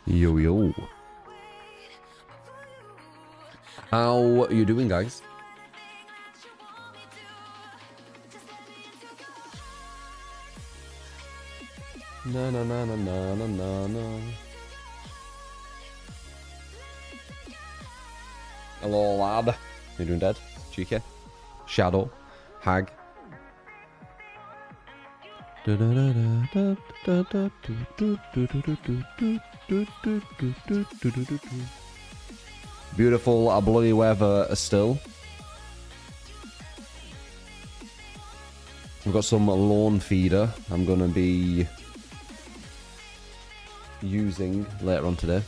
Yo, yo. How you doing, guys? Na na na na na na na na. Hello, lad. How you doing, Dad? Cheeky. Shadow. Hag. Beautiful bloody weather still. We've got some lawn feeder I'm gonna be using later on today.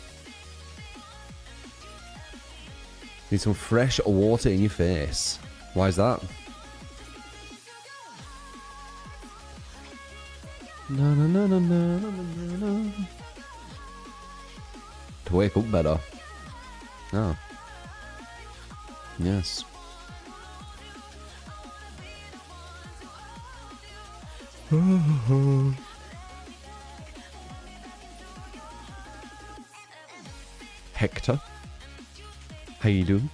Need some fresh water in your face. Why is that? No, no, no, no, no, no, no, no. To wake up better. Oh. Yes. Hector, how you doing?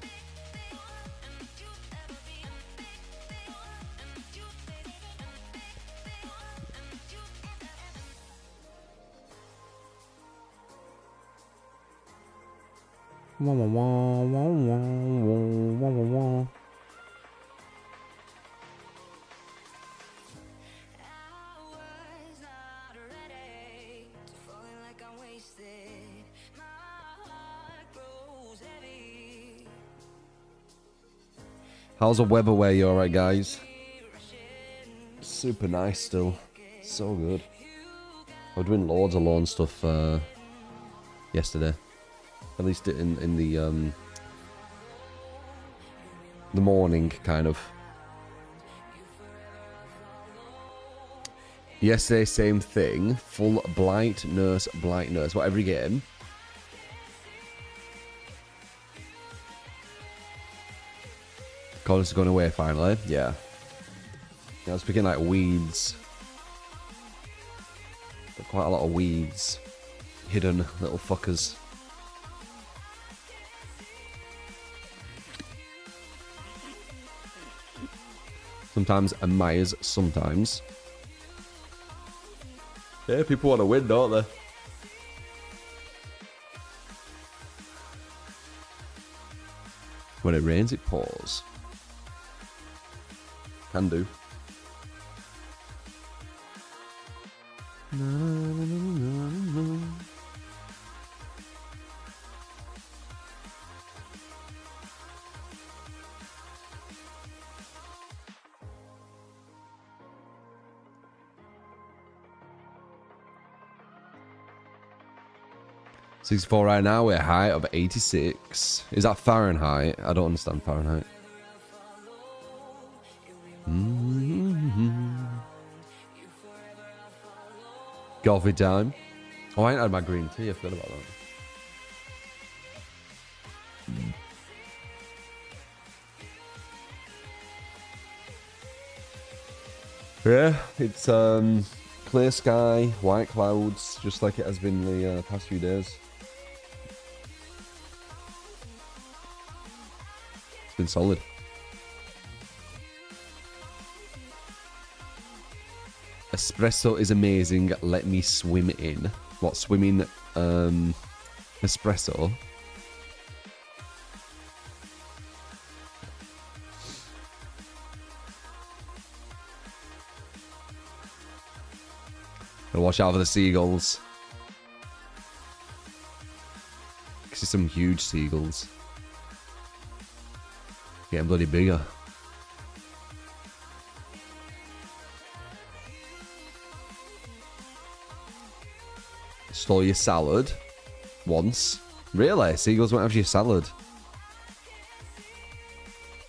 Wah, wah, wah, wah, wah, wah, wah, wah. How's the weather where you're alright, guys? Super nice still. So good. I was doing loads of lawn stuff yesterday. At least in the morning, kind of. Yesterday, same thing. Full blight nurse, whatever you get in. College is going away finally. Yeah. I was picking like weeds. Got quite a lot of weeds. Hidden little fuckers. Sometimes admires, sometimes. Yeah, people want to win, don't they? When it rains, it pours. Can do. No, no, no, no, no. $64 right now, we're a height of 86. Is that Fahrenheit? I don't understand Fahrenheit. Coffee time. Oh, I ain't had my green tea. I forgot about that. Yeah, it's clear sky, white clouds, just like it has been the past few days. It's been solid. Espresso is amazing. Let me swim in. What, swimming espresso? Gotta watch out for the seagulls. I see some huge seagulls. Getting bloody bigger. Stole your salad once. Really? Seagulls won't have your salad.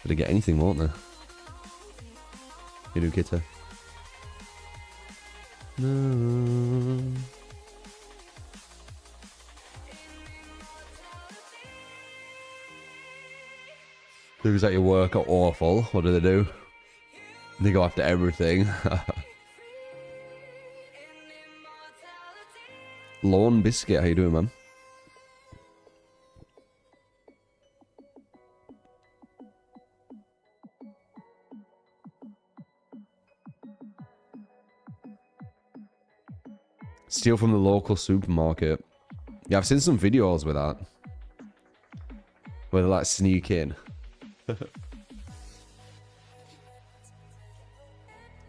Better get anything, won't they? You do, Kitter. No. Things at your work are awful. What do? They go after everything. Lawn Biscuit, how you doing, man? Steal from the local supermarket. Yeah, I've seen some videos with that. Where they like sneak in.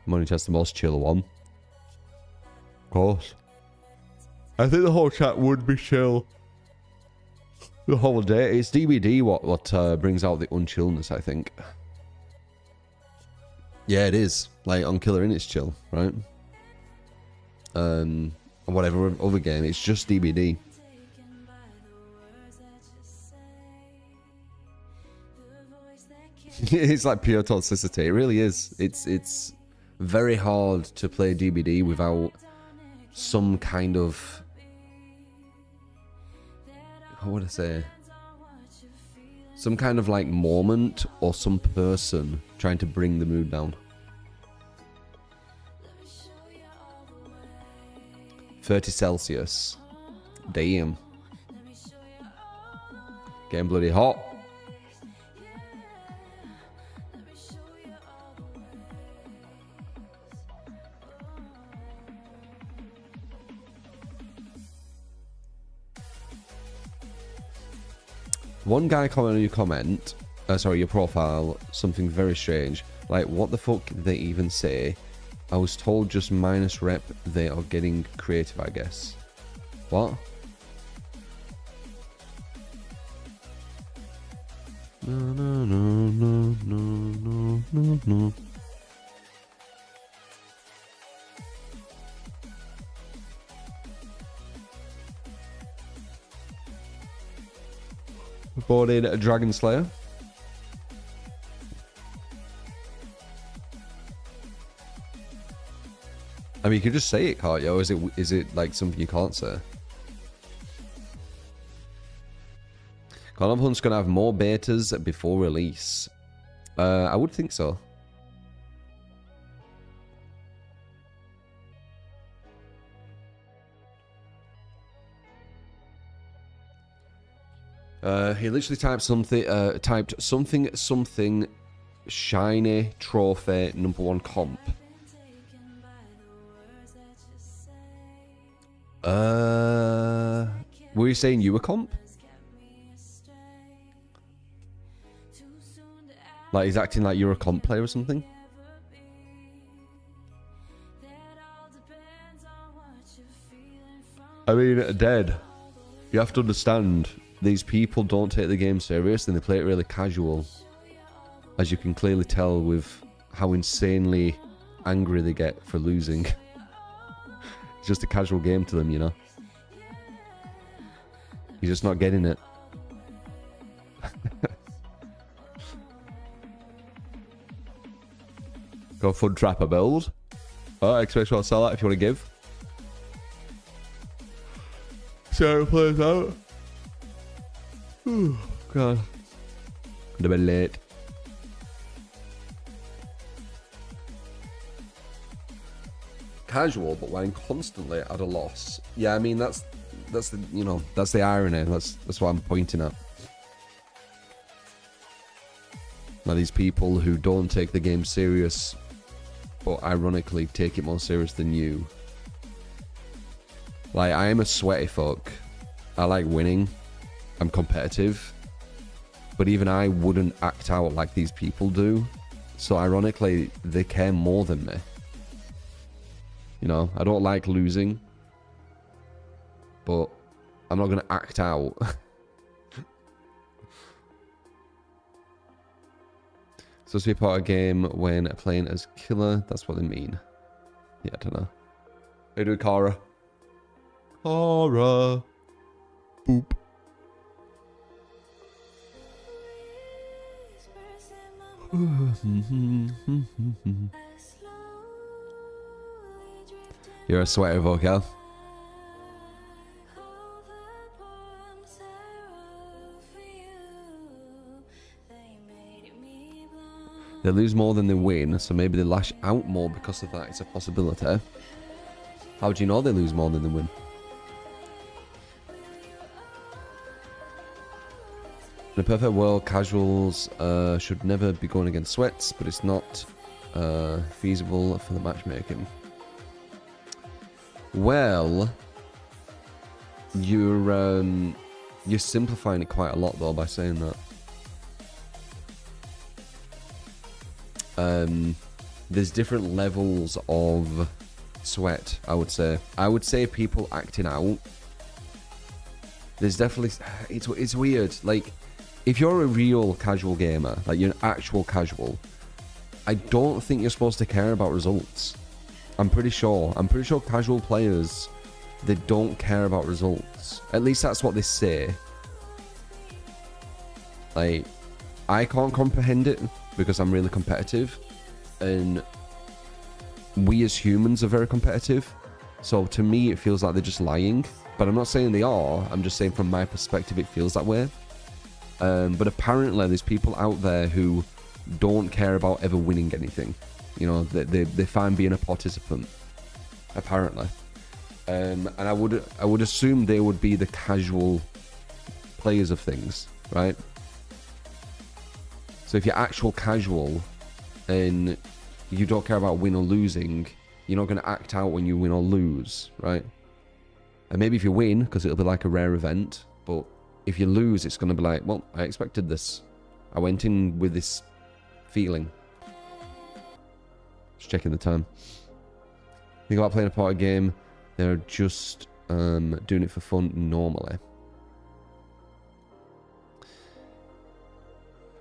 Money Chest, the most chill one. Of course. I think the whole chat would be chill. The whole day. It's DBD what brings out the unchillness, I think. Yeah, it is. Like, on Killer Innit's chill, right? Whatever other game, it's just DBD. It's like pure toxicity. It really is. It's very hard to play DBD without some kind of, how would I say, some kind of like moment or some person trying to bring the mood down. 30 Celsius. Damn. Getting bloody hot. One guy commented on your comment, sorry, your profile, something very strange. Like, what the fuck did they even say? I was told just minus rep, they are getting creative, I guess. What? No, no, no, no, no, no, no. Bought in a Dragon Slayer. I mean, you can just say it, can't you? Or is it like something you can't say? Call of Hunt's gonna have more betas before release. I would think so. He literally typed something shiny trophy #1 comp. Were you saying you were comp? Like he's acting like you're a comp player or something? I mean, dead. You have to understand, these people don't take the game serious and they play it really casual. As you can clearly tell with how insanely angry they get for losing. It's just a casual game to them, you know? You're just not getting it. Go Fun Trapper build. Oh, expect I'll sell that if you want to give. So it plays out. Oh, God. Could have been late. Casual, but when constantly at a loss. Yeah, I mean that's the, you know, that's the irony. That's what I'm pointing at. Now these people who don't take the game serious, but ironically take it more serious than you. Like, I am a sweaty fuck. I like winning. I'm competitive. But even I wouldn't act out like these people do. So ironically, they care more than me. You know, I don't like losing. But I'm not going to act out. Supposed to be part of a game when playing as killer. That's what they mean. Yeah, I don't know. Hey, do Kara. Kara. Boop. You're a sweater, vocal. They lose more than they win, so maybe they lash out more because of that. It's a possibility. How do you know they lose more than they win? In a perfect world, casuals should never be going against sweats, but it's not feasible for the matchmaking. Well, you're simplifying it quite a lot though by saying that. There's different levels of sweat, I would say. I would say people acting out. There's definitely, it's weird. Like, if you're a real casual gamer, like you're an actual casual, I don't think you're supposed to care about results. I'm pretty sure casual players, they don't care about results. At least that's what they say. Like, I can't comprehend it because I'm really competitive, and we as humans are very competitive. So to me, it feels like they're just lying. But I'm not saying they are. I'm just saying from my perspective, it feels that way. But apparently, there's people out there who don't care about ever winning anything. You know, they're fine being a participant. Apparently, and I would assume they would be the casual players of things, right? So if you're actual casual and you don't care about win or losing, you're not going to act out when you win or lose, right? And maybe if you win, because it'll be like a rare event, but if you lose, it's going to be like, well, I expected this. I went in with this feeling. Just checking the time. Think about playing a party game, they're just doing it for fun normally.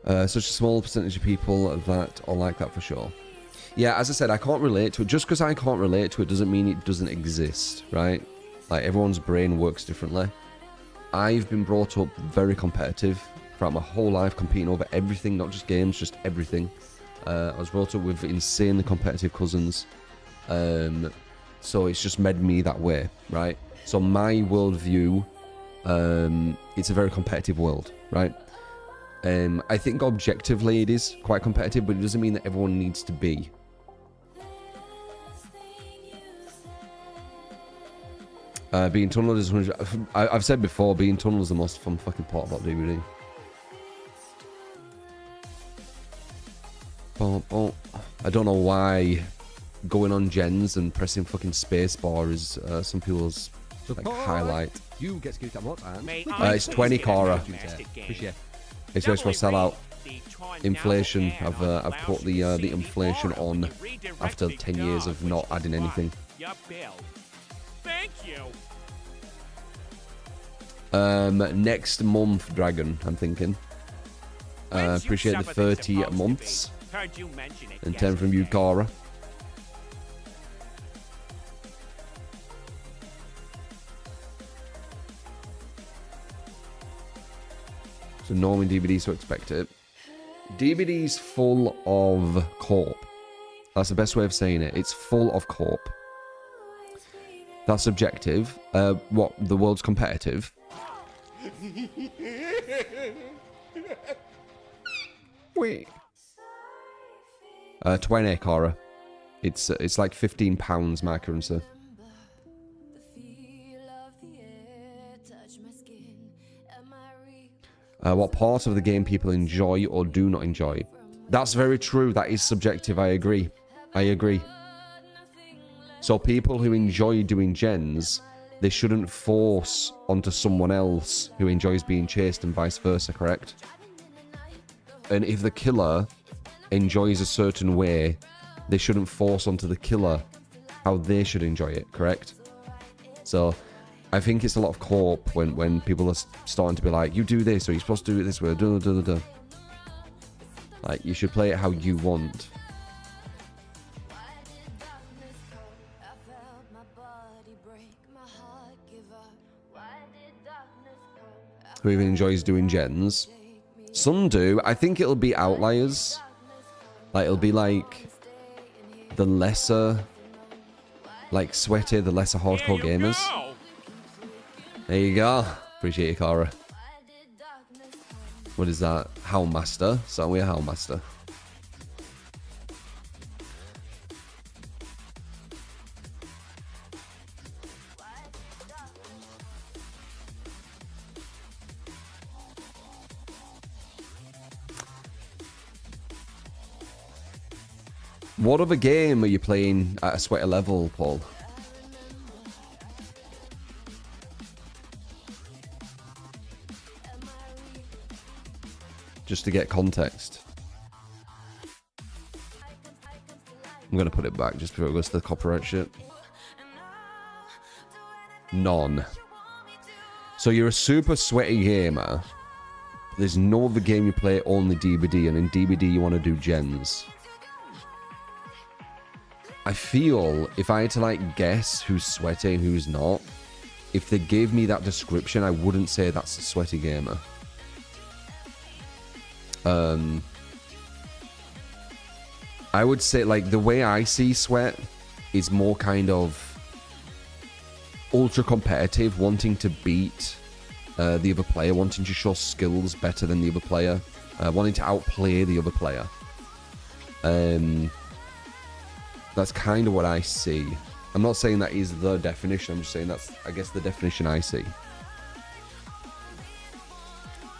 Such a small percentage of people that are like that for sure. Yeah, as I said, I can't relate to it. Just because I can't relate to it doesn't mean it doesn't exist, right? Like, everyone's brain works differently. I've been brought up very competitive throughout my whole life, competing over everything, not just games, just everything. I was brought up with insanely competitive cousins. So it's just made me that way, right? So my worldview, it's a very competitive world, right? I think objectively it is quite competitive, but it doesn't mean that everyone needs to be. Being tunneled is 100. I've said before, being tunneled is the most fun fucking part about DVD. I don't know why going on gens and pressing fucking spacebar is some people's like highlight. You get to that what? It's 20 Cora. Appreciate. It's just for sellout. Inflation. I've put the inflation on after 10 years of not adding anything. Thank you. Next month, Dragon, I'm thinking. Appreciate the 30 months. And 10 from you, Cara. So normally DVDs, so expect it. DVD's full of corp. That's the best way of saying it. It's full of corp. That's subjective. What? The world's competitive? Wait. 20 Cara. It's like £15 my currency. What part of the game people enjoy or do not enjoy? That's very true. That is subjective. I agree. I agree. So people who enjoy doing gens, they shouldn't force onto someone else who enjoys being chased and vice versa, correct? And if the killer enjoys a certain way, they shouldn't force onto the killer how they should enjoy it, correct? So I think it's a lot of corp when people are starting to be like, you do this, or you're supposed to do it this way, Like, you should play it how you want. Who even enjoys doing gens? Some do. I think it'll be outliers. Like, it'll be like the lesser, like sweaty, the lesser hardcore gamers. There you go. Appreciate you, Cara. What is that? Howlmaster? So we're Howlmaster. What other game are you playing at a sweaty level, Paul? just to get context. I'm going to put it back just before it goes to the copyright shit. None. So you're a super sweaty gamer. There's no other game you play, only DBD, and in DBD you want to do gens. I feel if I had to like guess who's sweaty and who's not, if they gave me that description, I wouldn't say that's a sweaty gamer. I would say, like, the way I see sweat is more kind of ultra competitive, wanting to beat the other player, wanting to show skills better than the other player, wanting to outplay the other player. That's kind of what I see. I'm not saying that is the definition, I'm just saying that's, I guess, the definition I see.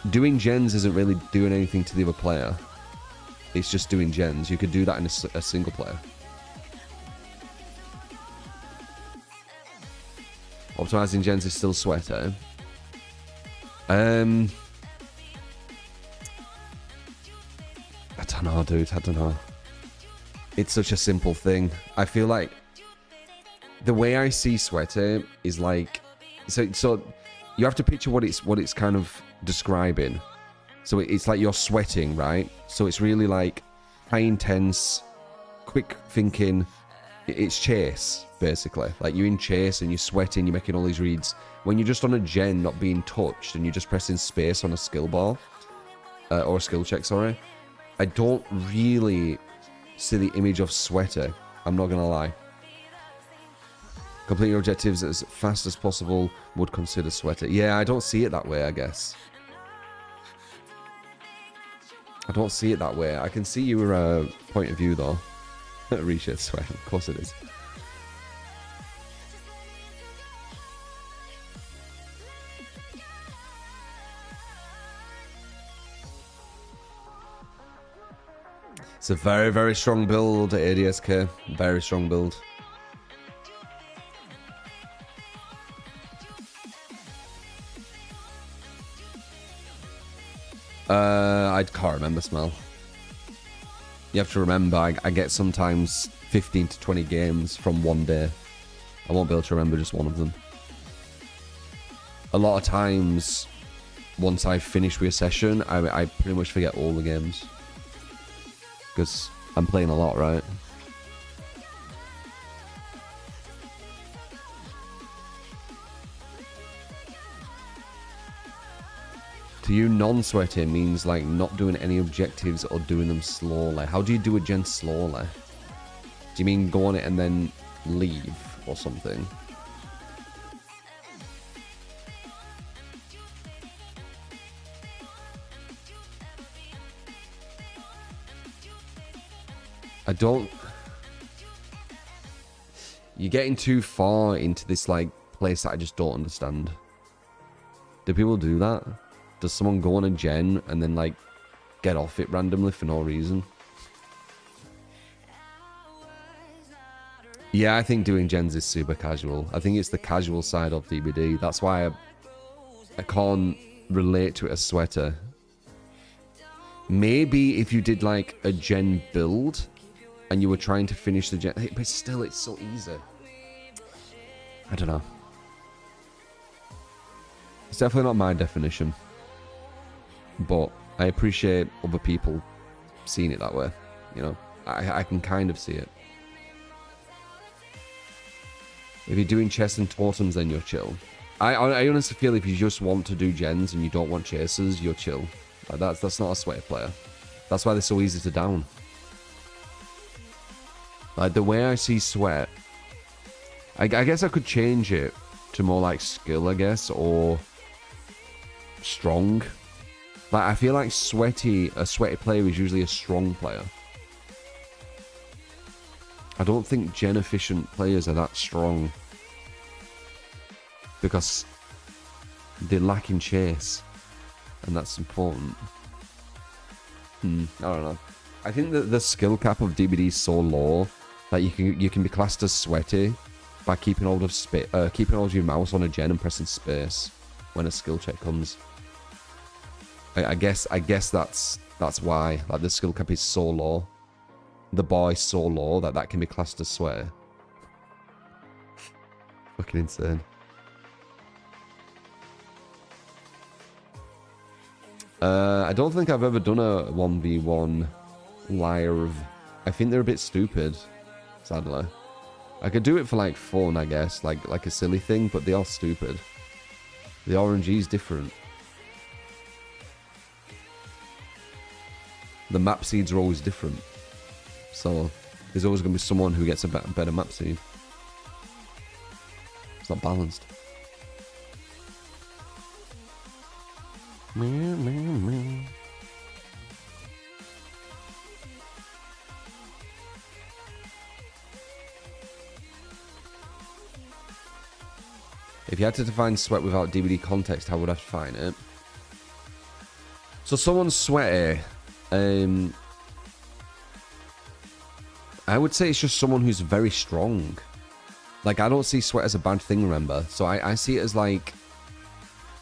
Doing gens isn't really doing anything to the other player. It's just doing gens. You could do that in a single player. Optimizing gens is still sweater. I don't know, dude. I don't know. It's such a simple thing. I feel like the way I see sweater is like, so you have to picture what it's kind of describing. So it's like you're sweating, right? So it's really like high intense, quick thinking. It's chase, basically. Like you're in chase and you're sweating, you're making all these reads. When you're just on a gen, not being touched, and you're just pressing space on a skill bar, or a skill check, sorry. I don't really see the image of sweater. I'm not gonna lie. Complete your objectives as fast as possible would consider sweater. Yeah, I don't see it that way, I guess. I don't see it that way. I can see your point of view, though. Reshared sweat, of course it is. It's a very, very strong build, ADSK. Very strong build. I can't remember, Smell. You have to remember, I get sometimes 15 to 20 games from one day. I won't be able to remember just one of them. A lot of times, once I finish with a session, I pretty much forget all the games. Because I'm playing a lot, right? To you, non-sweating means like not doing any objectives or doing them slowly. How do you do a gen slowly? Do you mean go on it and then leave or something? I don't... You're getting too far into this like place that I just don't understand. Do people do that? Does someone go on a gen and then like get off it randomly for no reason? Yeah, I think doing gens is super casual. I think it's the casual side of DBD. That's why I can't relate to it as sweater. Maybe if you did like a gen build and you were trying to finish the gen, but still it's so easy. I don't know. It's definitely not my definition. But I appreciate other people seeing it that way. You know, I can kind of see it. If you're doing chests and totems, then you're chill. I honestly feel if you just want to do gens and you don't want chasers, you're chill. Like that's not a sweater player. That's why they're so easy to down. Like the way I see sweat, I guess I could change it to more like skill, I guess, or strong. Like I feel like a sweaty player is usually a strong player. I don't think gen efficient players are that strong because they lack in chase, and that's important. I don't know. I think that the skill cap of DBD is so low that you can be classed as sweaty by keeping hold of your mouse on a gen and pressing space when a skill check comes. I guess that's why. Like, the skill cap is so low. The bar is so low that that can be classed as sweaty. Fucking insane. I don't think I've ever done a 1v1 live. I think they're a bit stupid, sadly. I could do it for like fun, I guess, like a silly thing, but they are stupid. The RNG is different. The map seeds are always different. So there's always going to be someone who gets a better map seed. It's not balanced. If you had to define sweat without DVD context, how would I define it? So someone's sweaty. I would say it's just someone who's very strong. Like, I don't see sweat as a bad thing, remember? So I see it as like,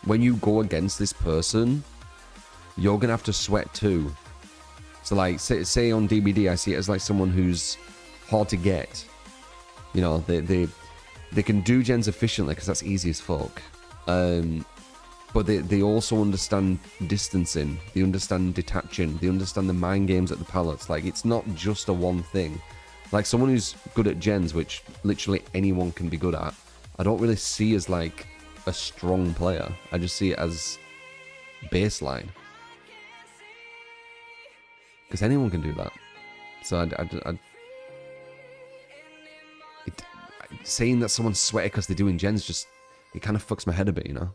when you go against this person, you're going to have to sweat too. So like, say on DBD, I see it as like someone who's hard to get. You know, they can do gens efficiently because that's easy as fuck. But they also understand distancing. They understand detaching. They understand the mind games at the pallets. Like, it's not just a one thing. Like, someone who's good at gens, which literally anyone can be good at, I don't really see as like a strong player. I just see it as baseline. Because anyone can do that. So saying that someone's sweaty because they're doing gens just, it kind of fucks my head a bit, you know?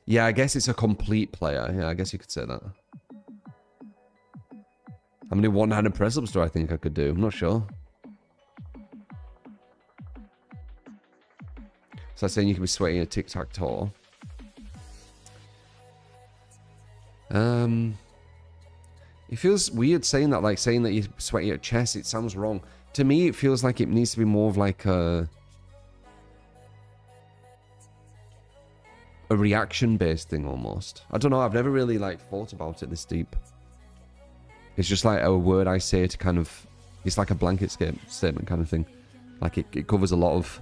Yeah, I guess it's a complete player. Yeah, I guess you could say that. How many one-handed press-ups do I think I could do? I'm not sure. So that's saying you can be sweaty in a tic-tac-toe. It feels weird saying that, like saying that you're sweaty at chess. It sounds wrong. To me, it feels like it needs to be more of like a reaction-based thing almost. I don't know. I've never really like thought about it this deep. It's just like a word I say to kind of... It's like a blanket statement kind of thing. Like it covers a lot of...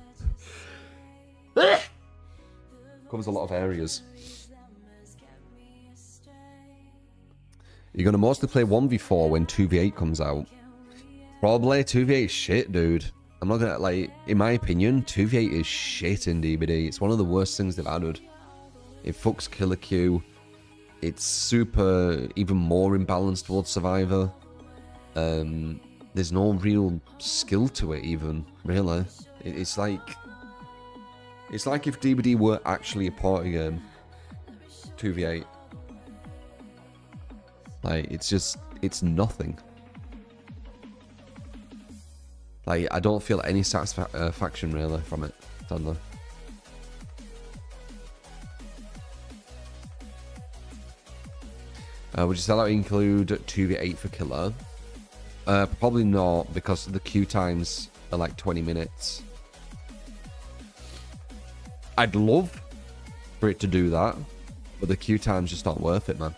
covers a lot of areas. You're going to mostly play 1v4 when 2v8 comes out. Probably. 2v8 is shit, dude. I'm not going to... Like, in my opinion, 2v8 is shit in DBD. It's one of the worst things they've added. It fucks killer queue. It's super, even more imbalanced towards Survivor. There's no real skill to it, even, really. It's like if DBD were actually a party game. 2v8. Like, it's nothing. Like, I don't feel any satisfaction, really, from it, sadly. Would your sellout include 2v8 for killer? Probably not, because the queue times are like 20 minutes. I'd love for it to do that, but the queue times just aren't worth it, man.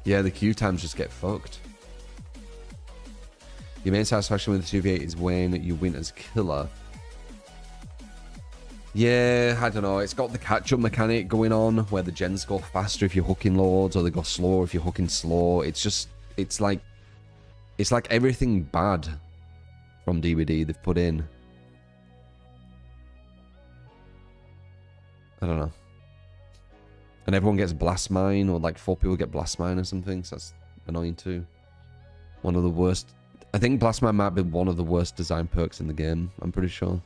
Yeah, the queue times just get fucked. Your main satisfaction with the 2v8 is when you win as killer. Yeah, I don't know. It's got the catch-up mechanic going on where the gens go faster if you're hooking loads, or they go slower if you're hooking slow. It's just, it's like everything bad from DBD they've put in. I don't know. And everyone gets blast mine, or like 4 people get blast mine or something, so that's annoying too. One of the worst. I think blast mine might be one of the worst design perks in the game, I'm pretty sure.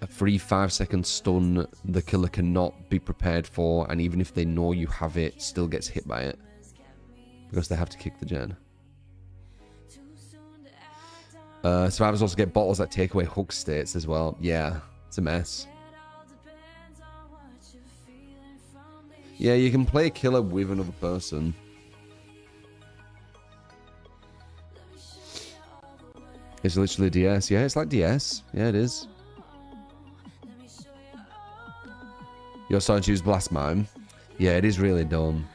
A free 5-second stun the killer cannot be prepared for, and even if they know you have it, still gets hit by it. Because they have to kick the gen. Survivors also get bottles that take away hook states as well. Yeah, it's a mess. Yeah, you can play killer with another person. It's literally DS. Yeah, it's like DS. Yeah, it is. You're starting to use Blast Mine. Yeah, it is really dumb.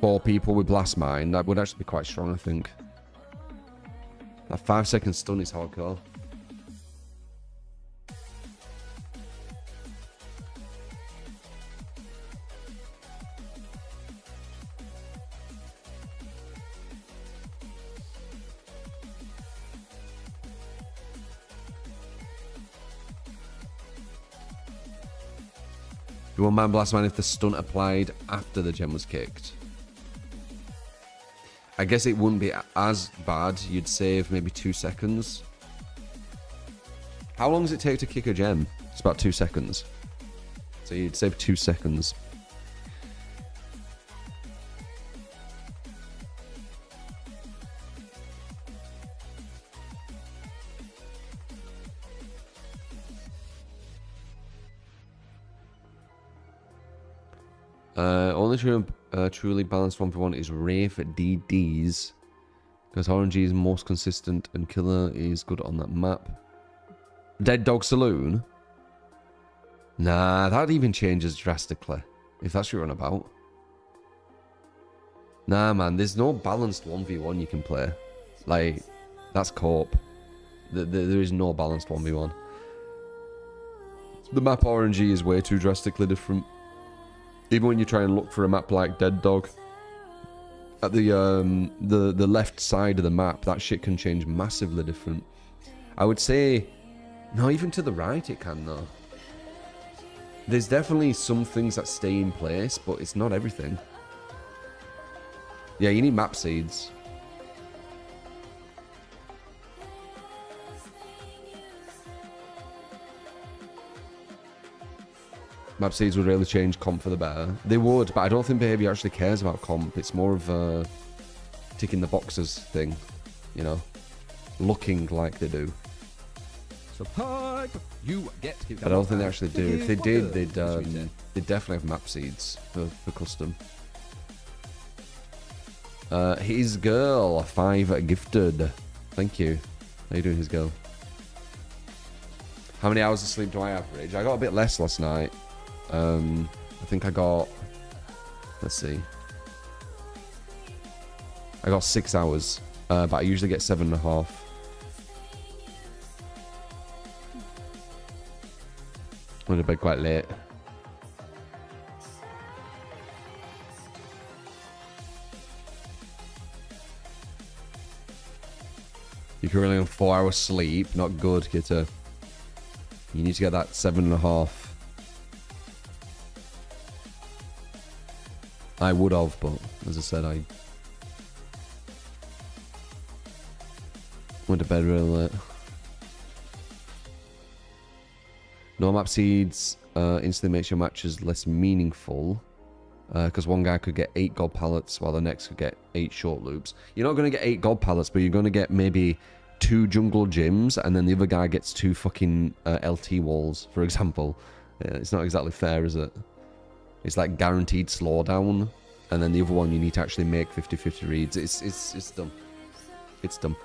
4 people with Blast Mine, that would actually be quite strong, I think. That 5-second stun is hardcore. You won't mind Blast Mine if the stun applied after the gem was kicked. I guess it wouldn't be as bad. You'd save maybe 2 seconds. How long does it take to kick a gem? It's about 2 seconds. So you'd save 2 seconds. Only truly balanced 1v1 is Wraith DDs. Because RNG is most consistent and Killer is good on that map. Dead Dog Saloon? Nah, that even changes drastically. If that's what you're on about. Nah, man, there's no balanced 1v1 you can play. Like, that's co-op. There is no balanced 1v1. The map RNG is way too drastically different. Even when you try and look for a map like Dead Dog, at the left side of the map, that shit can change massively different. I would say, no, even to the right it can though. There's definitely some things that stay in place, but it's not everything. Yeah, you need map seeds. Map seeds would really change comp for the better. They would, but I don't think behavior actually cares about comp. It's more of a ticking the boxes thing, you know, looking like they do. So hype, you get. But I don't think they actually do. If they did, they'd definitely have map seeds for custom. His girl 5 gifted. Thank you. How you doing, his girl? How many hours of sleep do I average? I got a bit less last night. I think I got, let's see, I got 6 hours, but I usually get 7.5. Went to bed quite late. You're currently on 4 hours sleep. Not good, Gitter. You need to get that 7.5. I would have, but as I said, I went to bed really late. No map seeds instantly makes your matches less meaningful. Because one guy could get 8 gold pallets while the next could get 8 short loops. You're not going to get 8 gold pallets, but you're going to get maybe 2 jungle gyms, and then the other guy gets 2 fucking LT walls, for example. It's not exactly fair, is it? It's like guaranteed slowdown, and then the other one you need to actually make 50-50 reads. It's dumb. It's dumb.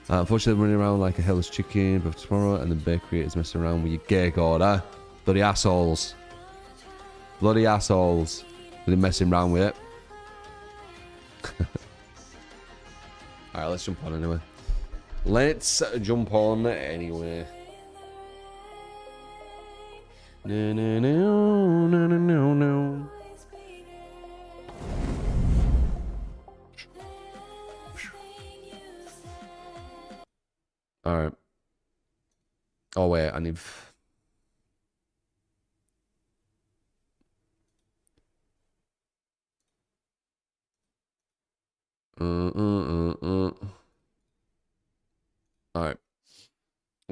Unfortunately, running around like a hellish chicken for tomorrow, and the bakery is messing around with your gig order. Bloody assholes. Bloody assholes. They're messing around with it. Alright, let's jump on anyway. Let's jump on anyway. No, no, no, no, no, no, no. Alright. Oh, wait, I need... Alright.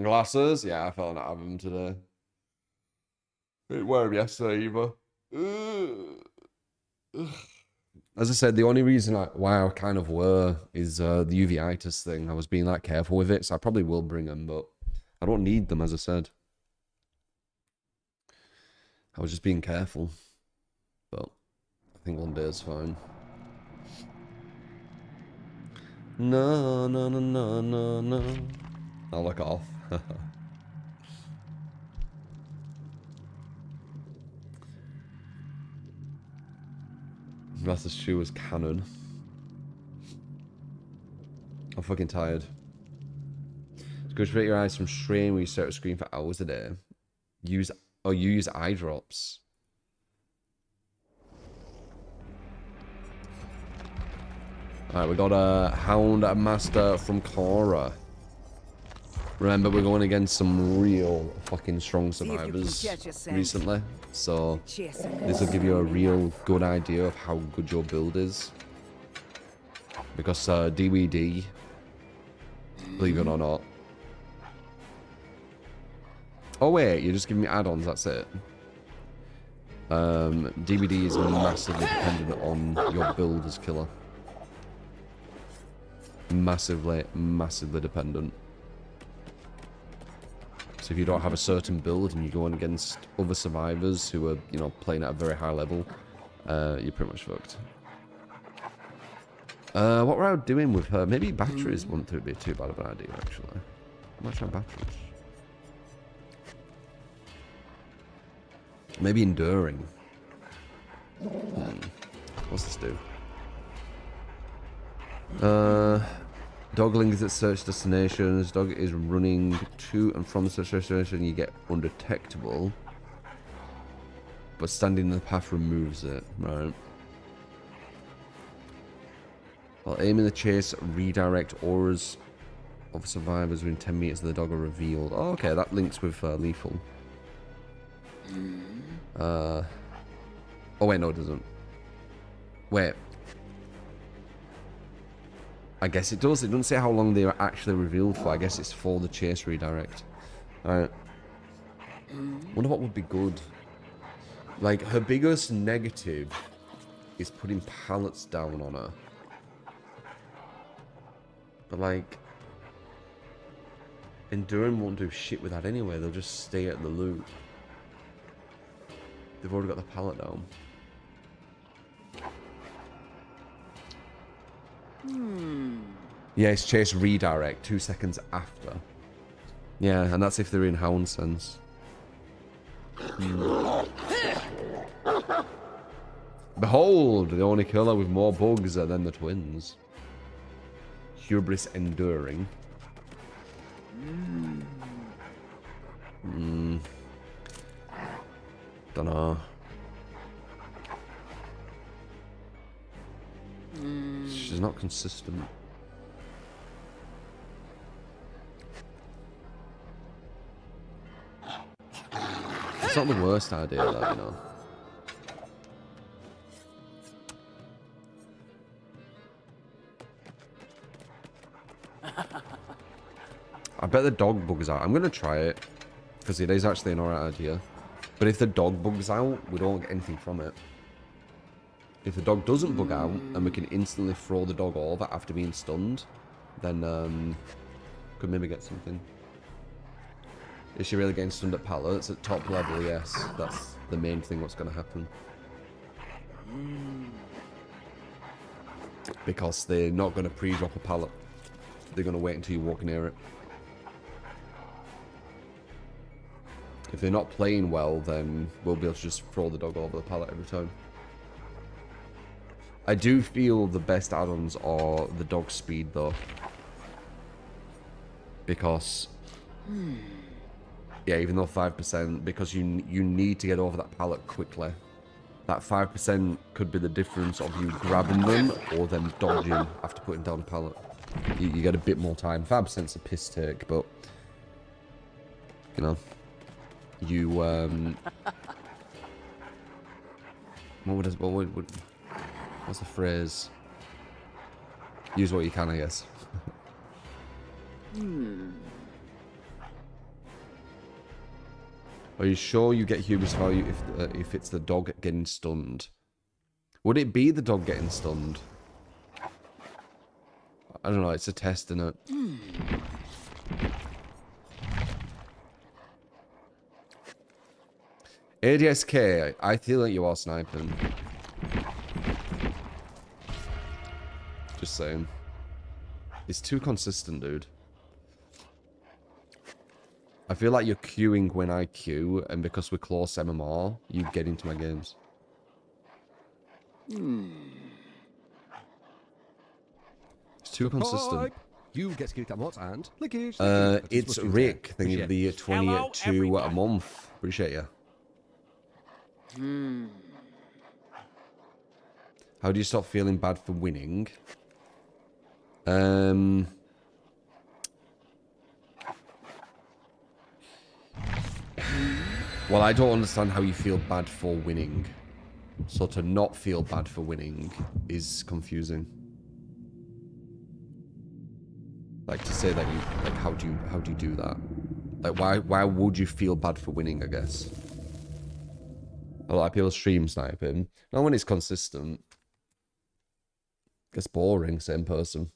Glasses? Yeah, I fell out of them today. Didn't wear them yesterday either. As I said, the only reason why I kind of were is the uveitis thing. I was being like careful with it, so I probably will bring them, but I don't need them, as I said. I was just being careful, but I think one day is fine. No, no, no, no, no, no. I'll look off. Master Shoe was canon. I'm fucking tired. It's good to prevent your eyes from strain when you stare at a screen for hours a day. You use eye drops. Alright, we got a Hound Master from Cora. Remember, we're going against some real fucking strong survivors recently. So, this will give you a real good idea of how good your build is. Because DWD, believe it or not. Oh wait, you're just giving me add-ons, that's it. DWD is massively dependent on your build as killer. Massively dependent. So if you don't have a certain build and you're going against other survivors who are, you know, playing at a very high level, you're pretty much fucked. What were I doing with her? Maybe batteries wouldn't be too bad of an idea, actually. I might try batteries. Maybe enduring. What's this do? Dog lingers at search destinations. Dog is running to and from the search destination. You get undetectable. But standing in the path removes it. Right. While aiming the chase, redirect auras of survivors within 10 meters of the dog are revealed. Oh, okay, that links with lethal. Oh, wait, no, it doesn't. Wait. I guess it does. It doesn't say how long they are actually revealed for. I guess it's for the chase redirect. Alright. Wonder what would be good. Like, her biggest negative is putting pallets down on her. But, like, enduring won't do shit with that anyway. They'll just stay at the loot. They've already got the pallet down. Yeah, it's chase redirect 2 seconds after. Yeah, and that's if they're in hound sense. Behold, the only killer with more bugs than the twins. Hubris enduring. Dunno. She's not consistent. It's not the worst idea, though, you know. I bet the dog bugs out. I'm going to try it, because it is actually an alright idea. But if the dog bugs out, we don't get anything from it. If the dog doesn't bug out, and we can instantly throw the dog over after being stunned, then could maybe get something. Is she really getting stunned at pallets? At top level, yes. That's the main thing what's going to happen. Because they're not going to pre-drop a pallet. They're going to wait until you walk near it. If they're not playing well, then we'll be able to just throw the dog over the pallet every time. I do feel the best add-ons are the dog speed, though. Because... yeah, even though 5%, because you need to get over that pallet quickly. That 5% could be the difference of you grabbing them or them dodging after putting down a pallet. You get a bit more time. 5%'s a piss take, but... you know... you, what's the phrase? Use what you can, I guess. Are you sure you get hubris value if it's the dog getting stunned? Would it be the dog getting stunned? I don't know, it's a test, isn't it? ADSK, I feel like you are sniping. Just saying. It's too consistent, dude. I feel like you're queuing when I queue, and because we're close MMR, you get into my games. It's too consistent. You get skipped at what and lickage. It's Rick. Thank you for the 22 a month. Appreciate you. How do you stop feeling bad for winning? Well, I don't understand how you feel bad for winning. So to not feel bad for winning is confusing. Like to say that you like how do you do that? Like why would you feel bad for winning, I guess? A lot of people stream sniping. Not when it's consistent. Gets boring, same person.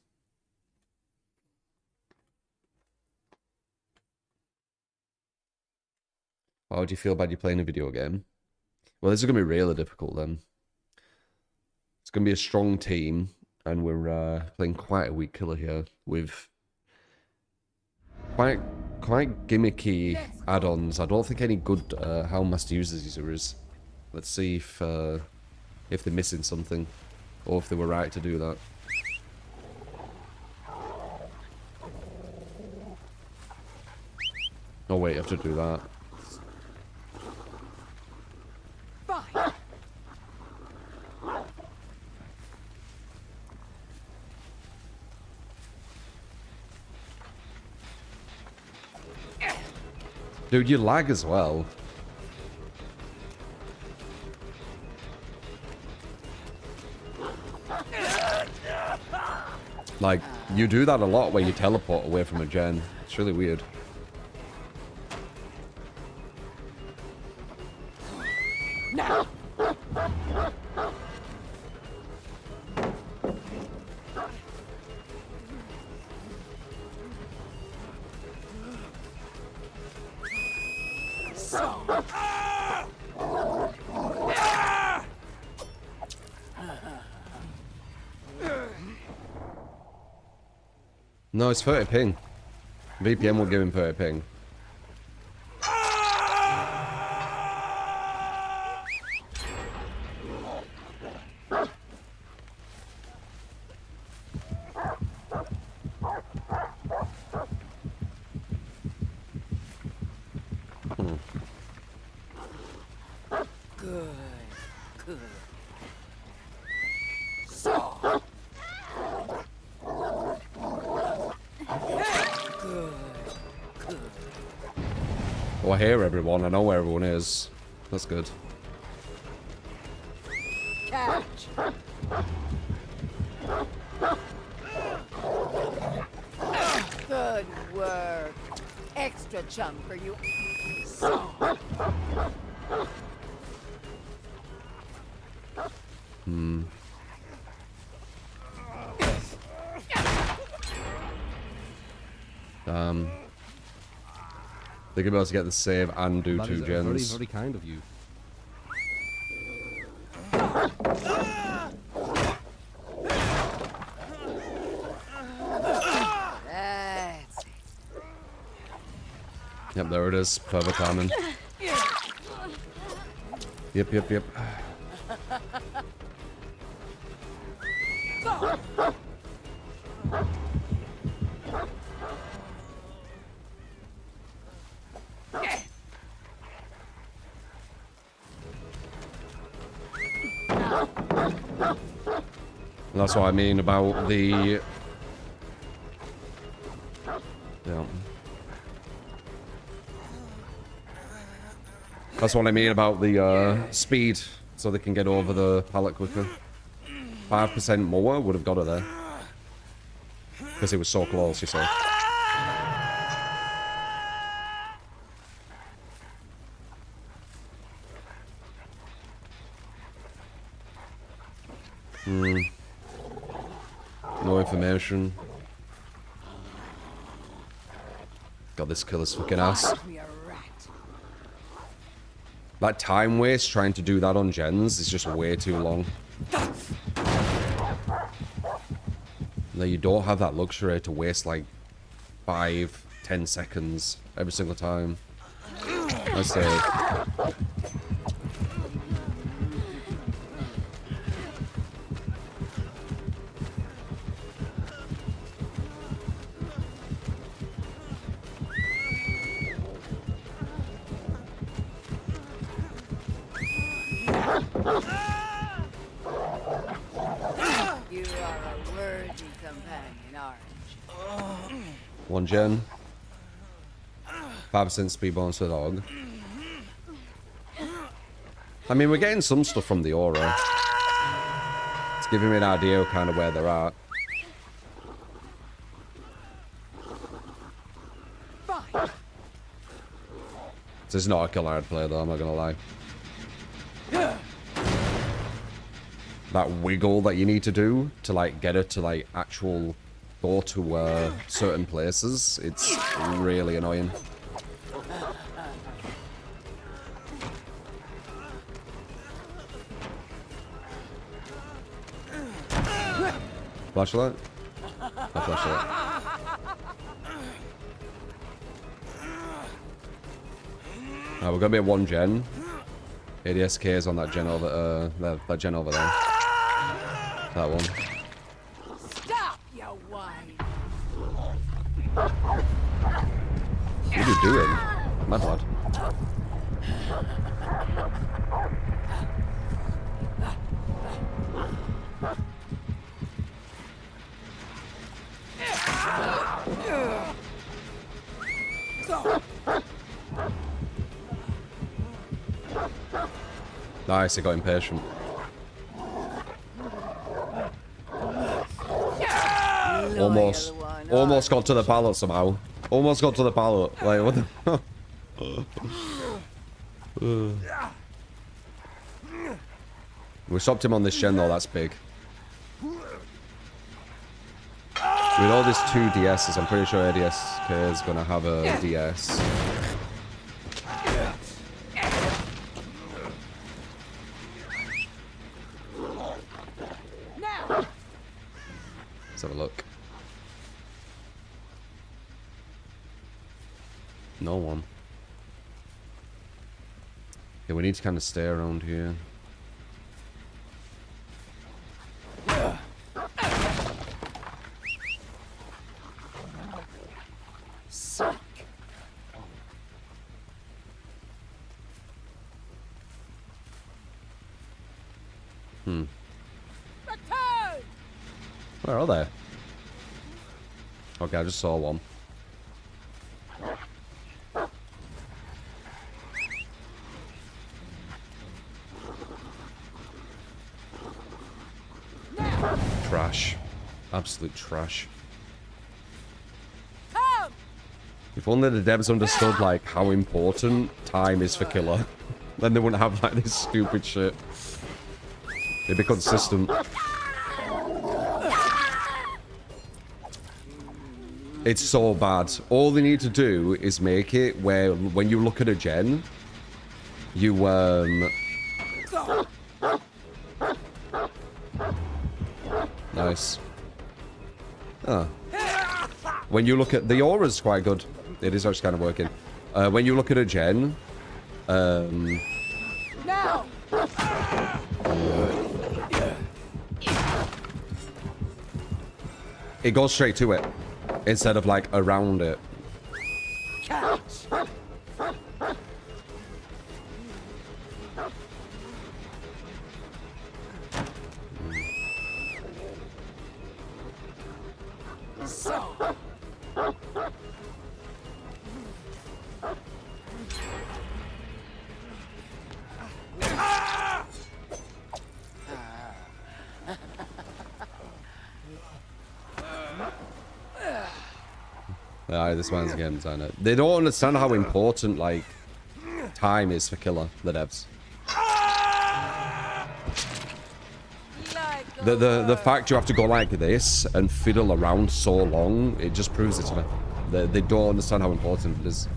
Why would you feel bad you're playing a video game? Well, this is going to be really difficult then. It's going to be a strong team, and we're playing quite a weak killer here with quite gimmicky add-ons. I don't think any good Houndmaster users there is. Let's see if they're missing something, or if they were right to do that. Oh wait, you have to do that. Dude, you lag as well. Like, you do that a lot where you teleport away from a gen. It's really weird. No. No, it's 30 ping. VPN will give him 30 ping. Oh, I hear everyone. I know where everyone is. That's good. Catch. Good work. Extra chunk for you. They could be able to get the save and do two gens. Very, very kind of you. That's it. Yep, there it is. Perfect timing. Yep. And that's what I mean about the... Yeah. That's what I mean about the speed, so they can get over the pallet quicker. 5% more would have got it there. Because it was so close, you see. No information. God, this killer's fucking ass. That time waste trying to do that on gens is just way too long. No, you don't have that luxury to waste like 5-10 seconds every single time. I say. You are a worthy companion, aren't you? 1 gen. 5% speed bonus for the dog. I mean, we're getting some stuff from the aura. It's giving me an idea of kind of where they're at. Fine. This is not a killer I'd play though, I'm not gonna lie. That wiggle that you need to do to like get her to like actual go to certain places, it's really annoying. Flashlight? No flashlight. We're gonna be at 1 gen. ADSK is on that gen over that gen over there. That one. Stop, you whine. What are you doing? Mad lad. Nice, he got impatient. Almost. Almost got to the pallet somehow. Almost got to the pallet. Like, what the... We stopped him on this gen though, that's big. With all these 2 DSs, I'm pretty sure ADSK is gonna have a DS. Let's have a look. No one. Yeah, we need to kind of stay around here. Suck. Return! Where are they? Okay, I just saw one. Trash. Absolute trash. Come! If only the devs understood, like, how important time is for killer. Then they wouldn't have, like, this stupid shit. They'd be consistent. It's so bad. All they need to do is make it where, when you look at a gen, you, Nice. Ah. When you look at... The aura's quite good. It is actually kind of working. When you look at a gen... Now! It goes straight to it. Instead of, like, around it. Catch! So. Yeah, this man's game designer. They don't understand how important, like, time is for killer, the devs. The fact you have to go like this and fiddle around so long, it just proves it to me. They don't understand how important it is.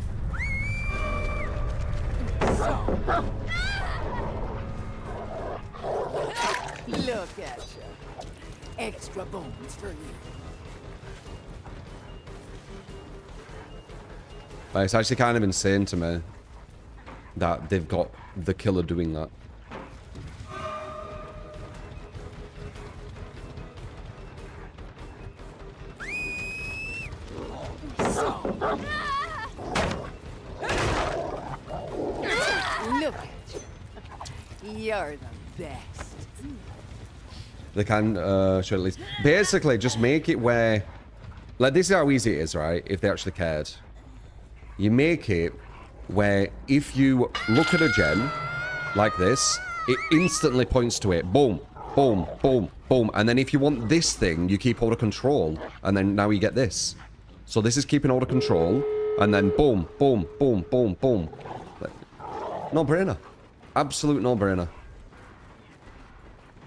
Look at you. Extra bones for you. Like, it's actually kind of insane to me that they've got the killer doing that. Look at you. You're the best. They can show at least. Basically, just make it where, like, this is how easy it is, right? If they actually cared, you make it where if you look at a gem like this, it instantly points to it. Boom, boom, boom, boom. And then if you want this thing, you keep hold of control, and then now you get this. So this is keeping hold of control, and then boom, boom, boom, boom, boom. No-brainer. Absolute no-brainer.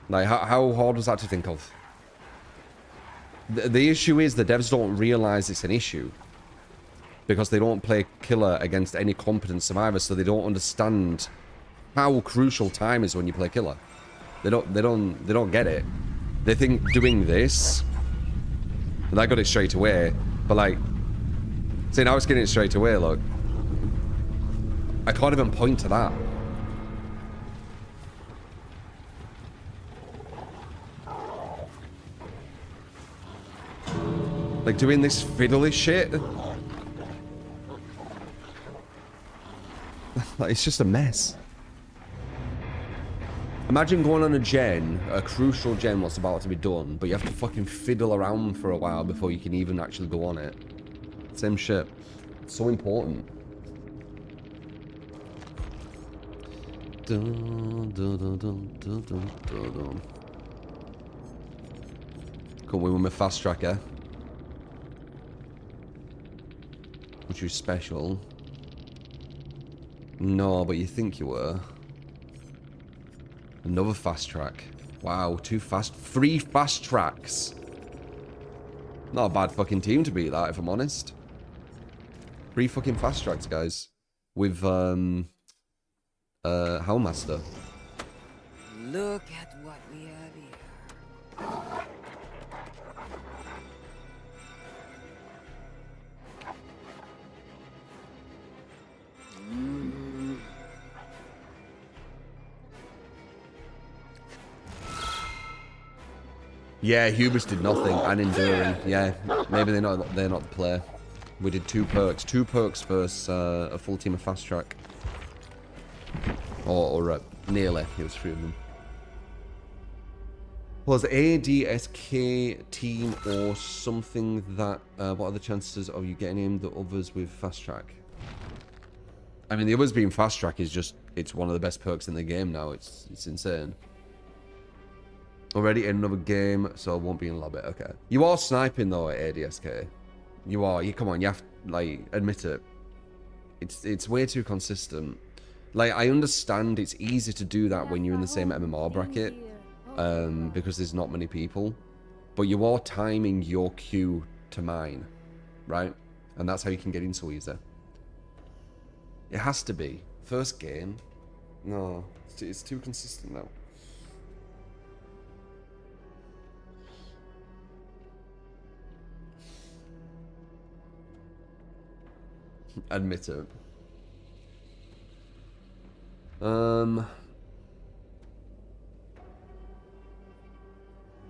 Like, how hard was that to think of? The issue is the devs don't realize it's an issue. Because they don't play killer against any competent survivor, so they don't understand how crucial time is when you play killer. They don't get it. They think doing this, and I got it straight away, but like, see, now I was getting it straight away, look. I can't even point to that. Like, doing this fiddly shit. Like, it's just a mess. Imagine going on a crucial gen was about to be done, but you have to fucking fiddle around for a while before you can even actually go on it. Same shit. It's so important. Come with my fast tracker. Which was special. No, but you think you were. Another fast track. Wow, 3 fast tracks. Not a bad fucking team to beat that, if I'm honest. 3 fucking fast tracks, guys. With, Hellmaster. Look at what we have here. Yeah, Hubris did nothing, and Enduring. Yeah, maybe they're not the player. We did 2 perks. 2 perks versus a full team of fast track. Or nearly. It was 3 of them. Was ADSK team or something that... what are the chances of you getting him, the others with fast track? I mean, the others being fast track is just... It's one of the best perks in the game now. It's insane. Already in another game, so I won't be in lobby. Okay. You are sniping, though, at ADSK. You are. Come on, you have to, like, admit it. It's way too consistent. Like, I understand it's easy to do that when you're in the same MMR bracket. Because there's not many people. But you are timing your queue to mine. Right? And that's how you can get in so easy. It has to be. First game. No. It's too consistent now. Admit it. The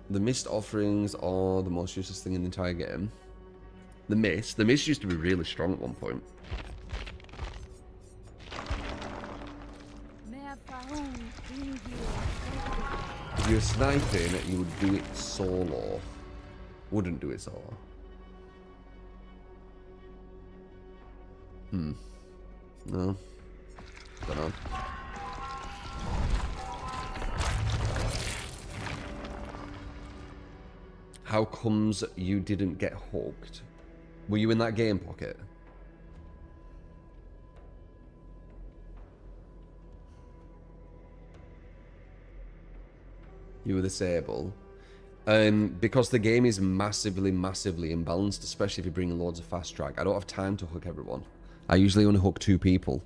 mist offerings are the most useless thing in the entire game. The mist used to be really strong at one point. If you're sniping, you would do it solo. Wouldn't do it solo. No. Don't know. How comes you didn't get hooked? Were you in that game pocket? You were disabled. Because the game is massively imbalanced, especially if you're bringing loads of fast track. I don't have time to hook everyone. I usually only hook 2 people.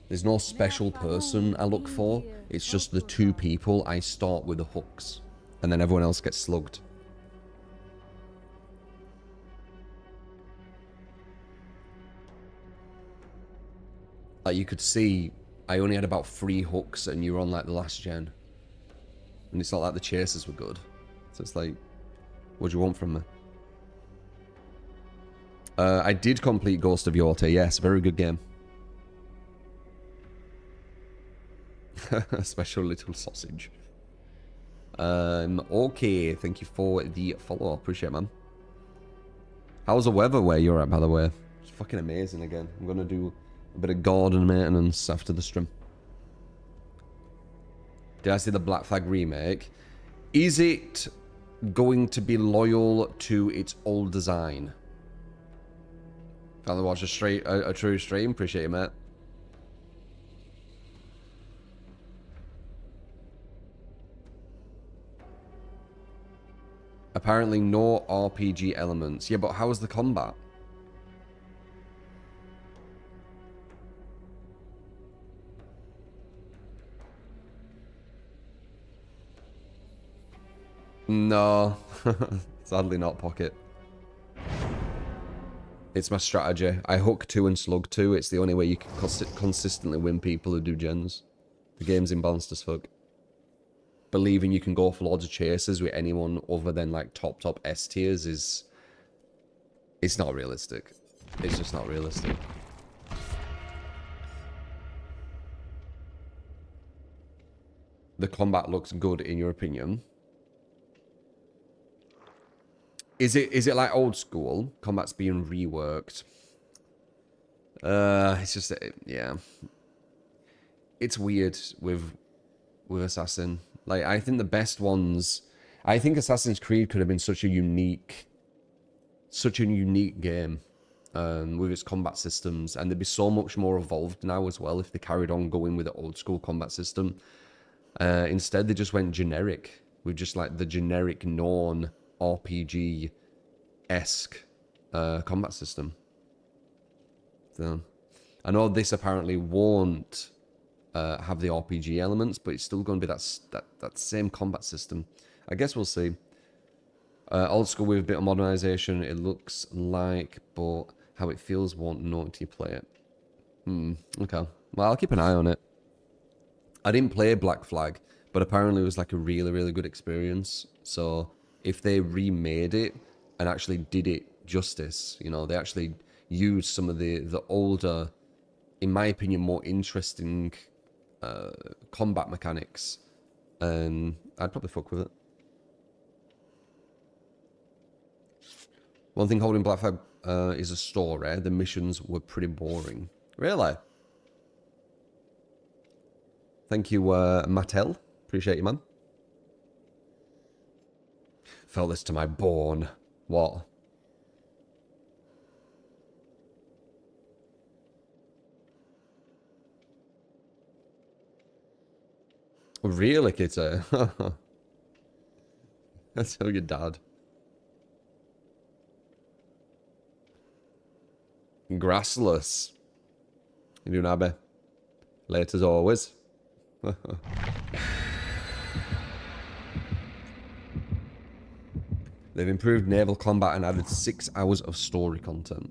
There's no special person I look for. It's just the 2 people I start with the hooks. And then everyone else gets slugged. Like, you could see I only had about 3 hooks and you were on, like, the last gen. And it's not like the chasers were good. So it's like, what do you want from me? I did complete Ghost of Yorta. Yes, very good game. A special little sausage. Okay, thank you for the follow. Appreciate it, man. How's the weather where you're at, by the way? It's fucking amazing again. I'm gonna do a bit of garden maintenance after the stream. Did I see the Black Flag remake? Is it going to be loyal to its old design? Finally watched a true stream. Appreciate it, mate. Apparently no RPG elements. Yeah, but how is the combat? No. Sadly not, Pocket. It's my strategy. I hook 2 and slug 2. It's the only way you can consistently win people who do gens. The game's imbalanced as fuck. Believing you can go for loads of chases with anyone other than like top S tiers is... It's not realistic. It's just not realistic. The combat looks good in your opinion. Is it like old school? Combat's being reworked. It's just, yeah. It's weird with Assassin. Like, I think the best ones... I think Assassin's Creed could have been such a unique game with its combat systems, and they'd be so much more evolved now as well if they carried on going with the old school combat system. Instead, they just went generic with just like the generic non-RPG-esque combat system. So, I know this apparently won't have the RPG elements, but it's still going to be that same combat system. I guess we'll see. Old school with a bit of modernization, it looks like, but how it feels won't know until you play it. Okay. Well, I'll keep an eye on it. I didn't play Black Flag, but apparently it was like a really, really good experience. So if they remade it and actually did it justice, you know, they actually used some of the older, in my opinion, more interesting combat mechanics, I'd probably fuck with it. One thing holding Black Flag is a story. The missions were pretty boring. Really? Thank you, Mattel. Appreciate you, man. Felt this to my bone. What? Really, Kitty? That's how your dad. Grassless. You doing, Abby? Late as always. They've improved naval combat and added 6 hours of story content.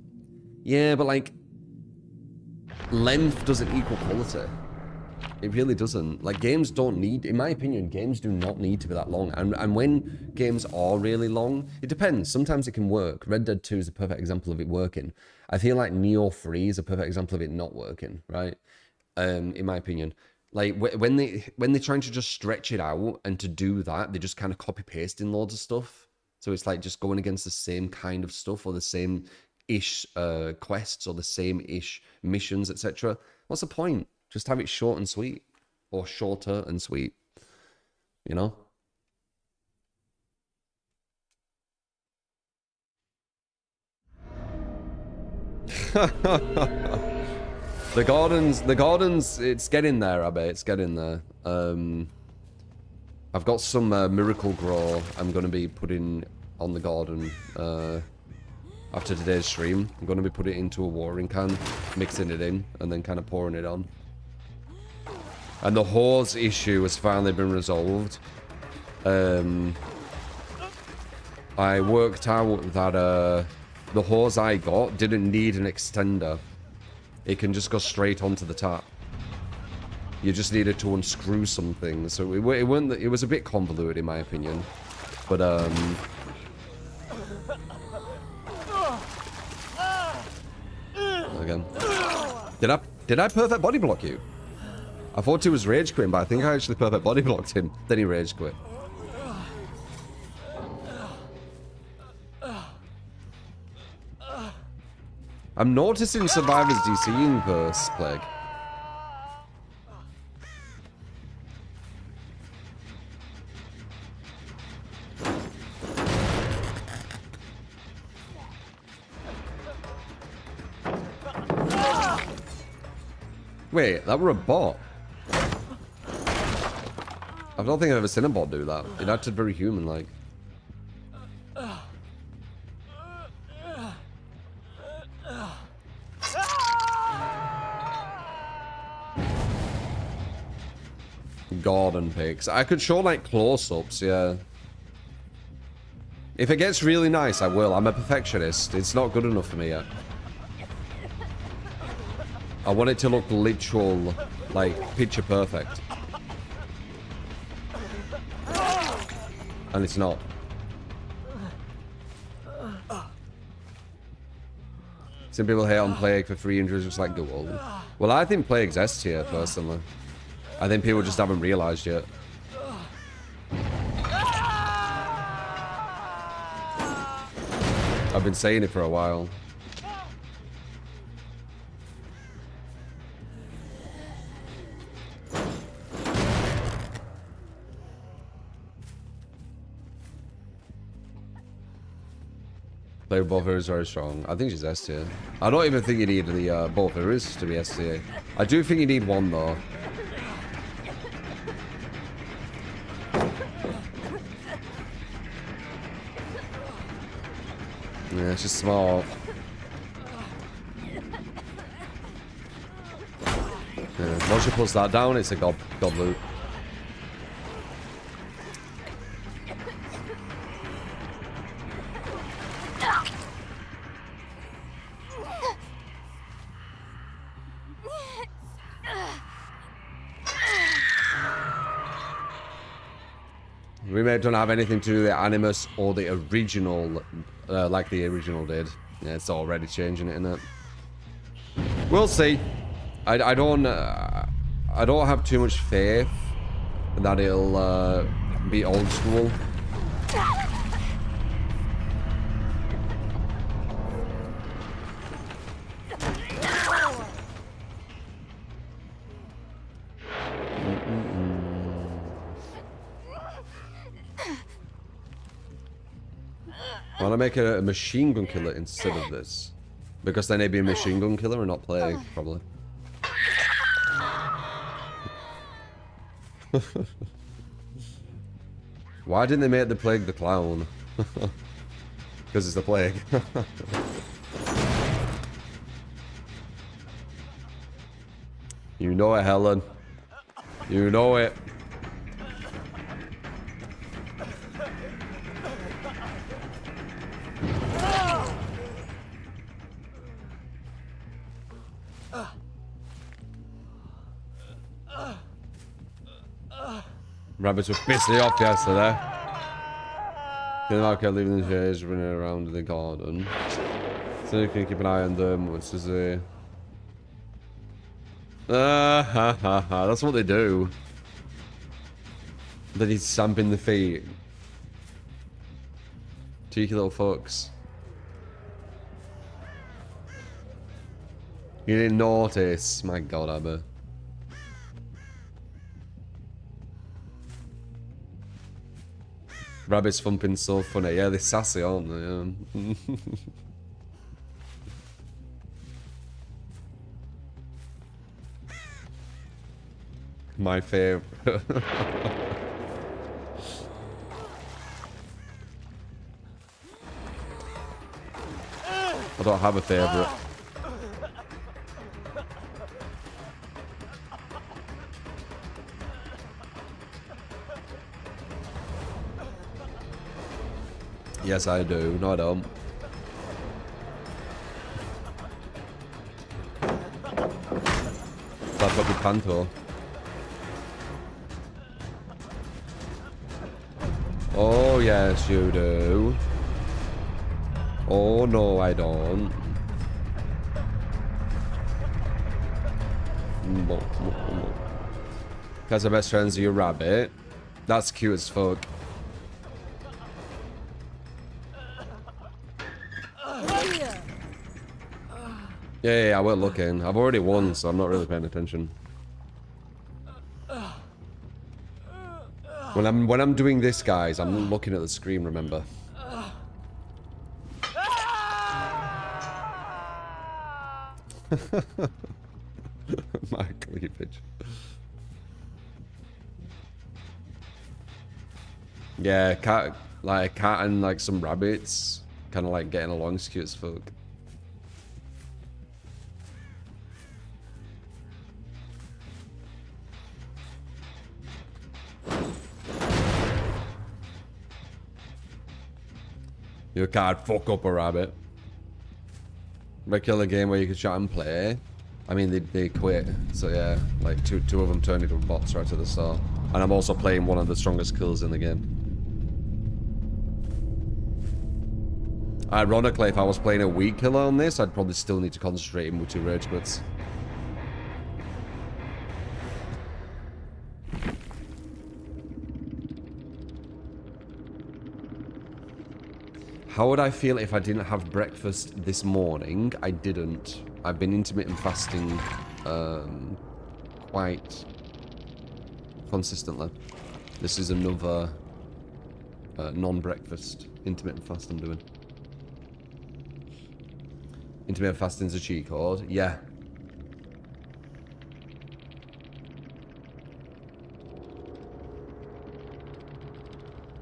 Yeah, but like, length doesn't equal quality. It really doesn't. Like, games don't need, in my opinion, games do not need to be that long. And when games are really long, it depends. Sometimes it can work. Red Dead 2 is a perfect example of it working. I feel like Neo 3 is a perfect example of it not working, right? In my opinion. Like, when they're trying to just stretch it out, and to do that, they just kind of copy-pasting loads of stuff. So it's like just going against the same kind of stuff, or the same-ish quests, or the same-ish missions, etc. What's the point? Just have it short and sweet. Or shorter and sweet. You know? The gardens, it's getting there, Abby. It's getting there. I've got some Miracle Grow I'm going to be putting on the garden after today's stream. I'm going to be putting it into a watering can, mixing it in, and then kind of pouring it on. And the hose issue has finally been resolved. I worked out that the hose I got didn't need an extender. it can just go straight onto the tap. You just needed to unscrew something, so it was a bit convoluted in my opinion. But again, did I perfect body block you? I thought he was rage quitting, but I think I actually perfect body blocked him. Then he rage quit. I'm noticing survivors DCing verse Plague. Wait, that were a bot. I don't think I've ever seen a bot do that. It acted very human-like. Garden pics. I could show like close-ups, yeah. If it gets really nice, I will. I'm a perfectionist. It's not good enough for me yet. I want it to look literal, like, picture perfect. And it's not. Some people hate on Plague for 3 injuries, just like, go on. Well, I think Plague's S tier, personally. I think people just haven't realised yet. I've been saying it for a while. Plague both is very strong. I think she's S tier. I don't even think you need the both is to be S tier. I do think you need one though. Yeah, it's just small. Yeah, once she puts that down, it's a god loot. Remake don't have anything to do with the Animus or the original, like the original did. Yeah, it's already changing it, isn't it? We'll see. I don't have too much faith that it'll be old school. I want to make a machine gun killer instead of this. Because then it'd be a machine gun killer and not Plague, probably. Why didn't they make the Plague the clown? Because it's the Plague. You know it, Helen. You know it. Rabbits were pissing off yesterday. Didn't like leaving the chairs, running around in the garden. So you can keep an eye on them. What's to say? That's what they do. Then he's stamping the feet. Cheeky little fucks. You didn't notice. My god, Abba. Rabbits thumping so funny. Yeah, they're sassy, aren't they? Yeah. My favourite. I don't have a favourite. Yes, I do. No, I don't. fucking Panther. Oh, yes, you do. Oh, no, I don't. Because our best friends are your rabbit. That's cute as fuck. Yeah, I will look in. I've already won, so I'm not really paying attention. When I'm doing this, guys, I'm looking at the screen, remember? My cleavage. Yeah, cat and like some rabbits, kind of like getting along, it's cute as fuck. You can't fuck up a rabbit. Regular game where you can chat and play. I mean, they quit. So yeah, like two of them turned into bots right at the start. And I'm also playing one of the strongest kills in the game. Ironically, if I was playing a weak killer on this, I'd probably still need to concentrate in with 2 rage quits. How would I feel if I didn't have breakfast this morning? I didn't. I've been intermittent fasting quite consistently. This is another non-breakfast intermittent fast I'm doing. Intermittent fasting's a cheat code. Yeah.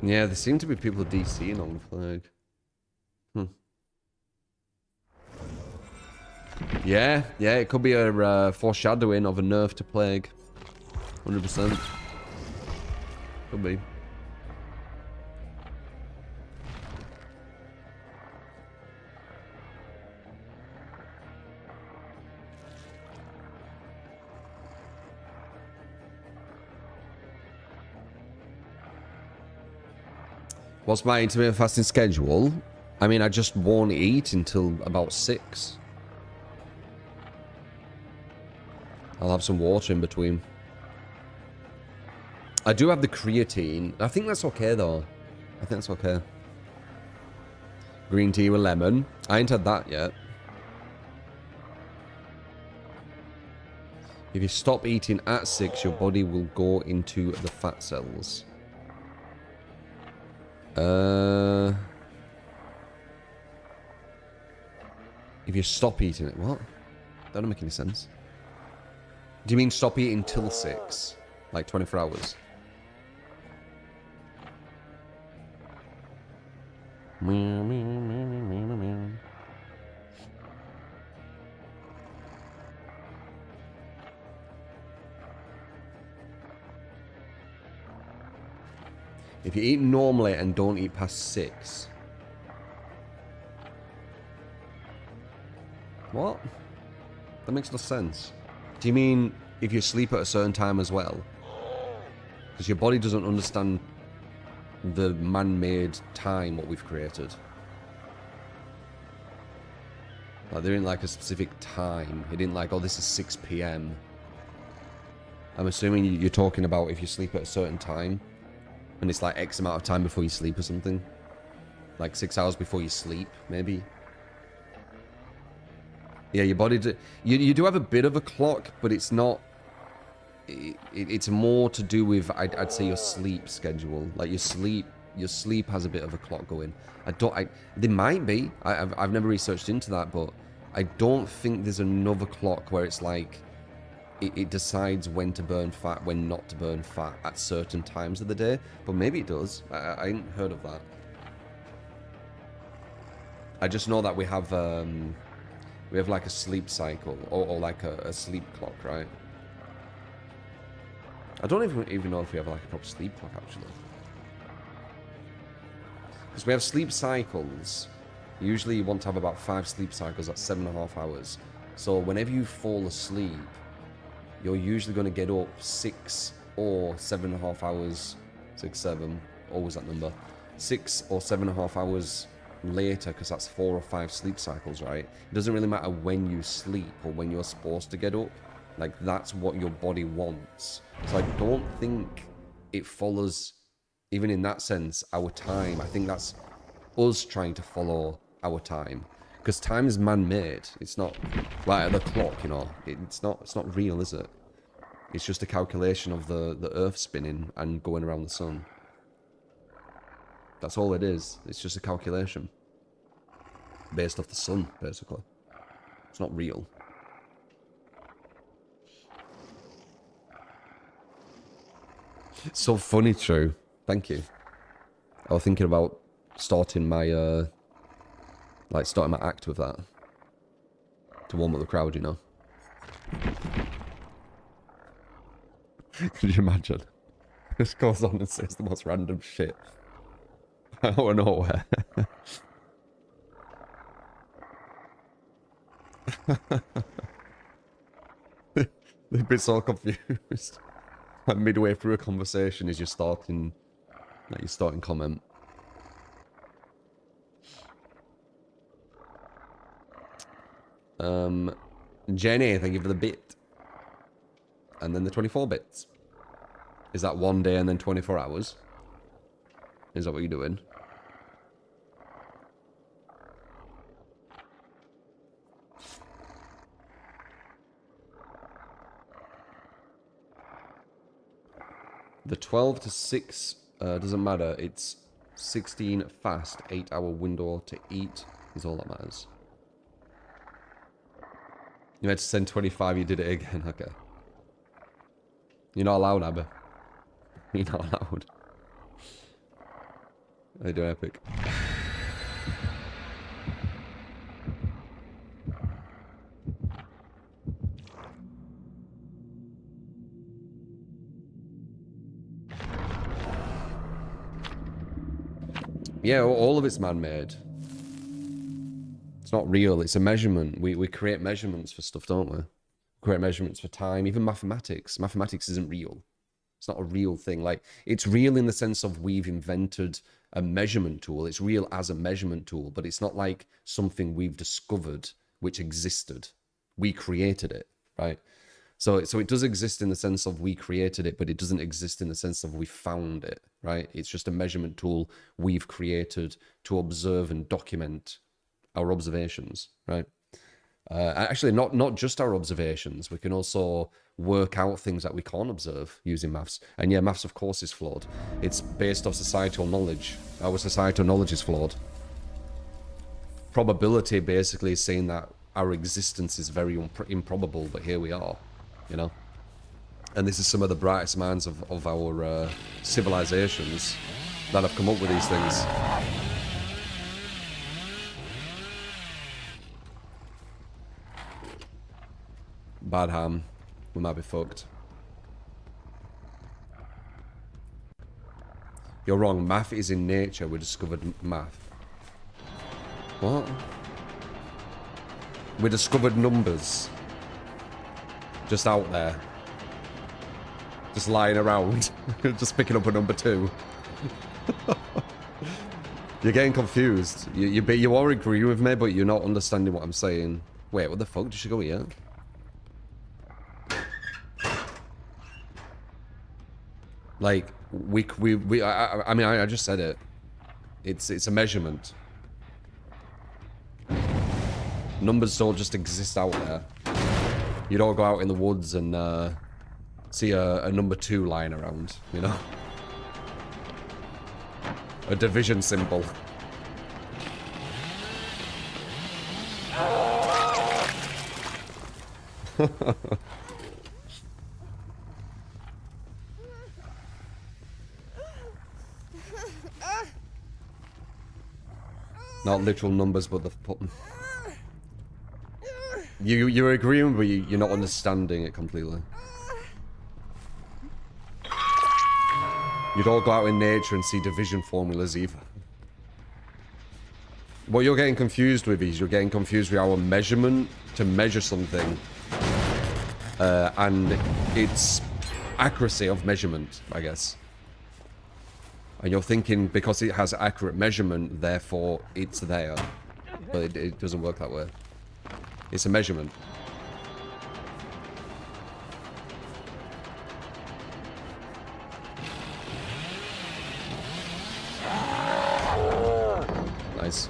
Yeah, there seem to be people DCing on the flag. Yeah, it could be a foreshadowing of a nerf to plague. 100%. Could be. What's my intermittent fasting schedule? I mean, I just won't eat until about 6. I'll have some water in between. I do have the creatine. I think that's okay, though. I think that's okay. Green tea with lemon. I ain't had that yet. If you stop eating at 6, your body will go into the fat cells. If you stop eating it, what? That don't make any sense. Do you mean stop eating till 6? Like 24 hours? If you eat normally and don't eat past 6. What? That makes no sense. Do you mean if you sleep at a certain time as well? Because your body doesn't understand the man-made time what we've created. Like, they're in like a specific time. It didn't like, oh, this is 6 PM. I'm assuming you're talking about if you sleep at a certain time. And it's like X amount of time before you sleep or something. Like 6 hours before you sleep, maybe. Yeah, your body... You do have a bit of a clock, but it's not... It's more to do with, I'd say, your sleep schedule. Like, your sleep has a bit of a clock going. There might be. I've never researched into that, but I don't think there's another clock where it's like... It decides when to burn fat, when not to burn fat at certain times of the day. But maybe it does. I ain't heard of that. I just know that we have like a sleep cycle, or like a sleep clock, right? I don't even know if we have like a proper sleep clock, actually. Because we have sleep cycles. Usually you want to have about 5 sleep cycles at 7.5 hours. So whenever you fall asleep, you're usually going to get up 6 or 7.5 hours, 6, 7, always that number, 6 or 7.5 hours later, because that's 4 or 5 sleep cycles, right? It doesn't really matter when you sleep or when you're supposed to get up. Like, that's what your body wants. So I don't think it follows, even in that sense, our time. I think that's us trying to follow our time. Because time is man-made. It's not like the clock, you know. It's not real, is it? It's just a calculation of the Earth spinning and going around the sun. That's all it is. It's just a calculation. Based off the sun, basically. It's not real. It's so funny, True. Thank you. I was thinking about starting my, starting my act with that. To warm up the crowd, you know. Could you imagine? Just goes on and says the most random shit. Out of nowhere. They've been so confused. Like midway through a conversation is you're starting comment. Jenny, thank you for the bit. And then the 24 bits. Is that one day and then 24 hours? Is that what you're doing? The 12 to 6 doesn't matter. It's 16 fast, 8-hour window to eat is all that matters. You had to send 25, you did it again. Okay. You're not allowed, Abba. You're not allowed. They do epic. Yeah, all of it's man-made. It's not real, it's a measurement. We create measurements for stuff, don't we? Create measurements for time, even mathematics. Mathematics isn't real. It's not a real thing. Like, it's real in the sense of we've invented a measurement tool. It's real as a measurement tool, but it's not like something we've discovered which existed. We created it, right? So it does exist in the sense of we created it, but it doesn't exist in the sense of we found it, right? It's just a measurement tool we've created to observe and document our observations, right? Actually, not just our observations. We can also work out things that we can't observe using maths. And yeah, maths, of course, is flawed. It's based off societal knowledge. Our societal knowledge is flawed. Probability basically is saying that our existence is very improbable, but here we are, you know? And this is some of the brightest minds of our civilizations that have come up with these things. Bad ham. We might be fucked. You're wrong. Math is in nature. We discovered math. What? We discovered numbers. Just out there. Just lying around. Just picking up a number 2. You're getting confused. You are agreeing with me, but you're not understanding what I'm saying. Wait, what the fuck? Did she go here? Like, I mean, I just said it. It's a measurement. Numbers don't just exist out there. You don't go out in the woods and see a number 2 lying around, you know? A division symbol. Not literal numbers, but the... You're agreeing, but you're not understanding it completely. You don't go out in nature and see division formulas either. What you're getting confused with is you're getting confused with our measurement to measure something and its accuracy of measurement, I guess. And you're thinking because it has accurate measurement, therefore it's there. But it doesn't work that way. It's a measurement. Nice.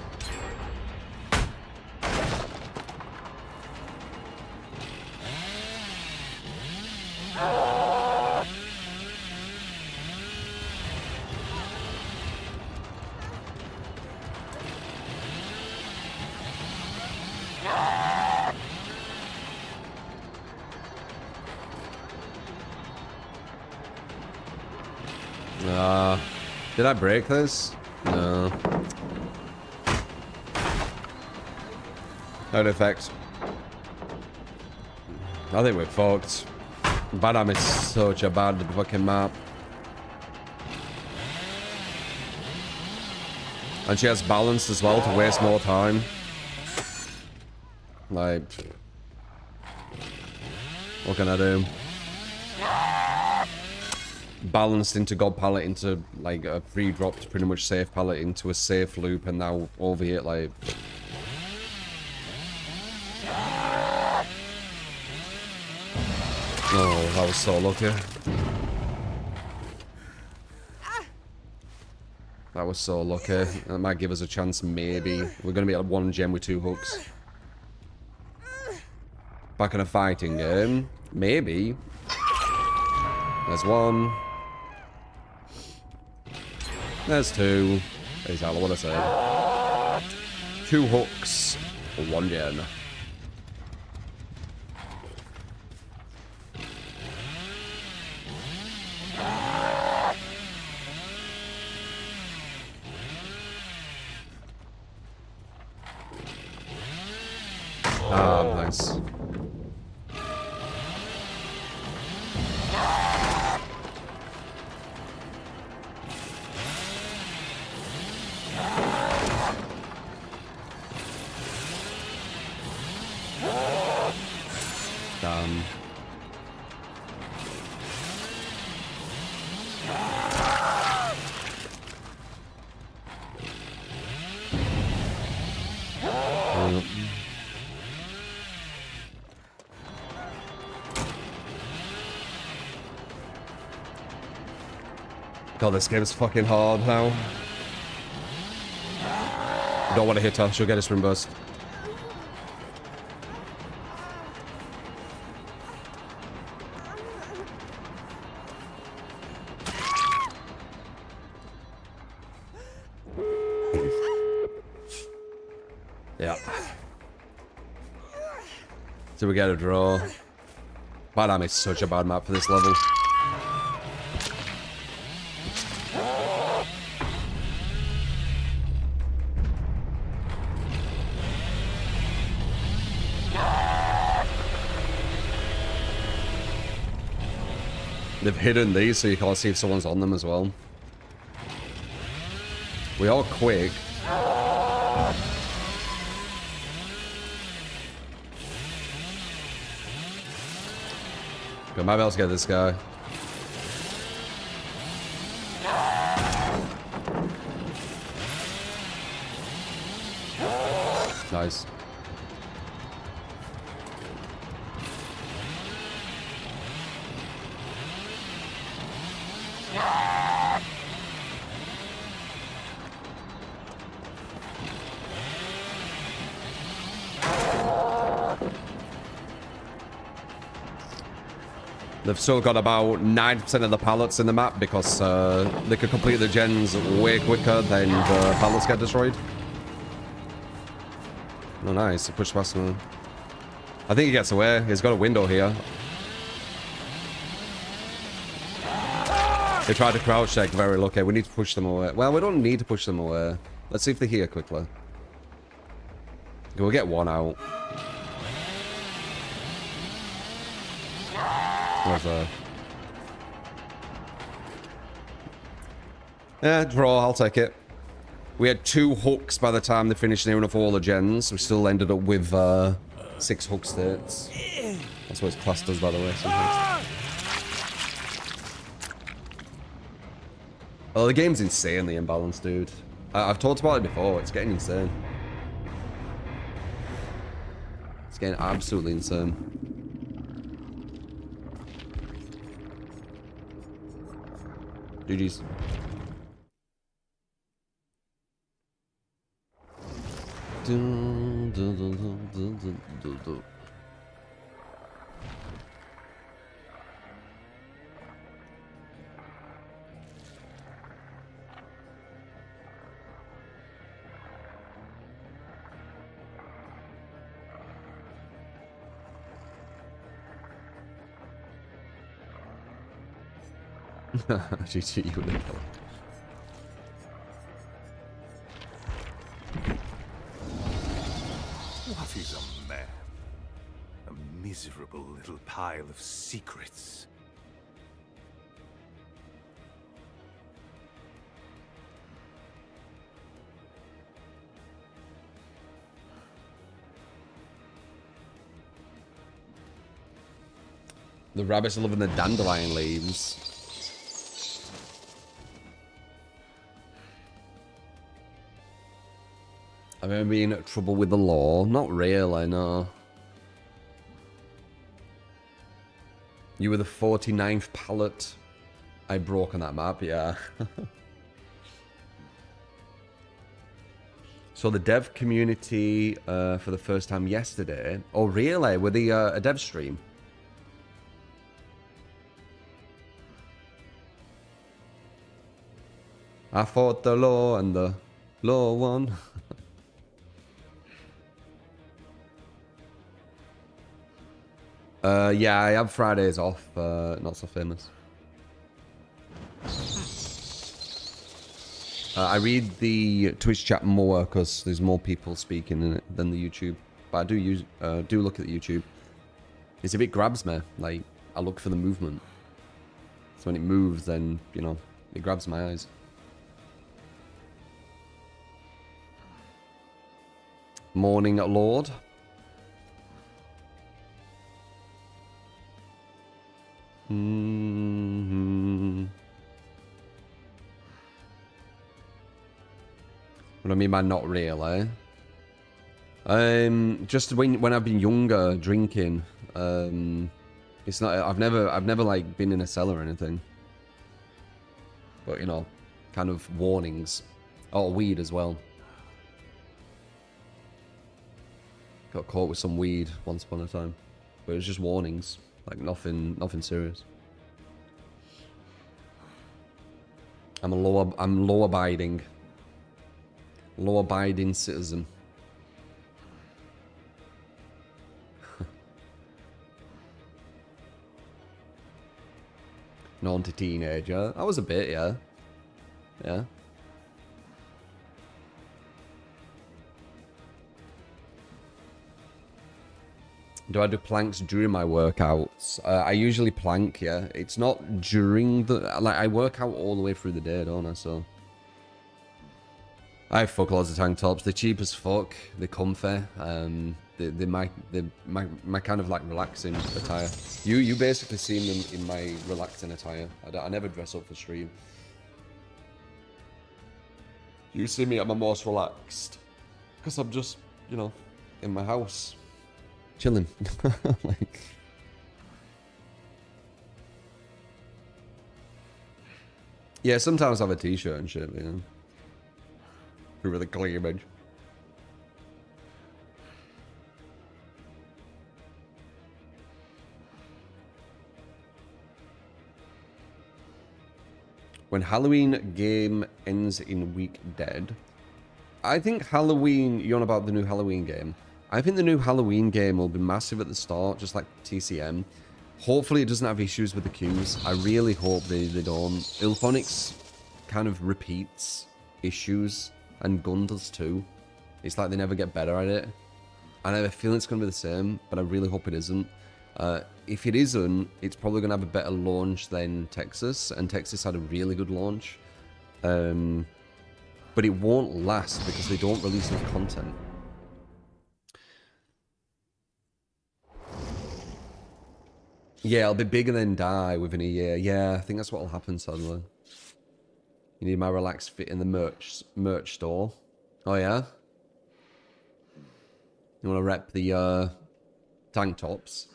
Did I break this? No. No effect. I think we're fucked. Badam is such a bad fucking map. And she has balance as well to waste more time. Like... What can I do? Balanced into God palette into like a pre-dropped pretty much safe palette into a safe loop and now over here like... Oh, that was so lucky. That was so lucky. That might give us a chance, maybe. We're going to be at 1 gem with 2 hooks. Back in a fighting game. Maybe. There's 1. There's 2. Exactly what I said. 2 hooks for 1 gem. Ah, nice. Damn. God, this game's fucking hard now. Don't want to hit her, she'll get us reimbursed. Yeah. So we get a draw. Badam is such a bad map for this level. They've hidden these so you can't see if someone's on them as well. We are quick. Good, maybe I'll get this guy. Nice. They've still got about 9% of the pallets in the map because they could complete the gens way quicker than the pallets get destroyed. Oh, nice. He pushed past him. I think he gets away. He's got a window here. They tried to crouch check. Very lucky. We need to push them away. Well, we don't need to push them away. Let's see if they're here quickly. We'll get one out. Where's that? Yeah, draw. I'll take it. We had 2 hooks by the time they finished near enough all the gens. We still ended up with 6 hook states. That's what his class does, by the way. Sometimes. Oh, the game's insanely imbalanced, dude. I've talked about it before. It's getting insane. It's getting absolutely insane. GG's. Dun, dun, dun, dun, dun, dun, dun, dun. GG, you would have. What is a man? A miserable little pile of secrets. The rabbits are loving the dandelion leaves. I've ever been in trouble with the law? Not really, no. You were the 49th pallet I broke on that map, yeah. So the dev community for the first time yesterday. Oh, really? Were they a dev stream? I fought the law and the law won. Yeah, I have Fridays off, not so famous. I read the Twitch chat more because there's more people speaking in it than the YouTube. But I do look at the YouTube. It's if it grabs me, like, I look for the movement. So when it moves, then, you know, it grabs my eyes. Morning, Lord. What I mean by not really. Just when I've been younger, drinking. It's not. I've never like been in a cellar or anything. But you know, kind of warnings. Oh, weed as well. Got caught with some weed once upon a time, but it was just warnings. Like nothing serious. I'm law abiding citizen. Naughty teenager. I was a bit, yeah. Yeah. Do I do planks during my workouts? I usually plank, yeah. It's not during the... Like, I work out all the way through the day, don't I? So... I have fuck loads of tank tops. They're cheap as fuck. They're comfy. They're my kind of, like, relaxing attire. You basically see them in my relaxing attire. I never dress up for stream. You see me at my most relaxed. Because I'm just, you know, in my house. Chilling. Like, yeah, sometimes I have a t-shirt and shit, you know. For the cleavage. When Halloween game ends in week dead. I think Halloween, you're on about the new Halloween game. I think the new Halloween game will be massive at the start, just like TCM. Hopefully it doesn't have issues with the queues. I really hope they don't. Ilphonics kind of repeats issues, and Gun does too. It's like they never get better at it. And I have a feeling it's going to be the same, but I really hope it isn't. If it isn't, it's probably going to have a better launch than Texas, and Texas had a really good launch. But it won't last because they don't release enough content. Yeah, it'll be bigger than die within a year. Yeah, I think that's what will happen suddenly. You need my relaxed fit in the merch store. Oh yeah? You want to rep the tank tops?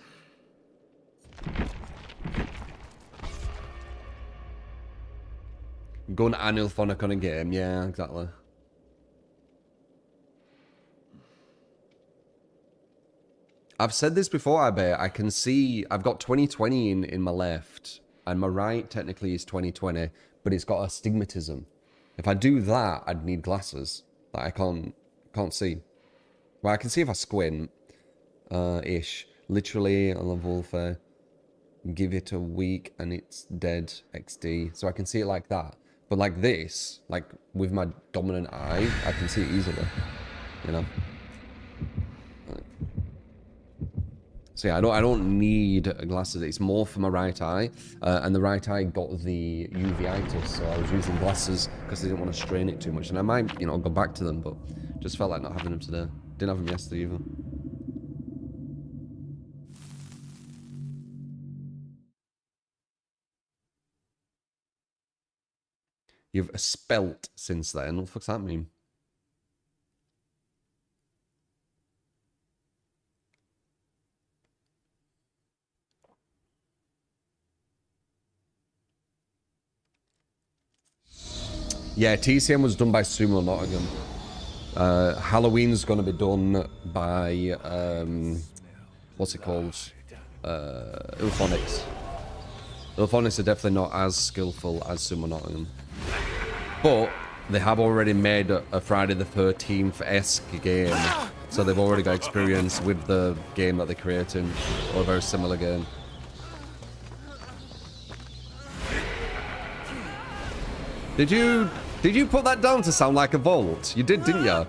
Gun annual phonic on a game. Yeah, exactly. I've said this before, I bet. I can see... I've got 2020 in my left. And my right, technically, is 2020. But it's got astigmatism. If I do that, I'd need glasses. That I can't see. Well, I can see if I squint. Ish. Literally, on the Wolfer. Give it a week and it's dead. XD. So I can see it like that. But like this, like with my dominant eye, I can see it easily. You know? So yeah, I don't need glasses. It's more for my right eye, and the right eye got the uveitis, so I was using glasses because I didn't want to strain it too much. And I might, you know, go back to them, but just felt like not having them today. Didn't have them yesterday either. You've spelt since then. What the fuck's that mean? Yeah, TCM was done by Sumo Nottingham. Halloween's going to be done by, what's it called? Ilphonics. Ilphonics are definitely not as skillful as Sumo Nottingham. But they have already made a Friday the 13th-esque game. So they've already got experience with the game that they're creating, or a very similar game. Did you put that down to sound like a vault? You did, didn't you?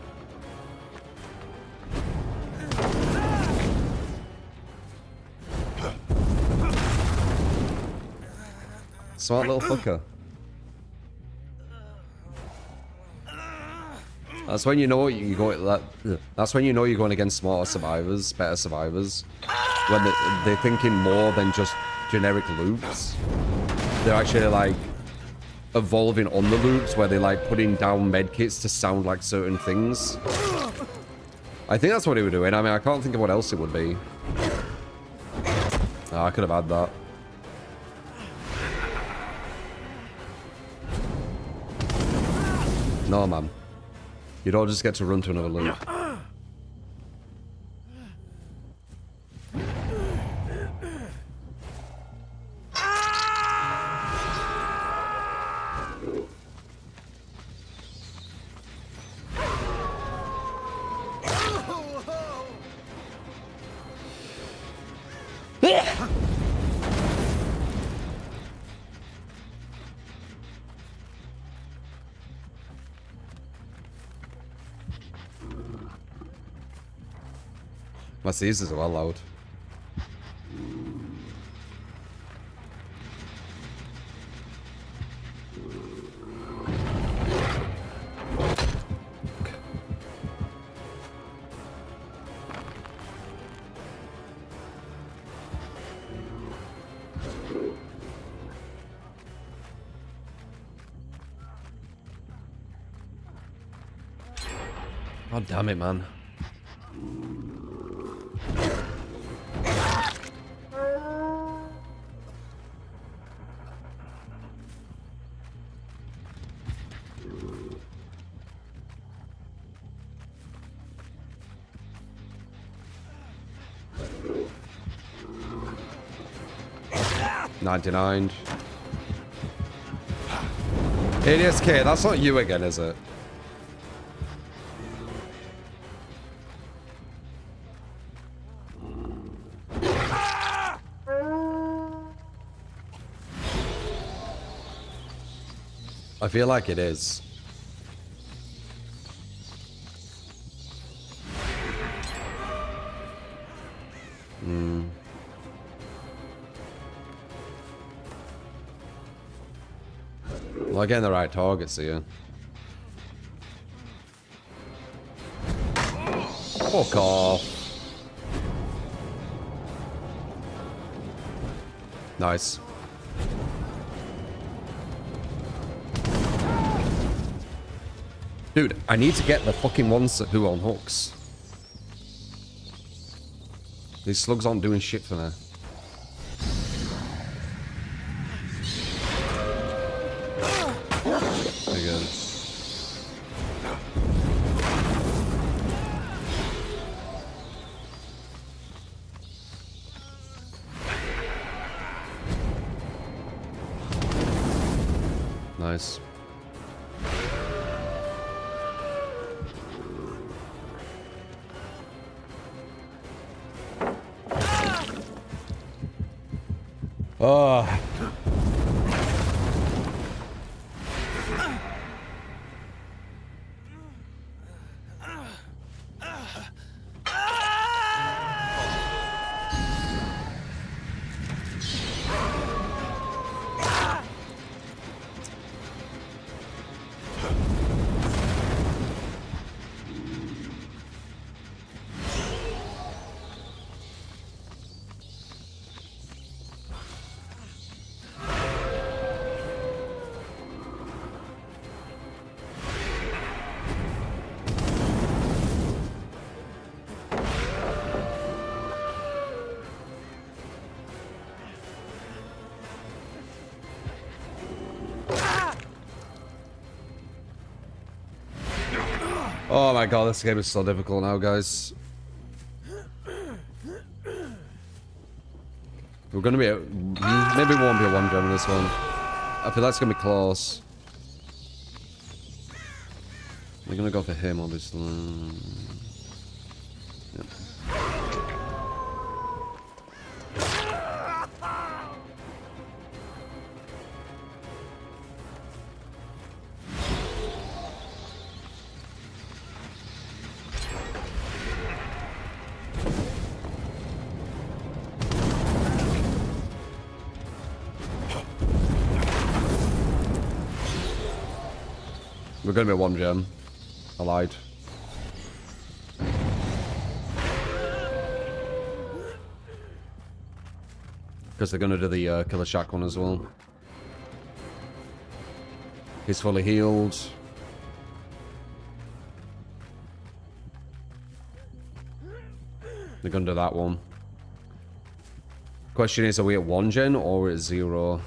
Smart little fucker. That's when you know you go. That's when you know you're going against smarter survivors, better survivors. When they're thinking more than just generic loops. They're actually like evolving on the loops, where they're like putting down medkits to sound like certain things. I think that's what they were doing. I mean, I can't think of what else it would be. Oh, I could have had that. No, man. You'd all just get to run to another loop. My Caesars are well loud. God damn it, man. $99. ADSK, that's not you again, is it? I feel like it is. Well, again, the right targets here. Fuck off. Nice. Dude, I need to get the fucking ones who are on hooks. These slugs aren't doing shit for me. There you go. Nice. Oh. Oh my god, this game is so difficult now, guys. We're gonna be maybe it won't be a 1 gem in this one. I feel that's gonna be close. We're gonna go for him, obviously. Yep. We're gonna be a 1 gem. I lied. Because they're gonna do the Killer Shack one as well. He's fully healed. They're gonna do that one. Question is, are we at 1 gen or at 0?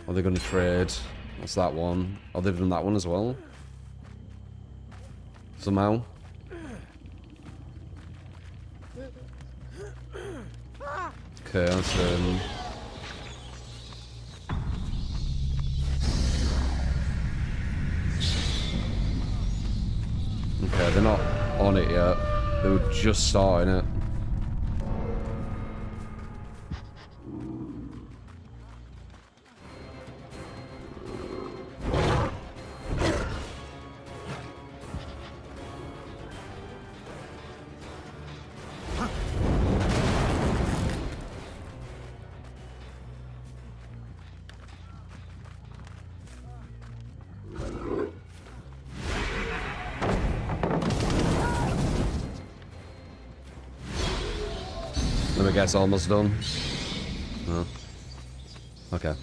Are they going to trade? What's that one? Oh, they've done that one as well? Somehow? Okay, that's okay, they're not on it yet. They were just starting it. I guess almost done. Oh. Okay.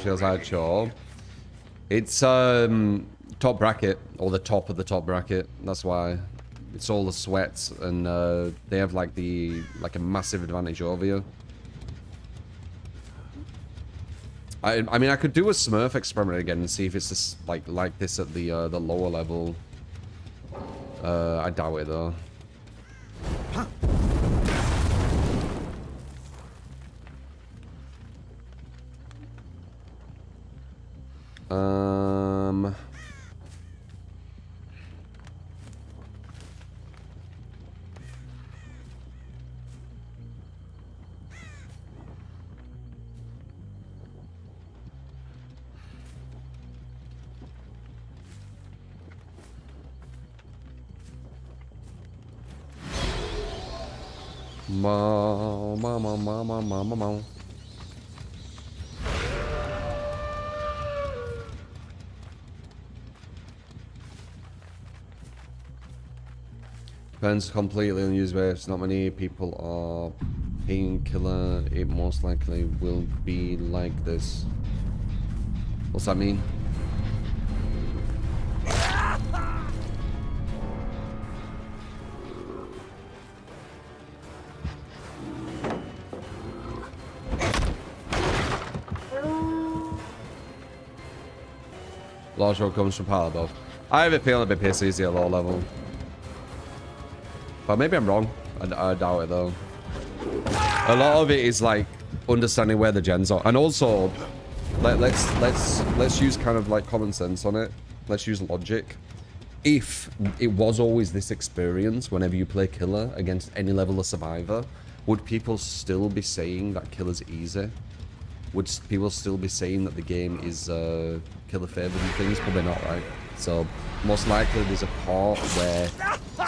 Feels like chore. It's top bracket, or the top of the top bracket. That's why It's all the sweats, and they have like a massive advantage over you. I mean, I could do a Smurf experiment again and see if it's just like this at the lower level. I doubt it though. Ma. Depends completely on user base. Not many people are painkiller. It most likely will be like this. What's that mean? Large roll comes from pile above. I have a feeling a bit pissy at low level. But maybe I'm wrong. I doubt it though. A lot of it is like understanding where the gens are. And also, let's use kind of like common sense on it. Let's use logic. If it was always this experience whenever you play killer against any level of survivor, would people still be saying that killer's easy? Would people still be saying that the game is killer favored and things? Probably not, right? So most likely there's a part where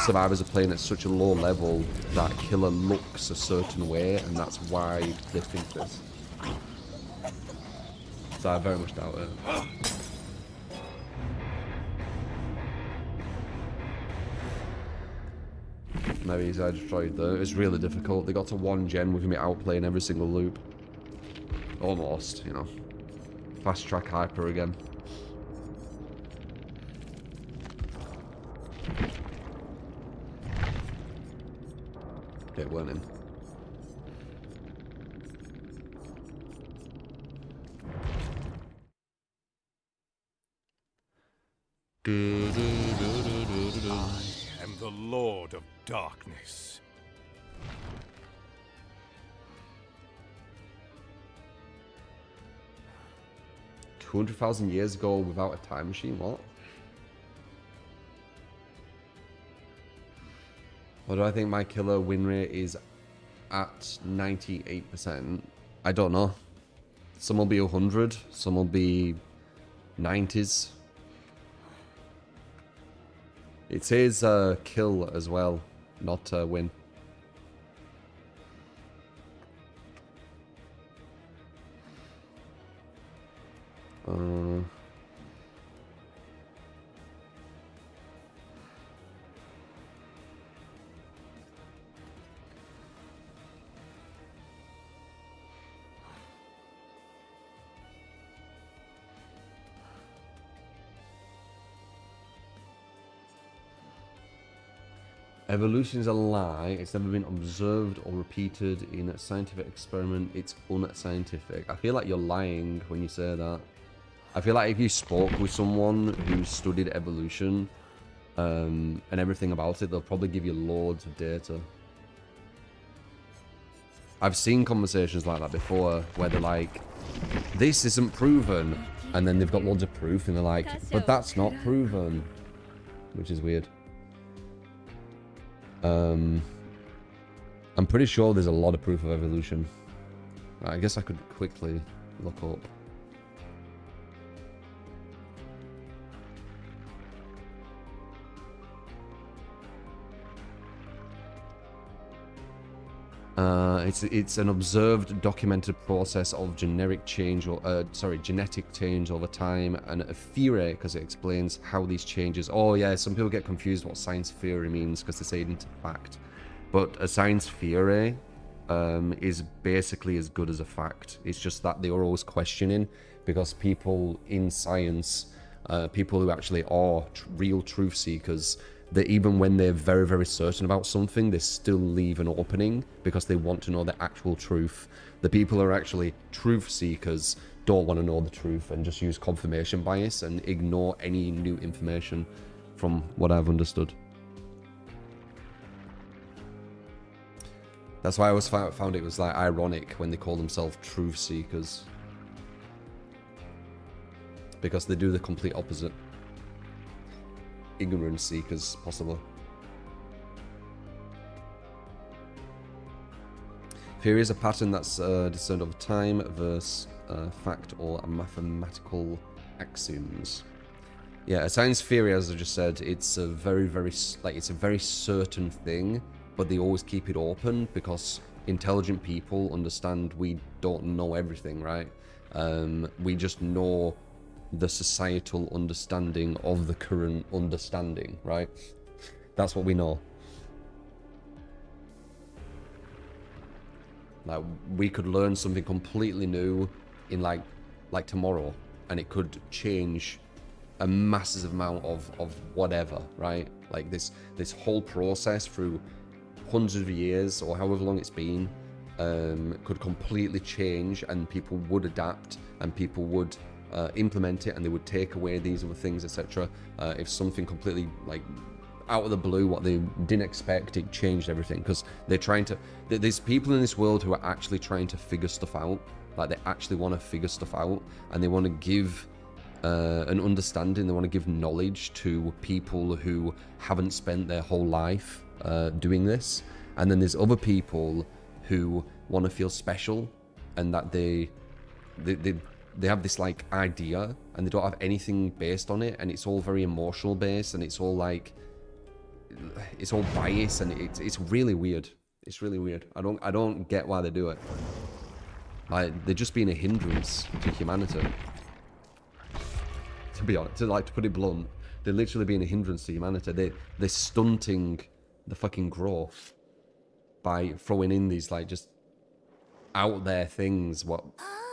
survivors are playing at such a low level that killer looks a certain way, and that's why they think this. So I very much doubt it. Maybe he's destroyed though. It's really difficult. They got to 1 gen with me outplaying every single loop. Almost, you know. Fast track hyper again. It weren't him. I am the Lord of Darkness. 200,000 years ago without a time machine? What? What do I think my killer win rate is at 98%? I don't know. Some will be 100, some will be 90s. It says kill as well, not win. Evolution is a lie. It's never been observed or repeated in a scientific experiment. It's unscientific. I feel like you're lying when you say that. I feel like if you spoke with someone who studied evolution and everything about it, they'll probably give you loads of data. I've seen conversations like that before where they're like, this isn't proven, and then they've got loads of proof and they're like, but that's not proven, which is weird. I'm pretty sure there's a lot of proof of evolution. I guess I could quickly look up. It's an observed, documented process of genetic change over time, and a theory because it explains how these changes. Oh yeah, some people get confused what science theory means because they say it into fact, but a science theory is basically as good as a fact. It's just that they are always questioning because people in science, people who actually are real truth seekers, that even when they're very, very certain about something, they still leave an opening because they want to know the actual truth. The people who are actually truth seekers don't want to know the truth and just use confirmation bias and ignore any new information, from what I've understood. That's why I always found it was like ironic when they call themselves truth seekers, because they do the complete opposite. Ignorance seekers, possibly. Theory is a pattern that's discerned over time versus fact or mathematical axioms. Yeah, a science theory, as I just said, it's a very, it's a very certain thing, but they always keep it open because intelligent people understand we don't know everything, right? We just know the societal understanding of the current understanding, right? That's what we know. Like, we could learn something completely new in like tomorrow, and it could change a massive amount of whatever, right? Like this whole process through hundreds of years or however long it's been could completely change, and people would adapt and people would implement it, and they would take away these other things, etc. If something completely like out of the blue, what they didn't expect, it changed everything, because they're trying to, there's people in this world who are actually trying to figure stuff out. Like, they actually want to figure stuff out, and they want to give an understanding, they want to give knowledge to people who haven't spent their whole life doing this. And then there's other people who want to feel special, and that they have this like idea, and they don't have anything based on it, and it's all very emotional based, and it's all like, it's all biased, and it's really weird. It's really weird. I don't get why they do it. Like, they're just being a hindrance to humanity. To be honest, to put it blunt, they're literally being a hindrance to humanity. They're stunting the fucking growth by throwing in these like just out there things what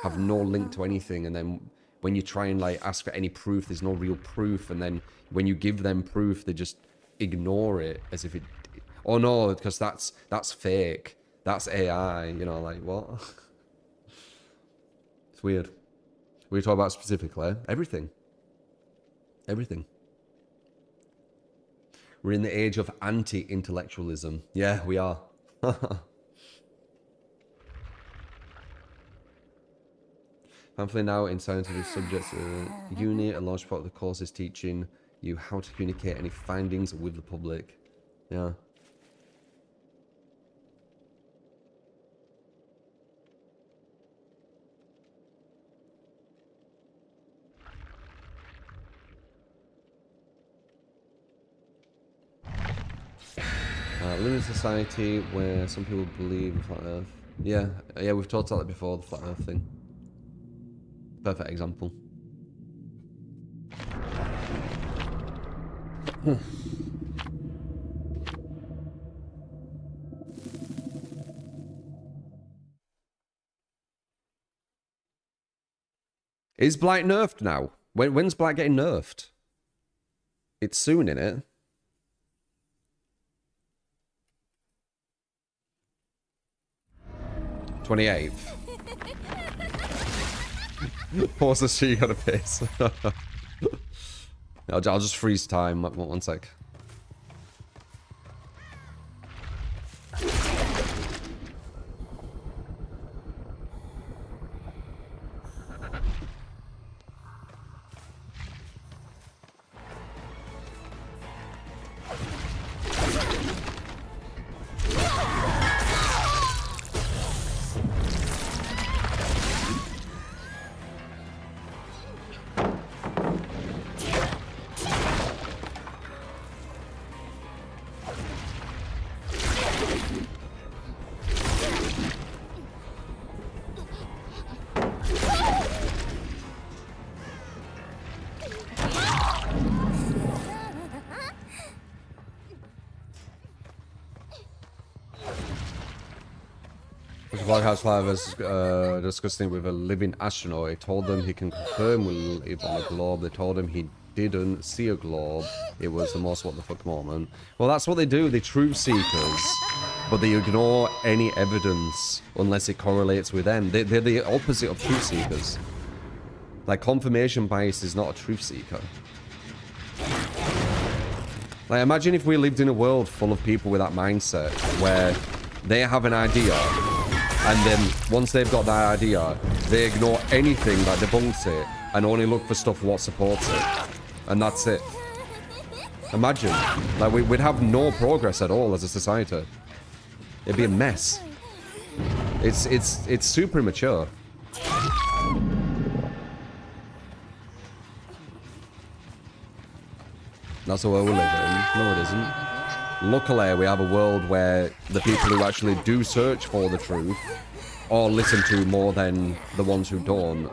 have no link to anything, and then when you try and like ask for any proof, there's no real proof, and then when you give them proof, they just ignore it as if it, oh no, because that's fake, that's AI, you know, like what? It's weird. We talk about specifically everything. We're in the age of anti-intellectualism. Yeah, we are. Thankfully now in scientific subjects uni, a large part of the course is teaching you how to communicate any findings with the public. Yeah. Live in a society where some people believe in flat Earth. Yeah, we've talked about it before, the flat Earth thing. Perfect example. Is Blight nerfed now? When's Blight getting nerfed? It's soon, innit? '28th. Pause the stream, you gotta piss. I'll just freeze time. One sec. Blackhouse Live was discussing with a living astronaut. He told them he can confirm we live on the globe. They told him he didn't see a globe, it was the most what the fuck moment. Well, that's what they do. They're truth seekers, but they ignore any evidence unless it correlates with them. They're the opposite of truth seekers. Like, confirmation bias is not a truth seeker. Like, imagine if we lived in a world full of people with that mindset where they have an idea, and then once they've got that idea, they ignore anything that debunks it and only look for stuff what supports it. And that's it. Imagine. Like, we'd have no progress at all as a society. It'd be a mess. It's super immature. That's the world we live in. No, it isn't. Luckily, we have a world where the people who actually do search for the truth are listened to more than the ones who don't.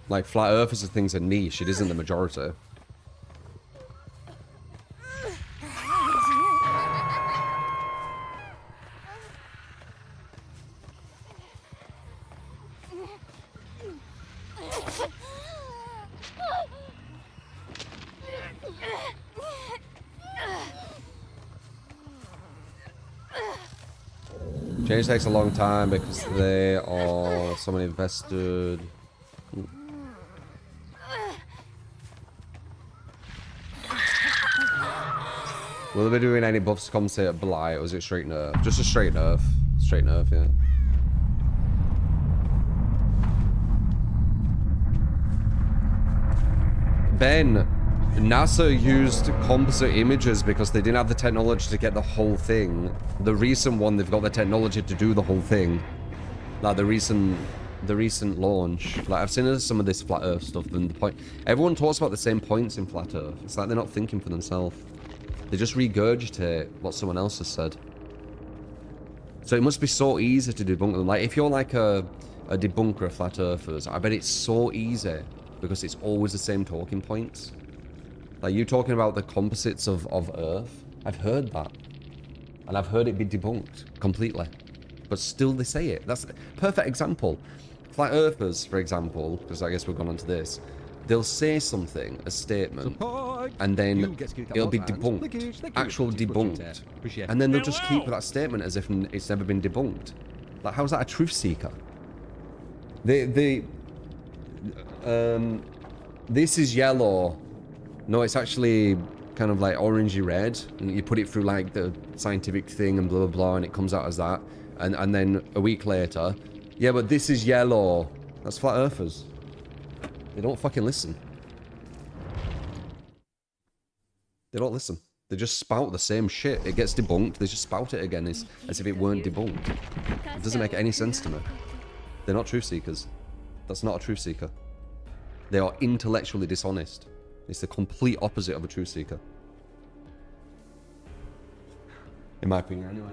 Like, flat earthers and things are niche. It isn't the majority. Change takes a long time because they are so many invested. Will they be doing any buffs to compensate at Blight, or is it straight nerf? Just a straight nerf. Straight nerf, yeah. Ben, NASA used composite images because they didn't have the technology to get the whole thing. The recent one, they've got the technology to do the whole thing. Like the recent launch. Like, I've seen some of this flat Earth stuff, and the point, everyone talks about the same points in flat Earth. It's like they're not thinking for themselves. They just regurgitate what someone else has said. So it must be so easy to debunk them. Like, if you're like a debunker of flat earthers, I bet it's so easy because it's always the same talking points. Like, you talking about the composites of Earth, I've heard that. And I've heard it be debunked completely. But still they say it. That's a perfect example. Flat earthers, for example, because I guess we've gone on to this, they'll say something, a statement, and then it'll be debunked, actual debunked, and then they'll just keep that statement as if it's never been debunked. Like, how's that a truth seeker? This is yellow. No, it's actually kind of like orangey red, and you put it through like the scientific thing and blah blah blah, and it comes out as that, and then a week later, yeah, but this is yellow. That's flat earthers. They don't fucking listen. They don't listen. They just spout the same shit. It gets debunked. They just spout it again as if it weren't debunked. It doesn't make any sense to me. They're not truth seekers. That's not a truth seeker. They are intellectually dishonest. It's the complete opposite of a truth seeker. In my opinion, anyway.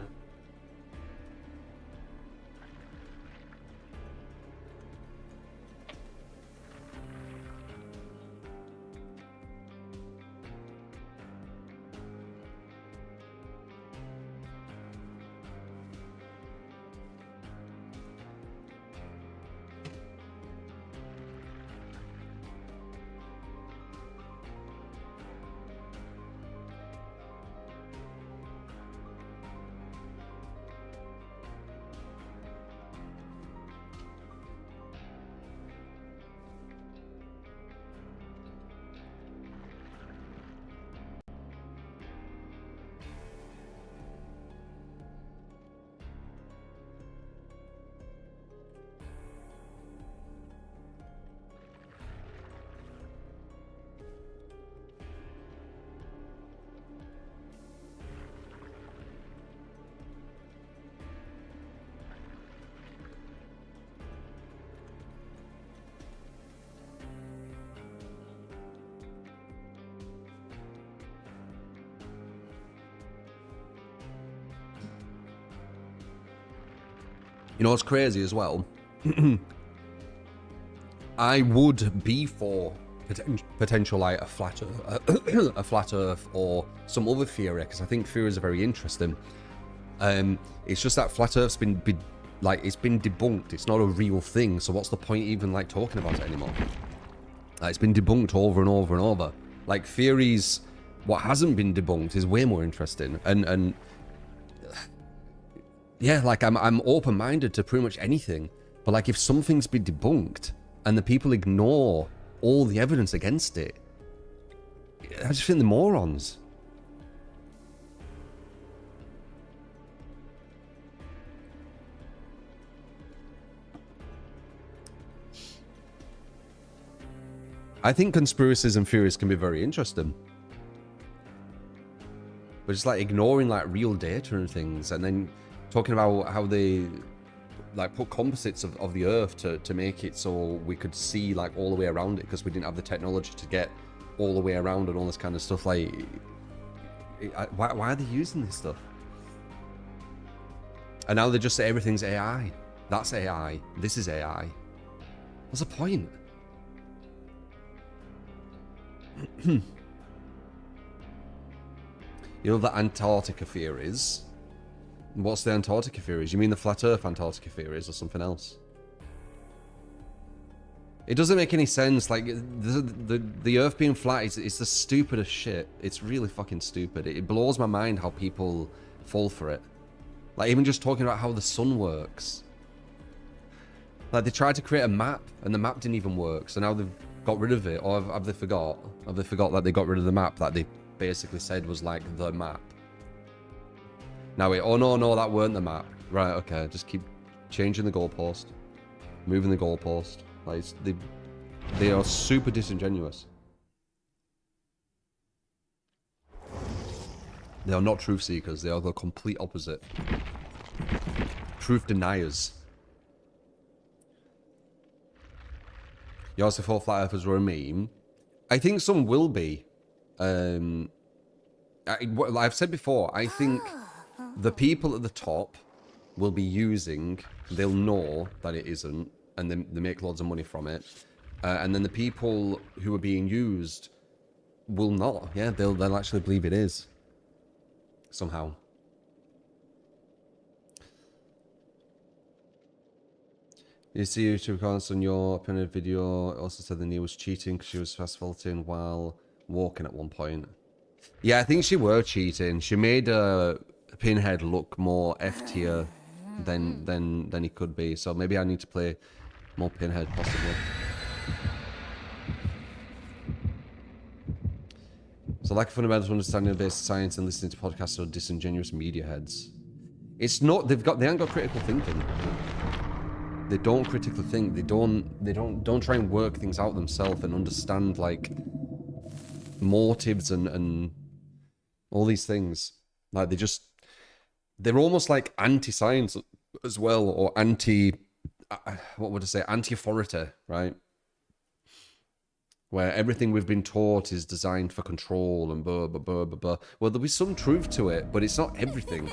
You know what's crazy as well? I would be for potential like a flat Earth or some other theory, because I think theories are very interesting. It's just that flat Earth's been like, it's been debunked. It's not a real thing. So what's the point even, like, talking about it anymore? It's been debunked over and over and over. Like, theories, what hasn't been debunked is way more interesting. And yeah, like, I'm open-minded to pretty much anything. But, like, if something's been debunked and the people ignore all the evidence against it, I just think they're morons. I think conspiracies and theories can be very interesting. But just like ignoring like real data and things, and then talking about how they like put composites of the Earth to make it so we could see like all the way around it because we didn't have the technology to get all the way around and all this kind of stuff. Like, why are they using this stuff? And now they just say everything's AI. That's AI. This is AI. What's the point? You know the Antarctica theories? What's the Antarctica theories? You mean the flat Earth Antarctica theories or something else? It doesn't make any sense. Like the Earth being flat is the stupidest shit. It's really fucking stupid. It blows my mind how people fall for it. Like even just talking about how the sun works. Like they tried to create a map and the map didn't even work. So now they've got rid of it, or have they forgot? Have they forgot that they got rid of the map that they basically said was like the map? Now wait, oh no, that weren't the map. Right, okay, just keep changing the goalpost, moving the goalpost. Like they are super disingenuous. They are not truth seekers. They are the complete opposite. Truth deniers. You also thought flat earthers were a meme. I think some will be. I've said before, I think the people at the top will be using, they'll know that it isn't, and they make loads of money from it. And then the people who are being used will not. Yeah, they'll actually believe it is. Somehow. You see YouTube comments on your opinion video also said the Nia was cheating because she was fast faulting while walking at one point. Yeah, I think she were cheating. She made Pinhead look more F tier than he could be. So maybe I need to play more Pinhead possibly. So lack of fundamental understanding of basic science and listening to podcasts or disingenuous media heads. It's not they haven't got critical thinking. They don't critically think. They don't try and work things out themselves and understand like motives and all these things. Like they're almost like anti-science as well, or what would I say, anti-authority, right? Where everything we've been taught is designed for control and blah blah blah blah blah. Well, there'll be some truth to it, but it's not everything.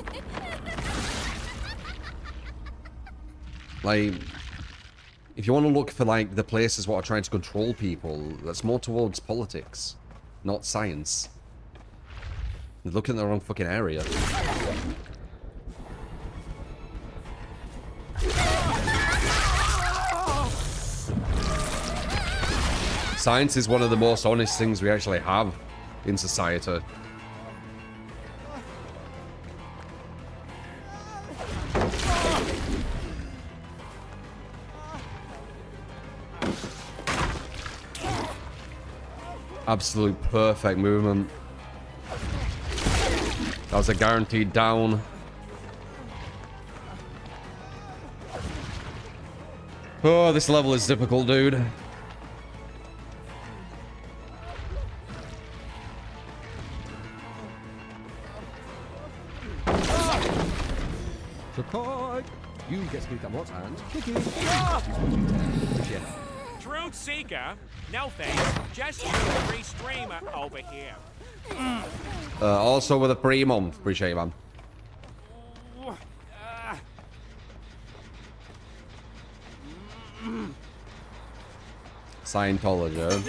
Like, if you want to look for like the places what are trying to control people, that's more towards politics, not science. They're looking at the wrong fucking area. Science is one of the most honest things we actually have in society. Absolute perfect movement. That was a guaranteed down. Oh, this level is difficult, dude. Support! You get skipped at what and Clicky. Truth seeker? No thanks. Just you, free streamer over here. Also with a free month. Appreciate it, man. Scientology.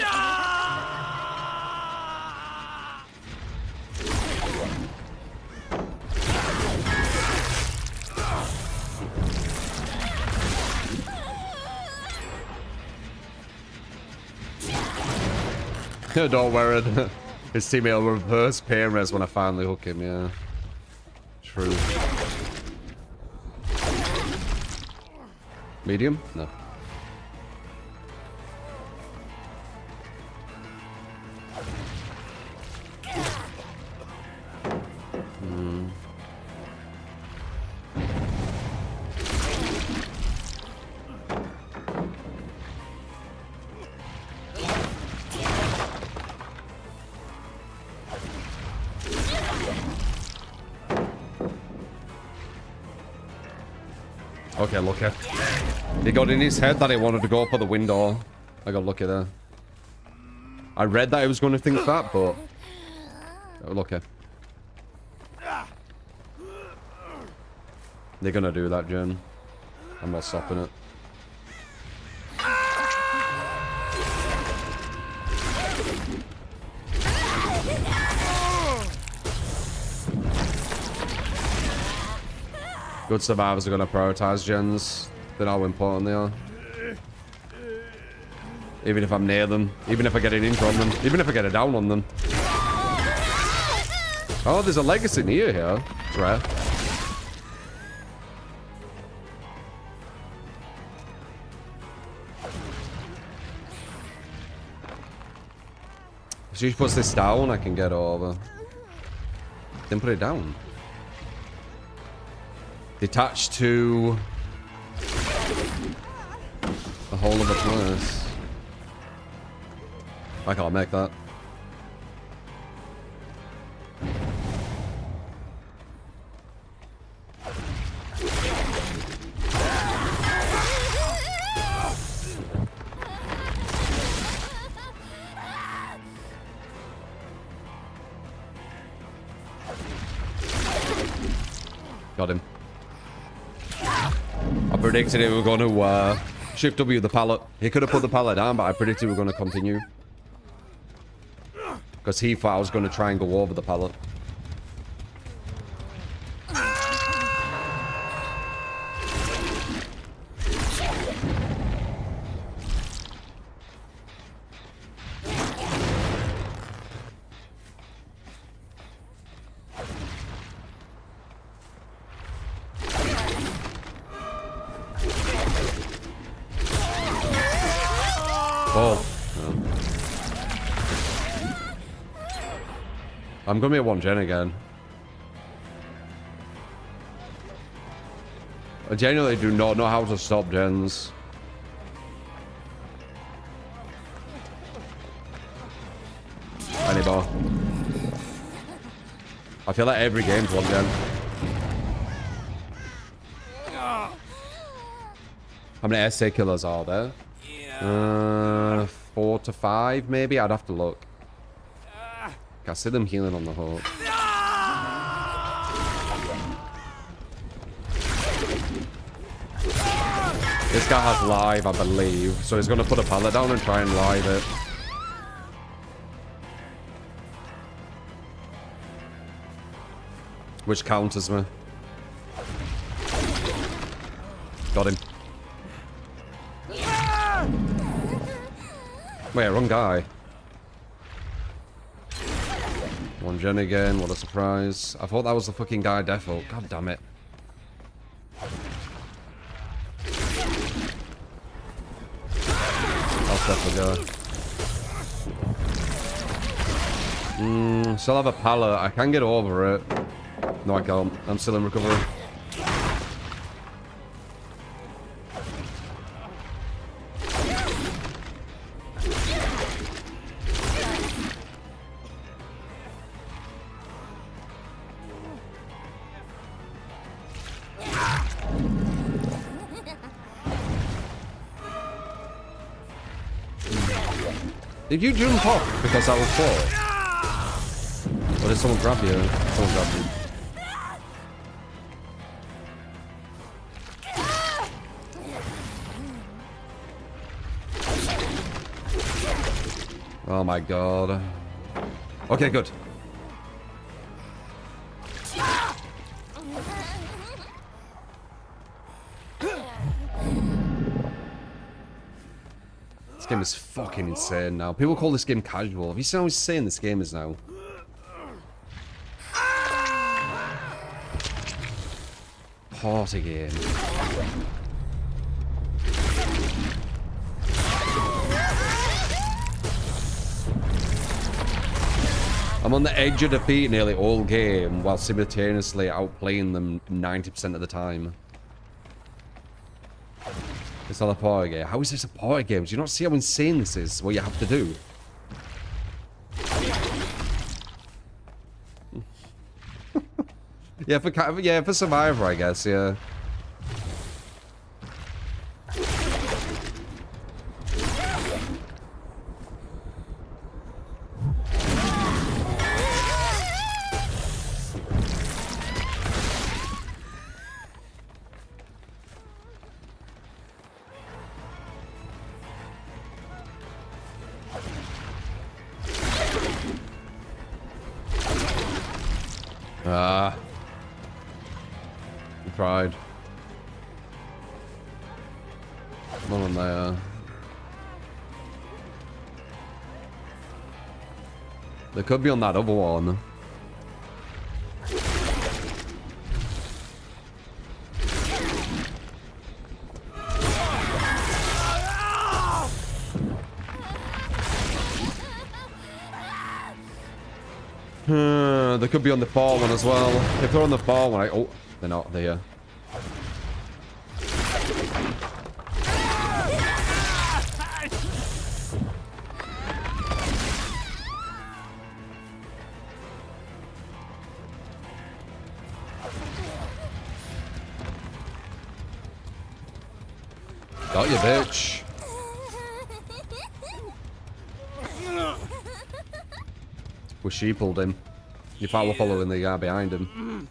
Don't worry. His teammate will reverse pain res when I finally hook him, yeah. True. Medium? No. Okay, lucky. He got in his head that he wanted to go up at the window. I got lucky there. I read that he was going to think that, but... lucky. They're going to do that, Jen. I'm not stopping it. Good survivors are going to prioritize gens. They know how important they are. Even if I'm near them. Even if I get an intro on them. Even if I get a down on them. Oh, there's a legacy near here. It's rare. If she puts this down, I can get over. Then put it down. Detached to the whole of the place. I can't make that. Got him. I predicted we were going to shift W the pallet. He could have put the pallet down, but I predicted we were going to continue. Because he thought I was going to try and go over the pallet. I'm gonna be at 1 gen again. I genuinely do not know how to stop gens. Anymore. I feel like every game's 1 gen. How many SA killers are there? 4 to 5 maybe? I'd have to look. I see them healing on the hook. This guy has live, I believe. So he's going to put a pallet down and try and live it. Which counters me. Got him. Wait, wrong guy. 1 gen again, what a surprise. I thought that was the fucking guy default. God damn it. That's definitely go. Still have a pallet. I can get over it. No, I can't. I'm still in recovery. Did you jump off because I was caught? Or did someone grab you? Someone grabbed you. Oh my god. Okay, good. game is fucking insane now. People call this game casual. Have you seen how insane this game is now? Party game. I'm on the edge of defeat nearly all game while simultaneously outplaying them 90% of the time. It's not a party game. How is this a party game? Do you not see how insane this is? What you have to do? yeah, for Survivor, I guess, yeah. Tried. Not on there. They could be on that other one. They could be on the far one as well. If they're on the far one, oh, they're not there. Got you, bitch. We sheepled him. You thought we're following the guy behind him.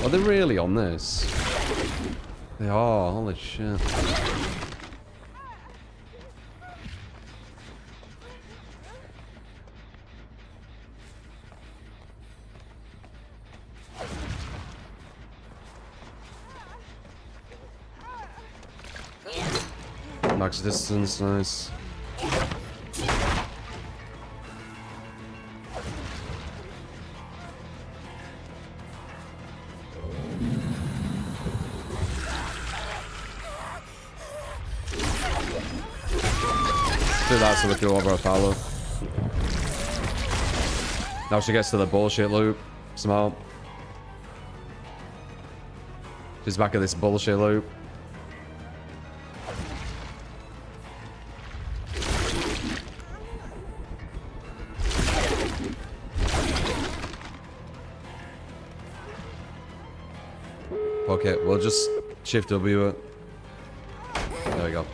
Are they really on this? They are, holy shit. Max distance, nice. Do that so we can over a follow. Now she gets to the bullshit loop. Smart. She's back at this bullshit loop. Okay, we'll just shift W it. There we go.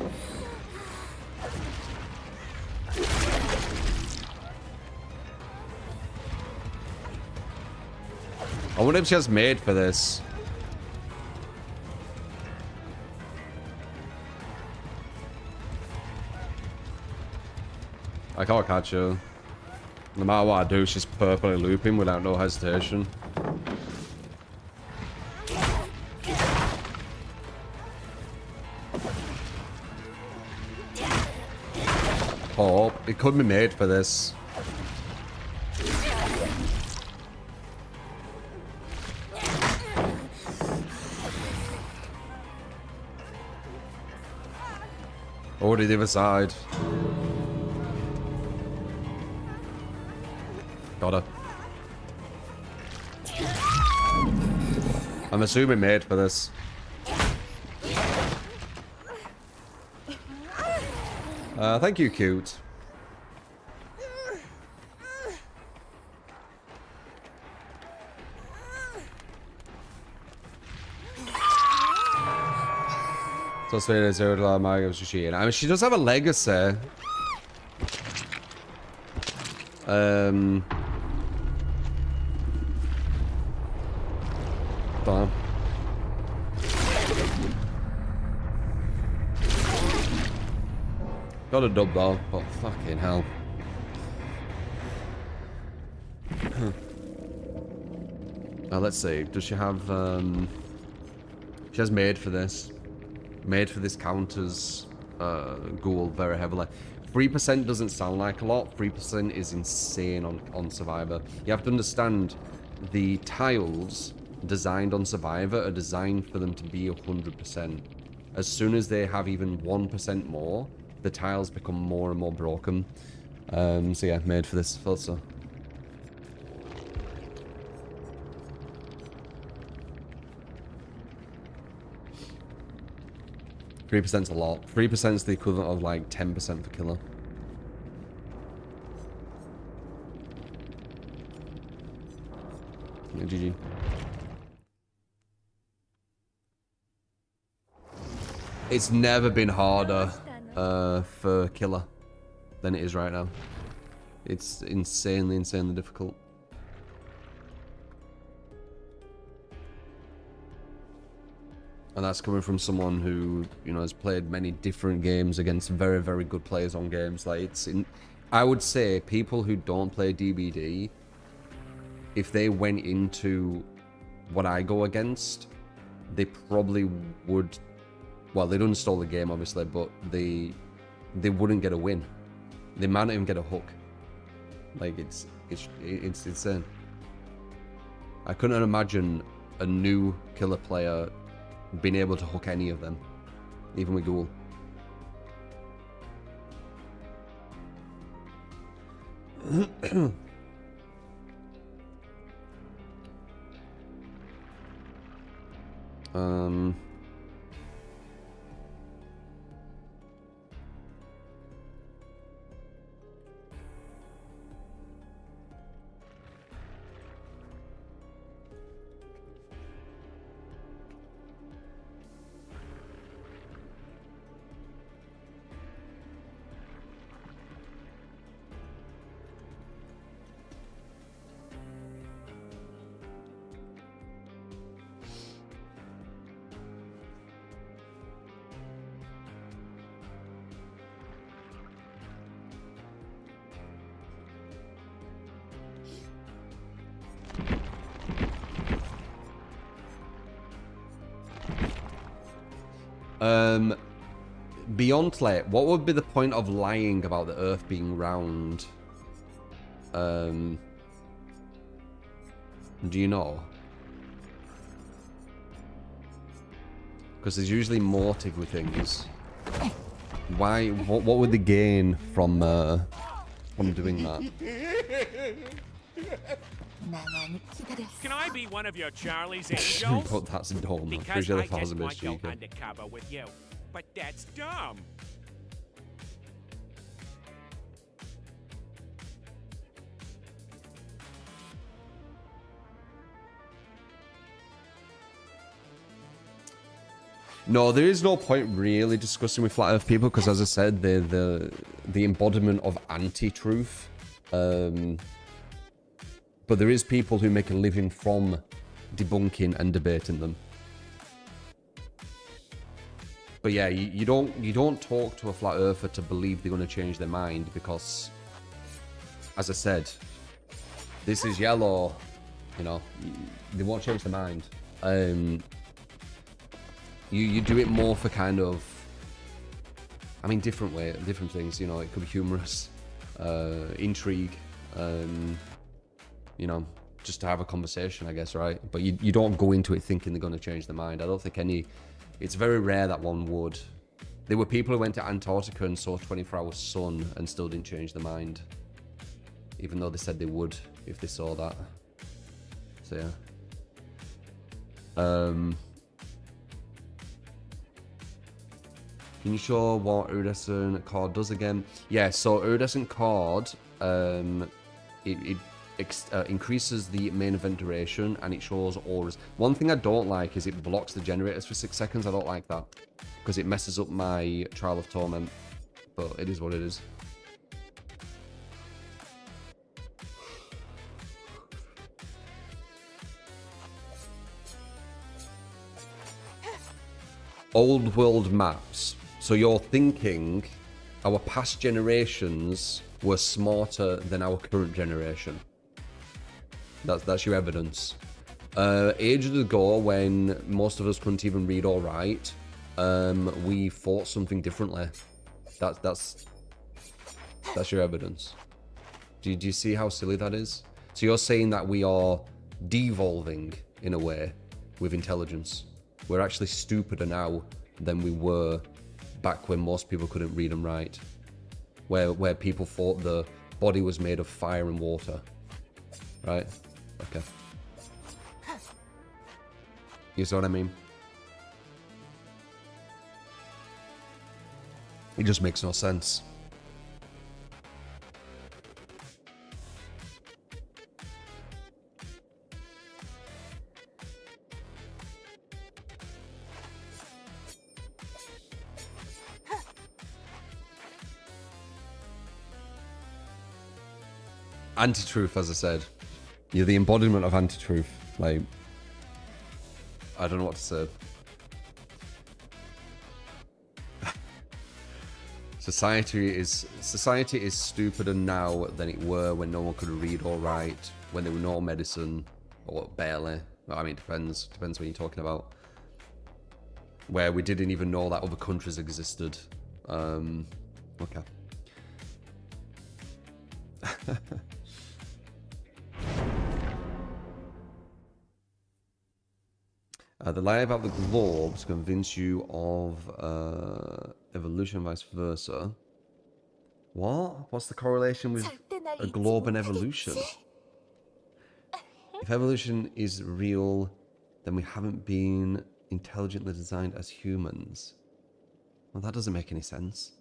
I wonder if she has made for this. I can't catch her. No matter what I do, she's perfectly looping without no hesitation. Oh, it could be made for this. Over to the other side. Got her. I'm assuming made for this. Thank you, cute. So it's I mean, she does have a legacy. Damn. Got a dub though, but fucking hell. Now let's see. Does she have? She has made for this. Made for this counters ghoul very heavily. 3% doesn't sound like a lot. 3% is insane on Survivor. You have to understand the tiles designed on Survivor are designed for them to be 100%. As soon as they have even 1% more, the tiles become more and more broken. So yeah, made for this filter. %'s a lot. 3% is the equivalent of like 10% for killer. Yeah, GG. It's never been harder for killer than it is right now. It's insanely difficult. And that's coming from someone who, you know, has played many different games against very, very good players on games. Like, I would say people who don't play DBD, if they went into what I go against, they probably would. Well, they'd uninstall the game, obviously, but they wouldn't get a win. They might not even get a hook. Like, it's insane. I couldn't imagine a new killer player being able to hook any of them, even with Ghoul. Beyond like, what would be the point of lying about the Earth being round? Do you know? Because there's usually motive with things. Why? What would they gain from doing that? Can I be one of your Charlie's Angels? But that's dumb. Because Appreciate I the just thousand want bits, you undercover with you. But that's dumb. No, there is no point really discussing with flat Earth people because, as I said, they're the embodiment of anti-truth. But there is people who make a living from debunking and debating them. But yeah, you don't talk to a flat earther to believe they're going to change their mind because, as I said, this is yellow. You know, they won't change their mind. You do it more for kind of, I mean, different things. You know, it could be humorous, intrigue, you know, just to have a conversation, I guess, right? But you don't go into it thinking they're going to change their mind. I don't think any. It's very rare that one would. There were people who went to Antarctica and saw 24-hour sun and still didn't change their mind, even though they said they would if they saw that. So yeah. Can you show what iridescent cord does again? Yeah, so iridescent cord, it increases the main event duration and it shows auras. One thing I don't like is it blocks the generators for 6 seconds. I don't like that because it messes up my Trial of Torment, but it is what it is. Old world maps. So you're thinking our past generations were smarter than our current generation. That's your evidence. Ages ago, when most of us couldn't even read or write, we thought something differently. That's your evidence. Do you see how silly that is? So you're saying that we are devolving in a way with intelligence. We're actually stupider now than we were back when most people couldn't read and write. Where people thought the body was made of fire and water. Right? Okay. You see what I mean? It just makes no sense. Anti-truth, as I said. You're the embodiment of anti-truth. Like, I don't know what to say. Society is stupider now than it were when no one could read or write, when there were no medicine, or barely. I mean, depends what you're talking about. Where we didn't even know that other countries existed. Okay. The lie about the globe to convince you of evolution, vice versa. What? What's the correlation with a globe and evolution? If evolution is real, then we haven't been intelligently designed as humans. Well, that doesn't make any sense.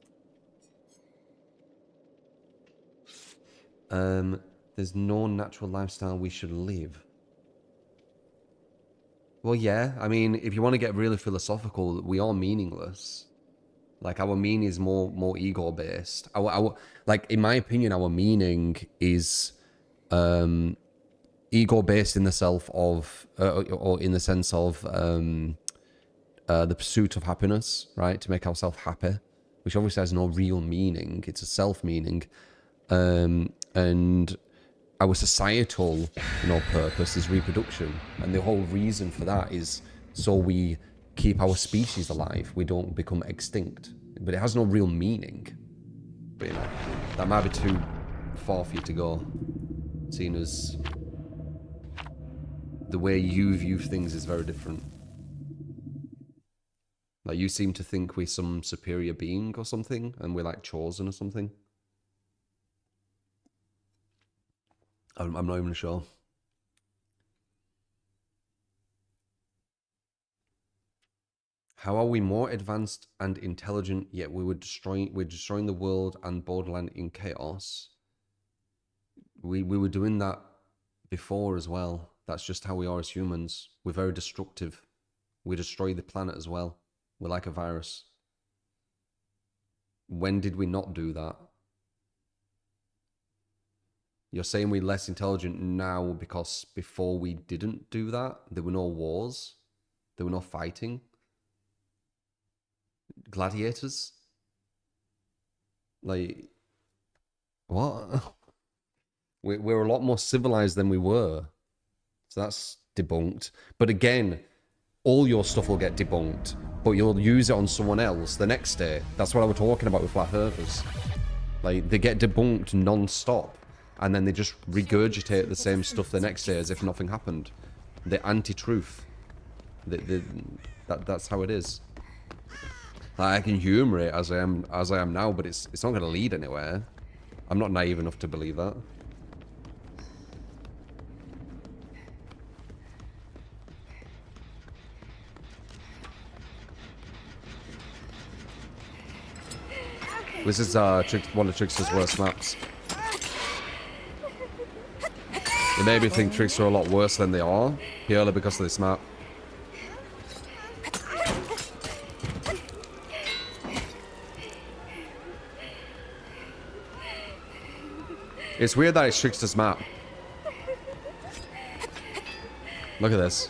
There's no natural lifestyle we should live. Well, yeah. I mean, if you want to get really philosophical, we are meaningless. Like, our meaning is more ego-based. Our like, in my opinion, our meaning is ego-based in the self of, or in the sense of the pursuit of happiness, right? To make ourselves happy, which obviously has no real meaning. It's a self-meaning, and our societal, purpose is reproduction, and the whole reason for that is so we keep our species alive. We don't become extinct, but it has no real meaning. But that might be too far for you to go, seeing as the way you view things is very different. Like, you seem to think we're some superior being or something, and we're like chosen or something. I'm not even sure. How are we more advanced and intelligent, yet we're destroying the world and borderland in chaos? We were doing that before as well. That's just how we are as humans. We're very destructive. We destroy the planet as well. We're like a virus. When did we not do that? You're saying we're less intelligent now because before we didn't do that? There were no wars. There were no fighting. Gladiators? Like, what? We're a lot more civilized than we were. So that's debunked. But again, all your stuff will get debunked, but you'll use it on someone else the next day. That's what I was talking about with flat earthers. Like, they get debunked non-stop, and then they just regurgitate the same stuff the next day as if nothing happened. They're anti-truth. That's how it is. Like, I can humour it as I am now, but it's not going to lead anywhere. I'm not naive enough to believe that. This is one of Trickster's worst maps. It made me think Trickster are a lot worse than they are, purely because of this map. It's weird that it's Trickster's map. Look at this.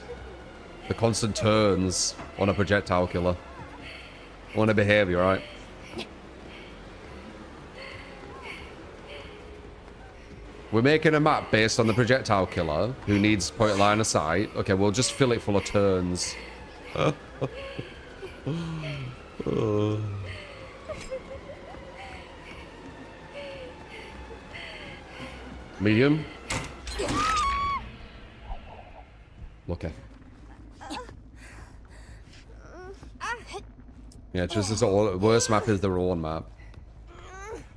The constant turns on a projectile killer. On a behavior, right? We're making a map based on the projectile killer who needs point line of sight. Okay, we'll just fill it full of turns. Medium. Okay. Yeah, just as the worst map is their own map.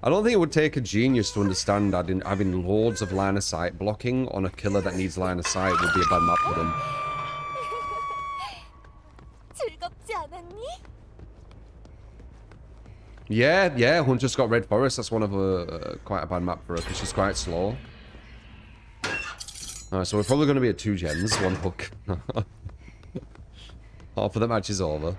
I don't think it would take a genius to understand that having loads of line of sight blocking on a killer that needs line of sight would be a bad map for them. Yeah, Hunter's got Red Forest. That's one of quite a bad map for her because she's quite slow. Alright, so we're probably going to be at 2 gens, 1 hook. Half of the match is over.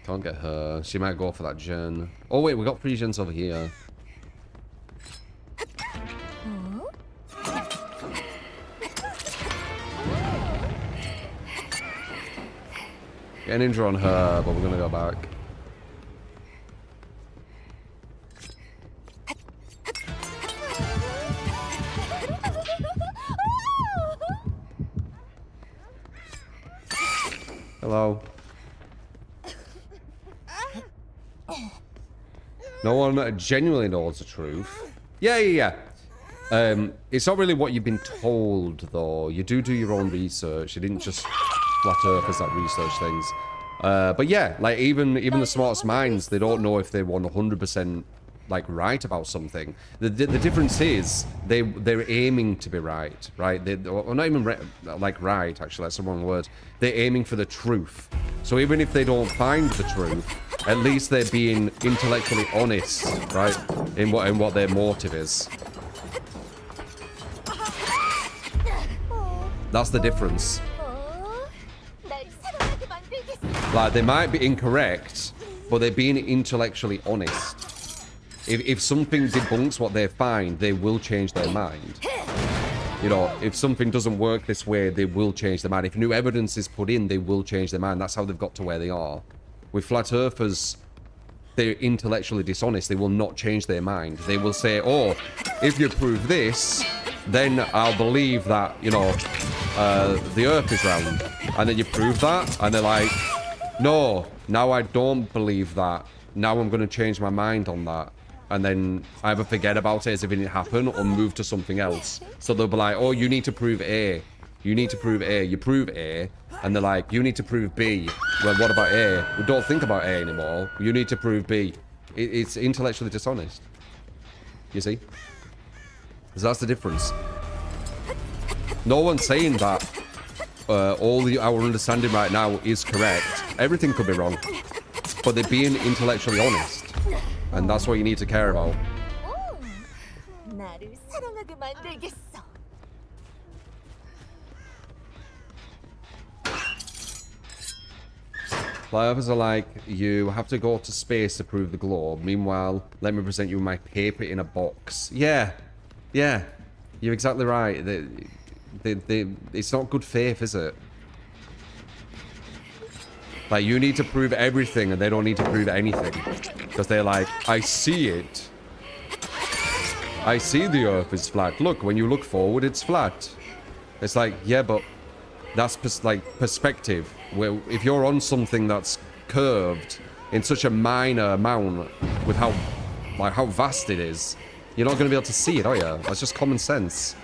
Can't get her. She might go for that gen. Oh wait, we got 3 gens over here. Get an injury on her, but we're gonna go back. Hello. No one genuinely knows the truth. Yeah. It's not really what you've been told, though. You do your own research. You didn't just flat earthers that research things. But yeah, like even the smartest minds, they don't know if they're 100% like right about something. The difference is they're aiming to be right? Or not even like right. Actually, that's the wrong word. They're aiming for the truth. So even if they don't find the truth, at least they're being intellectually honest, right? In what their motive is. That's the difference. Like, they might be incorrect, but they're being intellectually honest. If something debunks what they find, they will change their mind. You know, if something doesn't work this way, they will change their mind. If new evidence is put in, they will change their mind. That's how they've got to where they are. With flat earthers, they're intellectually dishonest. They will not change their mind. They will say, oh, if you prove this, then I'll believe that, you know, the earth is round. And then you prove that, and they're like, no, now I don't believe that. Now I'm going to change my mind on that. And then either forget about it as if it didn't happen or move to something else. So they'll be like, oh, you need to prove A. You need to prove A. You prove A. And they're like, you need to prove B. Well, what about A? We don't think about A anymore. You need to prove B. It's intellectually dishonest. You see? So that's the difference. No one's saying that our understanding right now is correct. Everything could be wrong. But they're being intellectually honest. And that's what you need to care about. Players are like, you have to go to space to prove the globe. Meanwhile, let me present you my paper in a box. Yeah. You're exactly right. It's not good faith, is it? Like, you need to prove everything and they don't need to prove anything. Because they're like, I see it. I see the earth is flat. Look, when you look forward, it's flat. It's like, yeah, but that's perspective. Where if you're on something that's curved in such a minor amount with how vast it is, you're not going to be able to see it, are you? That's just common sense.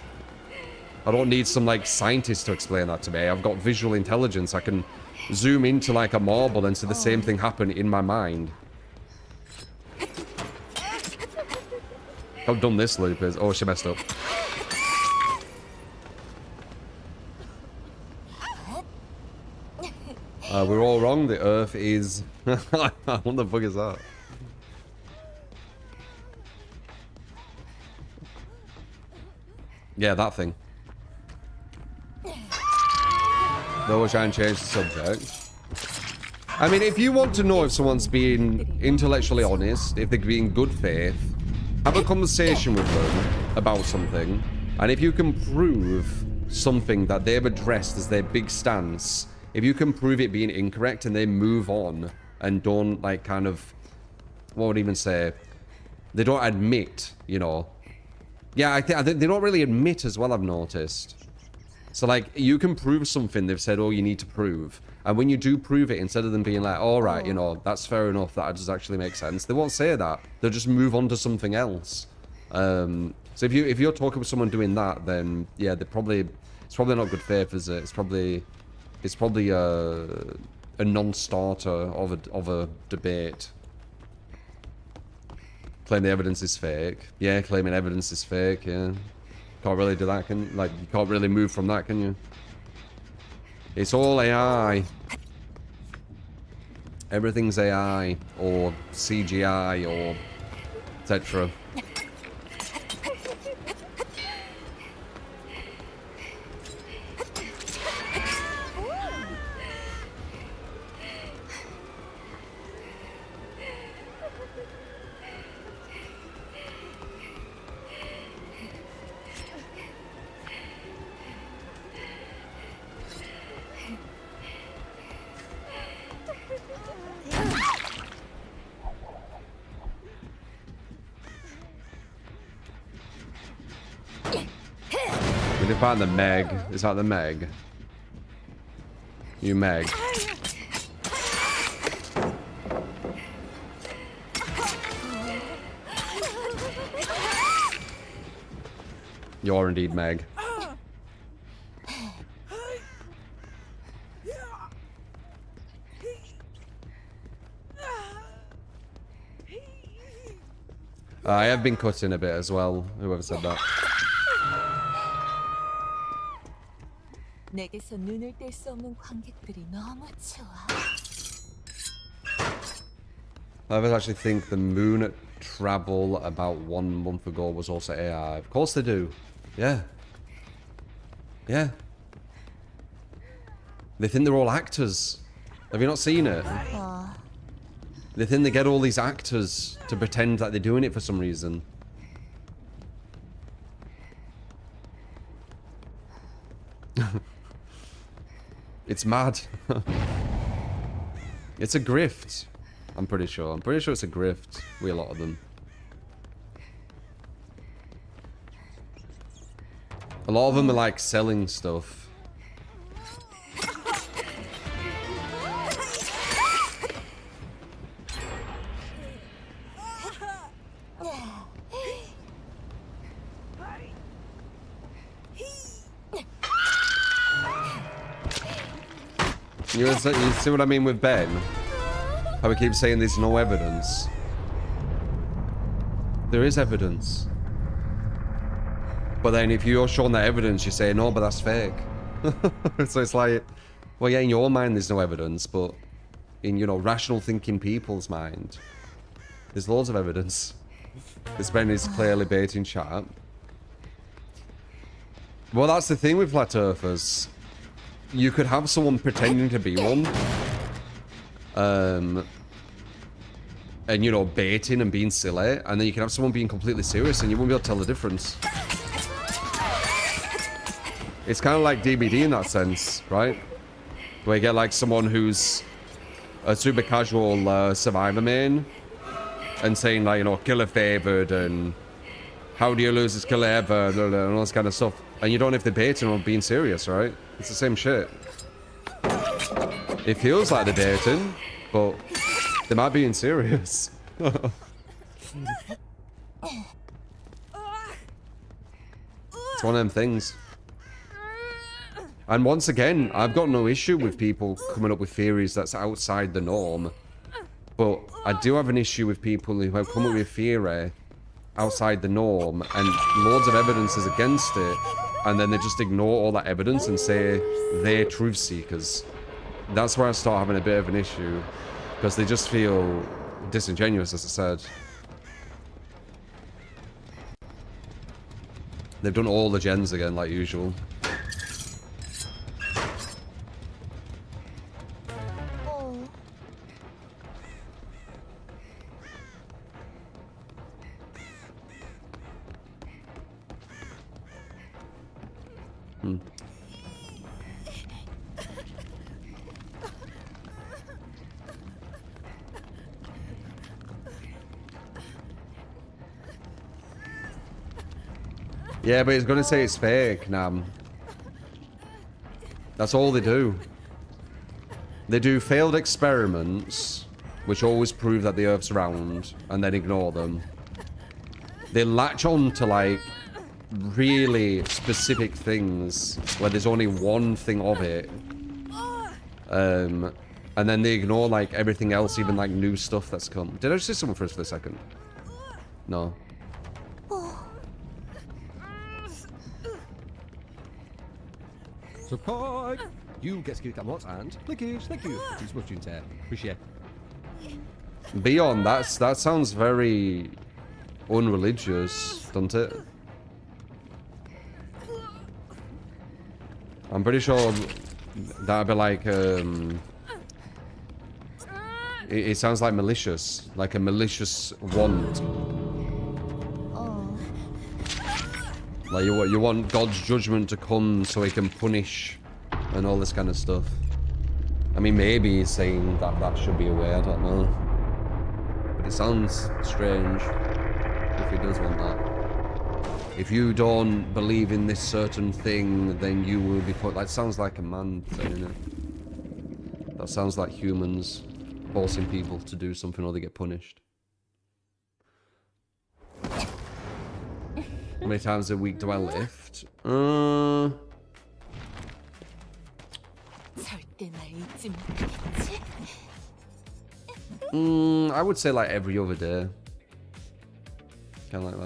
I don't need some, like, scientist to explain that to me. I've got visual intelligence. I can zoom into, like, a marble and see the same thing happen in my mind. How dumb this loop is. Oh, she messed up. We're all wrong. The Earth is... What the fuck is that? Yeah, that thing. No, we're trying to change the subject. I mean, if you want to know if someone's being intellectually honest, if they're being good faith, have a conversation with them about something, and if you can prove something that they've addressed as their big stance, if you can prove it being incorrect and they move on and don't, like, kind of, what would I even say, they don't admit, you know. Yeah, I think they don't really admit as well, I've noticed. So, like, you can prove something they've said, oh, you need to prove. And when you do prove it, instead of them being like, all right, you know, that's fair enough, that does actually make sense, they won't say that. They'll just move on to something else. So if you're talking with someone doing that, then, yeah, it's probably not good faith, is it? It's probably a non-starter of a debate. Claim the evidence is fake. Yeah, claiming evidence is fake, yeah. Can't really do that, can you? Like, you can't really move from that, can you? It's all AI. Everything's AI, or CGI, or etc. We did find the Meg. Is that the Meg? You Meg. You're indeed Meg. I have been cutting a bit as well, whoever said that. 내게서 눈을 뗄 수 없는 관객들이 너무 좋아. I actually think the moon travel about 1 month ago was also AI. Of course they do. Yeah. Yeah. They think they're all actors. Have you not seen it? They think they get all these actors to pretend that they're doing it for some reason. It's mad. It's a grift. I'm pretty sure. I'm pretty sure it's a grift with a lot of them. A lot of them are like selling stuff. You see what I mean with Ben? How we keep saying there's no evidence. There is evidence. But then if you're showing that evidence, you say, no, but that's fake. So it's like, well, yeah, in your mind there's no evidence, but in, you know, rational thinking people's mind, there's loads of evidence. This Ben is clearly baiting chat. Well, that's the thing with flat earthers. You could have someone pretending to be one. And, you know, baiting and being silly. And then you can have someone being completely serious and you won't be able to tell the difference. It's kind of like DBD in that sense, right? Where you get like someone who's a super casual survivor main. And saying like, you know, killer favored and how do you lose this killer ever? And all this kind of stuff. And you don't know if they're baiting or being serious, right? It's the same shit. It feels like they're baiting, but they might be being serious. It's one of them things. And once again, I've got no issue with people coming up with theories that's outside the norm. But I do have an issue with people who have come up with a theory outside the norm and loads of evidence is against it. And then they just ignore all that evidence and say they're truth seekers. That's where I start having a bit of an issue. Because they just feel disingenuous, as I said. They've done all the gens again, like usual. Yeah, but it's gonna say it's fake, Nam. That's all they do. They do failed experiments, which always prove that the Earth's round, and then ignore them. They latch on to, like, really specific things, where there's only one thing of it. And then they ignore, like, everything else, even, like, new stuff that's come. Did I just see someone for a second? No. Support! You get skilled and clicky, thank you. It's much in there. Appreciate. Beyond, that sounds very unreligious, doesn't it? I'm pretty sure that'd be like, it sounds like malicious. Like a malicious want. Like you want God's judgment to come so he can punish and all this kind of stuff. I mean, maybe he's saying that that should be a way, I don't know. But it sounds strange if he does want that. If you don't believe in this certain thing, then you will be put... That sounds like a man saying it. That sounds like humans forcing people to do something or they get punished. How many times a week do I lift? 절대 날 잊지 못하겠지? I would say like every other day. Kind of like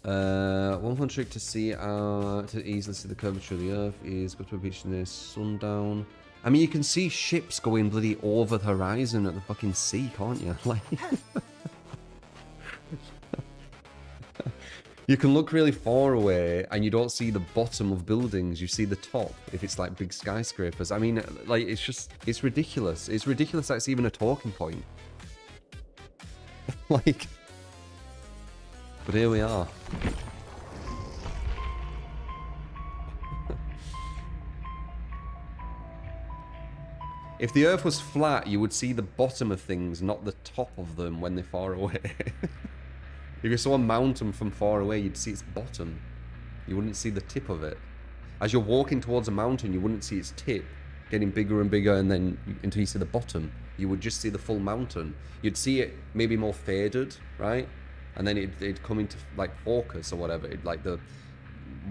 that. One fun trick to see to easily see the curvature of the Earth is go to a beach near sundown. I mean, you can see ships going bloody over the horizon at the fucking sea, can't you? Like, you can look really far away and you don't see the bottom of buildings, you see the top if it's like big skyscrapers. I mean, like, it's ridiculous. It's ridiculous that it's even a talking point. Like, but here we are. If the Earth was flat, you would see the bottom of things, not the top of them when they're far away. If you saw a mountain from far away, you'd see its bottom. You wouldn't see the tip of it. As you're walking towards a mountain, you wouldn't see its tip getting bigger and bigger, and then until you see the bottom, you would just see the full mountain. You'd see it maybe more faded, right? And then it'd come into like focus or whatever. It'd, like the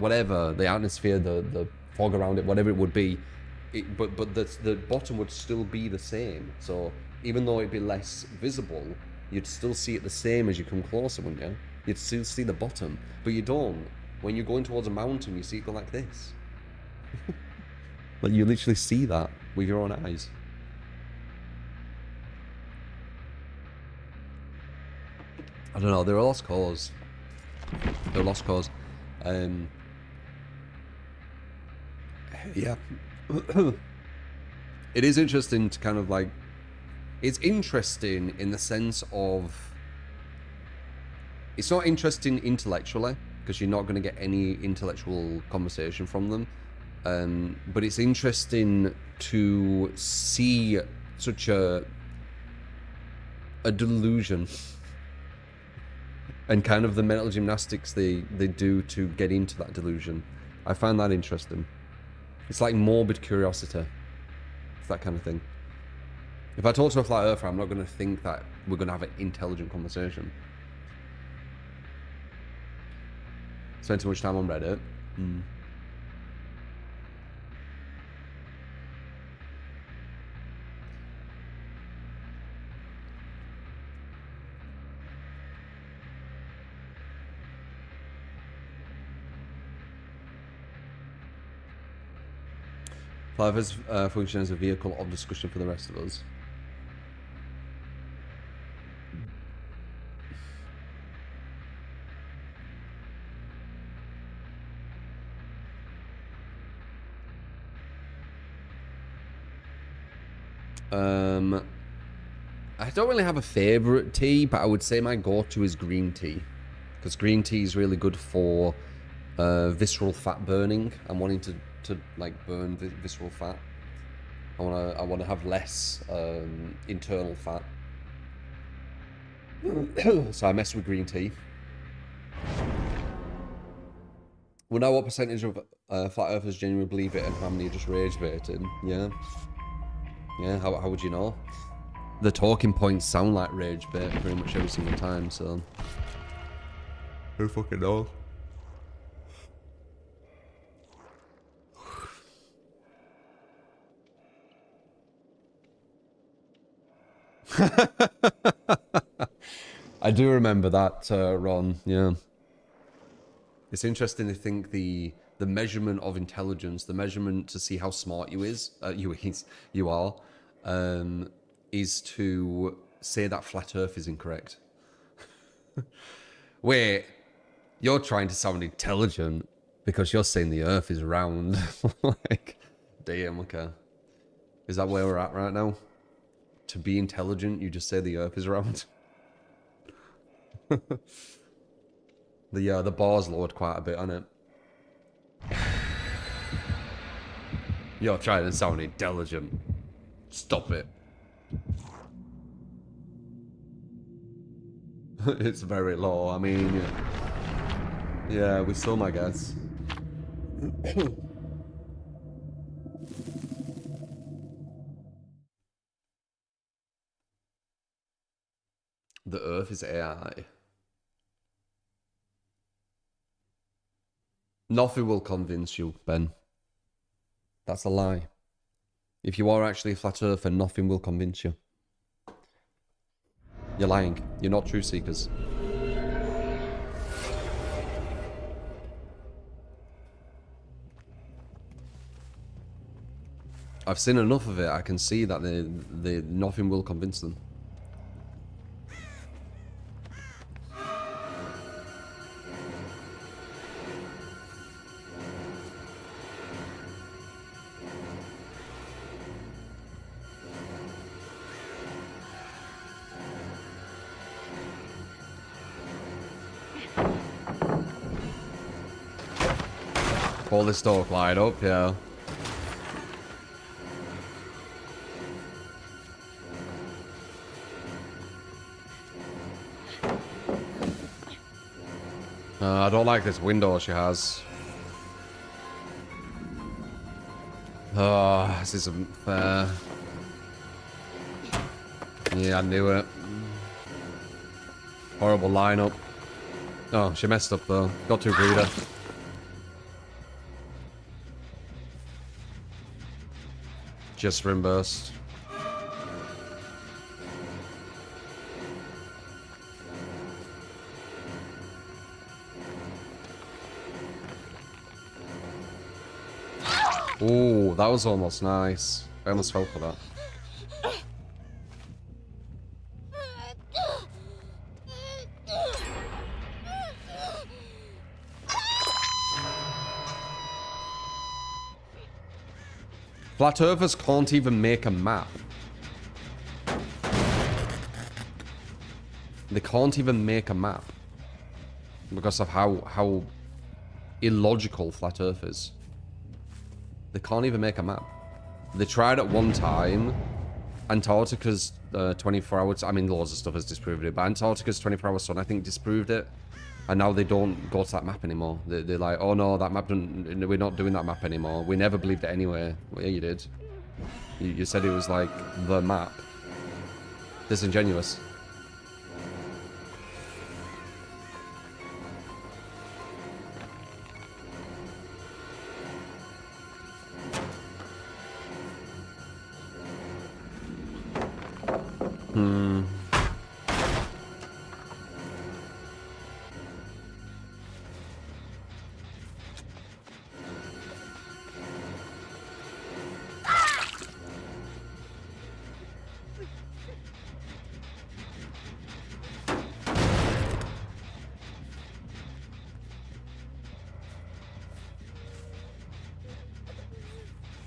atmosphere, the fog around it, whatever it would be. But the bottom would still be the same. So even though it'd be less visible, you'd still see it the same as you come closer, wouldn't you? You'd still see the bottom, but you don't. When you're going towards a mountain, you see it go like this. Like, you literally see that with your own eyes. I don't know, they're a lost cause. They're a lost cause. Yeah. It is interesting to kind of like... It's interesting in the sense of... It's not interesting intellectually, because you're not going to get any intellectual conversation from them. But it's interesting to see such a delusion. And kind of the mental gymnastics they do to get into that delusion. I find that interesting. It's like morbid curiosity. It's that kind of thing. If I talk to a flat earther, I'm not going to think that we're going to have an intelligent conversation. Spend too much time on Reddit. Flat earthers function as a vehicle of discussion for the rest of us. I don't really have a favourite tea, but I would say my go-to is green tea. Because green tea is really good for visceral fat burning. I'm wanting to like burn visceral fat. I wanna have less internal fat. So I messed with green tea. We know what percentage of flat earthers genuinely believe it and how many are just rage baiting. Yeah. Yeah, how would you know? The talking points sound like rage bait pretty much every single time, so... Who fucking knows? I do remember that, Ron, yeah. It's interesting to think the measurement of intelligence, the measurement to see how smart you are, is to say that flat Earth is incorrect. Wait, you're trying to sound intelligent because you're saying the Earth is round. Like, damn, okay. Is that where we're at right now? To be intelligent, you just say the Earth is round. The bar's lowered quite a bit on it. You're trying to sound intelligent. Stop it. It's very low. I mean, yeah, we some, I guess. The Earth is AI. Nothing will convince you, Ben. That's a lie. If you are actually a flat earther, nothing will convince you. You're lying. You're not truth seekers. I've seen enough of it. I can see that nothing will convince them. Pull this door glide up, yeah. I don't like this window she has. Oh, this isn't fair. Yeah, I knew it. Horrible lineup. Oh, she messed up though. Got too greedy. Just rim burst. Ooh, that was almost nice. I almost fell for that. Flat Earthers can't even make a map. They can't even make a map. Because of how illogical Flat Earth is. They can't even make a map. They tried at one time. Antarctica's 24 hours... I mean, loads of stuff has disproved it. But Antarctica's 24-hour sun, I think, disproved it. And now they don't go to that map anymore. They're like, oh no, that map doesn't... We're not doing that map anymore. We never believed it anyway. Well, yeah, you did. You said it was like the map. Disingenuous.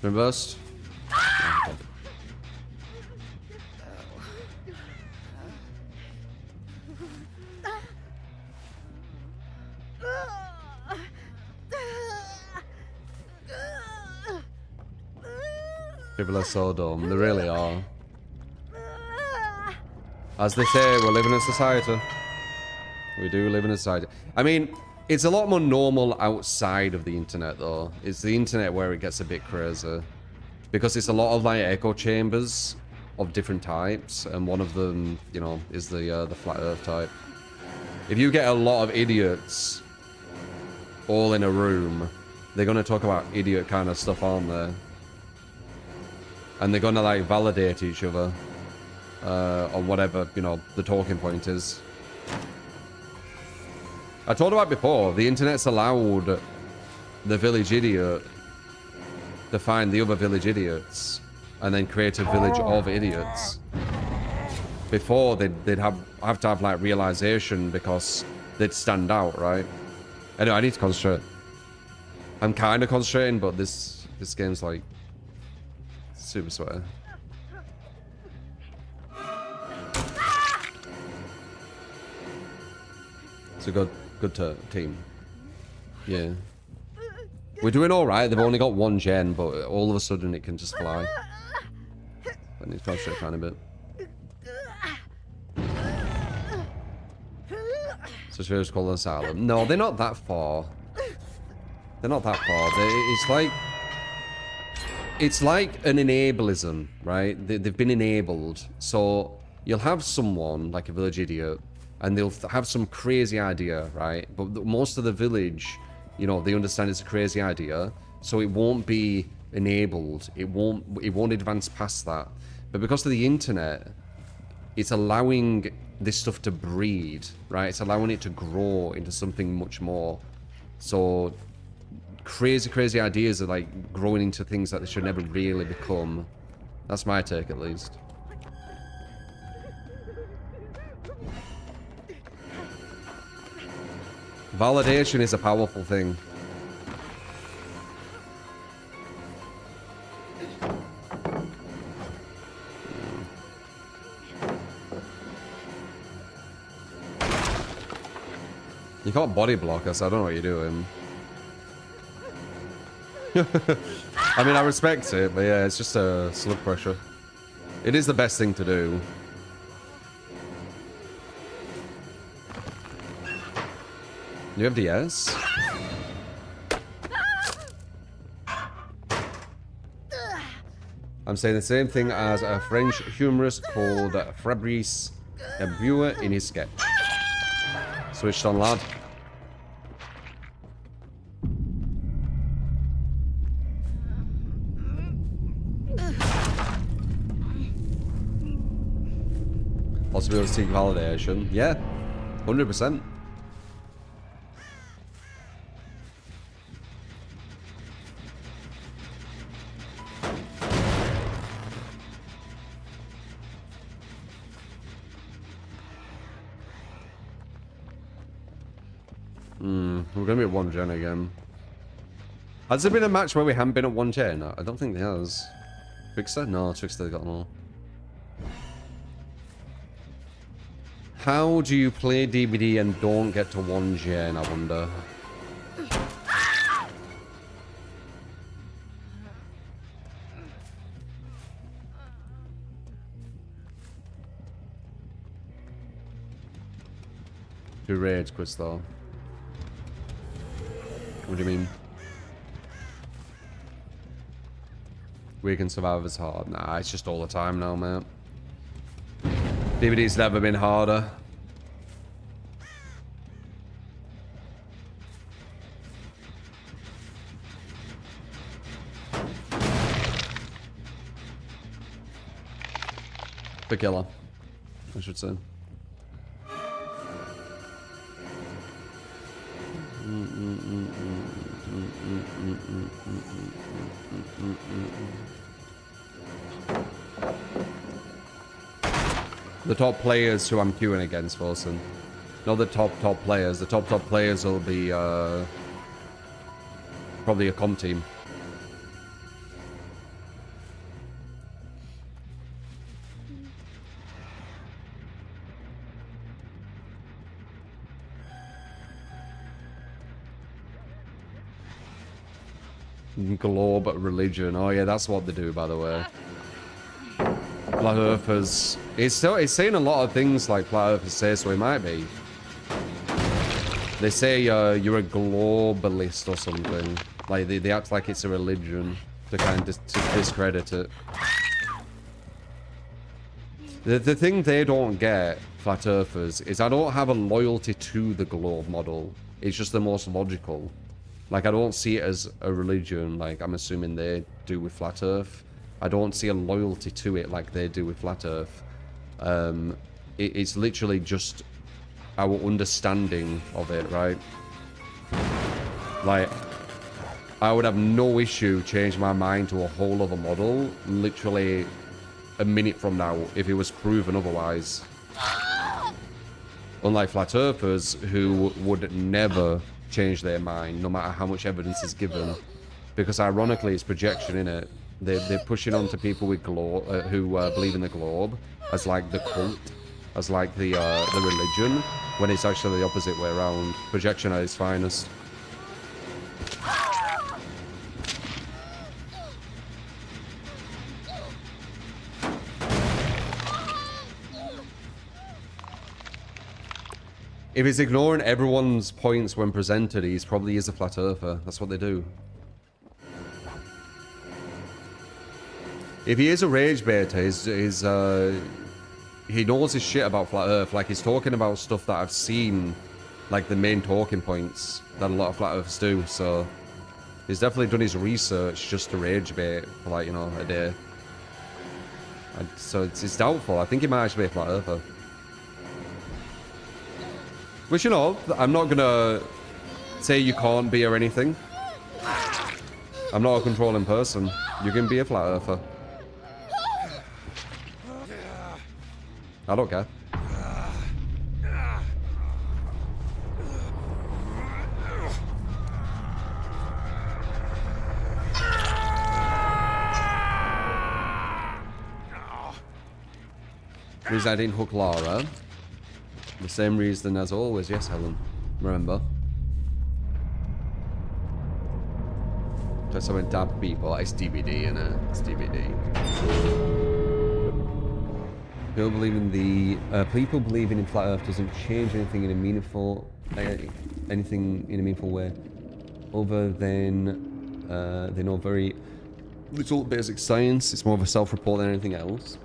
Reversed. People are so dumb. They really are. As they say, we live in a society. We do live in a society. I mean, it's a lot more normal outside of the internet, though. It's the internet where it gets a bit crazy. Because it's a lot of, like, echo chambers of different types. And one of them, you know, is the flat earth type. If you get a lot of idiots all in a room, they're going to talk about idiot kind of stuff, aren't they? And they're going to, like, validate each other. On whatever, you know, the talking point is. I told about before, the internet's allowed the village idiot to find the other village idiots and then create a village of idiots. Before, they'd have to have, like, realization because they'd stand out, right? Anyway, I need to concentrate. I'm kind of concentrating, but this game's, like, super sweaty. It's a good team. Yeah. We're doing alright. They've only got one gen, but all of a sudden it can just fly. I need to concentrate a tiny bit. So it's called an asylum. No, they're not that far. They're not that far. It's like an enablism, right? They've been enabled. So you'll have someone, like a village idiot, and they'll have some crazy idea, right? But most of the village, you know, they understand it's a crazy idea, so it won't be enabled. It won't advance past that. But because of the internet, it's allowing this stuff to breed, right? It's allowing it to grow into something much more. So crazy ideas are like growing into things that they should never really become. That's my take, at least. Validation is a powerful thing. You can't body block us, I don't know what you're doing. I mean, I respect it, but yeah, it's just a slug pressure. It is the best thing to do. You have DS? I'm saying the same thing as a French humorist called Fabrice Eboué in his sketch. Switched on, lad. Also be able to seek validation. Yeah, 100%. We're gonna be at 1 gen again. Has there been a match where we haven't been at 1 gen? I don't think there has. Trickster? No, Trickster got them all. How do you play DBD and don't get to 1 gen, I wonder? Do rage quits though. What do you mean? Weekend Survivor's hard. Nah, it's just all the time now, mate. DVD's never been harder. The killer, I should say. The top players who I'm queuing against, Wilson. Not the top players. The top players will be probably a comp team. Globe religion. Oh yeah, that's what they do, by the way. flat earthers. It's saying a lot of things like flat earthers say, so it might be. They say you're a globalist or something. Like they act like it's a religion to kind of to discredit it. The thing they don't get, flat earthers, is I don't have a loyalty to the globe model. It's just the most logical. Like, I don't see it as a religion, like I'm assuming they do with flat earth. I don't see a loyalty to it like they do with flat earth. It's literally just our understanding of it, right? Like, I would have no issue changing my mind to a whole other model literally a minute from now if it was proven otherwise. Unlike flat earthers, who would never change their mind no matter how much evidence is given, because ironically it's projection in it. They're pushing on to people with who believe in the globe as like the cult, as like the religion, when it's actually the opposite way around. Projection at its finest. If he's ignoring everyone's points when presented, he's probably is a flat earther. That's what they do. If he is a rage baiter, he knows his shit about flat earth. Like, he's talking about stuff that I've seen, like the main talking points that a lot of flat earthers do. So he's definitely done his research just to rage bait for, like, you know, a day. So it's doubtful. I think he might actually be a flat earther. Which, you know, I'm not gonna say you can't be or anything. I'm not a controlling person. You can be a flat earther. I don't care. Reason I didn't hook Lara. The same reason as always, yes, Helen. Remember. Because I went dab people. It's DVD, innit? It's DVD. People believing in flat Earth doesn't change anything in a meaningful way, other than they know very little basic science. It's more of a self-report than anything else.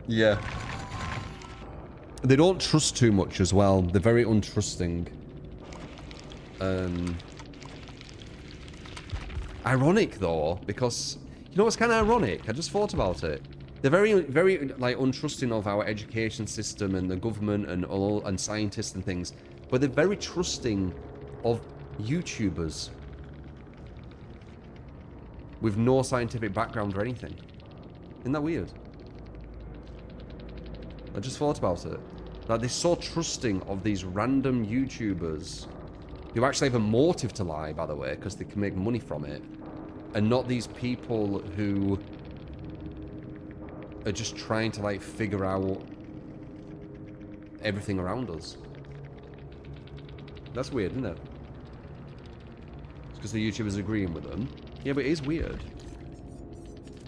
Yeah. They don't trust too much as well. They're very untrusting. Ironic though, because you know what's kind of ironic? I just thought about it. They're very, very like untrusting of our education system and the government and scientists and things, but they're very trusting of YouTubers with no scientific background or anything. Isn't that weird? I just thought about it. Like, they're so trusting of these random YouTubers who actually have a motive to lie, by the way, because they can make money from it, and not these people who are just trying to, like, figure out everything around us. That's weird, isn't it? It's because the YouTubers are agreeing with them. Yeah, but it is weird.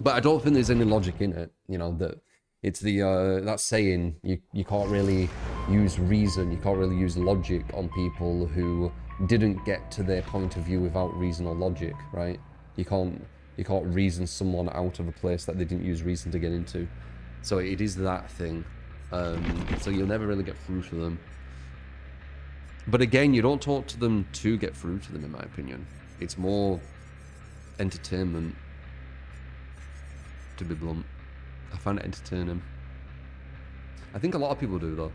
But I don't think there's any logic in it, you know, that it's the, that saying, you can't really use reason, you can't really use logic on people who didn't get to their point of view without reason or logic, right? You can't reason someone out of a place that they didn't use reason to get into. So it is that thing. So you'll never really get through to them. But again, you don't talk to them to get through to them, in my opinion. It's more entertainment, to be blunt. I find it entertaining. I think a lot of people do, though.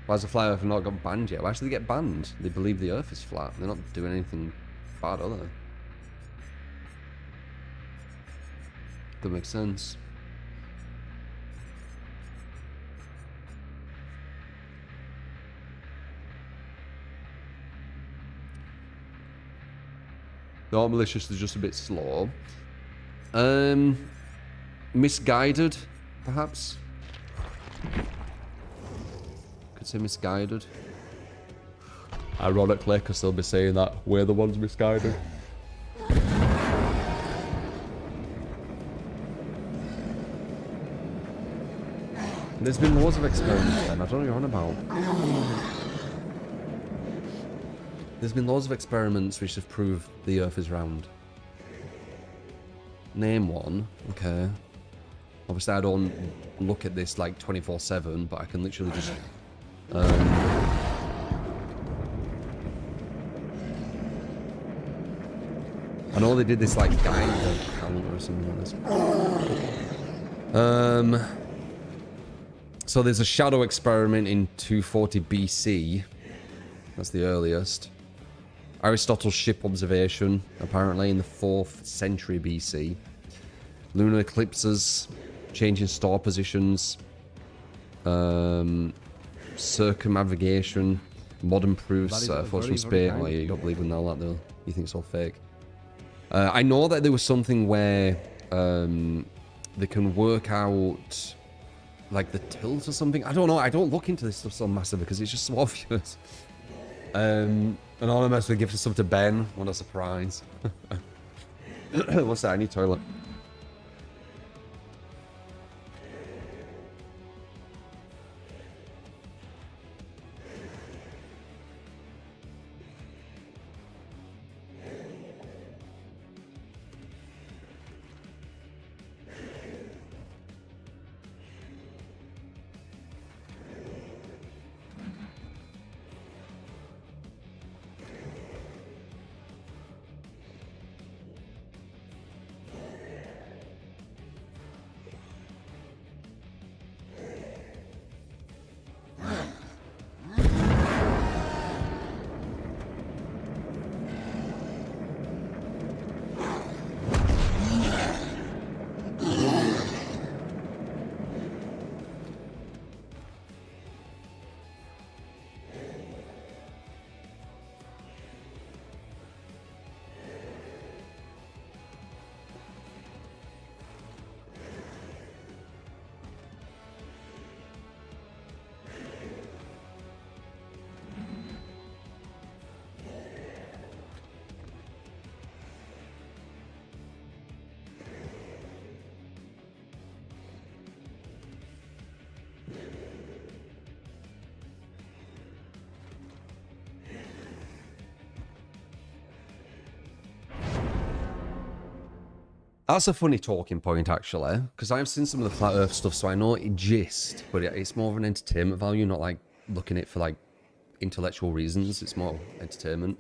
Why has the flat earth not got banned yet? Why should they get banned? They believe the earth is flat. They're not doing anything bad, are they? That makes sense. They aren't malicious, they're just a bit slow. Misguided, perhaps? Could say misguided. Ironically, because they'll be saying that we're the ones misguided. There's been loads of experiments, and I don't know what you're on about. There's been loads of experiments which have proved the Earth is round. Name one. Okay. Obviously, I don't look at this like 24/7, but I can literally just. I know they did this like guide calendar or something like this. So there's a shadow experiment in 240 BC. That's the earliest. Aristotle's ship observation, apparently in the 4th century BC. Lunar eclipses, changing star positions, circumnavigation, modern proofs, photos from space. Oh yeah, you don't believe in all that though. You think it's all fake. I know that there was something where they can work out like the tilt or something. I don't know. I don't look into this stuff so massive because it's just so obvious. Anonymous will give some to Ben. What a surprise. What's that? I need toilet. That's a funny talking point, actually, because I've seen some of the flat Earth stuff, so I know it gist, but it's more of an entertainment value, not like looking at it for like intellectual reasons. It's more entertainment.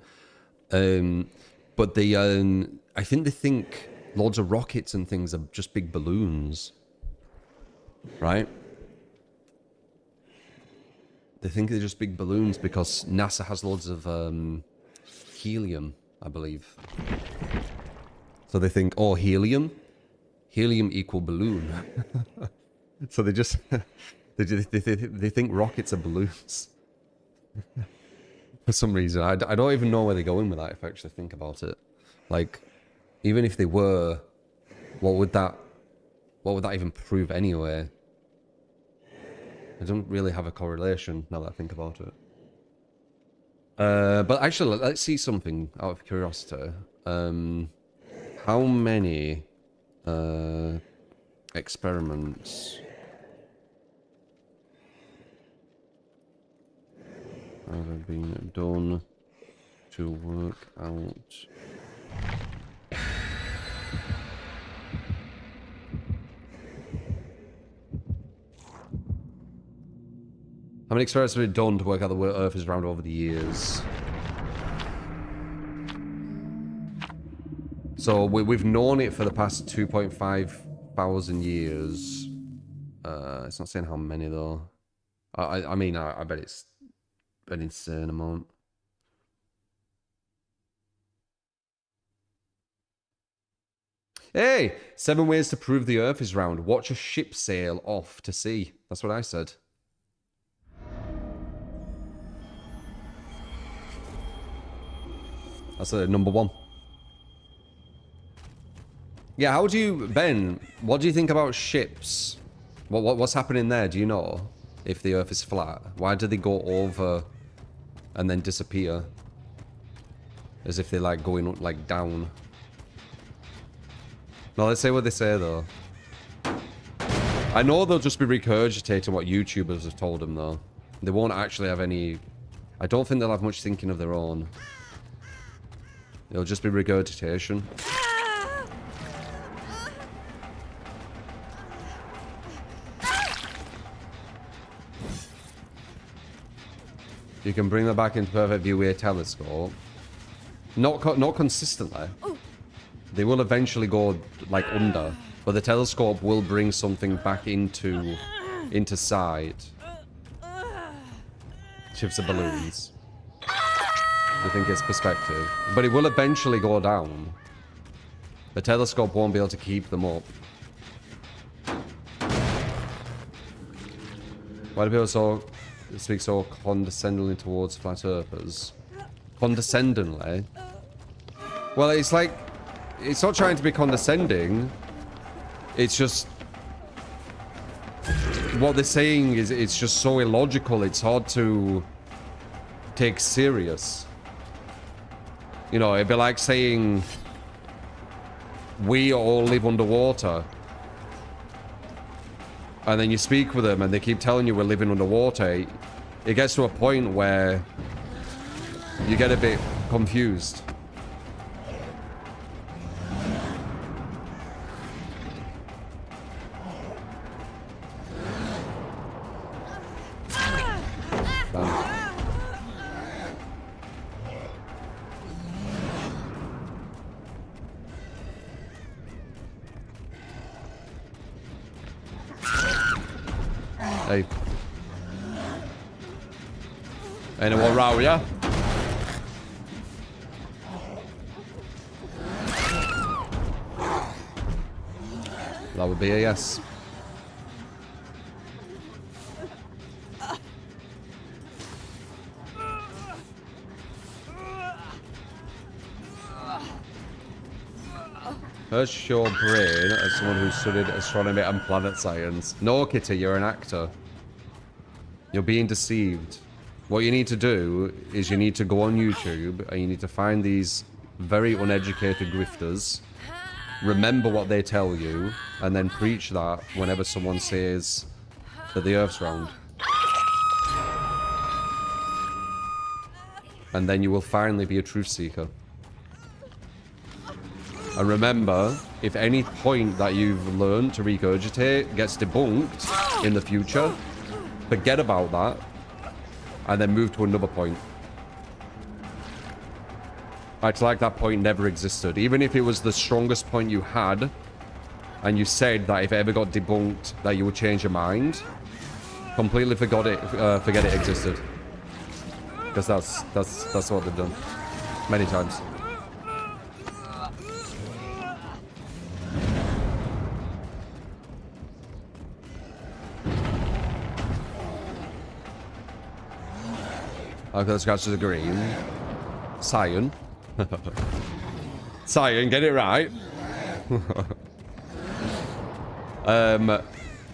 But they, I think they think loads of rockets and things are just big balloons, right? They think they're just big balloons because NASA has loads of helium, I believe. So they think, oh, helium equal balloon. So they just they think rockets are balloons for some reason. I don't even know where they're going with that if I actually think about it. Like, even if they were, what would that even prove anyway? I don't really have a correlation now that I think about it. But actually, let's see something out of curiosity. How many experiments have been done to work out how many experiments have been done to work out the Earth is round over the years? So we've known it for the past 2.5 thousand years. It's not saying how many though. I mean, I bet it's an insane amount. Hey, 7 ways to prove the Earth is round. Watch a ship sail off to sea. That's what I said. That's number 1. Yeah, how do you, Ben, what do you think about ships? What's happening there? Do you know if the Earth is flat? Why do they go over and then disappear? As if they're like going like down. No, let's say what they say though. I know they'll just be regurgitating what YouTubers have told them, though. They won't actually have any... I don't think they'll have much thinking of their own. It'll just be regurgitation. You can bring them back into perfect view with a telescope. Not consistently. They will eventually go, like, under. But the telescope will bring something back into sight. Shifts the balloons. I think it's perspective. But it will eventually go down. The telescope won't be able to keep them up. Why do people speak so condescendingly towards flat earthers? Condescendingly? Well, it's like... It's not trying to be condescending. It's just... What they're saying is it's just so illogical, it's hard to take serious. You know, it'd be like saying we all live underwater. And then you speak with them and they keep telling you we're living underwater. It gets to a point where you get a bit confused. Hey. Anyone row ya? That would be a yes. Hurts your brain as someone who studied astronomy and planet science. No, Kitty, you're an actor. You're being deceived. What you need to do is you need to go on YouTube and you need to find these very uneducated grifters, remember what they tell you, and then preach that whenever someone says that the Earth's round. And then you will finally be a truth seeker. And remember, if any point that you've learned to regurgitate gets debunked in the future, forget about that, and then move to another point. It's like that point never existed. Even if it was the strongest point you had, and you said that if it ever got debunked, that you would change your mind, completely forget it existed. Because that's what they've done. Many times. Okay, let's go to the green. Cyan. Cyan, get it right.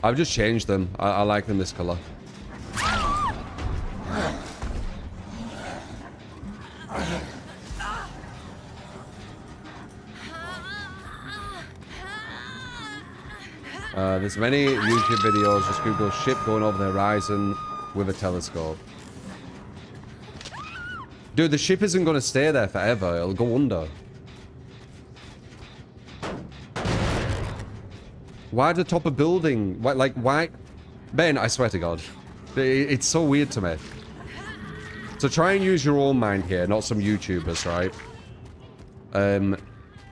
I've just changed them. I like them this color. There's many YouTube videos, just Google ship going over the horizon with a telescope. Dude, the ship isn't going to stay there forever. It'll go under. Why the top of building? Why, like, why? Ben, I swear to God. It's so weird to me. So try and use your own mind here, not some YouTubers, right?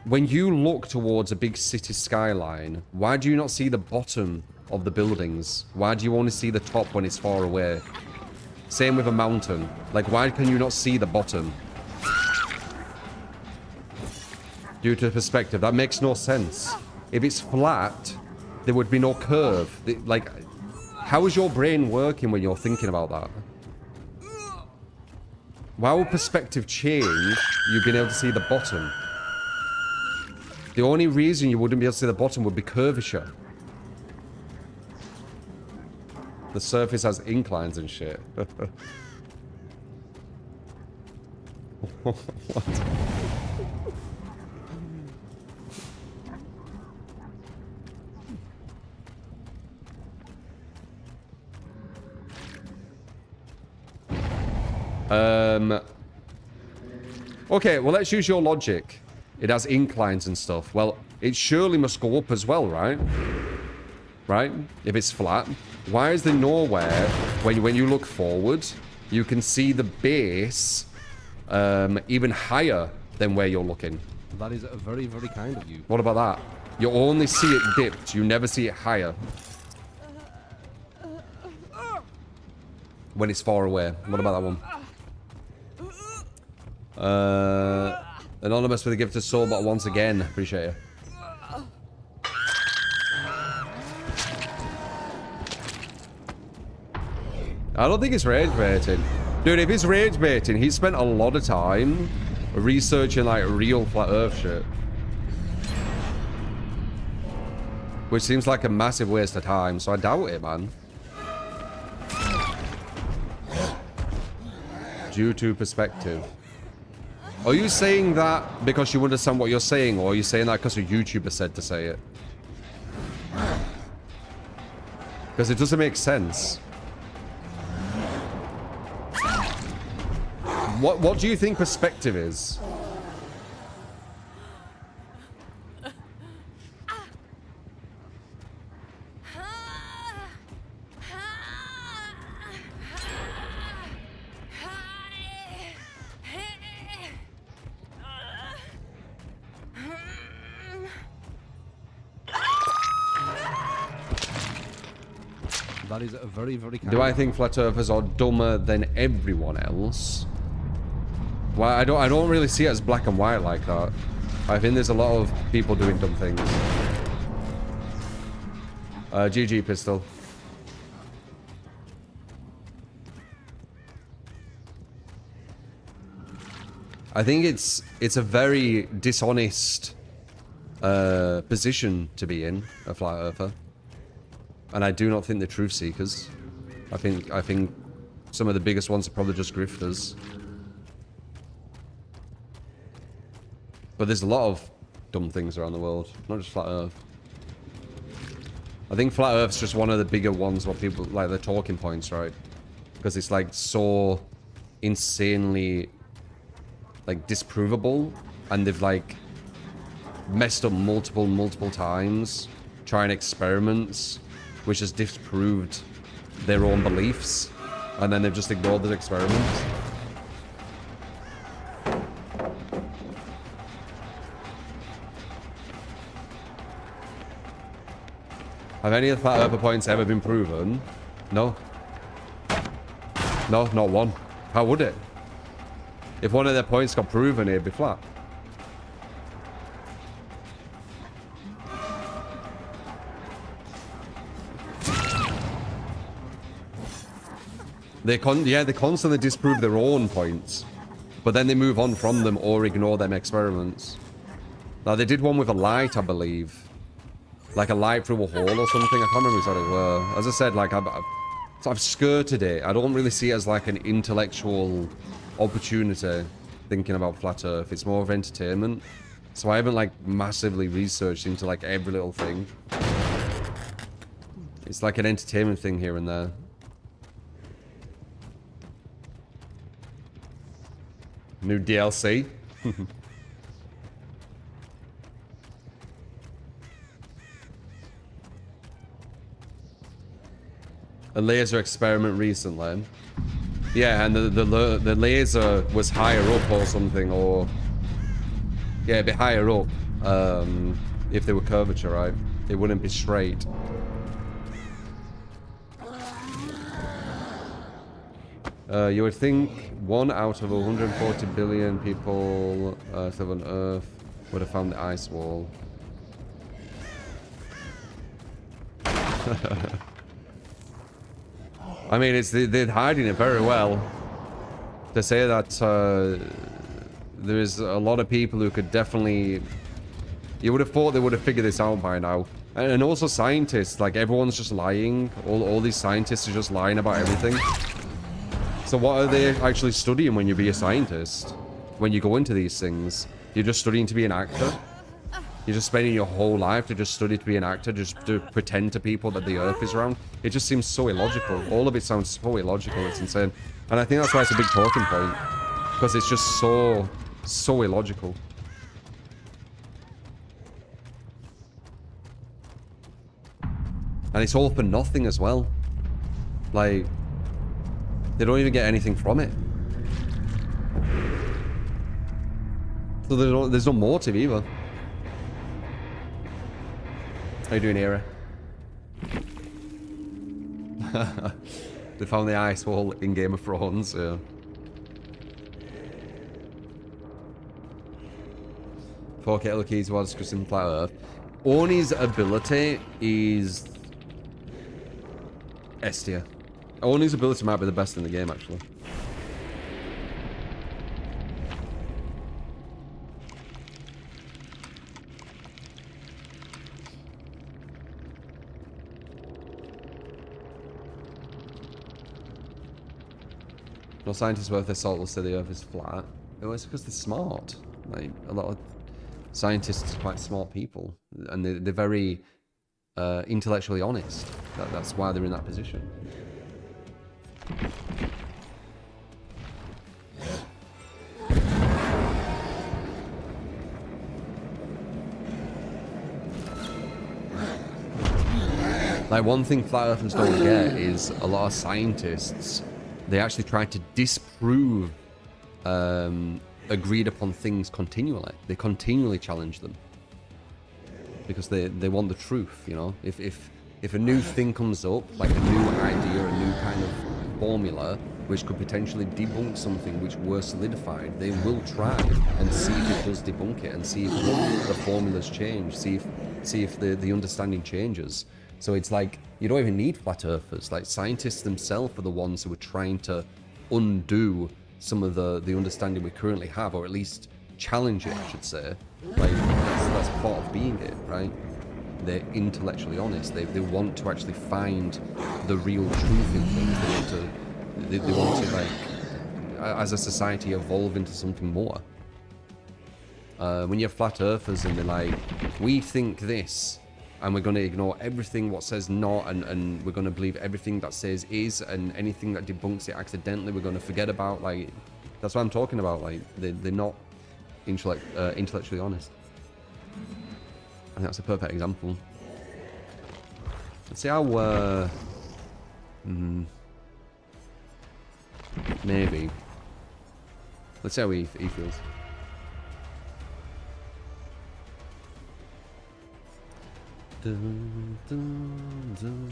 When you look towards a big city skyline, why do you not see the bottom of the buildings? Why do you only see the top when it's far away? Same with a mountain. Like, why can you not see the bottom? Due to perspective. That makes no sense. If it's flat, there would be no curve. Like, how is your brain working when you're thinking about that? Why would perspective change you being able to see the bottom? The only reason you wouldn't be able to see the bottom would be curvature. The surface has inclines and shit. What? Okay, well, let's use your logic. It has inclines and stuff. Well, it surely must go up as well, right? Right? If it's flat. Why is there nowhere when you look forward, you can see the base even higher than where you're looking? That is very, very kind of you. What about that? You only see it dipped. You never see it higher. When it's far away. What about that one? Anonymous with a gift of soul, but once again, appreciate you. I don't think it's rage baiting. Dude, if it's rage baiting, he spent a lot of time researching like real flat earth shit. Which seems like a massive waste of time, so I doubt it, man. Due to perspective. Are you saying that because you understand what you're saying, or are you saying that because a YouTuber said to say it? Because it doesn't make sense. What do you think perspective is? That is a very, very kind. Do I think flat earthers are dumber than everyone else? Well, I don't really see it as black and white like that. I think there's a lot of people doing dumb things. GG pistol. I think it's a very dishonest position to be in, a flat earther. And I do not think they're truth seekers. I think some of the biggest ones are probably just grifters. But there's a lot of dumb things around the world, not just flat earth. I think flat earth's just one of the bigger ones, what people like, the talking points, right? Because it's like so insanely like disprovable, and they've like messed up multiple times trying experiments which has disproved their own beliefs, and then they've just ignored the experiments. Have any of the flat earther points ever been proven? No. No, not one. How would it? If one of their points got proven, it'd be flat. They constantly disprove their own points, but then they move on from them or ignore them experiments. Now, they did one with a light, I believe. Like a light through a hole or something. I can't remember exactly where. As I said, like, I've skirted it. I don't really see it as like an intellectual opportunity thinking about flat earth. It's more of entertainment. So I haven't like massively researched into like every little thing. It's like an entertainment thing here and there. New DLC. A laser experiment recently. Yeah, and the laser was higher up or something, or yeah, it'd be higher up if they were curvature, right? It wouldn't be straight. You would think 1 out of 140 billion people still on Earth would have found the ice wall. I mean, they're hiding it very well. To say that there is a lot of people who could definitely... You would have thought they would have figured this out by now. And also scientists, like everyone's just lying. All these scientists are just lying about everything. So what are they actually studying when you be a scientist? When you go into these things? You're just studying to be an actor? You're just spending your whole life to just study to be an actor, just to pretend to people that the Earth is round? It just seems so illogical. All of it sounds so illogical, it's insane. And I think that's why it's a big talking point. Because it's just so illogical. And it's all for nothing as well. Like, they don't even get anything from it. So there's no motive either. How you doing, Era? They found the ice wall in Game of Thrones, yeah. Four kettle keys while discussing Flat Earth. Oni's ability is S tier. Oni's ability might be the best in the game, actually. No scientists worth their salt will say the Earth is flat. It's because they're smart. Like, a lot of scientists are quite smart people, and they're very intellectually honest. That's why they're in that position. Like, one thing flat earthers don't get is a lot of scientists, they actually try to disprove agreed upon things continually. They continually challenge them because they want the truth, you know. If a new thing comes up, like a new idea, a new kind of formula which could potentially debunk something which were solidified, they will try and see if it does debunk it and see if the formulas change, see if the understanding changes. So it's like, you don't even need flat earthers. Like, scientists themselves are the ones who are trying to undo some of the understanding we currently have, or at least challenge it, I should say. Like, that's part of being it, right? They're intellectually honest. They want to actually find the real truth in things. They want to, like, as a society, evolve into something more. When you have flat earthers and they're like, we think this, and we're going to ignore everything what says not, and we're going to believe everything that says is, and anything that debunks it accidentally we're going to forget about. Like, that's what I'm talking about. Like, they're not intellectually honest. I think that's a perfect example. Let's see how maybe let's see how he feels. Dun, dun, dun.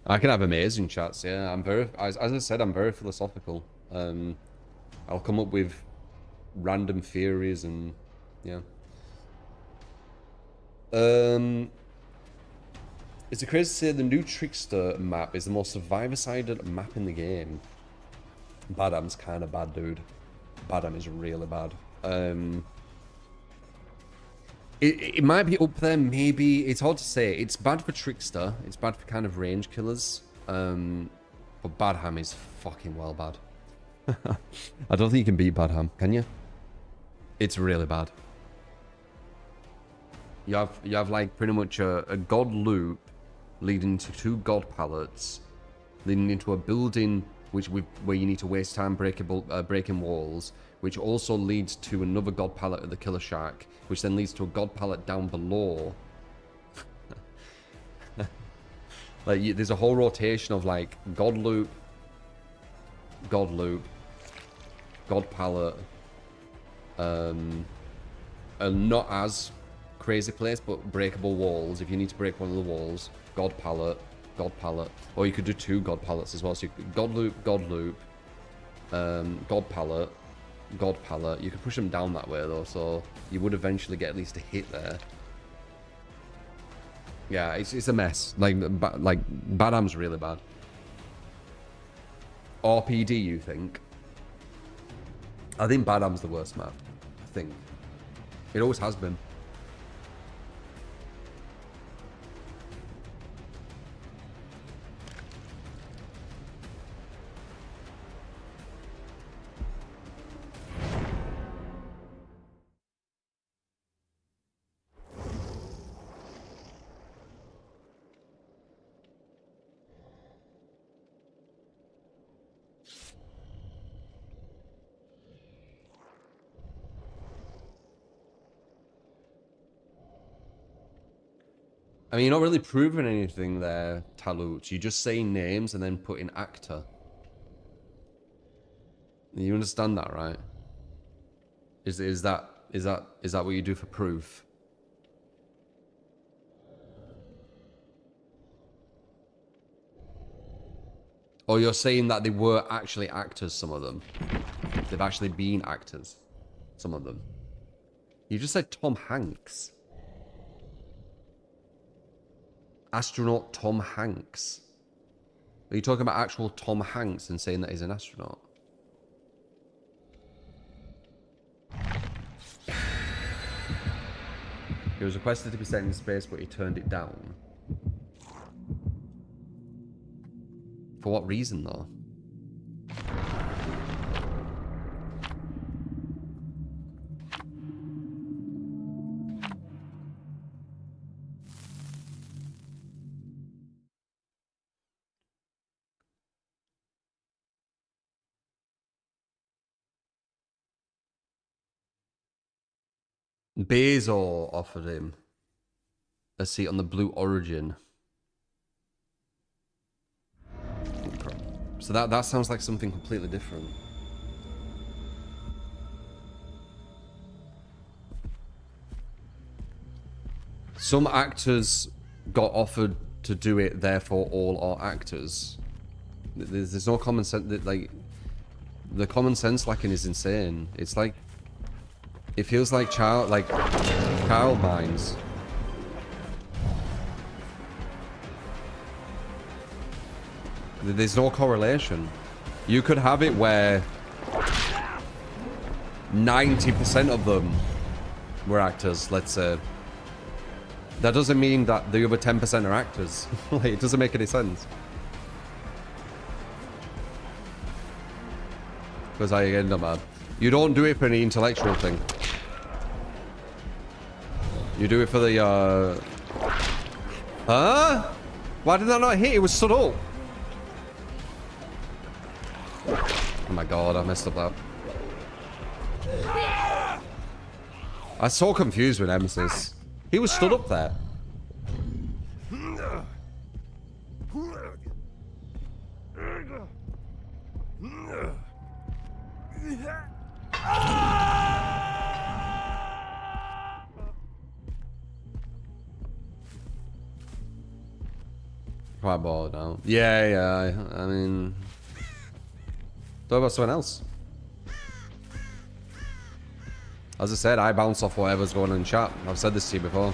I can have amazing chats, yeah. I'm very, as I said, I'm very philosophical. I'll come up with random theories and, yeah. Is it crazy to say the new Trickster map is the most survivor-sided map in the game? Badham's kind of bad, dude. Badham is really bad. It might be up there, maybe. It's hard to say. It's bad for Trickster. It's bad for kind of range killers. But Badham is fucking well bad. I don't think you can beat Badham, can you? It's really bad. You have like pretty much a god loop leading to 2 god pallets, leading into a building where you need to waste time breaking walls, which also leads to another god pallet at the killer shack, which then leads to a god pallet down below. Like, there's a whole rotation of like god loop, god pallet, a not as crazy place, but breakable walls. If you need to break one of the walls, God pallet, or you could do 2 God pallets as well. So you could God loop, God pallet. You could push them down that way though, so you would eventually get at least a hit there. Yeah, it's a mess. Like Badham's really bad. RPD, you think? I think Badham's the worst map. I think it always has been. I mean, you're not really proving anything there, Talut. You're just saying names and then putting actor. You understand that, right? Is that what you do for proof? Or you're saying that they were actually actors, some of them. They've actually been actors, some of them. You just said Tom Hanks. Astronaut Tom Hanks. Are you talking about actual Tom Hanks and saying that he's an astronaut? He was requested to be sent in space, but he turned it down. For what reason, though? Bezos offered him a seat on the Blue Origin. So that sounds like something completely different. Some actors got offered to do it, therefore all are actors. There's no common sense. Like, the common sense lacking is insane. It's like, it feels like child minds. There's no correlation. You could have it where 90% of them were actors, let's say. That doesn't mean that the other 10% are actors. Like, it doesn't make any sense. Because I end up mad. You don't do it for any intellectual thing. You do it for the, Huh? Why did that not hit? It was stood up. Oh my god, I messed up that. I'm so confused with Nemesis. He was stood up there. Quite bored now. Yeah, I mean... What about someone else? As I said, I bounce off whatever's going on in chat. I've said this to you before.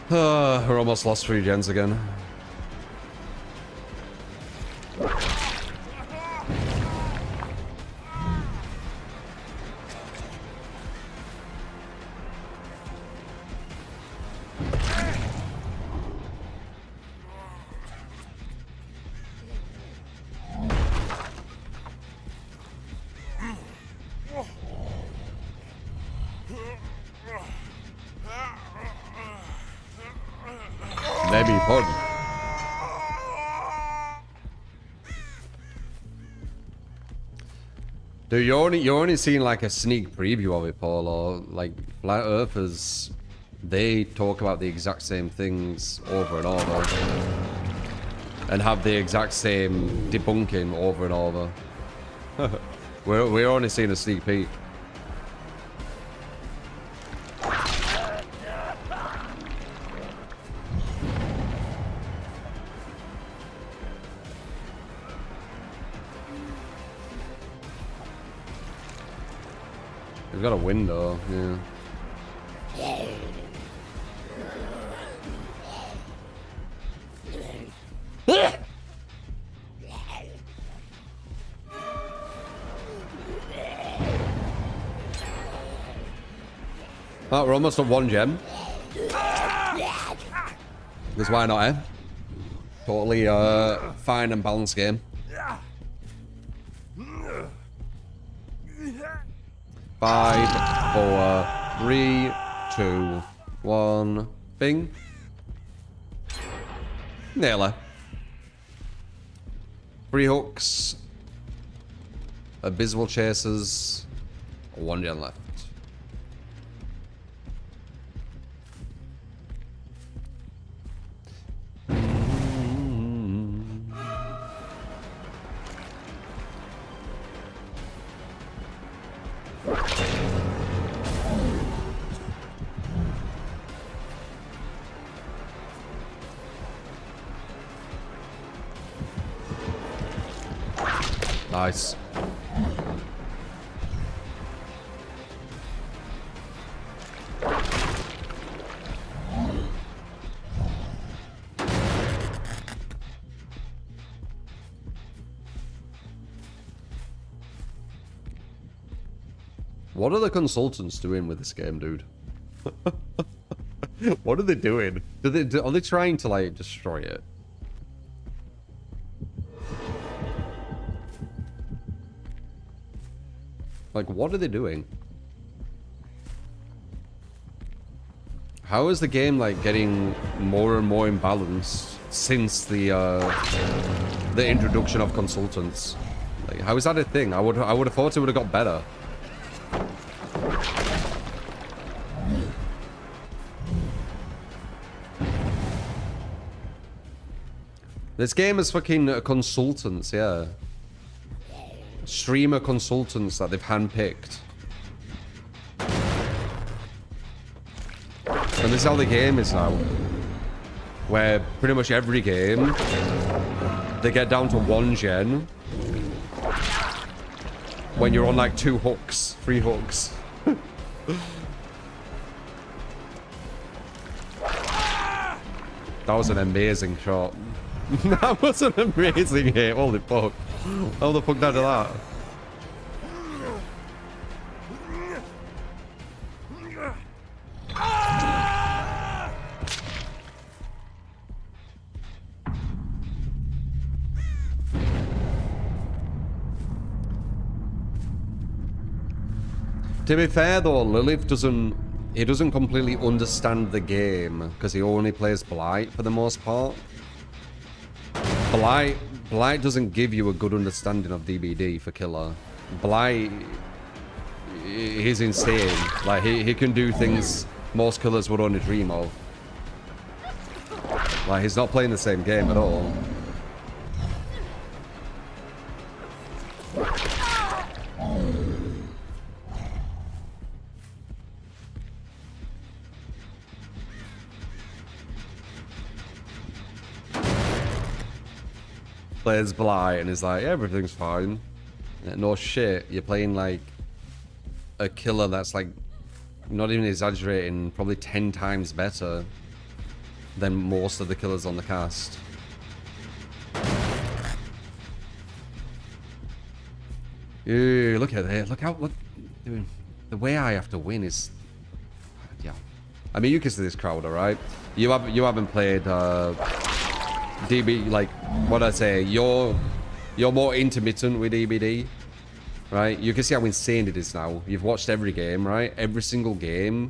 We're almost lost 3 gens again. Maybe you pardon. Dude, you're only seeing like a sneak preview of it, Paul, or like Flat Earthers they talk about the exact same things over and over. And have the exact same debunking over and over. We're only seeing a sneak peek. We've got a window, yeah. Oh, we're almost at 1 gem. Because why not, eh? Totally fine and balanced game. 5, 4, 3, 2, 1. Bing. Nearly. 3 hooks. Abysmal chasers. 1 gen left. Nice. What are the consultants doing with this game, dude? What are they doing? Are they trying to, like, destroy it? Like, what are they doing? How is the game, like, getting more and more imbalanced since the introduction of consultants? Like, how is that a thing? I would have thought it would have got better. This game is fucking consultants, yeah. Streamer consultants that they've handpicked. And this is how the game is now. Where pretty much every game, they get down to 1 gen. When you're on like 2 hooks, 3 hooks. That was an amazing shot. That was an amazing hit, holy fuck. How the fuck did I do that? To be fair though, Lilith doesn't completely understand the game because he only plays Blight for the most part. Blight doesn't give you a good understanding of DBD for Killer. Blight, he's insane. Like, he can do things most killers would only dream of. Like, he's not playing the same game at all. Plays Blight and is like, everything's fine. No shit, you're playing like a killer that's like, not even exaggerating, probably 10 times better than most of the killers on the cast. Ew, look at it, look, the way I have to win is, yeah. I mean, you can see this crowd, alright? You haven't played, DB, like, what I say, you're more intermittent with DBD, right? You can see how insane it is now. You've watched every game, right? Every single game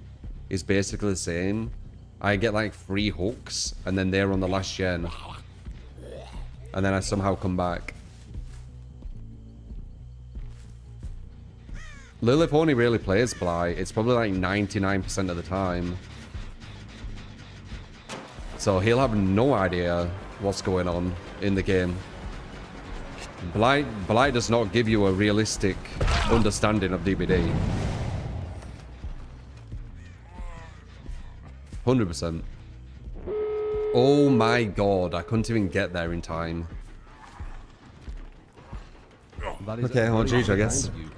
is basically the same. I get like 3 hooks, and then they're on the last gen. And then I somehow come back. Lilith only really plays Blight. It's probably like 99% of the time. So he'll have no idea what's going on in the game. Blight does not give you a realistic understanding of DBD. 100%. Oh my god, I couldn't even get there in time. That is Okay, well, very GG, I guess. kind of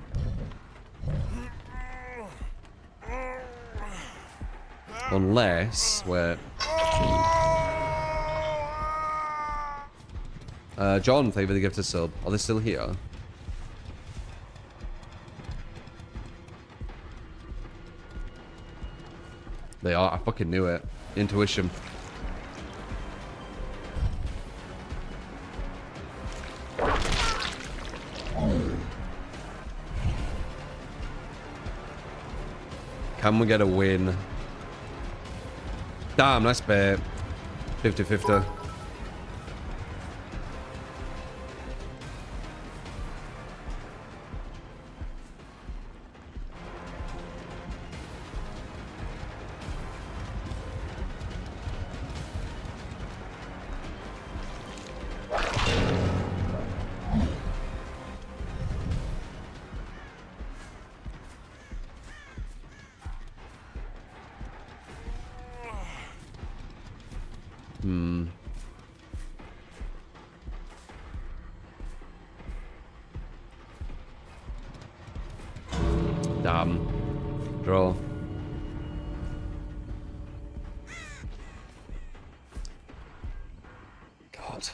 you. Unless we're... John, thank you for the gift of sub. Are they still here? They are. I fucking knew it. Intuition. Can we get a win? Damn, nice bet. 50-50. Damn. Draw. God.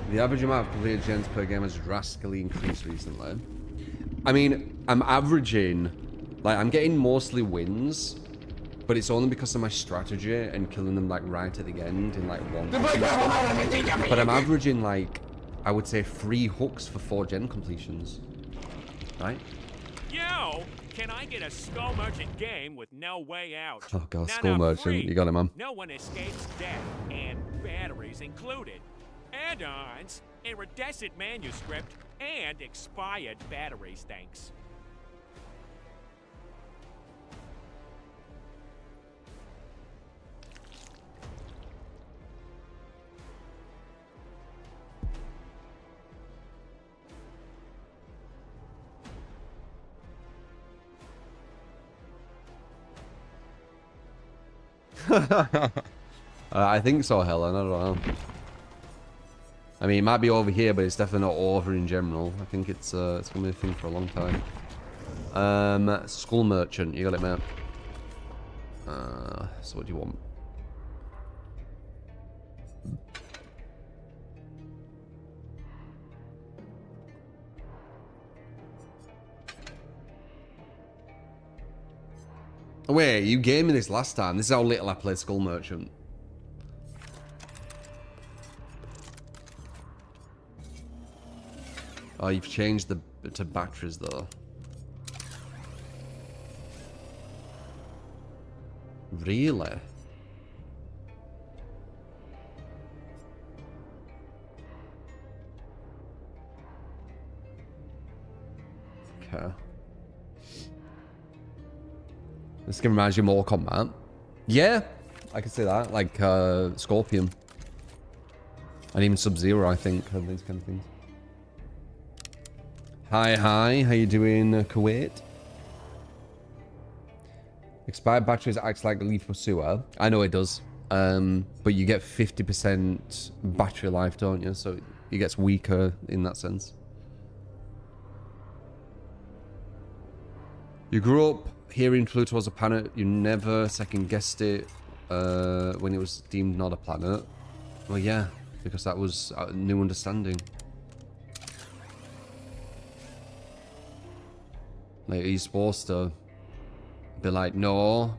The average amount of completed gens per game has drastically increased recently. I mean, I'm averaging, like, I'm getting mostly wins, but it's only because of my strategy and killing them, like, right at the end in, like, one. But I'm averaging, like, I would say 3 hooks for 4 gen completions. Right? Yo, can I get a Skull Merchant game with no way out? Oh, God, Nah, Skull nah, Merchant. free. You got it, man. No one escapes death, and batteries included. Add-ons, iridescent manuscript, and expired batteries, thanks. I think so, Helen. I don't know. I mean, it might be over here, but it's definitely not over in general. I think it's gonna be a thing for a long time. Skull Merchant, you got it, mate. So what do you want? Wait, you gave me this last time. This is how little I played Skull Merchant. Oh, you've changed to batteries though. Really? Okay. This game reminds you of Mortal Kombat. Yeah, I can say that. Like Scorpion. And even Sub-Zero, I think, have these kind of things. Hi, how you doing, Kuwait? Expired batteries acts like a leaf pursuer. I know it does. But you get 50% battery life, don't you? So it gets weaker in that sense. You grew up hearing Pluto was a planet. You never second guessed it when it was deemed not a planet. Well, yeah, because that was a new understanding. Like, are you supposed to be like, no,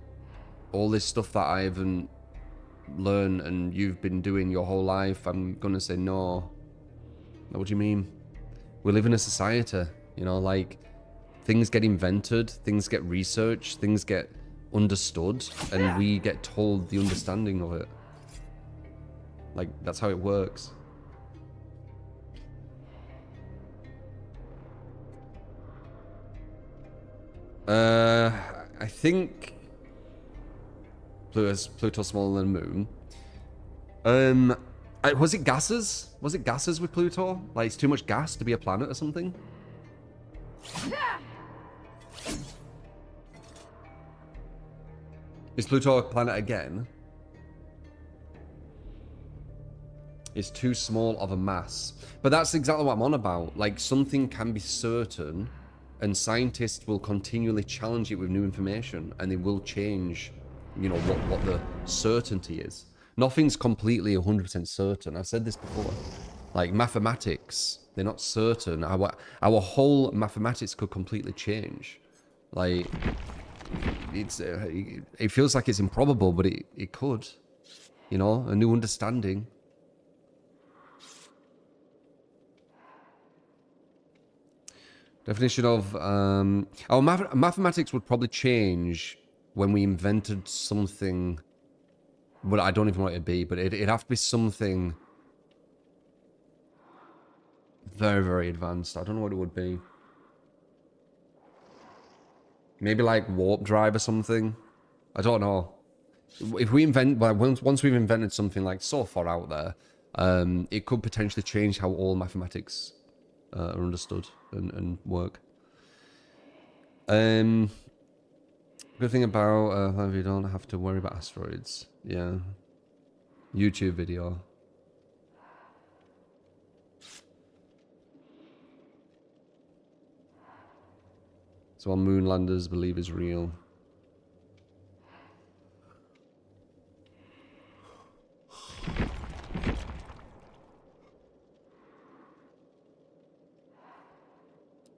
all this stuff that I haven't learned and you've been doing your whole life, I'm gonna say no. What do you mean? We live in a society, you know, like, things get invented, things get researched, things get understood, and we get told the understanding of it. Like, that's how it works. I think Pluto's smaller than Moon. Was it gases? Was it gases with Pluto? Like, it's too much gas to be a planet or something? Is Pluto a planet again? It's too small of a mass. But that's exactly what I'm on about. Like, something can be certain, and scientists will continually challenge it with new information, and they will change, you know, what the certainty is. Nothing's completely 100% certain. I've said this before. Like, mathematics, they're not certain. Our whole mathematics could completely change. Like, it feels like it's improbable, but it could. You know, a new understanding. Definition of our mathematics would probably change when we invented something, but I don't even know what it'd be. But it'd have to be something very, very advanced. I don't know what it would be. Maybe like warp drive or something. I don't know. If we invent, well, once we've invented something like so far out there, it could potentially change how all mathematics are understood and work. Good thing about you don't have to worry about asteroids. Yeah. YouTube video. So all moonlanders believe is real.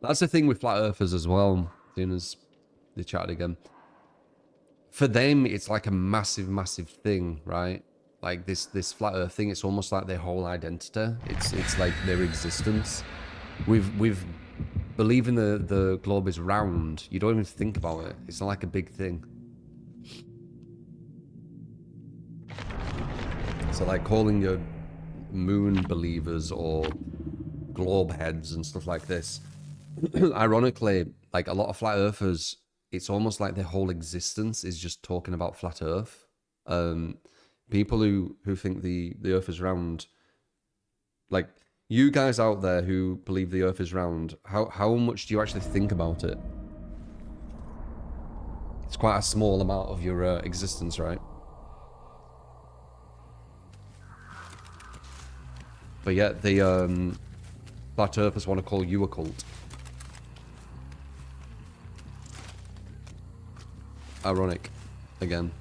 That's the thing with flat earthers as well, seeing as they chatted again. For them, it's like a massive, massive thing, right? Like this flat earth thing, it's almost like their whole identity. It's like their existence. We've believing the globe is round, you don't even think about it. It's not like a big thing. So like calling your moon believers or globe heads and stuff like this, ironically, like a lot of flat earthers, it's almost like their whole existence is just talking about flat earth. People who think the earth is round, like you guys out there who believe the earth is round, how much do you actually think about it? It's quite a small amount of your existence, right? But yet the flat earthers want to call you a cult. Ironic, again.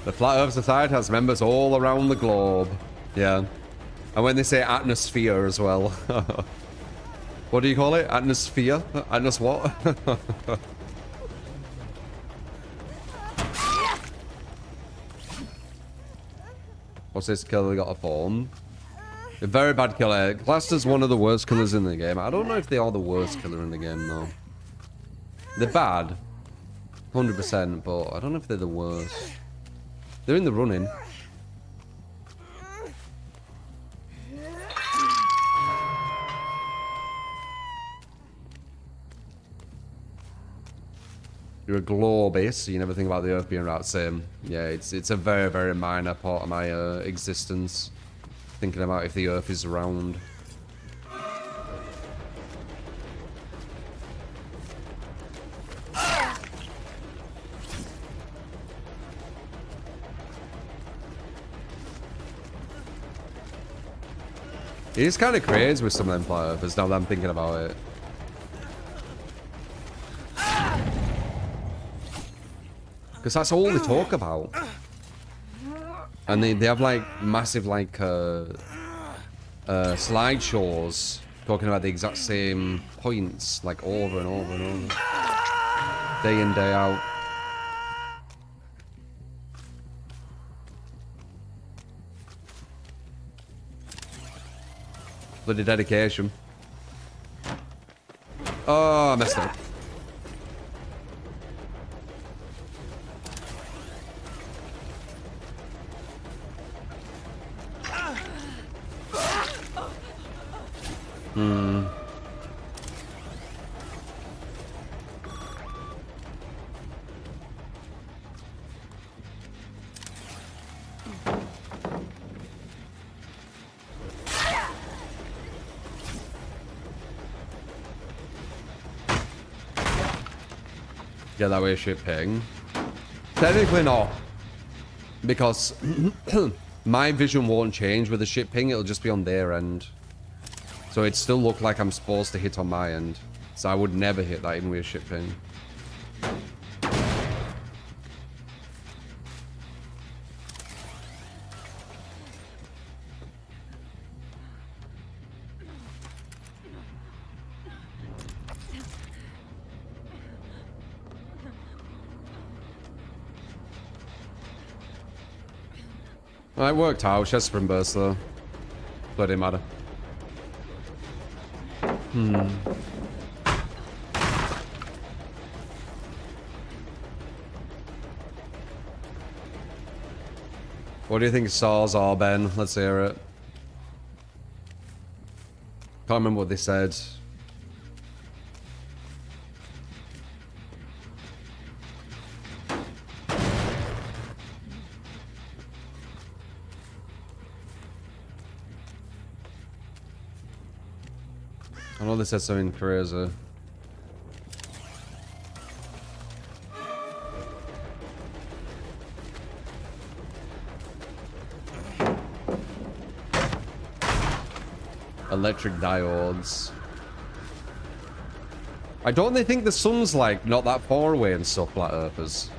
The Flat Earth Society has members all around the globe. Yeah. And when they say atmosphere as well. What do you call it? Atmosphere? Atmos what? What's this killer got a form? A very bad killer. Classed as one of the worst killers in the game. I don't know if they are the worst killer in the game though. They're bad. 100%, but I don't know if they're the worst. They're in the running. You're a globist, so you never think about the Earth being right. Same. Yeah, it's a very, very minor part of my existence. Thinking about if the Earth is round. It is kind of crazy with some of them flat earthers now that I'm thinking about it. Because that's all they talk about. And they have like massive like slideshows talking about the exact same points like over and over and over. Day in, day out. Bloody dedication. Oh, I messed up. Get that way ship ping. Technically not. Because my vision won't change with the ship ping, it'll just be on their end. So it'd still look like I'm supposed to hit on my end. So I would never hit that even with a ship ping. Well, it worked out. She has sprint burst though. But it didn't matter. What do you think Saws are, Ben? Let's hear it. Can't remember what they said. I know they said something crazy. Electric diodes. I don't they think the sun's like not that far away and stuff, Flat Earthers.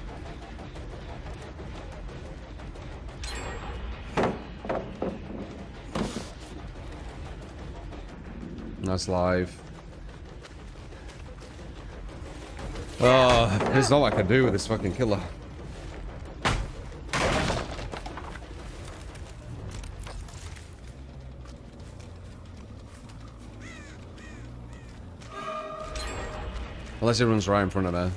That's live. Oh, there's not what I can do with this fucking killer. Unless it runs right in front of me.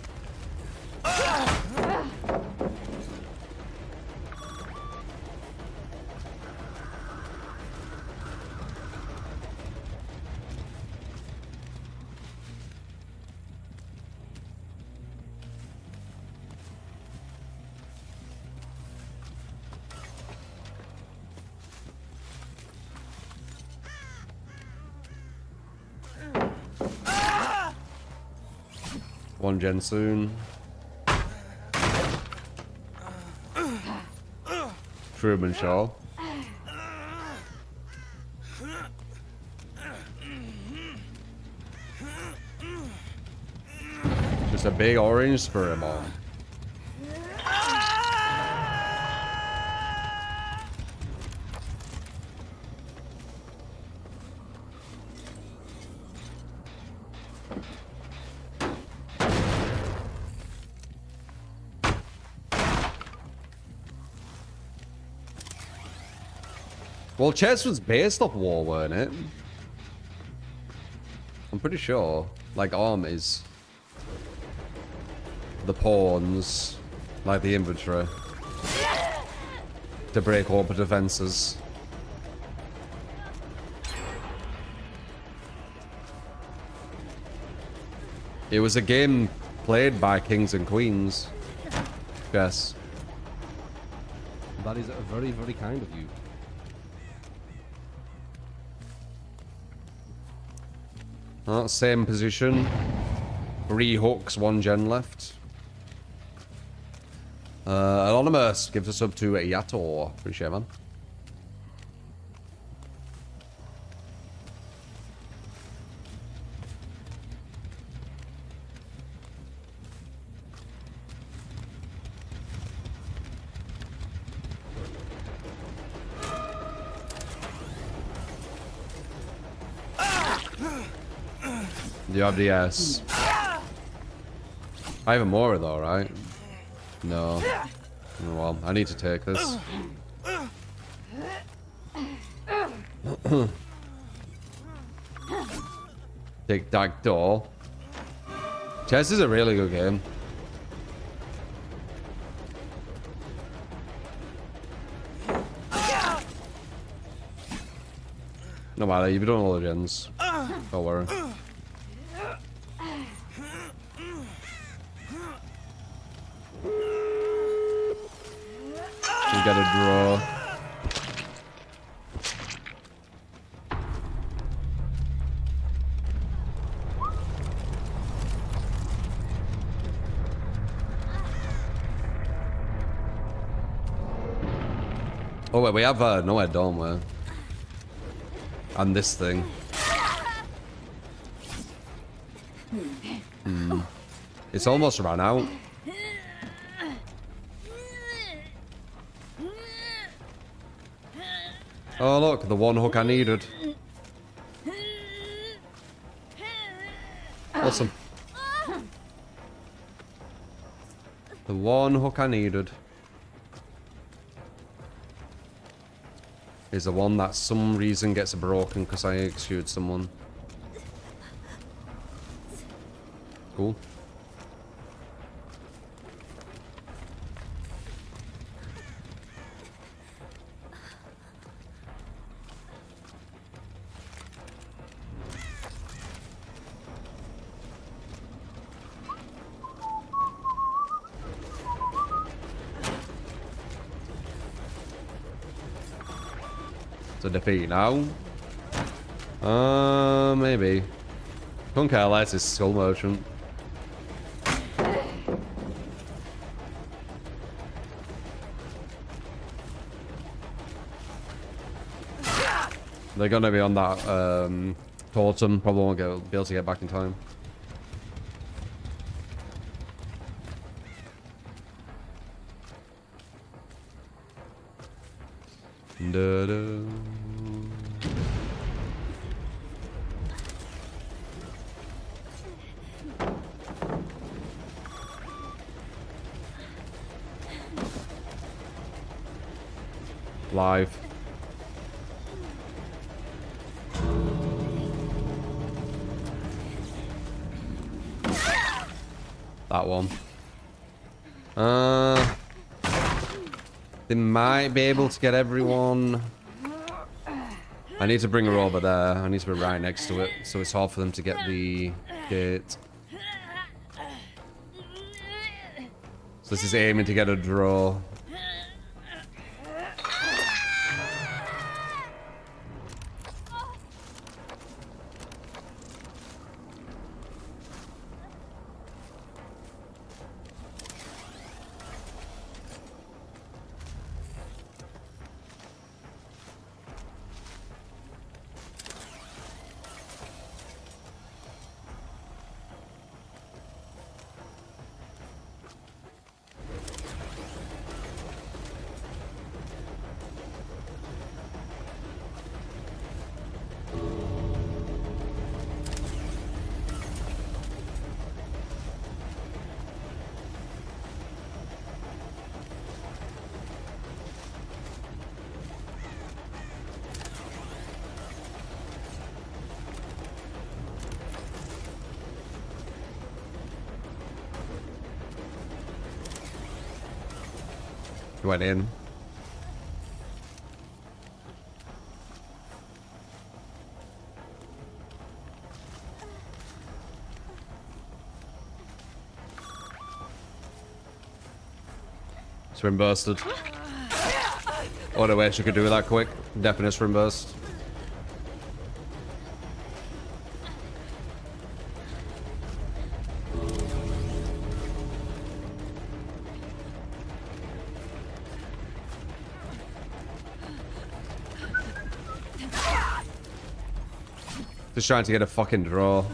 One gen soon. Truman Shaw. Just a big orange spur him on. Well, chess was based off war, weren't it? I'm pretty sure. Like armies. The pawns. Like the infantry. To break up defenses. It was a game played by kings and queens. Yes. That is very, very kind of you. Same position. 3 hooks, 1 gen left. Anonymous gives us up to Yato. Appreciate it, man. You have the S. I have more though, right? No. Oh, well, I need to take this. Tic Tac Toe. Chess is a really good game. No matter, you've done all the gens. Don't worry. You gotta draw. Oh wait, we have nowhere, don't we? And this thing. It's almost run out. Oh look, the one hook I needed. Awesome. The one hook I needed is the one that some reason gets broken because I executed someone. Cool. To defeat now? Maybe. Couldn't care less, it's skull merchant. They're gonna be on that totem, probably won't be able to get back in time. Da-da. Live. That one. They might be able to get everyone. I need to bring her over there. I need to be right next to it, so it's hard for them to get the gate. So this is aiming to get a draw. Went in. Swim bursted. Oh no, wait, she could do it that quick. Definite swim burst. Just trying to get a fucking draw.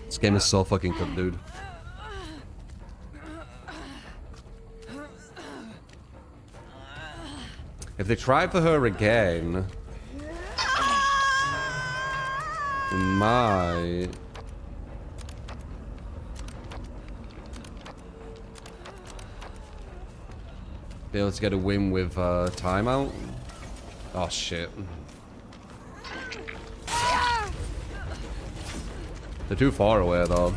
This game is so fucking cooked, dude. If they try for her again, we might be able to get a win with timeout. Oh shit. They're too far away though.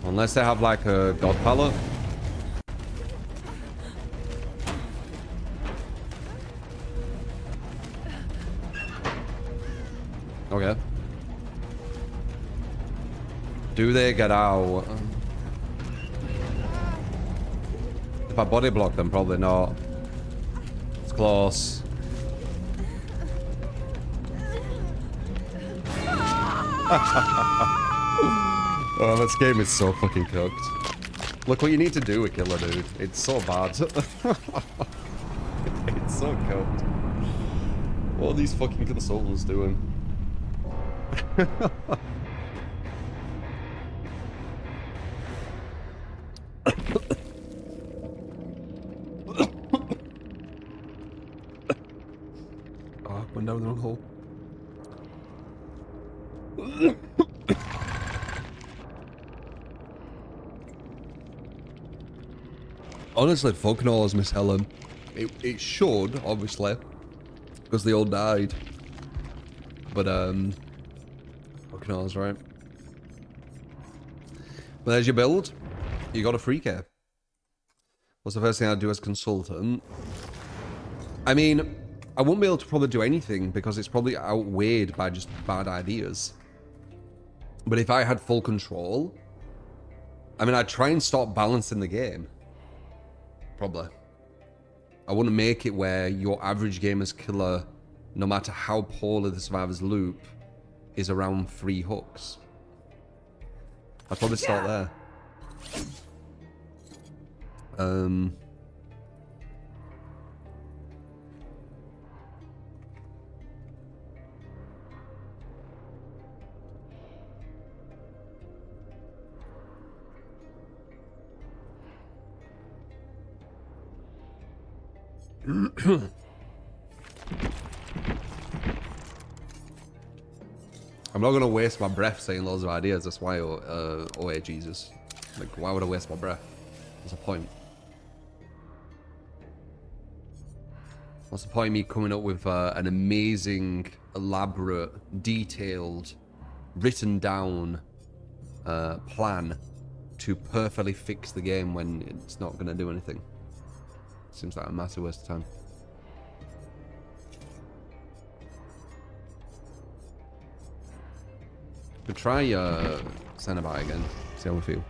Unless they have like a god palette. Okay. Do they get out? If I body block them, probably not. It's close. Oh, this game is so fucking cooked. Look what you need to do with Killer, dude. It's so bad. It's so cooked. What are these fucking consultants doing? Oh, went down the wrong hole. Honestly, fuck knows, Miss Helen. It should, obviously, because they all died. But, fuck knows, right? But there's your build. You got a free care. What's the first thing I'd do as consultant? I mean, I won't be able to probably do anything because it's probably outweighed by just bad ideas. But if I had full control, I mean, I'd try and start balancing the game. Probably. I wouldn't make it where your average gamer's killer, no matter how poorly the survivor's loop, is around 3 hooks. I'd probably start there. I'm not gonna waste my breath saying loads of ideas. That's why, oh yeah, Jesus. Like, why would I waste my breath? What's the point? What's the point of me coming up with an amazing, elaborate, detailed, written down plan to perfectly fix the game when it's not gonna do anything? Seems like a massive waste of time. Could try Cenobite again. See how we feel.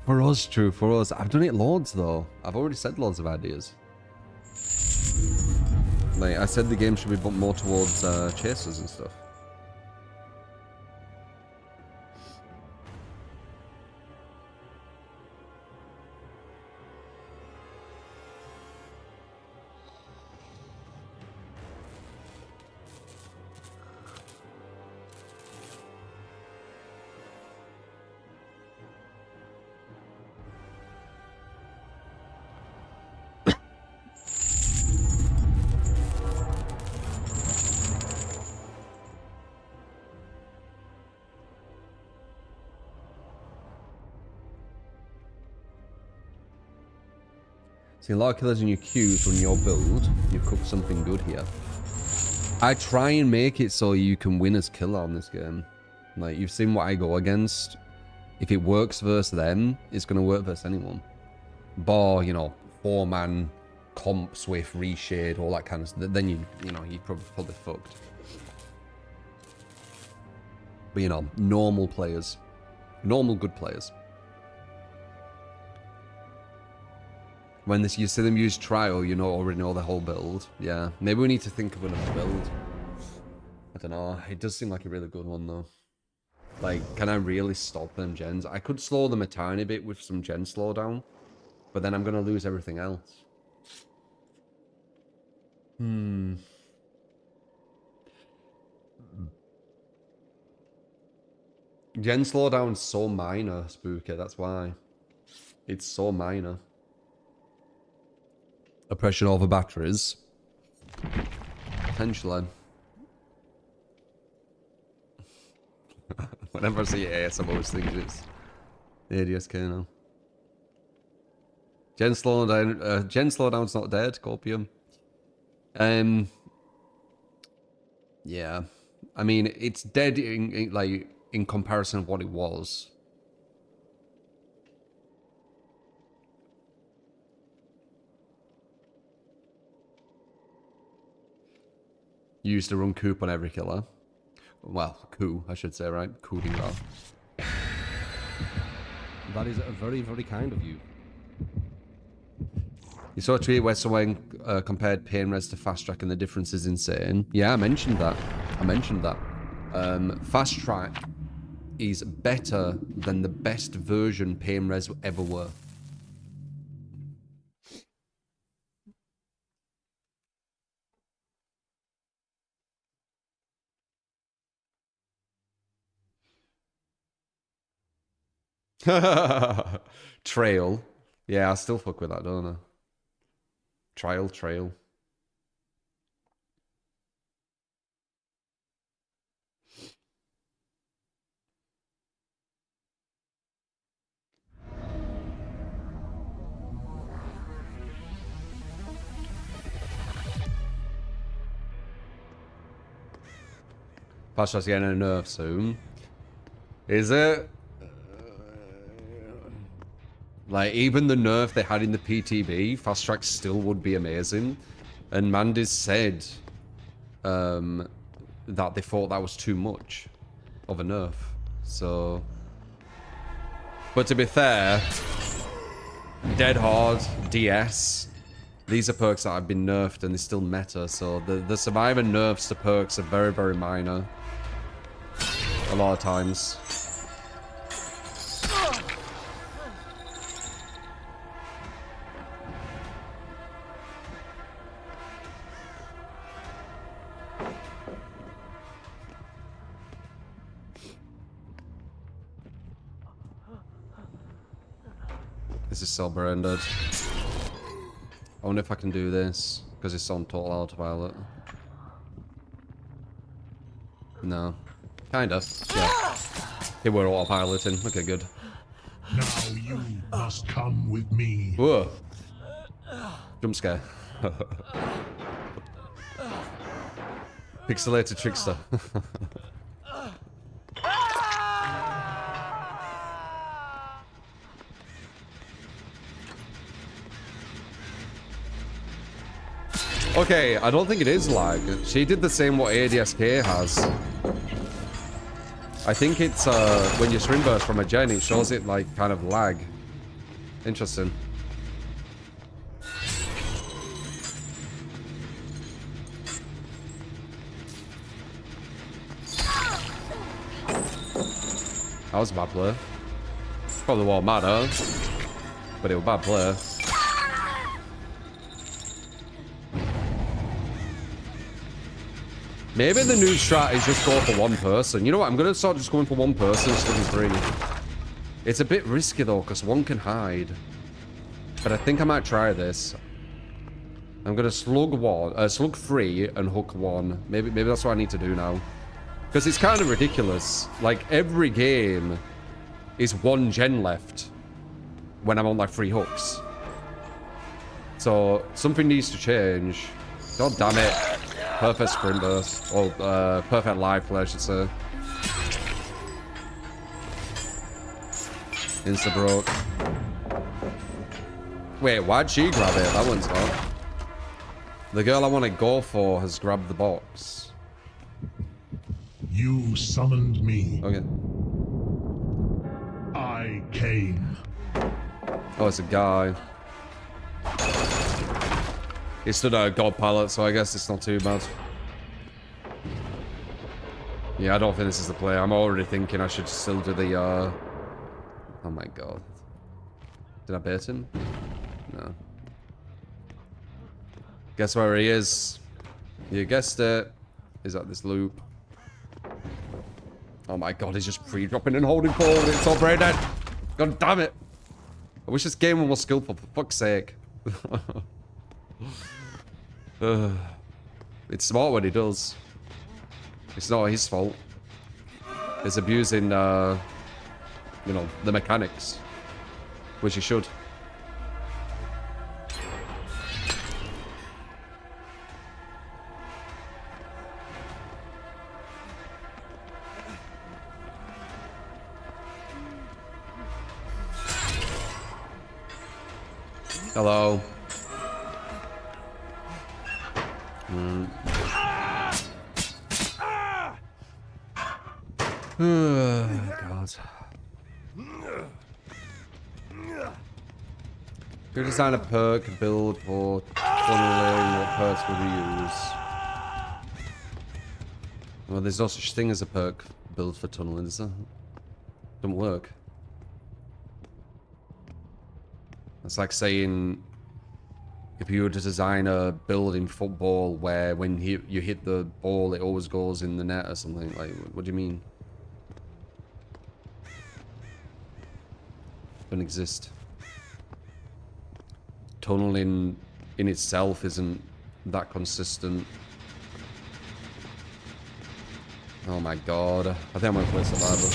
For us, true. For us, I've done it loads though. I've already said loads of ideas. Like I said, the game should be more towards chasers and stuff. See, a lot of killers in your queues when your build, you've cooked something good here. I try and make it so you can win as killer on this game. Like, you've seen what I go against. If it works versus them, it's going to work versus anyone. Bar, you know, 4-man, comp, swift, reshade, all that kind of stuff. Then you're probably fucked. But, you know, normal players. Normal good players. When you see them use trial, you already know the whole build. Yeah, maybe we need to think of another build. I don't know. It does seem like a really good one though. Like, can I really stop them gens? I could slow them a tiny bit with some gen slowdown, but then I'm gonna lose everything else. Gen slowdown's so minor, Spooky. That's why. It's so minor. Oppression over batteries. Potentially. Whenever I see AS, I'm always thinking it's the ADS kernel. Gen slowdown's not dead, Copium. Yeah. I mean, it's dead in comparison of what it was. used to run coup on every killer. Well, coup, I should say, right? Coup de grace. That is very, very kind of you. You saw a tweet where someone compared pain res to fast track and the difference is insane. Yeah, I mentioned that. Fast track is better than the best version pain res ever were. Trail. Yeah, I still fuck with that, don't I? Trail. Fast track's getting a nerf soon. Is it? Like, even the nerf they had in the PTB, fast track still would be amazing. And Mandis said that they thought that was too much of a nerf. So... But to be fair, Dead Hard, DS, these are perks that have been nerfed and they still meta. So the survivor nerfs to perks are very, very minor. A lot of times. This is so branded. I wonder if I can do this, because it's on total autopilot. No. Kind of. Yeah. They were autopiloting. Okay, good. Now you must come with me. Whoa. Jump scare. Pixelated trickster. Okay, I don't think it is lag. She did the same what ADSK has. I think it's when you string burst from a gen, it shows it like kind of lag. Interesting. That was a bad play. Probably won't matter, but it was a bad play. Maybe the new strat is just go for one person. You know what? I'm going to start just going for one person instead of three. It's a bit risky though, because one can hide. But I think I might try this. I'm going to slug three and hook one. Maybe that's what I need to do now. Because it's kind of ridiculous. Like, every game is one gen left when I'm on like 3 hooks. So something needs to change. God damn it. Perfect sprint burst. Or perfect live play, I should say. Insta broke. Wait, why'd she grab it? That one's hot. The girl I want to go for has grabbed the box. You summoned me. Okay. I came. Oh, it's a guy. He stood at a god pilot, so I guess it's not too bad. Yeah, I don't think this is the play. I'm already thinking I should still do the, Oh my god. Did I bait him? No. Guess where he is? You guessed it. He's at this loop. Oh my god, he's just pre-dropping and holding forward. It's all brain dead. God damn it. I wish this game was more skillful, for fuck's sake. It's smart when he does. It's not his fault. He's abusing, you know, the mechanics. Which he should. Hello. God. Could design a perk build for tunneling. What perks would we use? Well, there's no such thing as a perk build for tunneling, is there? Don't work. It's like saying if you were to design a build in football where when you hit the ball, it always goes in the net or something. Like, what do you mean? Doesn't exist. Tunneling in itself isn't that consistent. Oh my god. I think I'm gonna play Survivor.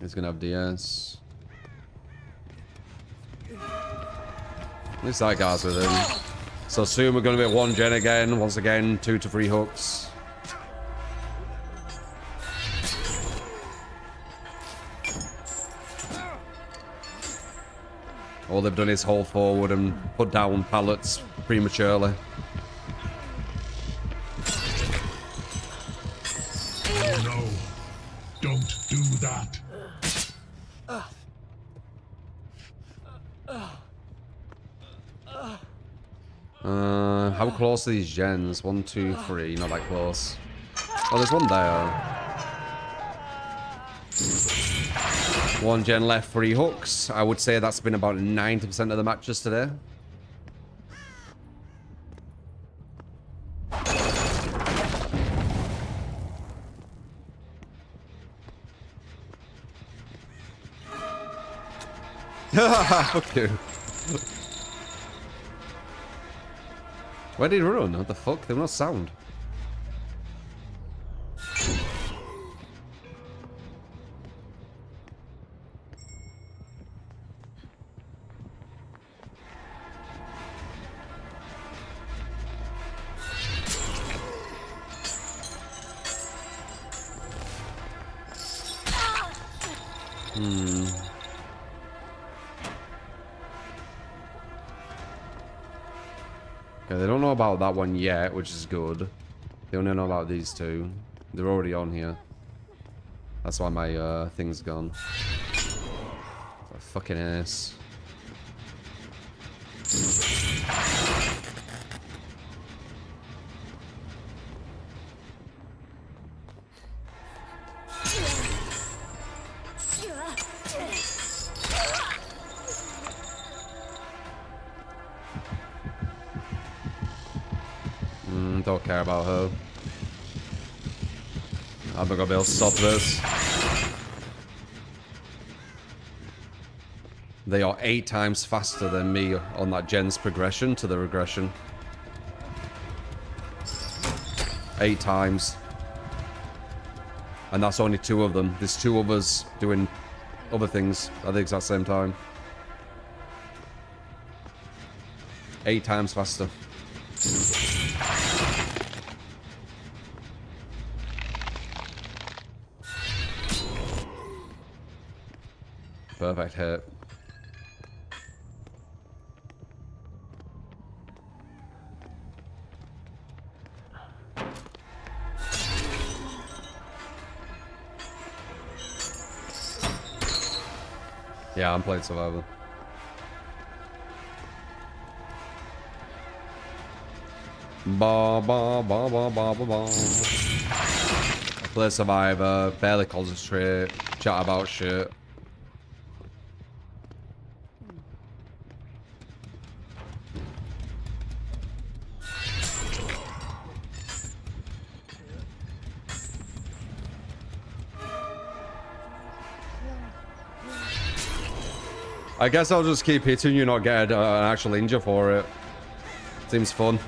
He's gonna have DS. At least that guy's with him. So soon we're gonna be at 1 gen again. Once again, 2 to 3 hooks. All they've done is hold forward and put down pallets prematurely. Oh no. Don't do that. How close are these gens? 1, 2, 3. Not that close. Oh, there's one there. 1 gen left, 3 hooks. I would say that's been about 90% of the matches today. Fuck you. Where did he run? What the fuck? There was no sound. Okay, they don't know about that one yet, which is good. They only know about these 2. They're already on here. That's why my thing's gone. A fucking ass. Don't care about her. I'm not gonna be able to stop this. They are 8 times faster than me on that gen's progression to the regression. 8 times. And that's only 2 of them. There's 2 others doing other things at the exact same time. 8 times faster. Perfect hit. Yeah, I'm playing Survivor. Ba ba ba ba ba ba ba. I play Survivor, barely concentrate, chat about shit. I guess I'll just keep hitting you, not get an actual injure for it. Seems fun.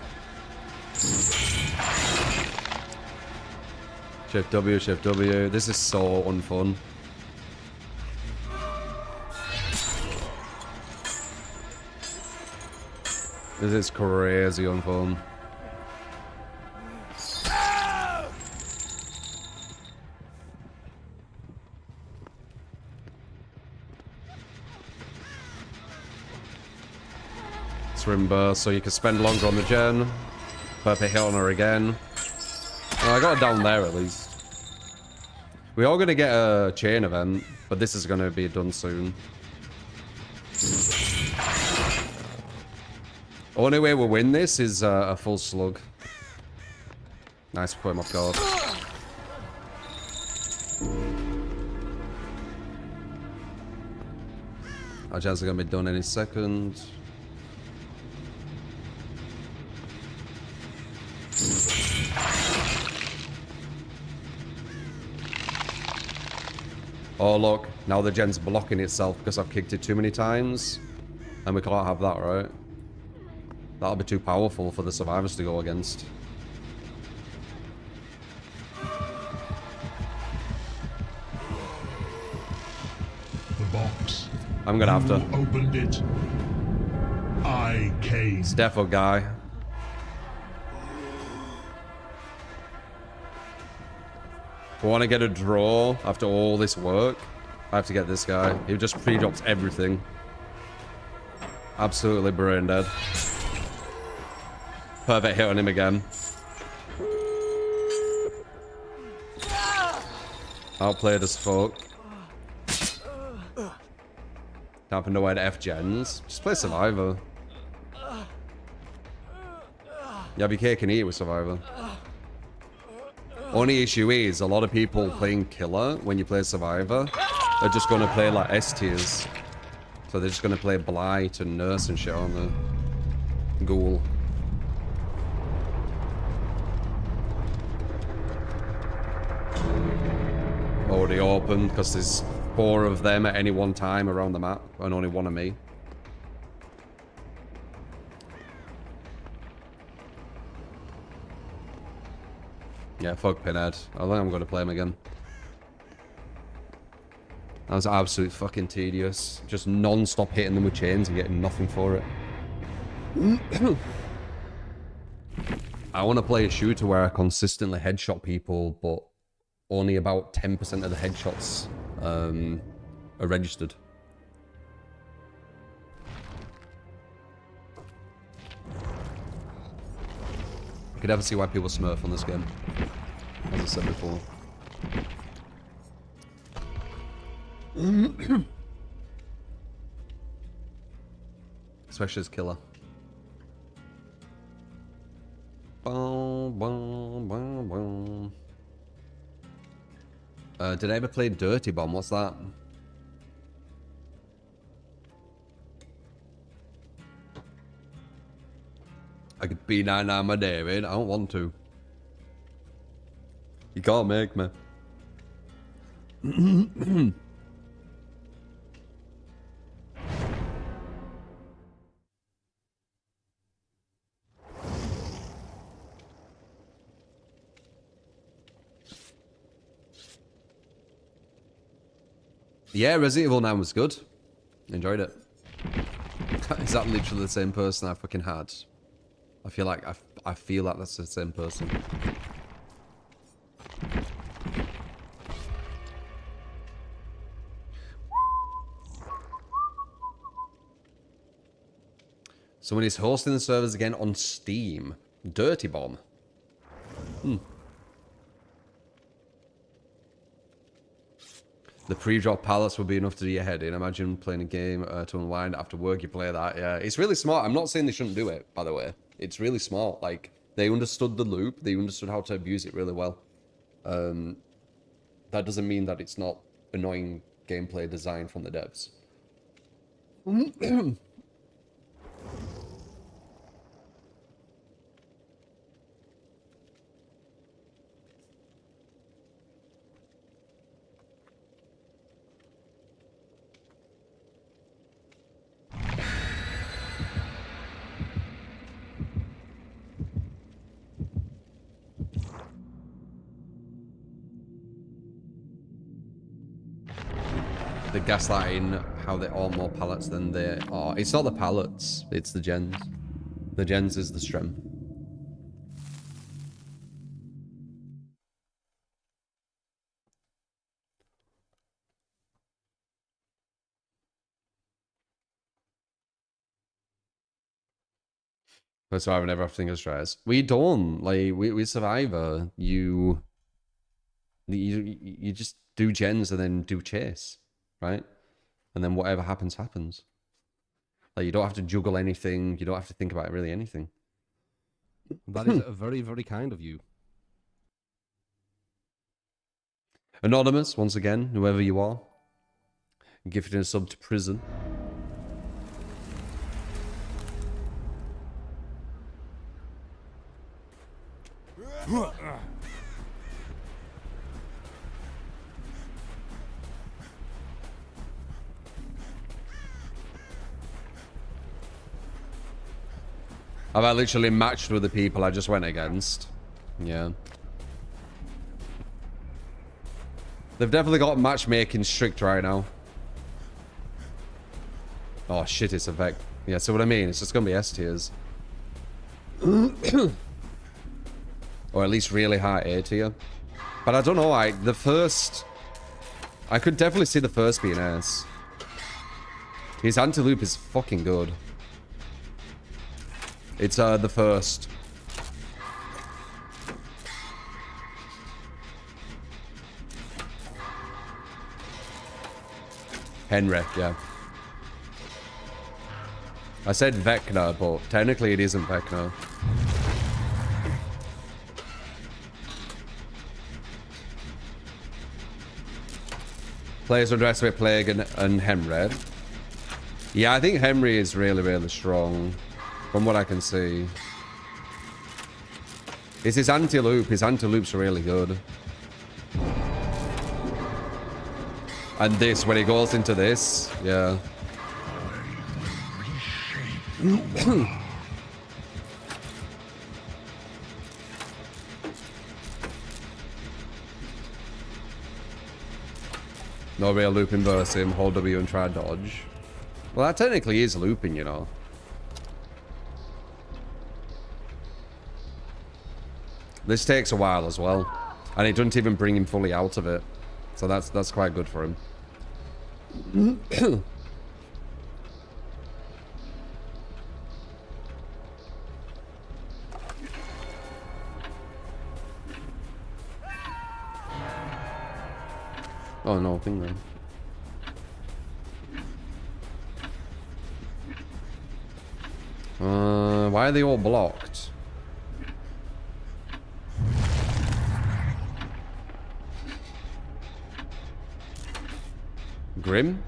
Shift W, Shift W. This is so unfun. This is crazy unfun. rim burst, so you can spend longer on the gen. Perfect hit on her again. Well, I got her down there at least. We are going to get a chain event, but this is going to be done soon. Only way we'll win this is a full slug. Nice, put him off guard. Our gens are going to be done any second. Oh look, now the gen's blocking itself because I've kicked it too many times. And we can't have that, right? That'll be too powerful for the survivors to go against. The box. I'm gonna have to. Who opened it? I came. It's defo guy. If I want to get a draw after all this work, I have to get this guy. He just pre-drops everything. Absolutely brain dead. Perfect hit on him again. Outplayed as fuck. Don't have to know where to F gens. Just play Survivor. You have your cake and eat with Survivor. Only issue is, a lot of people playing Killer when you play Survivor are just going to play like S tiers. So they're just going to play Blight and Nurse and shit on the Ghoul. Already open because there's 4 of them at any one time around the map and only 1 of me. Yeah, fuck Pinhead. I think I'm going to play him again. That was absolutely fucking tedious. Just non-stop hitting them with chains and getting nothing for it. I want to play a shooter where I consistently headshot people, but only about 10% of the headshots are registered. I could never see why people smurf on this game, as I said before. Especially as Killer. Boom, boom, boom, boom. Did I ever play Dirty Bomb? What's that? I could B99 my David. I don't want to. You can't make me. Yeah, Resident Evil 9 was good. Enjoyed it. Is that literally the same person I fucking had? I feel like I feel like that's the same person. Someone is hosting the servers again on Steam. Dirty Bomb. The pre-drop pallets would be enough to do your head in. Imagine playing a game to unwind after work. You play that. Yeah, it's really smart. I'm not saying they shouldn't do it, by the way. It's really smart. Like, they understood the loop. They understood how to abuse it really well. That doesn't mean that it's not annoying gameplay design from the devs. The gaslighting, how they are more pallets than they are. It's not the pallets, it's the gens. The gens is the strength. For Survivor, never have to think of stress. We don't. Like, we Survivor, you just do gens and then do chase, right? And then whatever happens, happens. Like, you don't have to juggle anything. You don't have to think about really anything. That is very, very kind of you. Anonymous, once again, whoever you are. Gifted a sub to prison. Have I literally matched with the people I just went against? Yeah. They've definitely got matchmaking strict right now. Oh shit, it's a Vec. Yeah, so what I mean, it's just gonna be S tiers. Or at least really high A tier. But I don't know, I could definitely see the first being S. His anti-loop is fucking good. It's the first. Henrik, yeah. I said Vecna, but technically it isn't Vecna. Players underestimate Plague and Henry. Yeah, I think Henry is really, really strong. From what I can see. It's his anti-loop. His anti-loop's really good. And this, when he goes into this, yeah. No real looping versus him. Hold W and try dodge. Well, that technically is looping, you know. This takes a while as well. And it doesn't even bring him fully out of it. So that's quite good for him. Oh no, thing then. Why are they all blocked? Grim?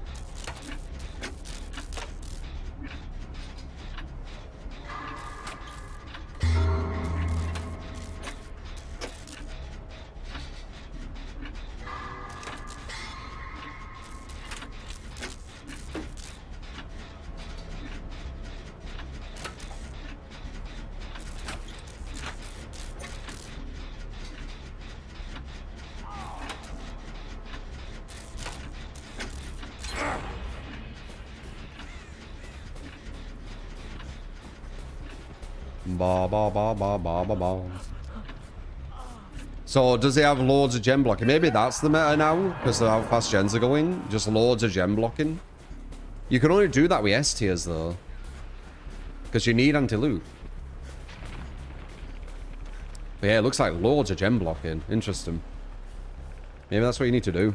So does he have loads of gem blocking? Maybe that's the meta now, because of how fast gens are going. Just loads of gem blocking. You can only do that with S tiers though, because you need anti-loop. But yeah, it looks like loads of gem blocking. Interesting. Maybe that's what you need to do.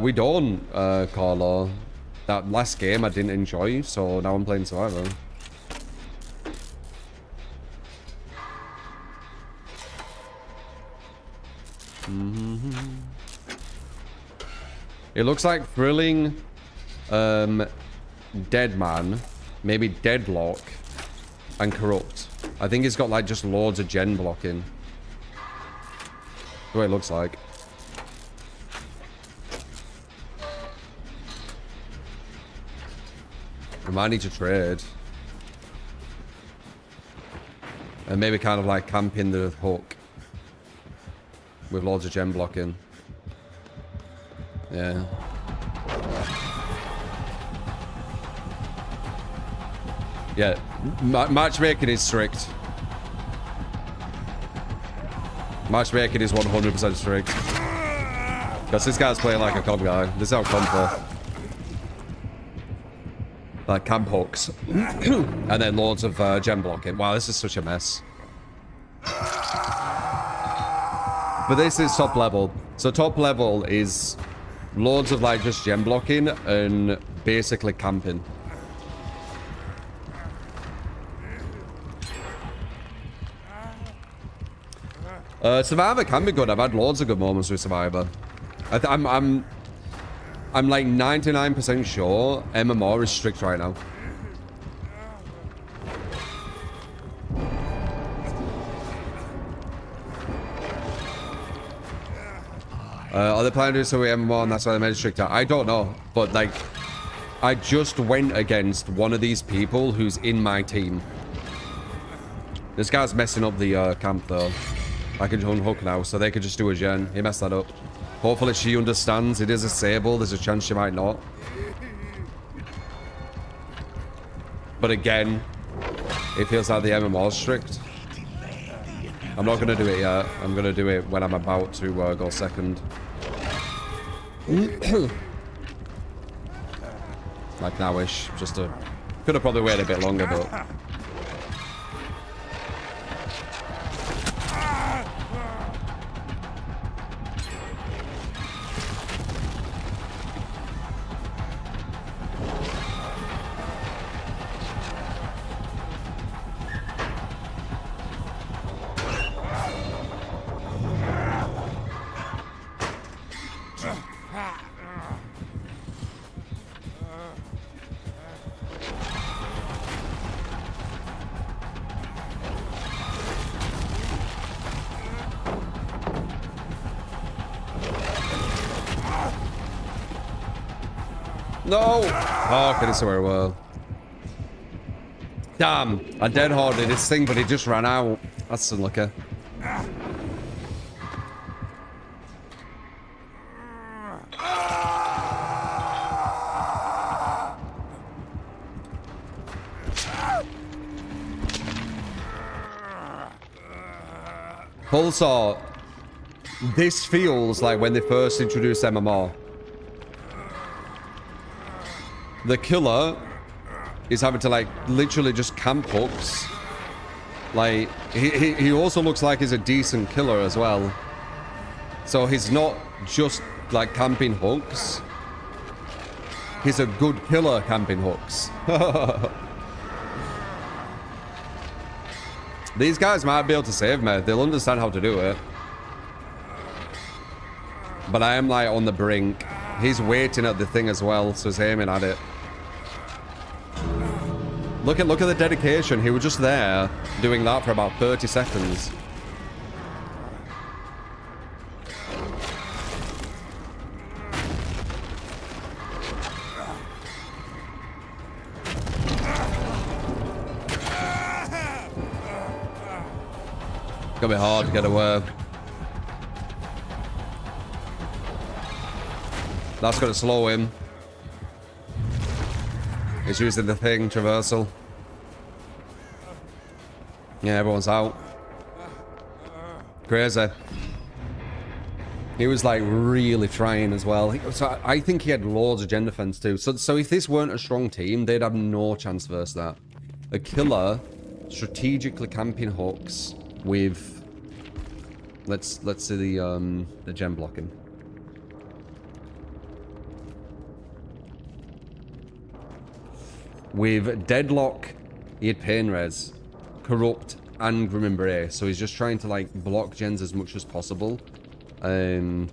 We don't, Carlo. That last game I didn't enjoy, so now I'm playing Survivor. It looks like Thrilling, Deadman, maybe Deadlock, and Corrupt. I think it's got like just loads of gen blocking. That's what it looks like. I might need to trade. And maybe kind of like camping the hook. With loads of gem blocking. Yeah. Yeah. Matchmaking is strict. Matchmaking is 100% strict. Because this guy's playing like a comp guy. This is how comp are. like camp hooks, and then loads of gem blocking. Wow, this is such a mess. But this is top level. So top level is loads of like just gem blocking and basically camping. Survivor can be good. I've had loads of good moments with Survivor. I'm like 99% sure MMR is strict right now. Are they planning to do something with MMR and that's why they made it stricter? I don't know. But like, I just went against one of these people who's in my team. This guy's messing up the camp though. I can unhook now, so they could just do a gen. He messed that up. Hopefully she understands it is a Sable. There's a chance she might not. But again, it feels like the MMR's strict. I'm not going to do it yet. I'm going to do it when I'm about to go second. Like now-ish. Just to... Could have probably waited a bit longer, but... No! Oh, okay, this is where it was. Damn, I dead harded this thing, but it just ran out. That's unlucky. Pulsar. This feels like when they first introduced MMR. The killer is having to like literally just camp hooks. Like he also looks like he's a decent killer as well. So he's not just like camping hooks. He's a good killer camping hooks. These guys might be able to save me. They'll understand how to do it. But I am like on the brink. He's waiting at the thing as well, so he's aiming at it. Look at the dedication. He was just there doing that for about 30 seconds. It's gonna be hard to get away. That's gonna slow him. He's using the thing, traversal. Yeah, everyone's out. Crazy. He was like really trying as well. So I think he had loads of gen defense too. So if this weren't a strong team, they'd have no chance versus that. A killer strategically camping hooks with let's see the gen blocking. With Deadlock, he had Pain Res, Corrupt, and Grim Embrace. So he's just trying to like block gens as much as possible. Yeah,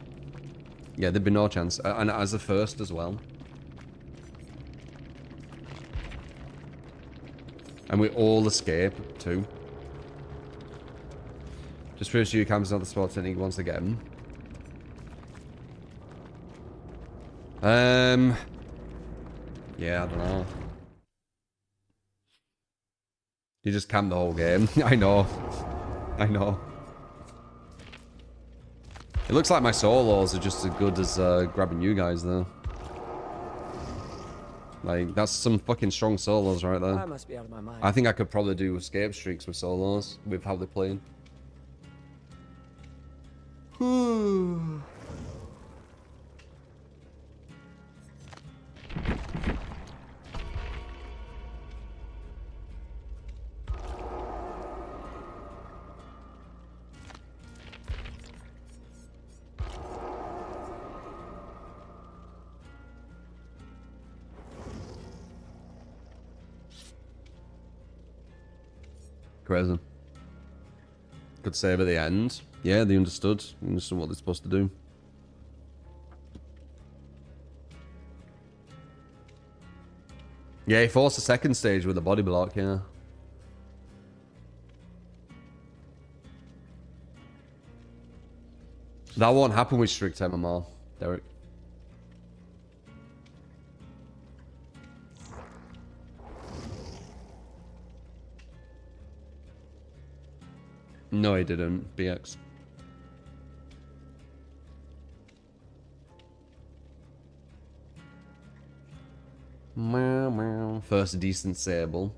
there'd be no chance. And as a first as well. And we all escape too. Just proves you camp's not the sport technique once again. Yeah, I don't know. You just camp the whole game. I know. I know. It looks like my solos are just as good as grabbing you guys, though. Like, that's some fucking strong solos right there. I must be out of my mind. I think I could probably do escape streaks with solos, with how they're playing. Crazy. Good save at the end. Yeah, they understood. They understood what they're supposed to do. Yeah, he forced the second stage with the body block, yeah. That won't happen with strict MMR, Derek. No, he didn't. BX. Meow, meow. First decent sable.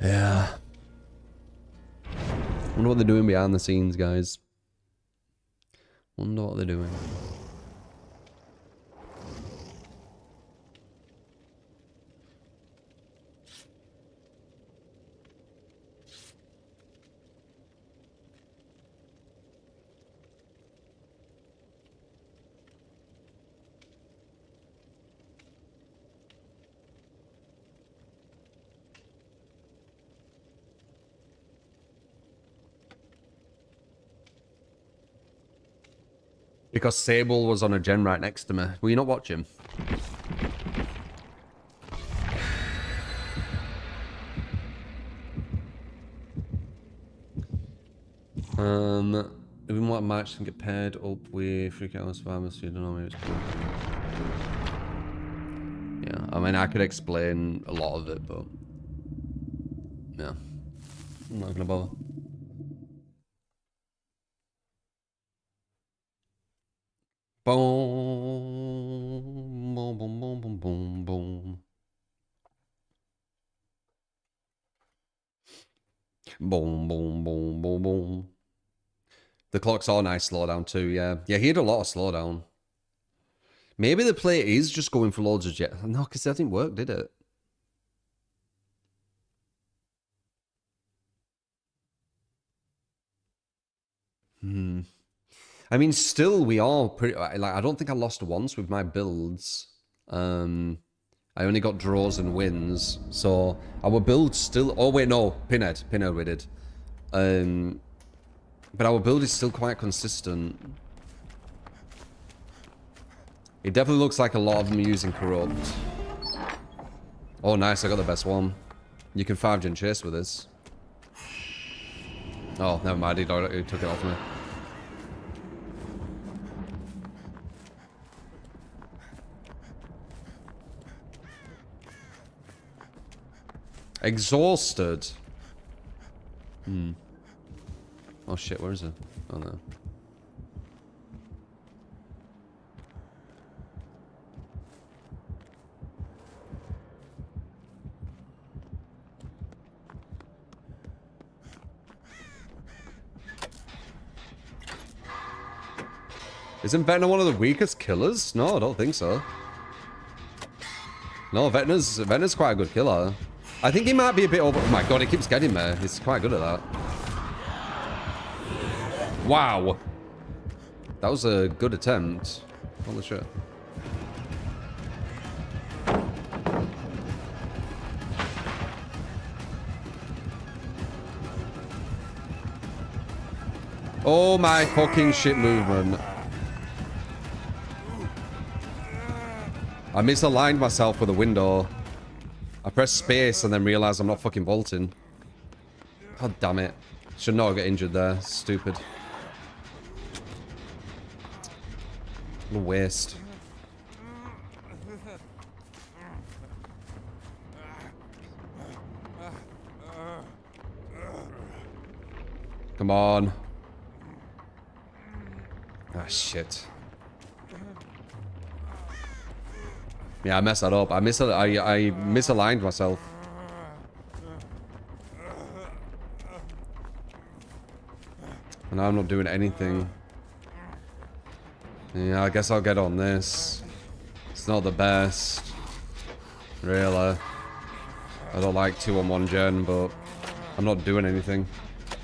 Yeah. Wonder what they're doing behind the scenes, guys. Wonder what they're doing. Because Sable was on a gen right next to me. Were you not watching? Even what match can get paired up with freak out survivors, you don't know, maybe it's cool. Yeah, I mean I could explain a lot of it, but yeah. I'm not gonna bother. Boom, boom, boom, boom, boom, boom, boom. Boom, boom, boom, boom, boom. The clock's all nice slowdown too, yeah. Yeah, he had a lot of slowdown. Maybe the play is just going for loads of jet. No, because that didn't work, did it? I mean, still, we are pretty... Like, I don't think I lost once with my builds. I only got draws and wins. So, our build still... Oh, wait, no. Pinhead. Pinhead we did. But our build is still quite consistent. It definitely looks like a lot of them are using Corrupt. Oh, nice. I got the best one. You can 5-gen chase with this. Oh, never mind. He took it off me. Exhausted. Oh shit, where is it? Oh no. Isn't Vecna one of the weakest killers? No, I don't think so. No, Vecna's quite a good killer. I think he might be a bit over... Oh my god, he keeps getting me. He's quite good at that. Wow. That was a good attempt. Holy shit. Oh my fucking shit movement. I misaligned myself with a window. I pressed space and then realized I'm not fucking vaulting. God damn it. Should not get injured there. Stupid. What a waste. Come on. Ah, shit. Yeah, I messed that up. I misaligned myself. And now I'm not doing anything. Yeah, I guess I'll get on this. It's not the best. Really. I don't like 2-on-1 gen, but I'm not doing anything.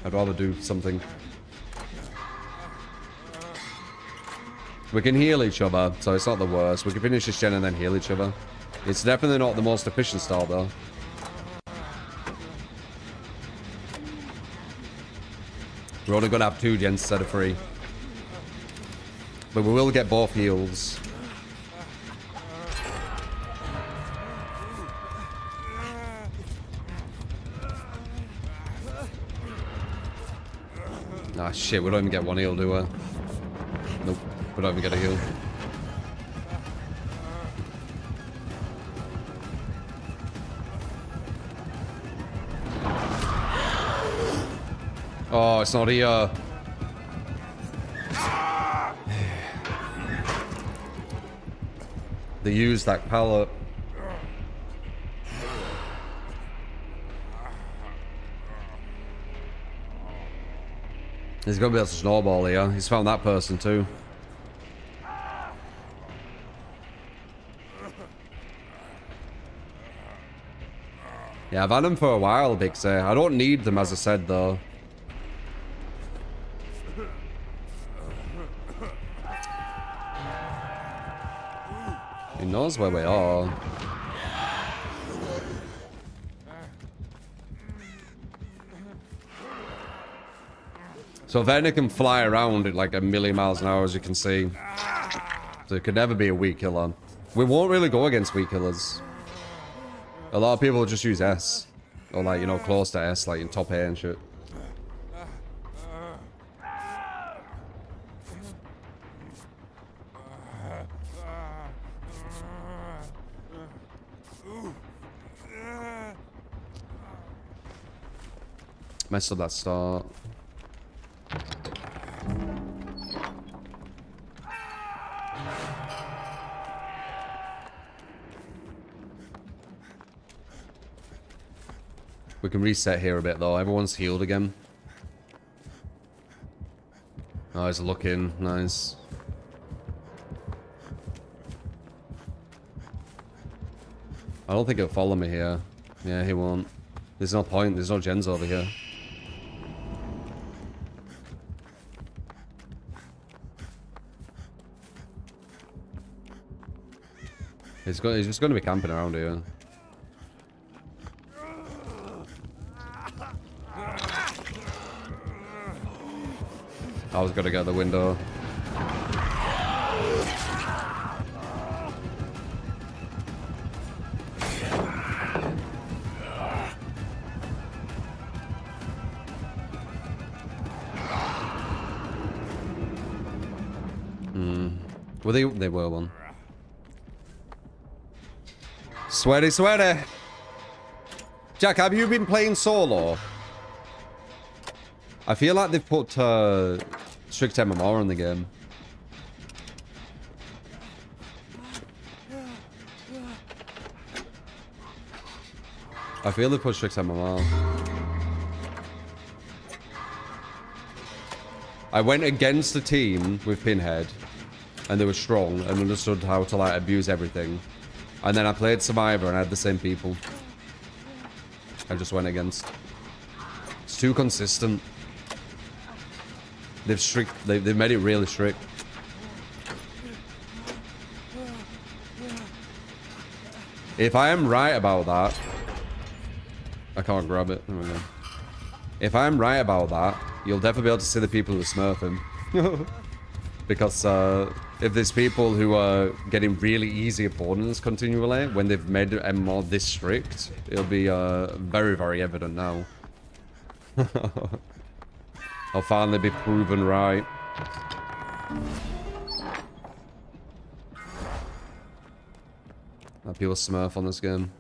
I'd rather do something. We can heal each other, so it's not the worst. We can finish this gen and then heal each other. It's definitely not the most efficient start, though. We're only gonna have 2 gens instead of 3. But we will get both heals. Ah, shit, we don't even get 1 heal, do we? Nope, we don't even get a heal. Oh, it's not here. They used that pallet. He's gonna be able to snowball here. He's found that person too. Yeah, I've had them for a while, Big Say. I don't need them, as I said, though. He knows where we are. So Vena can fly around at like 1,000,000 miles an hour, as you can see. So it could never be a weak killer. We won't really go against weak killers. A lot of people just use S. Or like, you know, close to S, like in top A and shit. Messed up that start. We can reset here a bit though. Everyone's healed again. Oh, he's looking. Nice. I don't think he'll follow me here. Yeah, he won't. There's no point. There's no gens over here. He's just going to be camping around here. I was going to get the window. Well, they were one. Sweaty, sweaty. Jack, have you been playing solo? I feel like they've put strict MMR in the game. I feel they've put strict MMR. I went against the team with Pinhead, and they were strong and understood how to like abuse everything. And then I played Survivor and I had the same people. I just went against. It's too consistent. They've made it really strict. If I am right about that, I can't grab it. There we go. If I am right about that, you'll definitely be able to see the people who smurf him. Because if there's people who are getting really easy opponents continually, when they've made MMR this strict, it'll be very, very evident now. I'll finally be proven right. People smurf on this game.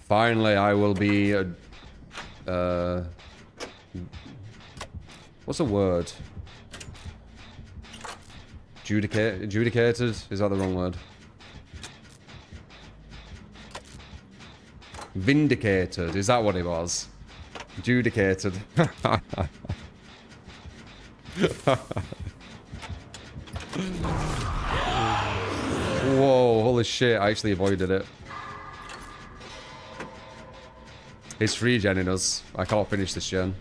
Finally, I will be... what's a word? Adjudicated? Is that the wrong word? Vindicated. Is that what it was? Adjudicated. Whoa, holy shit, I actually avoided it. It's free genning us. I can't finish this gen.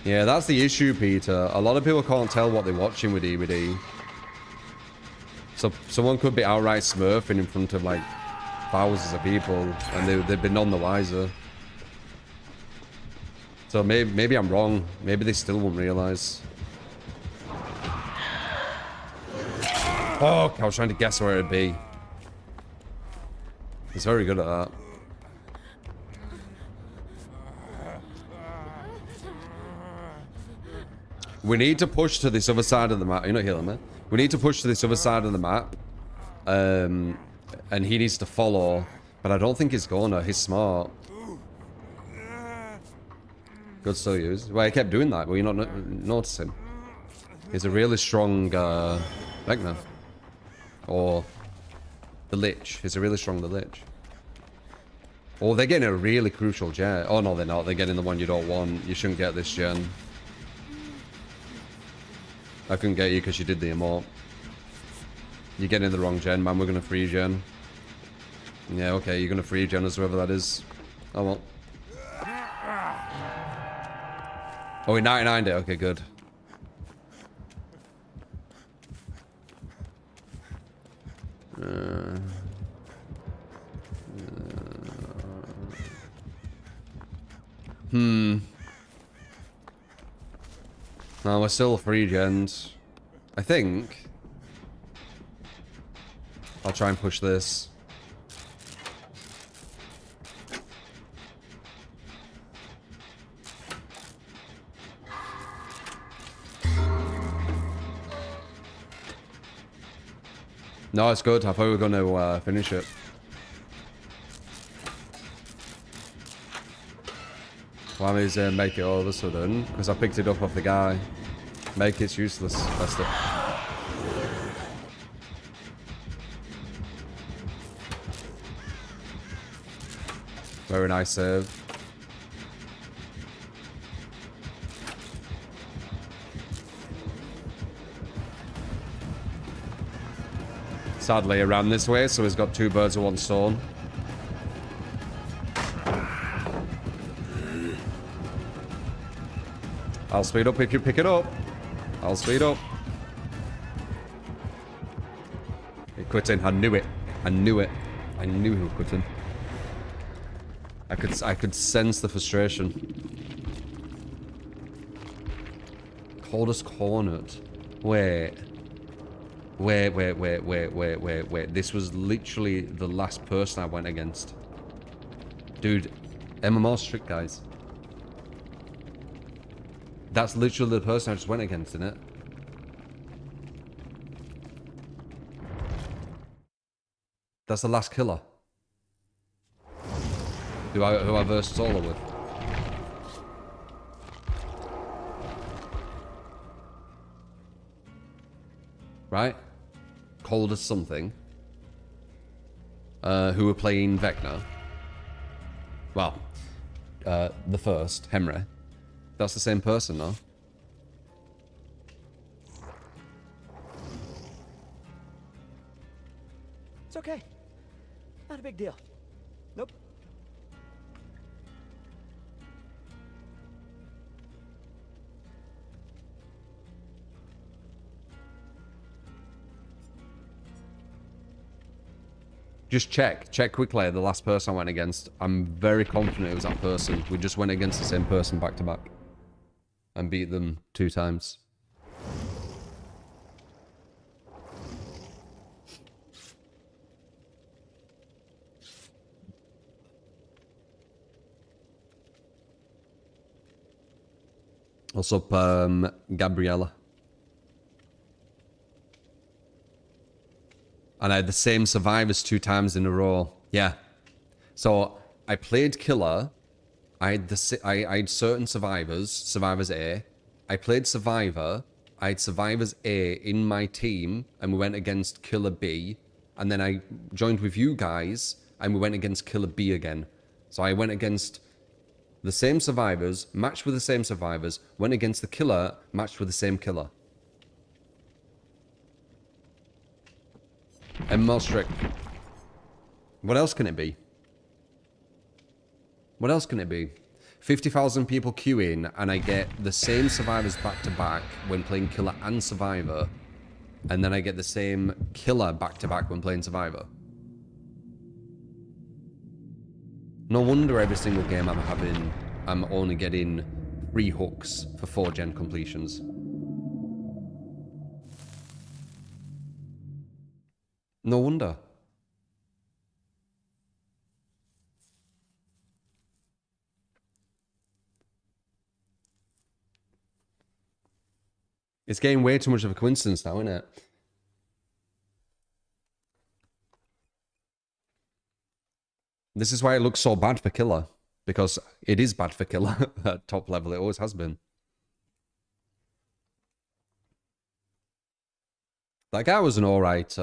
Yeah, that's the issue, Peter. A lot of people can't tell what they're watching with DVD. So someone could be outright smurfing in front of like thousands of people, and they've been none the wiser. So maybe I'm wrong. Maybe they still won't realize. Oh, I was trying to guess where it'd be. He's very good at that. We need to push to this other side of the map. You're not healing me. We need to push to this other side of the map. And he needs to follow. But I don't think he's gonna. He's smart. Good still use. Well, he kept doing that. Were you not noticing? He's a really strong Vecna. Or the Lich. He's a really strong the Lich. Oh, they're getting a really crucial gen. Oh, no, they're not. They're getting the one you don't want. You shouldn't get this gen. I couldn't get you because you did the emote. You're getting the wrong gen, man. We're going to free gen. Yeah, okay. You're going to free gen as whoever that is. Oh, well. Oh, we 99'd it. Okay, good. No, we're still free gens. I think. I'll try and push this. No, it's good. I thought we were going to finish it. Why is make it all of a sudden? Because I picked it up off the guy. Make it useless. That's it. Very nice save. Sadly, around this way, so he's got two birds with one stone. I'll speed up if you pick it up. I'll speed up. He quit in. I knew it. I knew it. I knew he would quit in. I could sense the frustration. Coldest cornered. Wait. Wait. This was literally the last person I went against. Dude, MMR strict, guys. That's literally the person I just went against, isn't it? That's the last killer. Who I versed solo with. Right? Cold as something. Who were playing Vecna. Well, the first, Henry. That's the same person, no? It's okay. Not a big deal. Nope. Just check quickly the last person I went against. I'm very confident it was that person. We just went against the same person back to back. And beat them 2 times. What's up, Gabriella? And I had the same survivors 2 times in a row. Yeah. So I played Killer. I had certain survivors, Survivors A. I played Survivor. I had Survivors A in my team, and we went against Killer B. And then I joined with you guys, and we went against Killer B again. So I went against the same survivors, matched with the same survivors, went against the killer, matched with the same killer. And more strict. What else can it be? What else can it be? 50,000 people queuing, and I get the same survivors back to back when playing Killer and Survivor, and then I get the same Killer back to back when playing Survivor. No wonder every single game I'm having, I'm only getting 3 hooks for 4 gen completions. No wonder. It's getting way too much of a coincidence now, isn't it? This is why it looks so bad for Killer. Because it is bad for Killer at top level. It always has been. That guy was an alright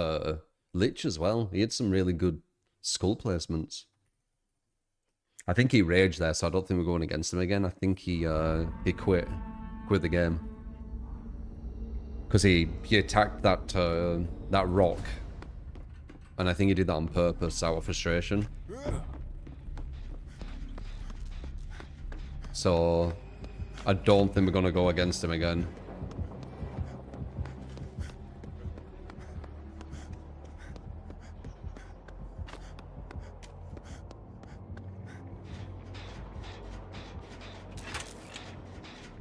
lich as well. He had some really good skull placements. I think he raged there, so I don't think we're going against him again. I think he quit the game. Because he attacked that that rock, and I think he did that on purpose out of frustration. So I don't think we're gonna go against him again.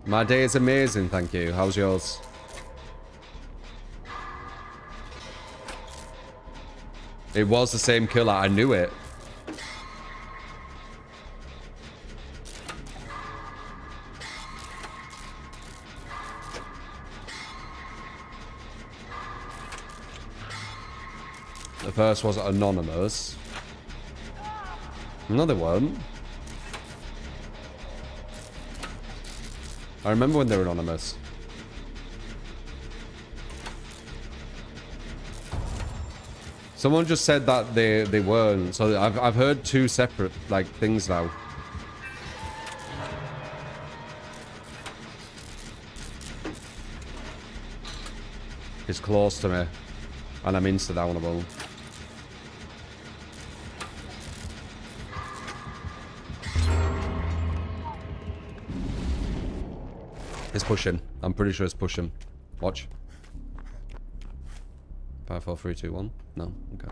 My day is amazing, thank you. How's yours? It was the same killer, I knew it. The first was anonymous. No, they weren't. I remember when they were anonymous. Someone just said that they weren't. So I've heard 2 separate like things now. He's close to me, and I'm insta-downable. He's pushing. I'm pretty sure he's pushing. Watch. 5, 4, 3, 2, 1. No, okay.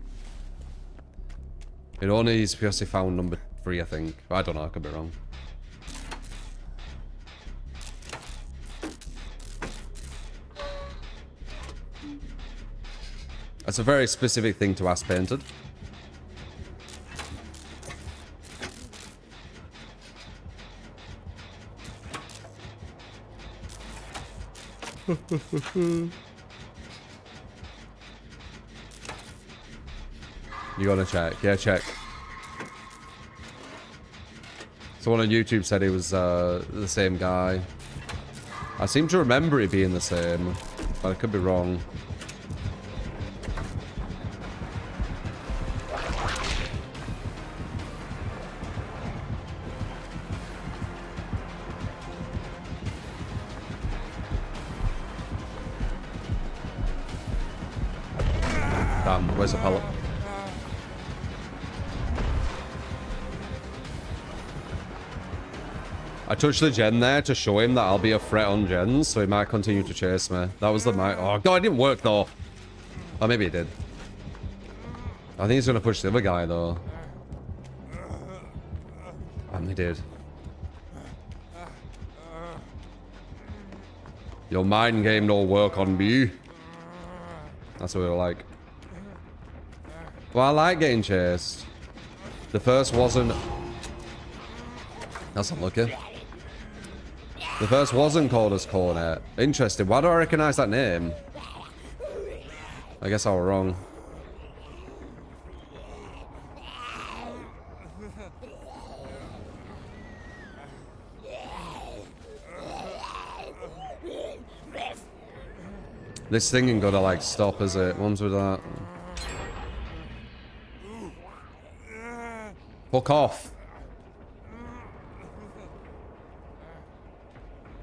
It only is because he found number 3, I think. I don't know, I could be wrong. That's a very specific thing to ask Painted. You gotta check. Yeah, check. Someone on YouTube said he was the same guy. I seem to remember it being the same, but I could be wrong. Damn, where's the pellet? I touched the gen there to show him that I'll be a threat on gens, so he might continue to chase me. That was the mic. Oh, God, it didn't work, though. Oh, maybe it did. I think he's going to push the other guy, though. And he did. Your mind game don't work on me. That's what we were like. Well, I like getting chased. The first wasn't... That's unlucky. The first wasn't called as Cornet. Interesting. Why do I recognize that name? I guess I was wrong. This thing ain't gonna like stop, is it? Ones with that. Fuck off.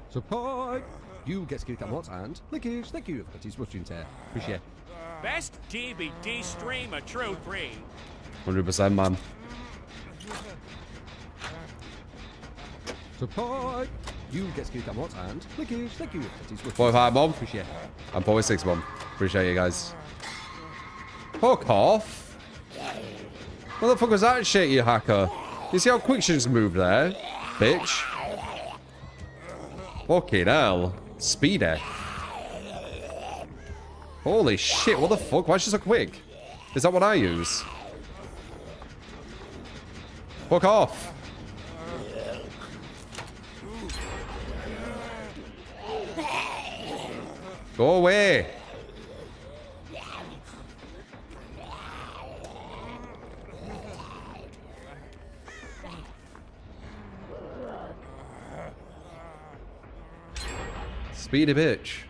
Support! You get security cameras and linkage. Thank you. That is much into appreciate. Best DVD stream of True 3. 100%, man. Support! You get skipped a lot and clicky, thank you. That is what 45, Mom. appreciate it. I'm 46, Mom. Appreciate you guys. Fuck off. What the fuck was that shit, you hacker? You see how quick she just moved there? Bitch. Fucking hell. Speedy. Holy shit, what the fuck? Why is she so quick? Is that what I use? Fuck off. Go away. Speedy bitch.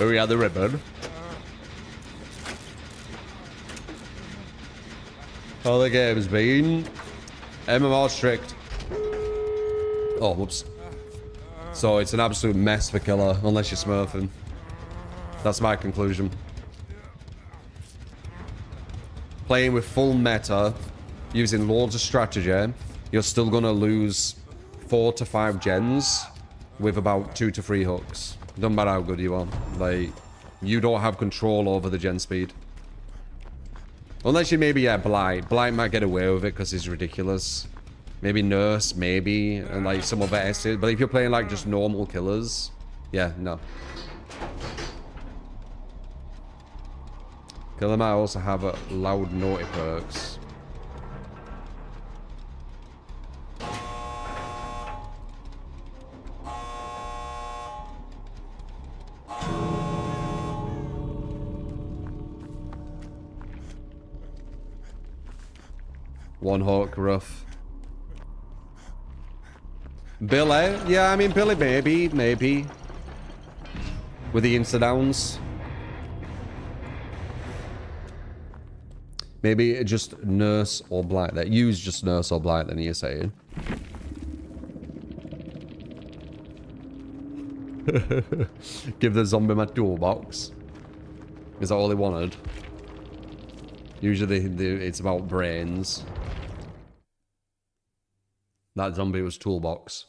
Oh, we got the ribbon. How the game's been. MMR strict. Oh, whoops. So it's an absolute mess for killer, unless you're smurfing. That's my conclusion. Playing with full meta, using loads of strategy, you're still gonna lose 4 to 5 gens with about 2 to 3 hooks. Doesn't matter how good you are. Like, you don't have control over the gen speed. Unless you maybe, yeah, Blight. Blight might get away with it because he's ridiculous. Maybe Nurse, maybe, and like some other S's. But if you're playing like just normal killers, yeah, no. Killer might also have a loud naughty perks. One hook, rough. Billy? Yeah, I mean, Billy, maybe. With the insta-downs. Maybe just Nurse or Blight. That use just Nurse or Blight, then you're saying. Give the zombie my toolbox. Is that all he wanted? Usually it's about brains. That zombie was toolbox.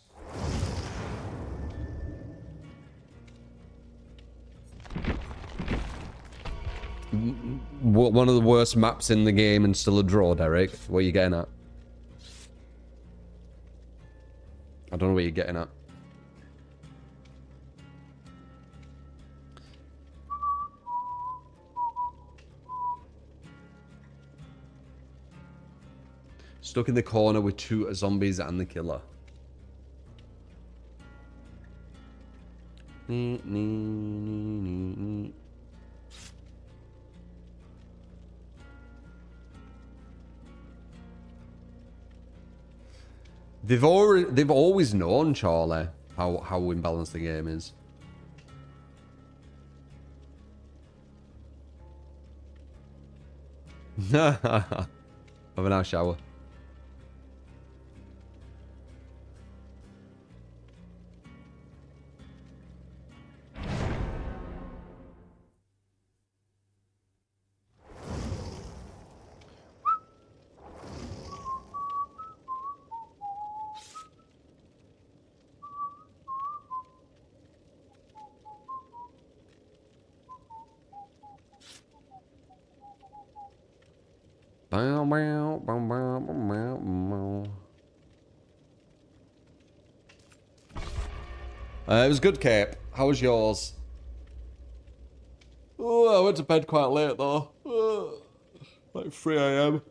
One of the worst maps in the game and still a draw, Derek. What are you getting at? I don't know what you're getting at. Stuck in the corner with 2 zombies and the killer. They've always known, Charlie, how imbalanced the game is. Have a nice shower. It was good, Cape. How was yours? Oh, I went to bed quite late though. Like 3 AM.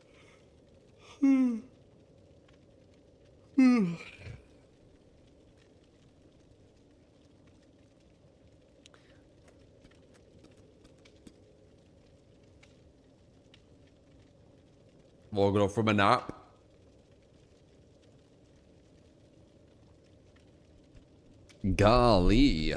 Woken up from a nap. Golly.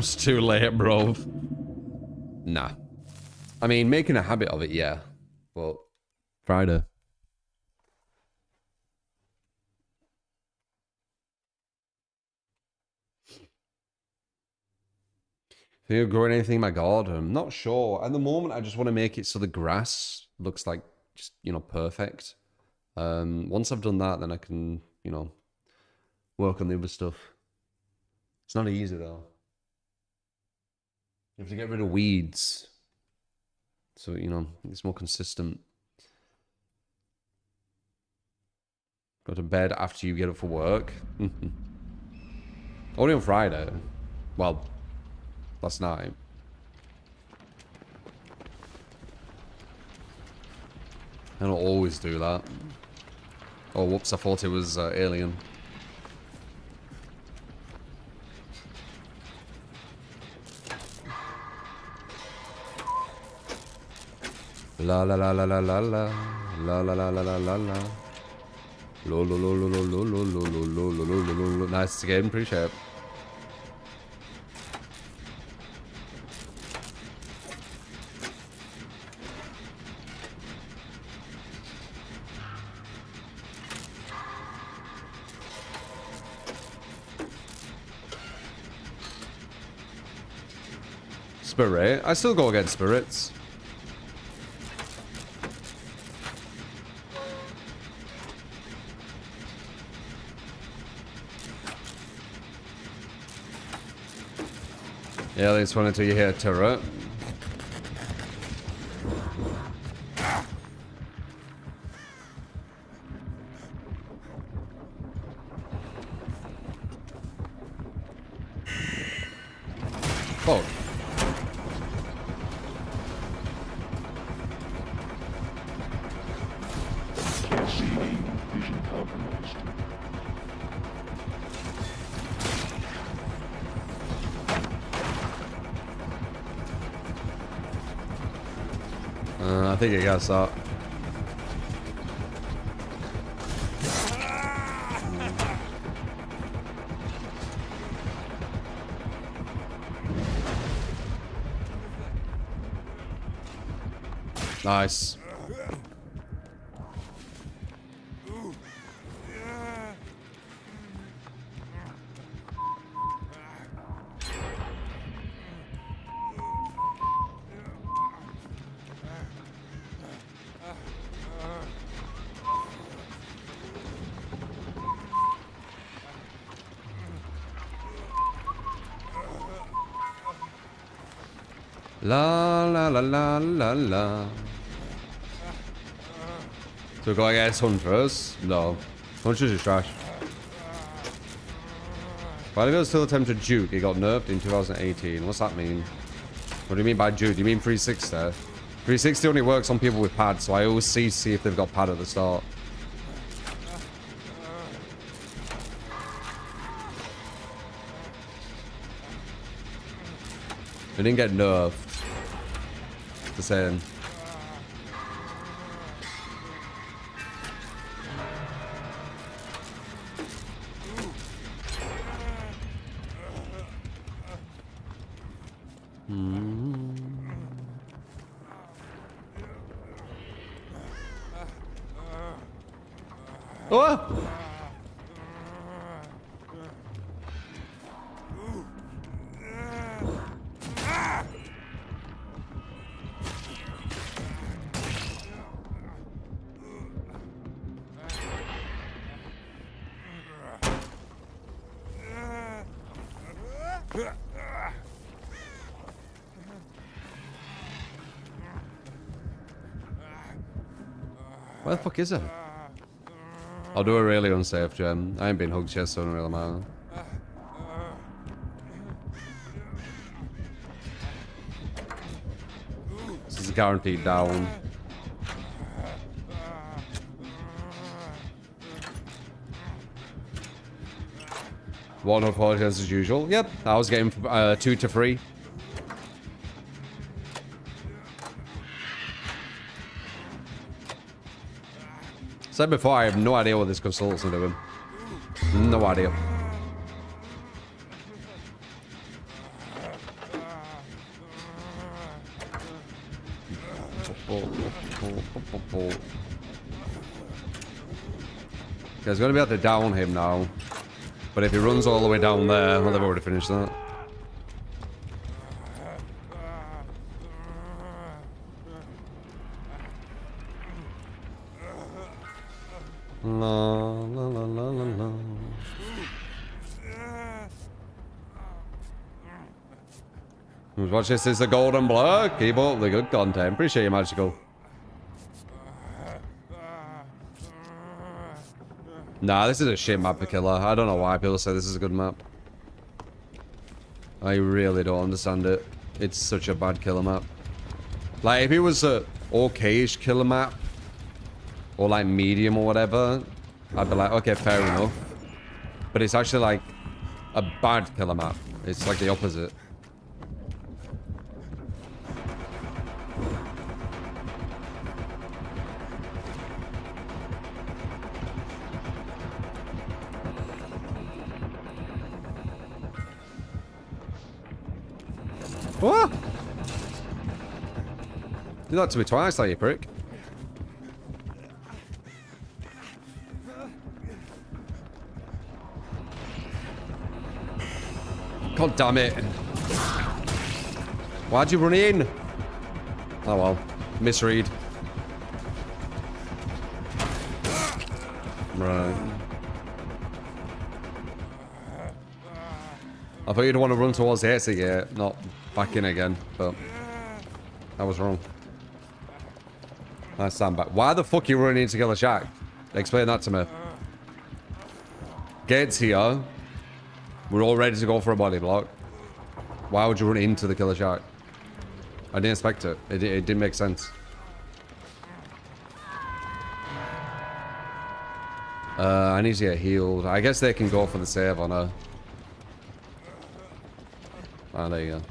comes too late, bro. Nah. I mean, making a habit of it, yeah. But Friday. If you're growing anything in my garden, I'm not sure. At the moment, I just want to make it so the grass looks like just, you know, perfect. Once I've done that, then I can, you know, work on the other stuff. It's not easy, though. You have to get rid of weeds. So, you know, it's more consistent. Go to bed after you get up for work. Only on Friday. Well, last night. I don't always do that. Oh, whoops, I thought it was Alien. La la la la la la la la la la la la la la. Lo lo lo lo lo lo lo lo lo lo lo lo lo. Nice game, appreciate it. Spirit. I still go against spirits. Yeah, they just wanted to hear turret. Oh. I think it got that. Nice. La la la la la la. So go against Hunters? No. Hunters is trash. Why did it still attempt to juke? It got nerfed in 2018. What's that mean? What do you mean by juke? Do you mean 360? 360 only works on people with pads, so I always see if they've got pad at the start. It didn't get nerfed. The same. Oh! Where the fuck is it? I'll do a really unsafe gem. I ain't been hugged yet, so it don't really matter. This is guaranteed down. One of apologies as usual. Yep, I was getting 2 to 3. Said before, I have no idea what this consultant's doing. No idea. He's going to be able to down him now. But if he runs all the way down there, well, they've already finished that. La la la la la la. Watch this, is the golden blur. Keep up the good content. Appreciate you, Magical. Nah, this is a shit map for killer. I don't know why people say this is a good map. I really don't understand it. It's such a bad killer map. Like, if it was a okay-ish killer map, or like medium or whatever, I'd be like, okay, fair enough. But it's actually like a bad killer map. It's like the opposite. What? Do that to me twice, like you prick. God damn it. Why'd you run in? Oh well. Misread. Right. I thought you'd want to run towards the exit, yeah, not back in again, but I was wrong. I stand back. Why the fuck are you running into Killer Shack? Explain that to me. Gates here. We're all ready to go for a body block. Why would you run into the Killer Shack? I didn't expect it. It didn't make sense. I need to get healed. I guess they can go for the save on her. Ah, there you go.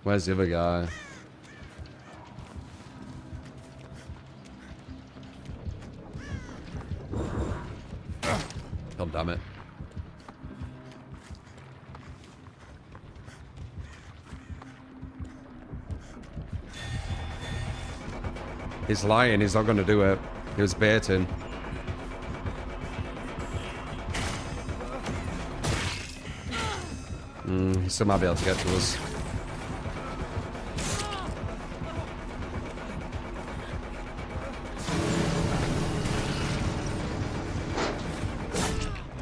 Where's the other guy? God damn it. He's lying, he's not going to do it. He was baiting. He still might be able to get to us.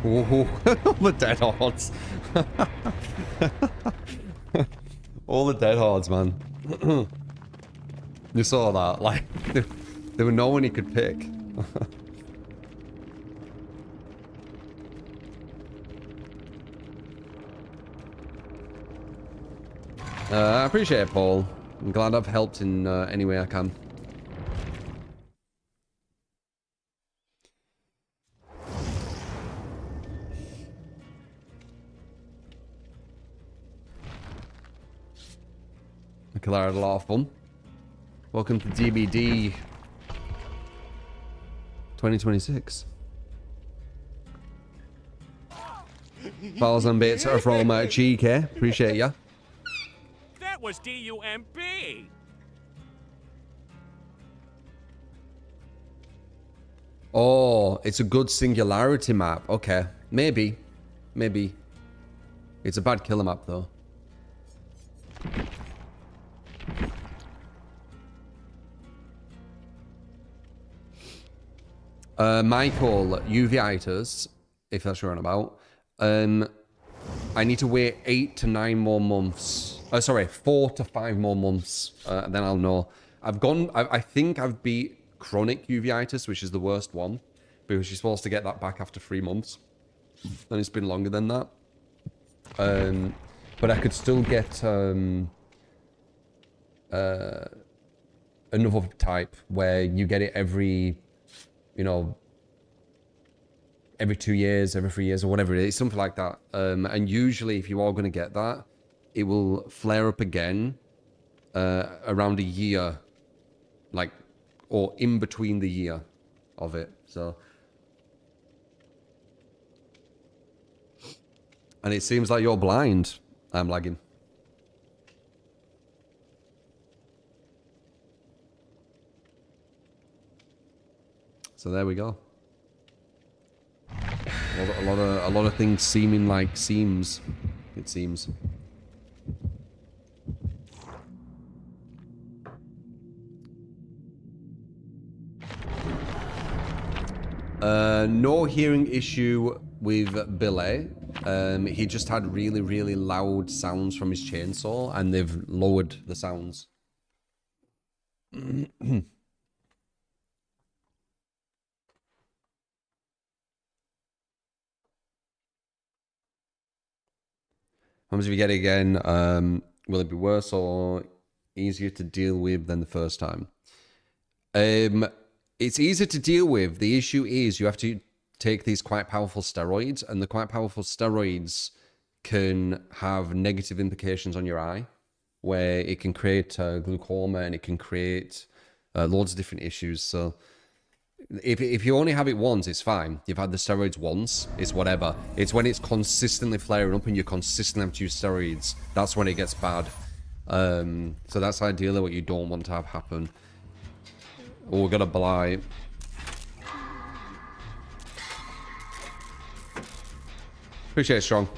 Ooh, all the dead hordes. All the dead hordes, man. You saw that, like, there were no one he could pick. I appreciate it, Paul. I'm glad I've helped in any way I can. Killer had a lot of fun. Welcome to DBD 2026. 1,000 bits are from GK. Appreciate ya. That was DUMB. Oh, it's a good singularity map. Okay, maybe. Maybe. It's a bad killer map, though. Michael, uveitis, if that's what you're on about. I need to wait 8 to 9 more months. Sorry, 4 to 5 more months, and then I'll know. I think I've beat chronic uveitis, which is the worst one, because you're supposed to get that back after 3 months. And it's been longer than that. But I could still get another type where you get it every, you know, every 2 years, every 3 years, or whatever it is, something like that. And usually, if you are going to get that, it will flare up again around a year, like, or in between the year of it. So, and it seems like you're blind. I'm lagging. So there we go. A lot of things seeming like seams. It seems. No hearing issue with Billy. He just had really, really loud sounds from his chainsaw, and they've lowered the sounds. How much if you get it again? Will it be worse or easier to deal with than the first time? It's easier to deal with. The issue is you have to take these quite powerful steroids, and the quite powerful steroids can have negative implications on your eye, where it can create glaucoma, and it can create loads of different issues. So if you only have it once, it's fine. You've had the steroids once, it's whatever. It's when it's consistently flaring up and you consistently have to use steroids, that's when it gets bad. So that's ideally what you don't want to have happen. Oh, we got a blight. Appreciate it, Strong.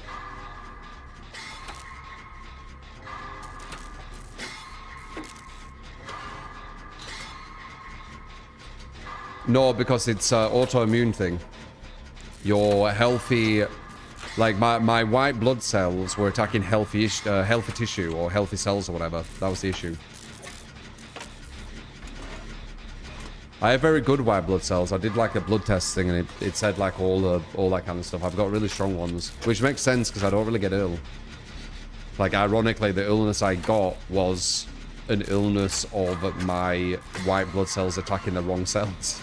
No, because it's an autoimmune thing. Your healthy, like my white blood cells were attacking healthy tissue or healthy cells or whatever. That was the issue. I have very good white blood cells. I did like a blood test thing, and it said like all that kind of stuff. I've got really strong ones, which makes sense because I don't really get ill. Like ironically, the illness I got was an illness of my white blood cells attacking the wrong cells.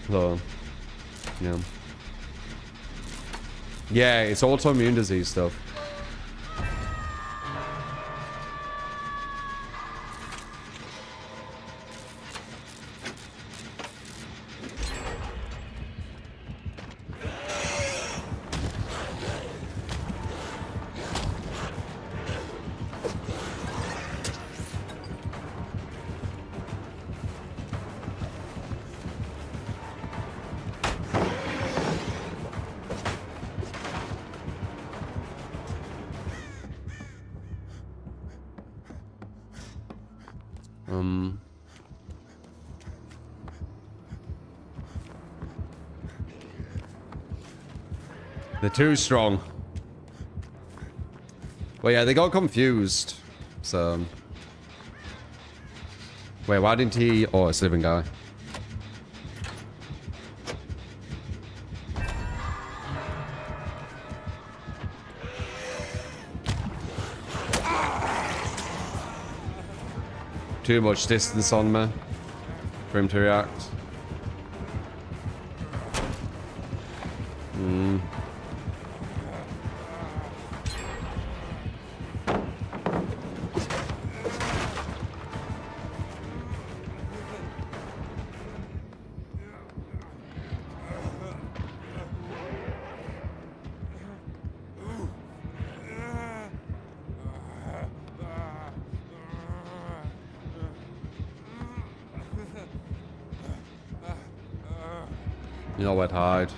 So, yeah. Yeah, it's autoimmune disease stuff. They're too strong. Well, yeah, they got confused. So... Wait, why didn't he... Oh, it's a living guy. Too much distance on me for him to react. You know where to hide.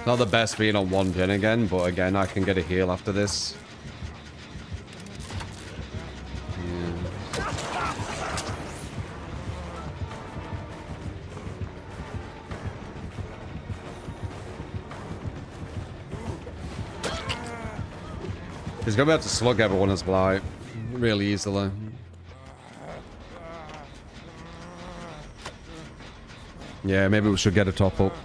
Not the best being on one gen again, but again, I can get a heal after this. He's gonna be able to slug everyone as blight really easily. Yeah, maybe we should get a top up.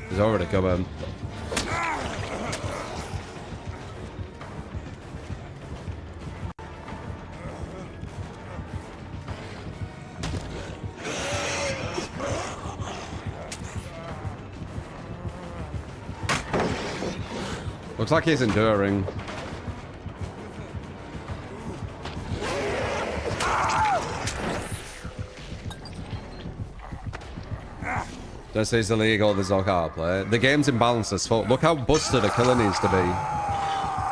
He's already coming. Looks like he's enduring. Don't say it's illegal, there's no car play. The game's imbalanced as fuck. Look how busted a killer needs to be.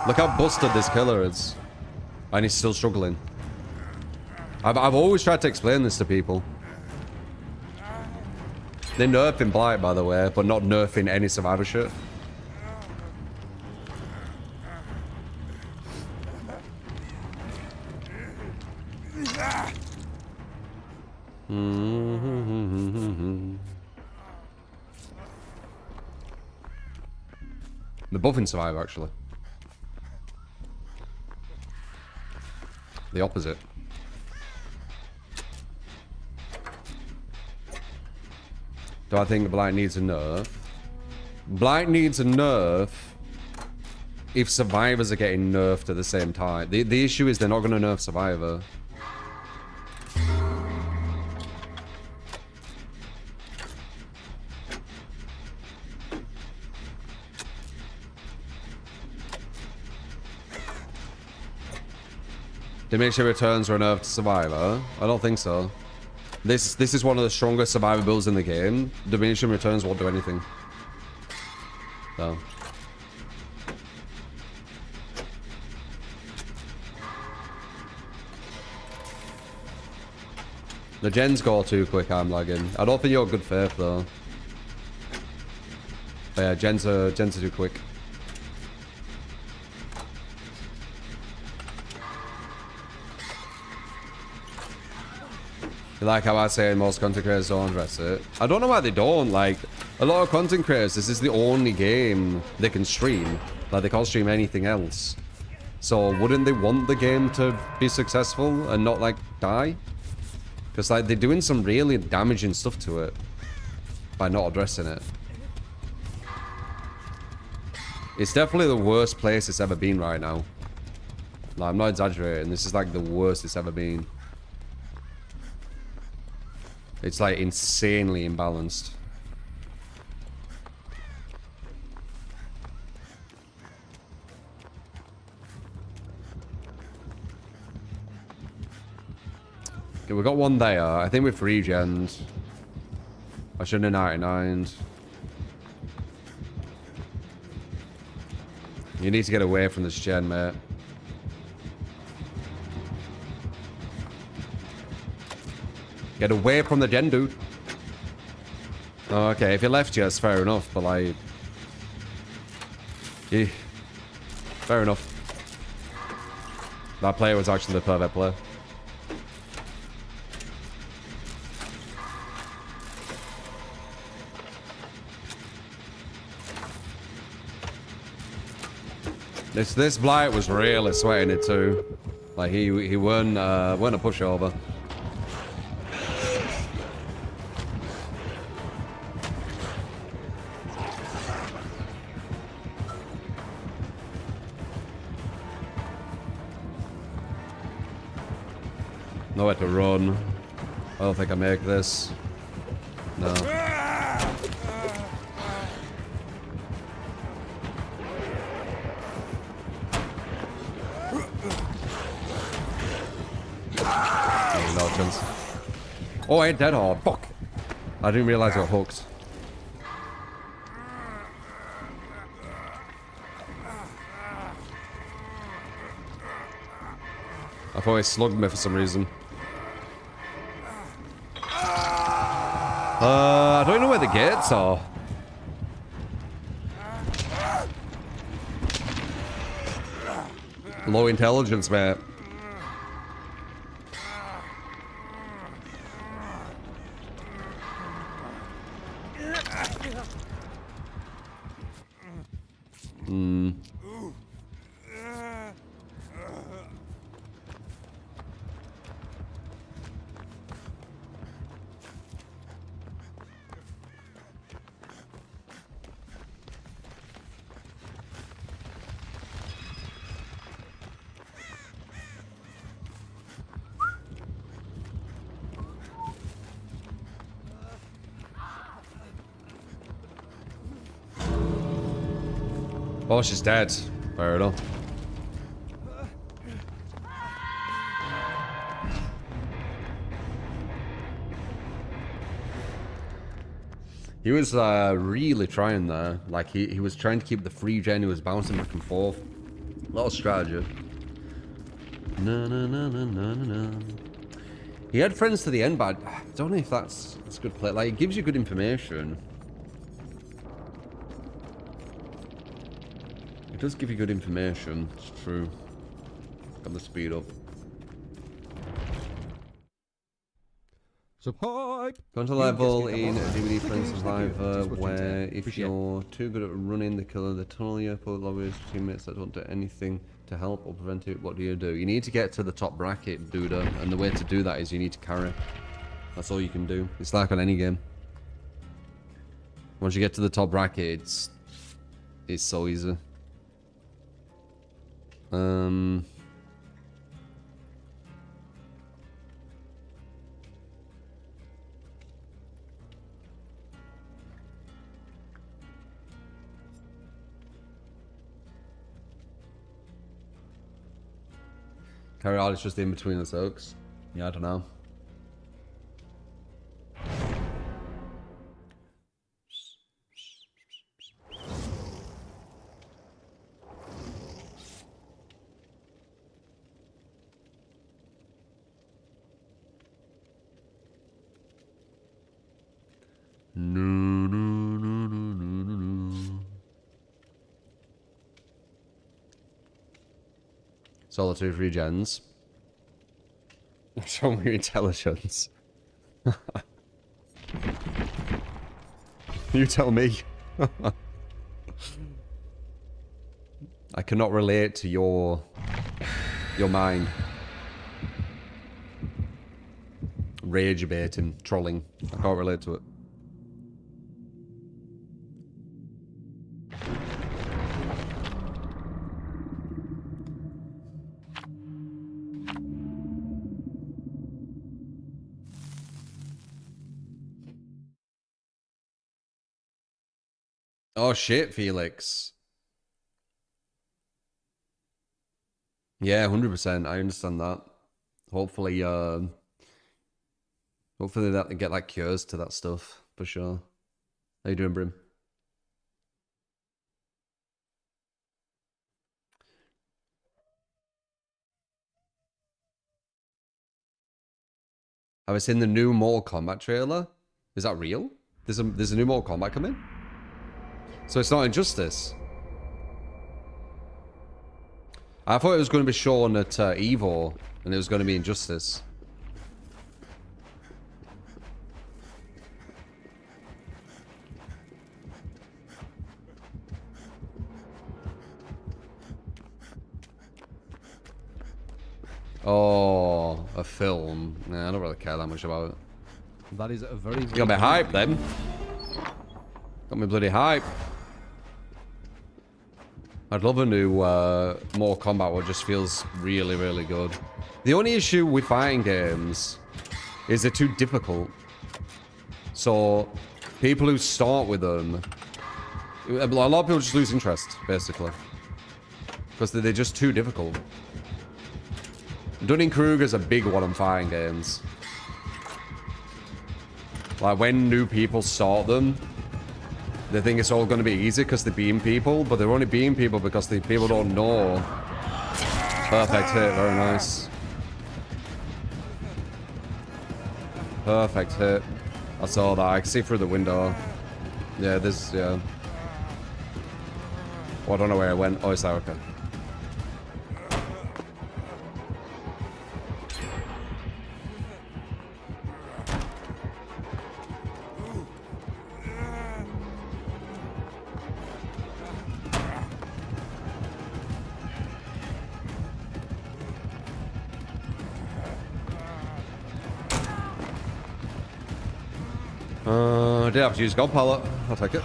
Look how busted this killer is. And he's still struggling. I've always tried to explain this to people. They're nerfing Blight, by the way, but not nerfing any survivor shit. The buffing survivor, actually. The opposite. Do I think Blight needs a nerf? Blight needs a nerf if survivors are getting nerfed at the same time. The issue is they're not going to nerf survivor. Diminishing returns are a nerf to survivor? I don't think so. This is one of the strongest survivor builds in the game. Diminishing returns won't do anything. So. The gens go too quick, I'm lagging. I don't think you're good faith though. But yeah, gens are too quick. Like how I say most content creators don't address it. I don't know why they don't. Like, a lot of content creators, this is the only game they can stream. Like, they can't stream anything else. So, wouldn't they want the game to be successful and not, like, die? Because, like, they're doing some really damaging stuff to it by not addressing it. It's definitely the worst place it's ever been right now. Like, I'm not exaggerating. This is, like, the worst it's ever been. It's like insanely imbalanced. Okay, we got one there. I think we've regened. I shouldn't have 99'd. You need to get away from this gen, mate. Get away from the gen, dude. Oh, okay, if you left, yes, fair enough, but like... Yeah. Fair enough. That player was actually the perfect player. This Blight was really sweating it too. Like he weren't a pushover. Nowhere to run. I don't think I make this. No. No chance. Oh, I ain't dead hard. Fuck. I didn't realize I got hooked. I thought he slugged me for some reason. I don't know where the gates are. Low intelligence, mate. Oh, she's dead. Fair enough. He was really trying there. Like, he was trying to keep the free gen. He was bouncing back and forth. A lot of strategy. No, no, no, no, no, no. He had friends to the end, but I don't know if that's good play. Like, it gives you good information. It does give you good information. It's true. Got the speed up. So hype! Gone to level in DVD Friends Survivor where if you're too good at running the killer, the tunnel you put lobbies teammates that don't do anything to help or prevent it, what do? You need to get to the top bracket, dude, and the way to do that is you need to carry. That's all you can do. It's like on any game. Once you get to the top bracket, it's so easy. Carry on, it's just in between the soaks. Yeah, I don't know. No, no, no, no, no, no. Solitary free gens. Show me your intelligence. You tell me. I cannot relate to your mind. Rage baiting, trolling. I can't relate to it. Oh shit, Felix. Yeah, 100%. I understand that. Hopefully, hopefully that they get like cures to that stuff for sure. How you doing, Brim? Have I seen the new Mortal Kombat trailer? Is that real? There's a new Mortal Kombat coming? So it's not Injustice. I thought it was going to be shown at Evo, and it was going to be Injustice. Oh, a film. Nah, I don't really care that much about it. That is a very... You got me hype then. Got me bloody hype. I'd love a new Mortal Kombat where it just feels really, really good. The only issue with fighting games is they're too difficult. So, people who start with them... A lot of people just lose interest, basically. Because they're just too difficult. Dunning-Kruger's a big one on fighting games. Like, when new people start them, they think it's all going to be easy because they're beating people, but they're only beating people because the people don't know. Perfect hit, very nice. Perfect hit. I saw that, I can see through the window. Yeah, this, yeah. Oh, I don't know where I went. Oh, it's there, okay. I did have to use gold pallet. I'll take it.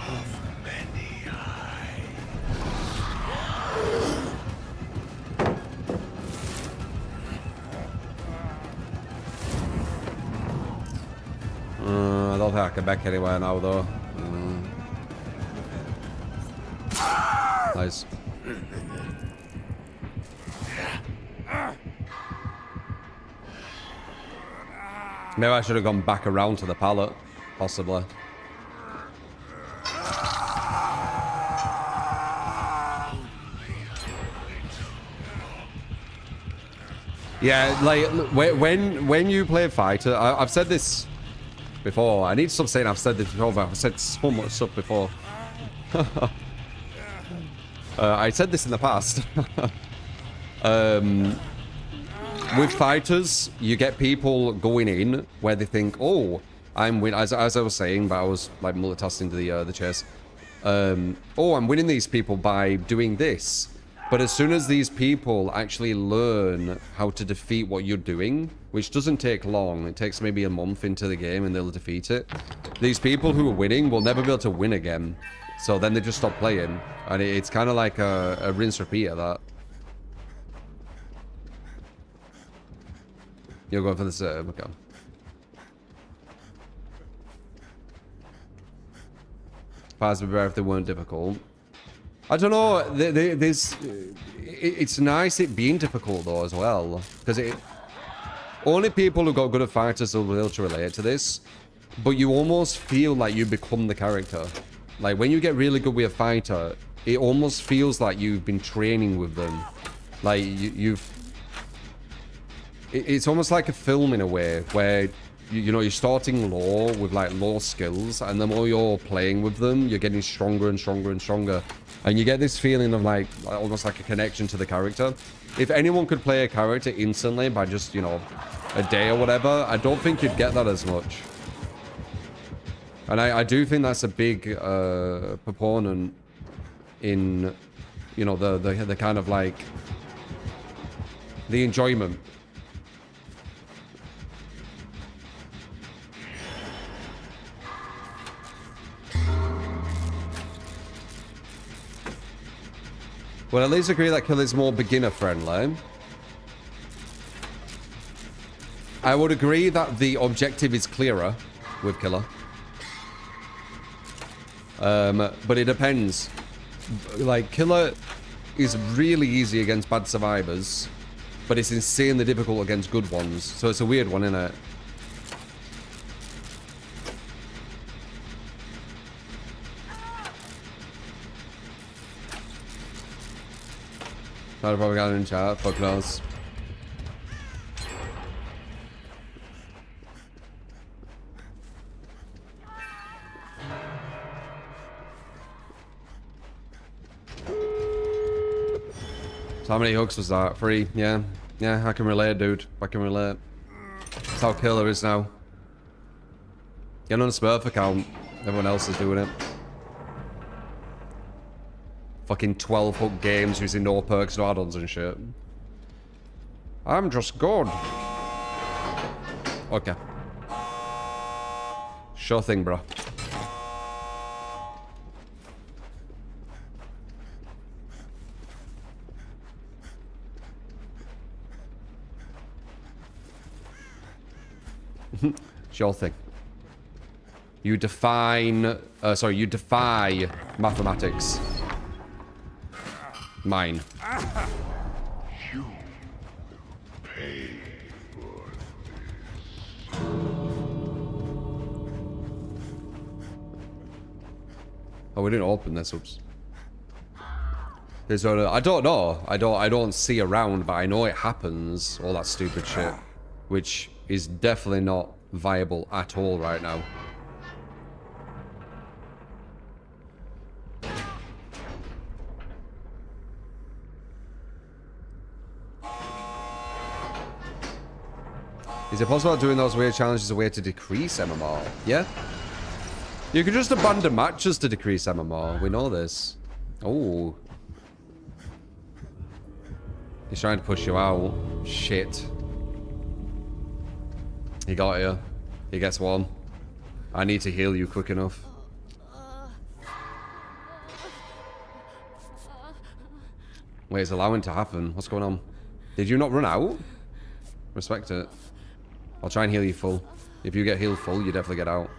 I don't think I can back anywhere now, though. Nice. Maybe I should have gone back around to the pallet, possibly. Yeah, like when you play fighter, I've said this before. I need to stop saying I've said this before, but I've said so much stuff before. I said this in the past. With fighters, you get people going in where they think, "Oh, I'm winning." As I was saying, but I was like multitasking to the chess. Oh, I'm winning these people by doing this. But as soon as these people actually learn how to defeat what you're doing, which doesn't take long, it takes maybe a month into the game and they'll defeat it. These people who are winning will never be able to win again. So then they just stop playing. And it's kind of like a rinse repeat of that. You're going for the serve, okay. Fights would be better if they weren't difficult. I don't know, it's nice it being difficult though as well. Because only people who got good at fighters will be able to relate to this. But you almost feel like you become the character. Like when you get really good with a fighter, it almost feels like you've been training with them. Like it's almost like a film in a way where you know, you're starting low with like low skills, and the more you're playing with them, you're getting stronger and stronger and stronger. And you get this feeling of like almost like a connection to the character. If anyone could play a character instantly by just, you know, a day or whatever, I don't think you'd get that as much. And I do think that's a big proponent in, you know, the kind of like the enjoyment. Well, at least agree that Killer is more beginner friendly. I would agree that the objective is clearer with Killer. But it depends. Like, Killer is really easy against bad survivors, but it's insanely difficult against good ones. So it's a weird one, isn't it? I've probably got it in chat. Fuck knows. So how many hooks was that? 3? Yeah. Yeah, I can relate, dude. I can relate. That's how Killer is now. Get on a Smurf account. Everyone else is doing it. Fucking 12 hook games using no perks, no add-ons and shit. I'm just good. Okay. Sure thing, bro. Sure thing. You define... sorry, you defy mathematics. Mine. You pay for this. Oh, we didn't open this. Oops. There's I don't know. I don't see around, but I know it happens. All that stupid shit, which is definitely not viable at all right now. Is it possible that doing those weird challenges is a way to decrease MMR? Yeah. You could just abandon matches to decrease MMR. We know this. Oh. He's trying to push you out. Shit. He got you. He gets one. I need to heal you quick enough. Wait, it's allowing to happen. What's going on? Did you not run out? Respect it. I'll try and heal you full. If you get healed full, you definitely get out.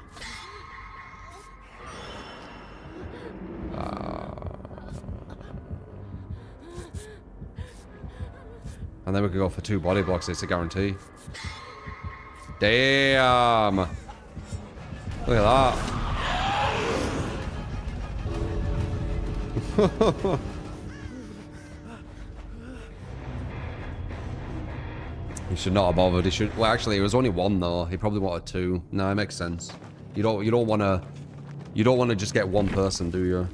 And then we could go for 2 body blocks, it's a guarantee. Damn! Look at that. He should not have bothered. He should. Well, actually, it was only 1 though. He probably wanted 2. No, it makes sense. You don't want to just get 1 person, do you?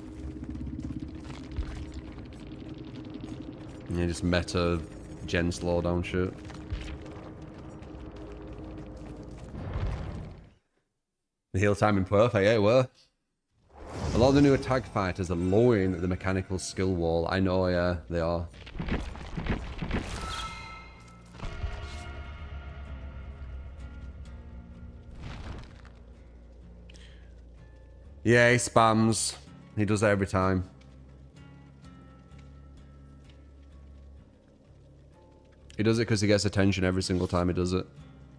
Yeah, just meta gen slowdown shit. The heal timing perfect, yeah, it were. A lot of the newer tag fighters are lowering the mechanical skill wall. I know, yeah, they are. Yeah, he spams. He does that every time. He does it because he gets attention every single time he does it.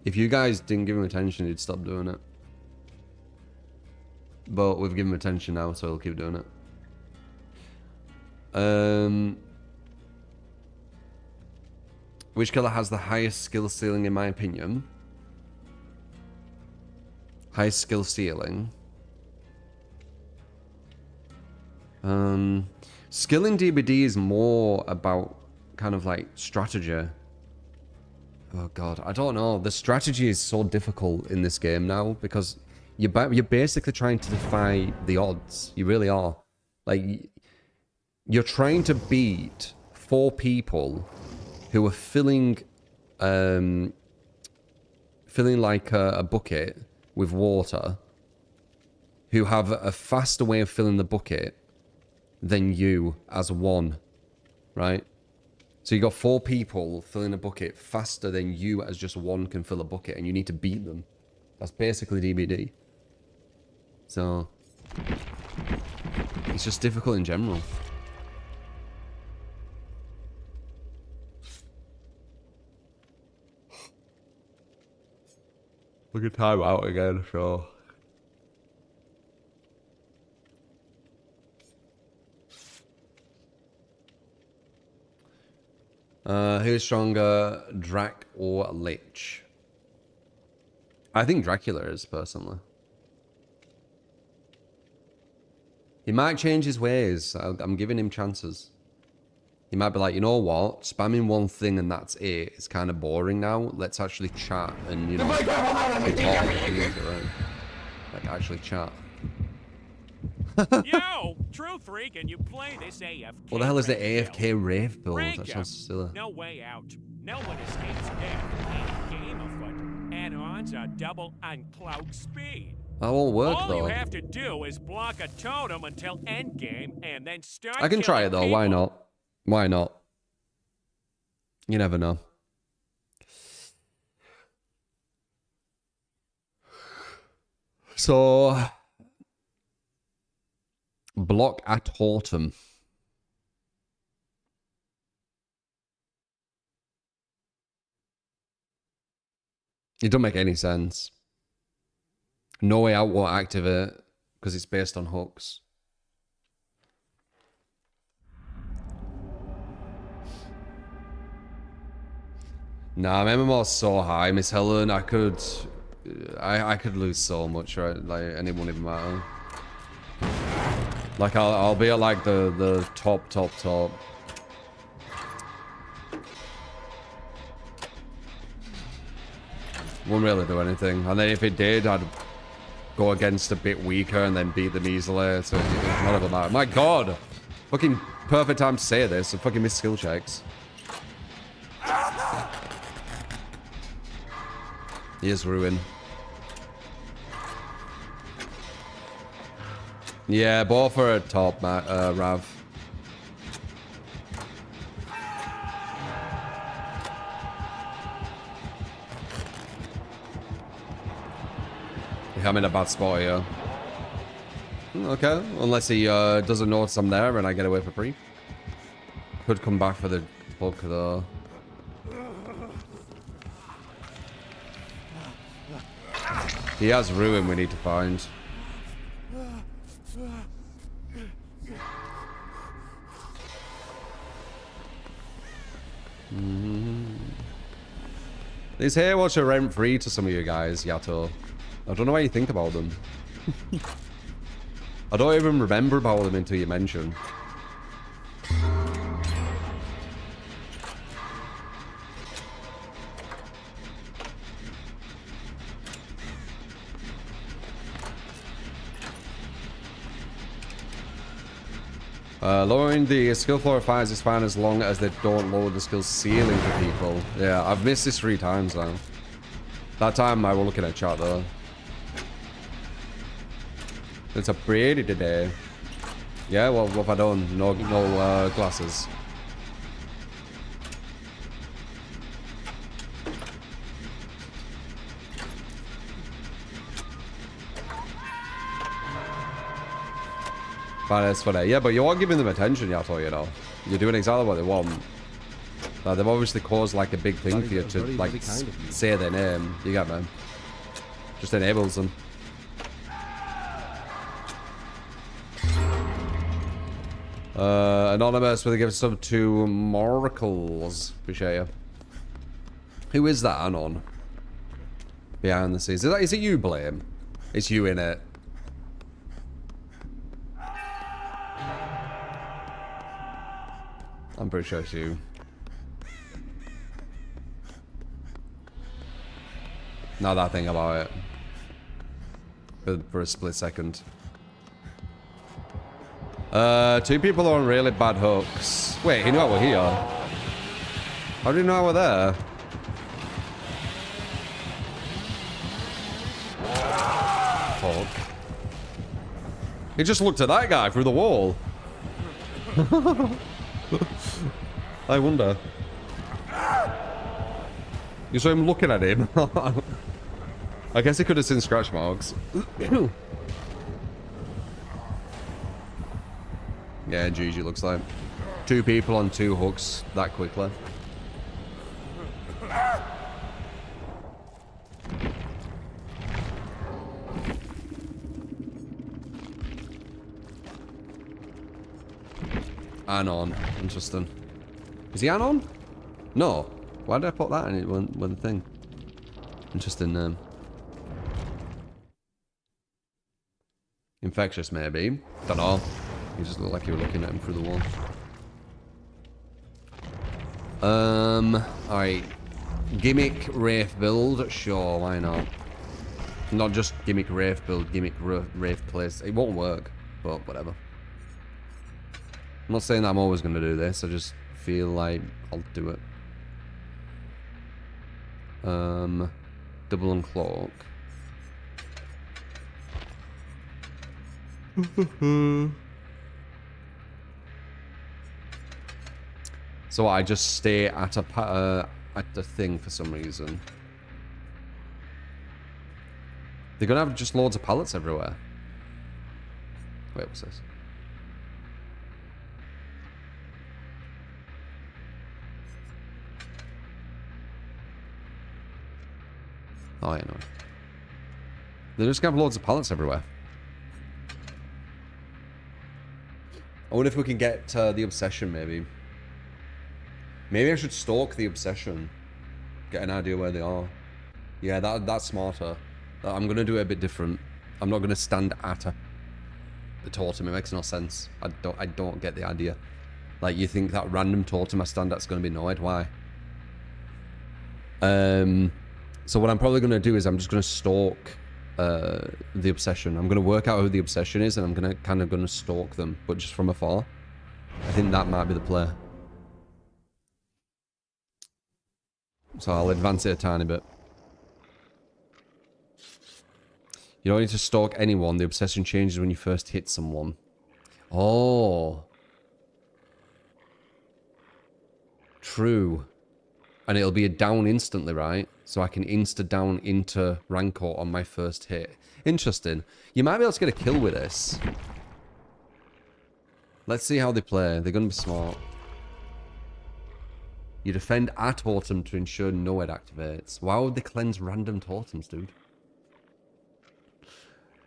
If you guys didn't give him attention, he'd stop doing it. But we've given him attention now, so he'll keep doing it. Which killer has the highest skill ceiling in my opinion? Highest skill ceiling. Skill in DBD is more about kind of like strategy. Oh god, I don't know. The strategy is so difficult in this game now because you're basically trying to defy the odds. You really are. Like, you're trying to beat 4 people who are filling like a bucket with water, who have a faster way of filling the bucket than you as one, right? So you got 4 people filling a bucket faster than you as just one can fill a bucket, and you need to beat them. That's basically DBD. So it's just difficult in general. Look at time out again, sure. Who's stronger, Drac or Lich? I think Dracula is, personally. He might change his ways. I'm giving him chances. He might be like, you know what? Spamming one thing and that's it. It's kind of boring now. Let's actually chat and, you know, talk. Like, actually chat. Yo, True Freak, and you play this AFK. What the hell is the rave AFK build? rave build? Rank That up. sounds silly. No way out. No one escapes death. And game afoot. Add-ons are double uncloak speed. That won't work All though. you have to do is block a totem until endgame and then start I can try it killing though. Why people. not? Why not? You never know. So, block a totem. It don't make any sense. No Way Out won't activate because it's based on hooks. Nah, my MMR's so high, Miss Helen. I could lose so much, right? Like, and it won't even matter. Like, I'll be at like the top. Won't really do anything. And then if it did, I'd go against a bit weaker and then beat them easily. So it's not even that. My god! Fucking perfect time to say this. I fucking miss skill checks. Here's Ruin. Yeah, both are at top, Rav. I'm in a bad spot here. Okay, unless he doesn't notice I'm there and I get away for free. Could come back for the book though. He has Ruin we need to find. Mm-hmm. These Haywatch are rent-free to some of you guys, Yato. I don't know what you think about them. I don't even remember about them until you mention. Lowering the skill floor of fires is fine as long as they don't lower the skill ceiling for people. Yeah, I've missed this 3 times now. That time I was looking at chat though. It's a pretty today. Yeah, well, what have I done? No glasses. But it's funny. Yeah, but you are giving them attention, Yato, you know. You're doing exactly what they want. They've obviously caused like a big thing for you to like say their name. You get me? Just enables them. Anonymous with a gift sub to Moracles. Appreciate you. Who is that Anon? Behind the scenes. Is it you, Blame? It's you in it. I'm pretty sure it's you. Now that I think about it. For a split second. 2 people on really bad hooks. Wait, he knew I were here. How did he know I were there? Fuck. He just looked at that guy through the wall. I wonder. You saw him looking at him. I guess he could have seen scratch marks. Yeah, GG looks like. 2 people on 2 hooks that quickly. Anon. Interesting. Is he Anon? No. Why did I put that in it when the thing? Interesting name. Infectious, maybe. Don't know. You just look like you were looking at him through the wall. Alright. Gimmick Wraith build? Sure, why not? Not just gimmick Wraith build, gimmick Wraith place. It won't work, but whatever. I'm not saying that I'm always going to do this, I just feel like I'll do it. Double uncloak. So I just stay at the thing for some reason. They're gonna have just loads of pallets everywhere. Wait, what's this? Oh, yeah, no. They're just gonna have loads of pallets everywhere. I wonder if we can get the obsession, maybe. Maybe I should stalk the obsession. Get an idea where they are. Yeah, that's smarter. I'm gonna do it a bit different. I'm not gonna stand at the totem. It makes no sense. I don't get the idea. Like, you think that random totem I stand at's gonna be annoyed? Why? So what I'm probably gonna do is I'm just gonna stalk the obsession. I'm gonna work out who the obsession is, and I'm gonna stalk them, but just from afar. I think that might be the play. So I'll advance it a tiny bit. You don't need to stalk anyone. The obsession changes when you first hit someone. Oh. True. And it'll be a down instantly, right? So I can insta-down into Rancor on my first hit. Interesting. You might be able to get a kill with this. Let's see how they play. They're going to be smart. You defend a totem to ensure no head activates. Why would they cleanse random totems, dude?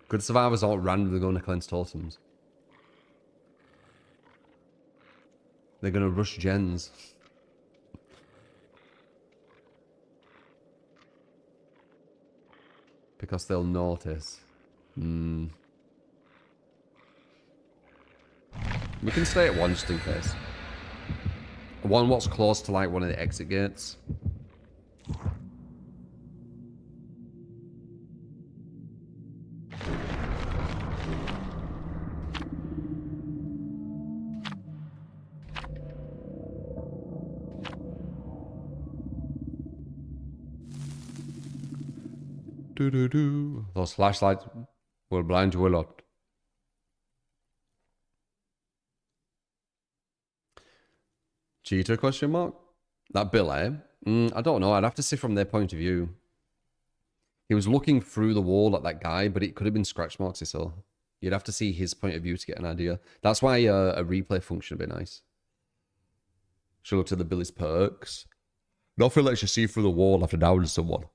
Good survivors aren't randomly going to cleanse totems. They're going to rush gens. Because they'll notice. We can stay at one just in case. One what's close to like one of the exit gates. Those flashlights will blind you a lot. Cheater question mark? That Bill, eh? I don't know. I'd have to see from their point of view. He was looking through the wall at that guy, but it could have been scratch marks, so you'd have to see his point of view to get an idea. That's why a replay function would be nice. Should look to the Billy's perks. Nothing lets you see through the wall after downing someone.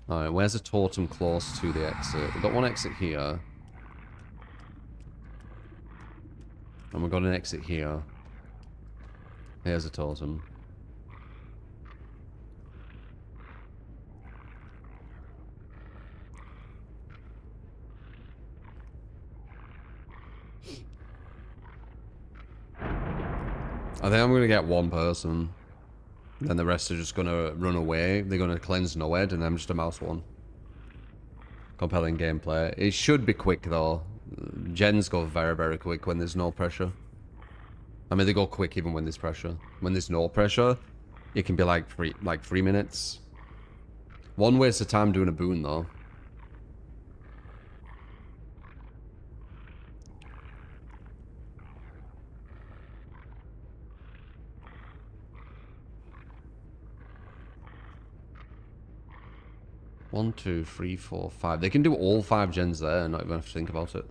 Alright, where's the totem close to the exit? We've got one exit here. And we've got an exit here. Here's a totem. I think I'm going to get one person. Then the rest are just going to run away. They're going to cleanse Noed, and I'm just a mouse one. Compelling gameplay. It should be quick, though. Gens go very, very quick when there's no pressure. I mean, they go quick even when there's pressure. When there's no pressure, it can be like 3 minutes. One waste of time doing a boon, though. One, 2, 3, 4, 5. They can do all 5 gens there and not even have to think about it.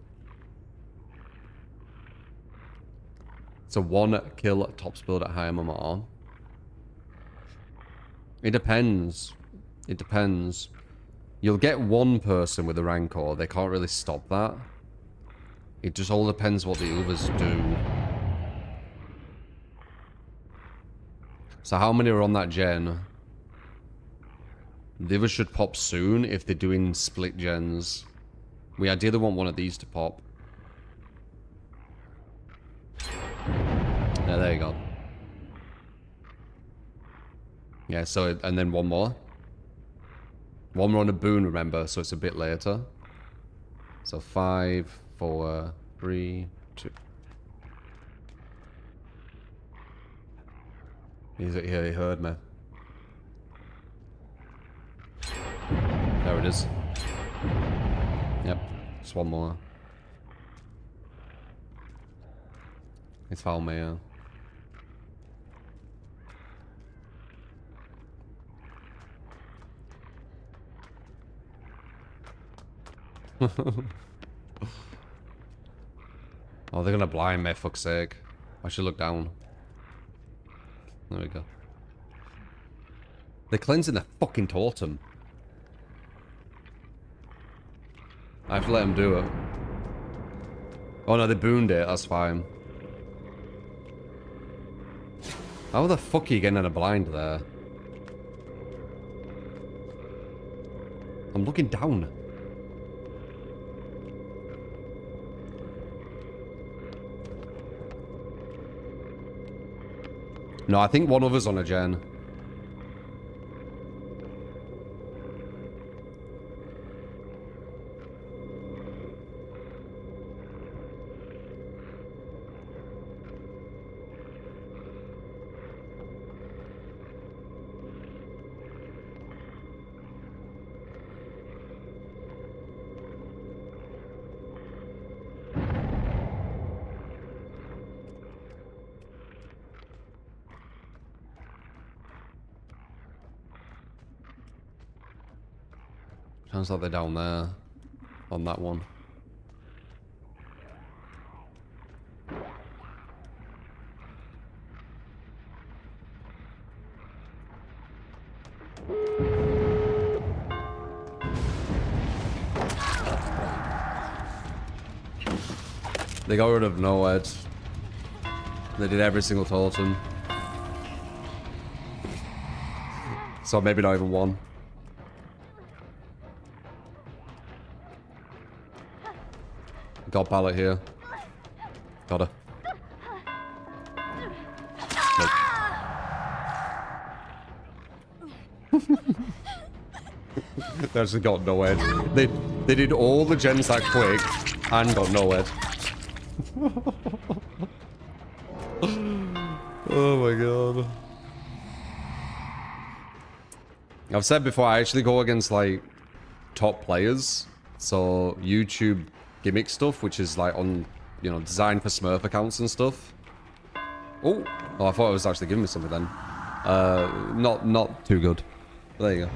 It's a 1 kill top build at high MMR. It depends. It depends. You'll get one person with a Rancor. They can't really stop that. It just all depends what the others do. So how many are on that gen? The others should pop soon if they're doing split gens. We ideally want one of these to pop. Yeah, there you go. Yeah, so, and then one more. One more on a boon, remember, so it's a bit later. So 5, 4, 3, 2. He's here, he heard me. There it is. Yep, just one more. He's found me, yeah. Oh, they're gonna blind me, fuck's sake. I should look down. There we go. They're cleansing the fucking totem. I have to let them do it. Oh no, they booned it, that's fine. How the fuck are you getting in a blind there? I'm looking down. No, I think one of us on a gen. Sounds like they're down there on that one. They got rid of Noed. They did every single totem. So maybe not even one. Got pallet here. Got her. Nope. They actually got no head. They did all the gens that quick and got no head. Oh my god. I've said before, I actually go against like top players. So YouTube gimmick stuff, which is like on, you know, designed for Smurf accounts and stuff. Oh, I thought it was actually giving me something then. Not too good. But there you go.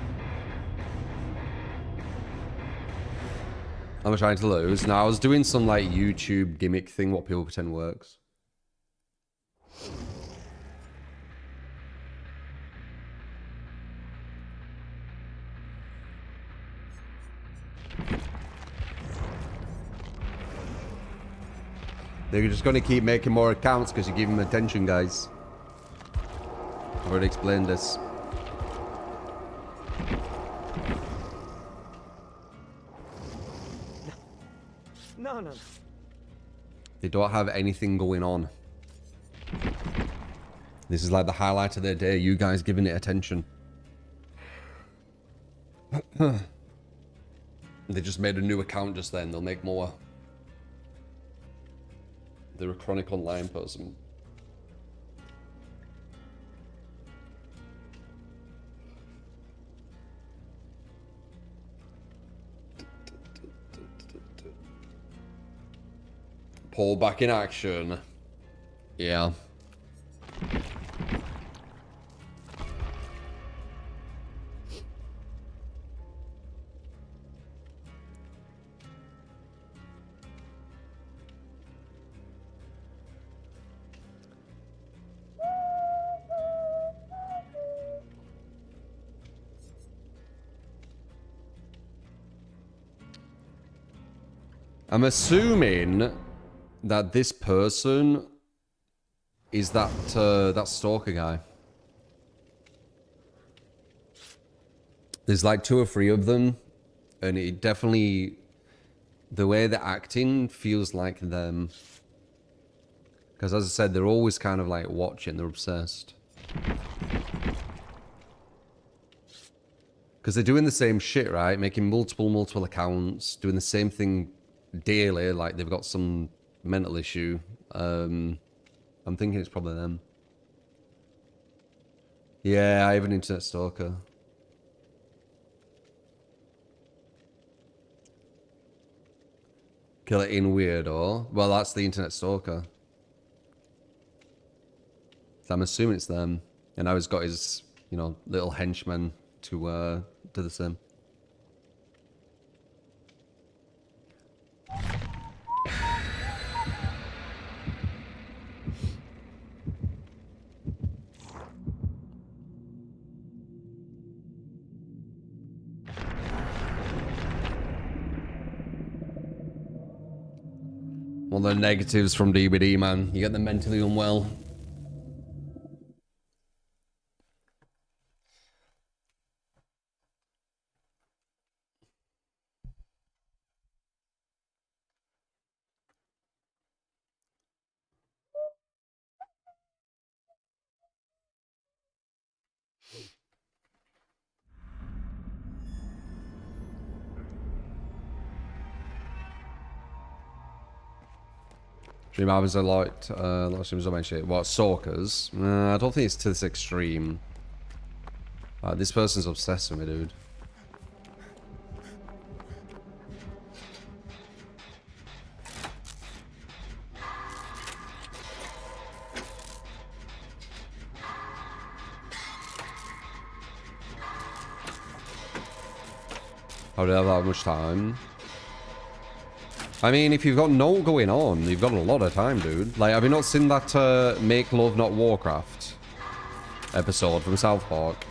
I'm trying to lose. Now I was doing some like YouTube gimmick thing, what people pretend works. They're just gonna keep making more accounts because you give them attention, guys. I've already explained this. No. They don't have anything going on. This is like the highlight of their day, you guys giving it attention. They just made a new account just then, they'll make more. They're a chronic online person. Paul back in action. Yeah. I'm assuming that this person is that Stalker guy. There's like 2 or 3 of them, and it definitely, the way they're acting feels like them. Because as I said, they're always kind of like watching, they're obsessed. Because they're doing the same shit, right? Making multiple accounts, doing the same thing daily, like they've got some mental issue. I'm thinking it's probably them. Yeah, I have an internet stalker. Kill it in weirdo. Well, that's the internet stalker. So I'm assuming it's them. And now he's got his, you know, little henchmen to do the same. One of the negatives from DBD, man. You get the mentally unwell. Dream happens a lot of streams on my shit. What, stalkers? I don't think it's to this extreme. This person's obsessed with me, dude. How do I have that much time? I mean, if you've got no going on, you've got a lot of time, dude. Like, have you not seen that Make Love Not Warcraft episode from South Park?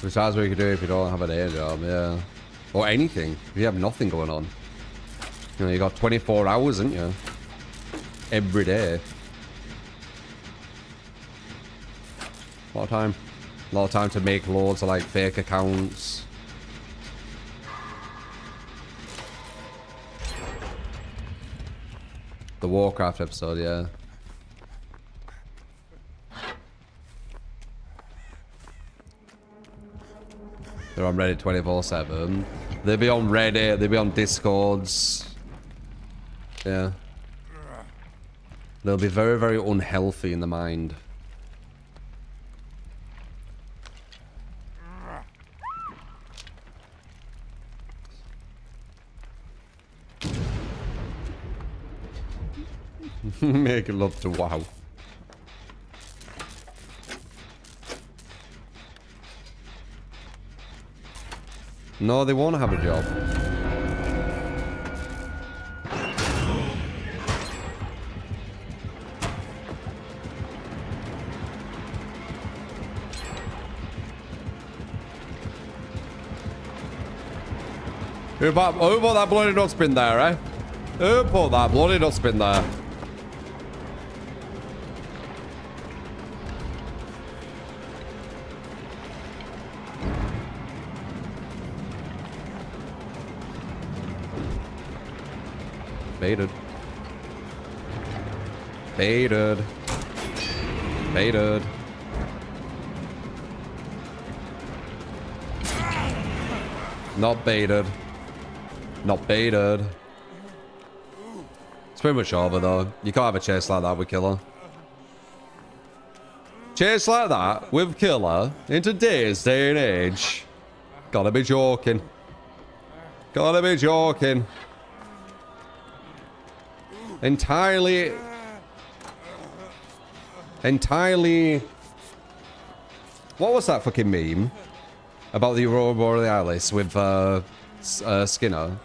Besides what you could do if you don't have a day job, yeah. Or anything. If you have nothing going on. You know, you got 24 hours, haven't you? Every day. A lot of time. A lot of time to make loads of like fake accounts. The Warcraft episode, yeah. They're on Reddit 24/7. They'll be on Reddit, they'll be on Discords. Yeah. They'll be very, very unhealthy in the mind. Make love to WoW. No, they won't have a job. Who put that bloody dustbin there, eh? Who put that bloody dustbin there? Baited. Baited. Baited. Not baited. Not baited. It's pretty much over though. You can't have a chase like that with Killer. Chase like that with Killer in today's day and age. Gotta be joking. Gotta be joking. Entirely. What was that fucking meme about the Aurora Borealis with Skinner?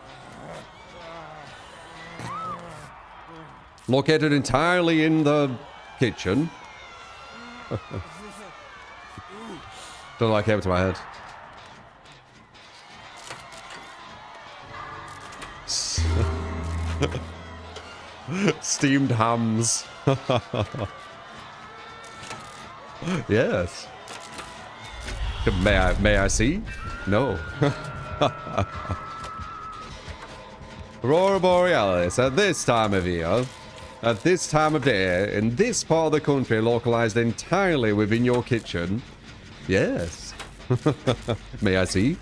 Located entirely in the kitchen. Don't know why it came to my head. Steamed hams. Yes. May I see? No. Aurora Borealis at this time of year, at this time of day, in this part of the country, localized entirely within your kitchen. Yes. May I see?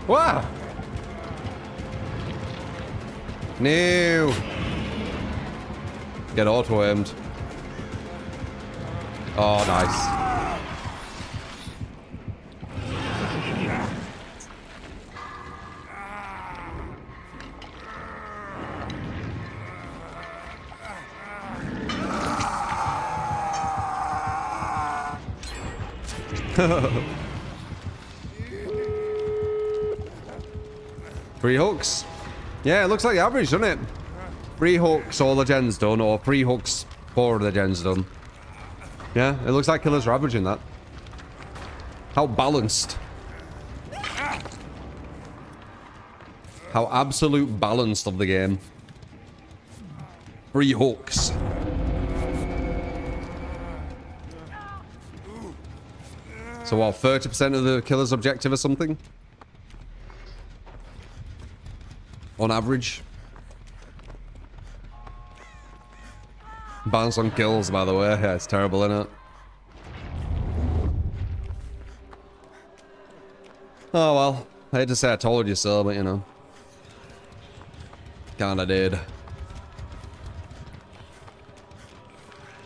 Wow. No. Get auto-aimed. Oh, nice. Three hooks. Yeah, it looks like the average, doesn't it? 3 hooks, all the gens done, or 3 hooks, 4 of the gens done. Yeah, it looks like killers are averaging that. How balanced. How absolute balanced of the game. 3 hooks. So what, 30% of the killer's objective or something? On average. Bounce on kills, by the way. Yeah, it's terrible, isn't it? Oh well. I hate to say I told you so, but you know. Kinda did.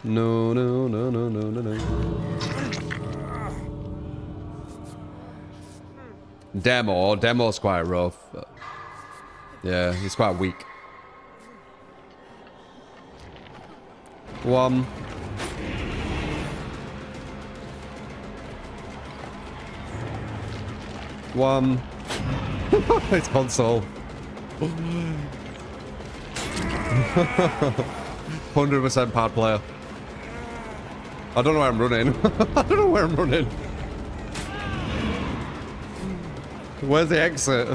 No, no, no, no, no, no, no. Demo's quite rough. But yeah, he's quite weak. One. It's console. 100% pad player. I don't know where I'm running. I don't know where I'm running. Where's the exit?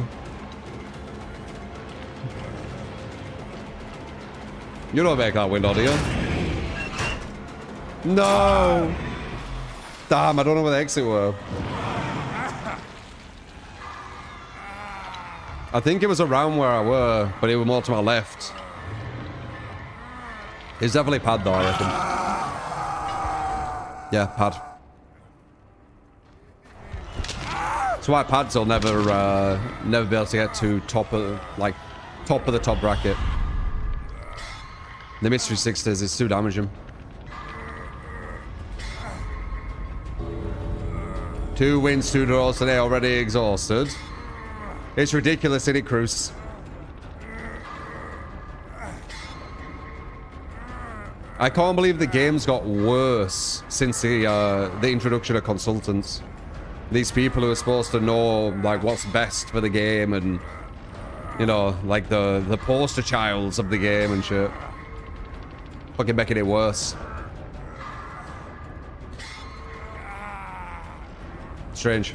You don't make that window, do you? No! Damn, I don't know where the exit were. I think it was around where I were, but it was more to my left. It's definitely pad though, I reckon. Yeah, pad. That's why pads will never be able to get to top of the top bracket. The mystery 60s is too damaging. 2 wins, 2 draws today, already exhausted. It's ridiculous, isn't it, Cruz? I can't believe the game's got worse since the introduction of consultants. These people who are supposed to know like what's best for the game and, you know, like the poster childs of the game and shit. Fucking making it worse. Strange.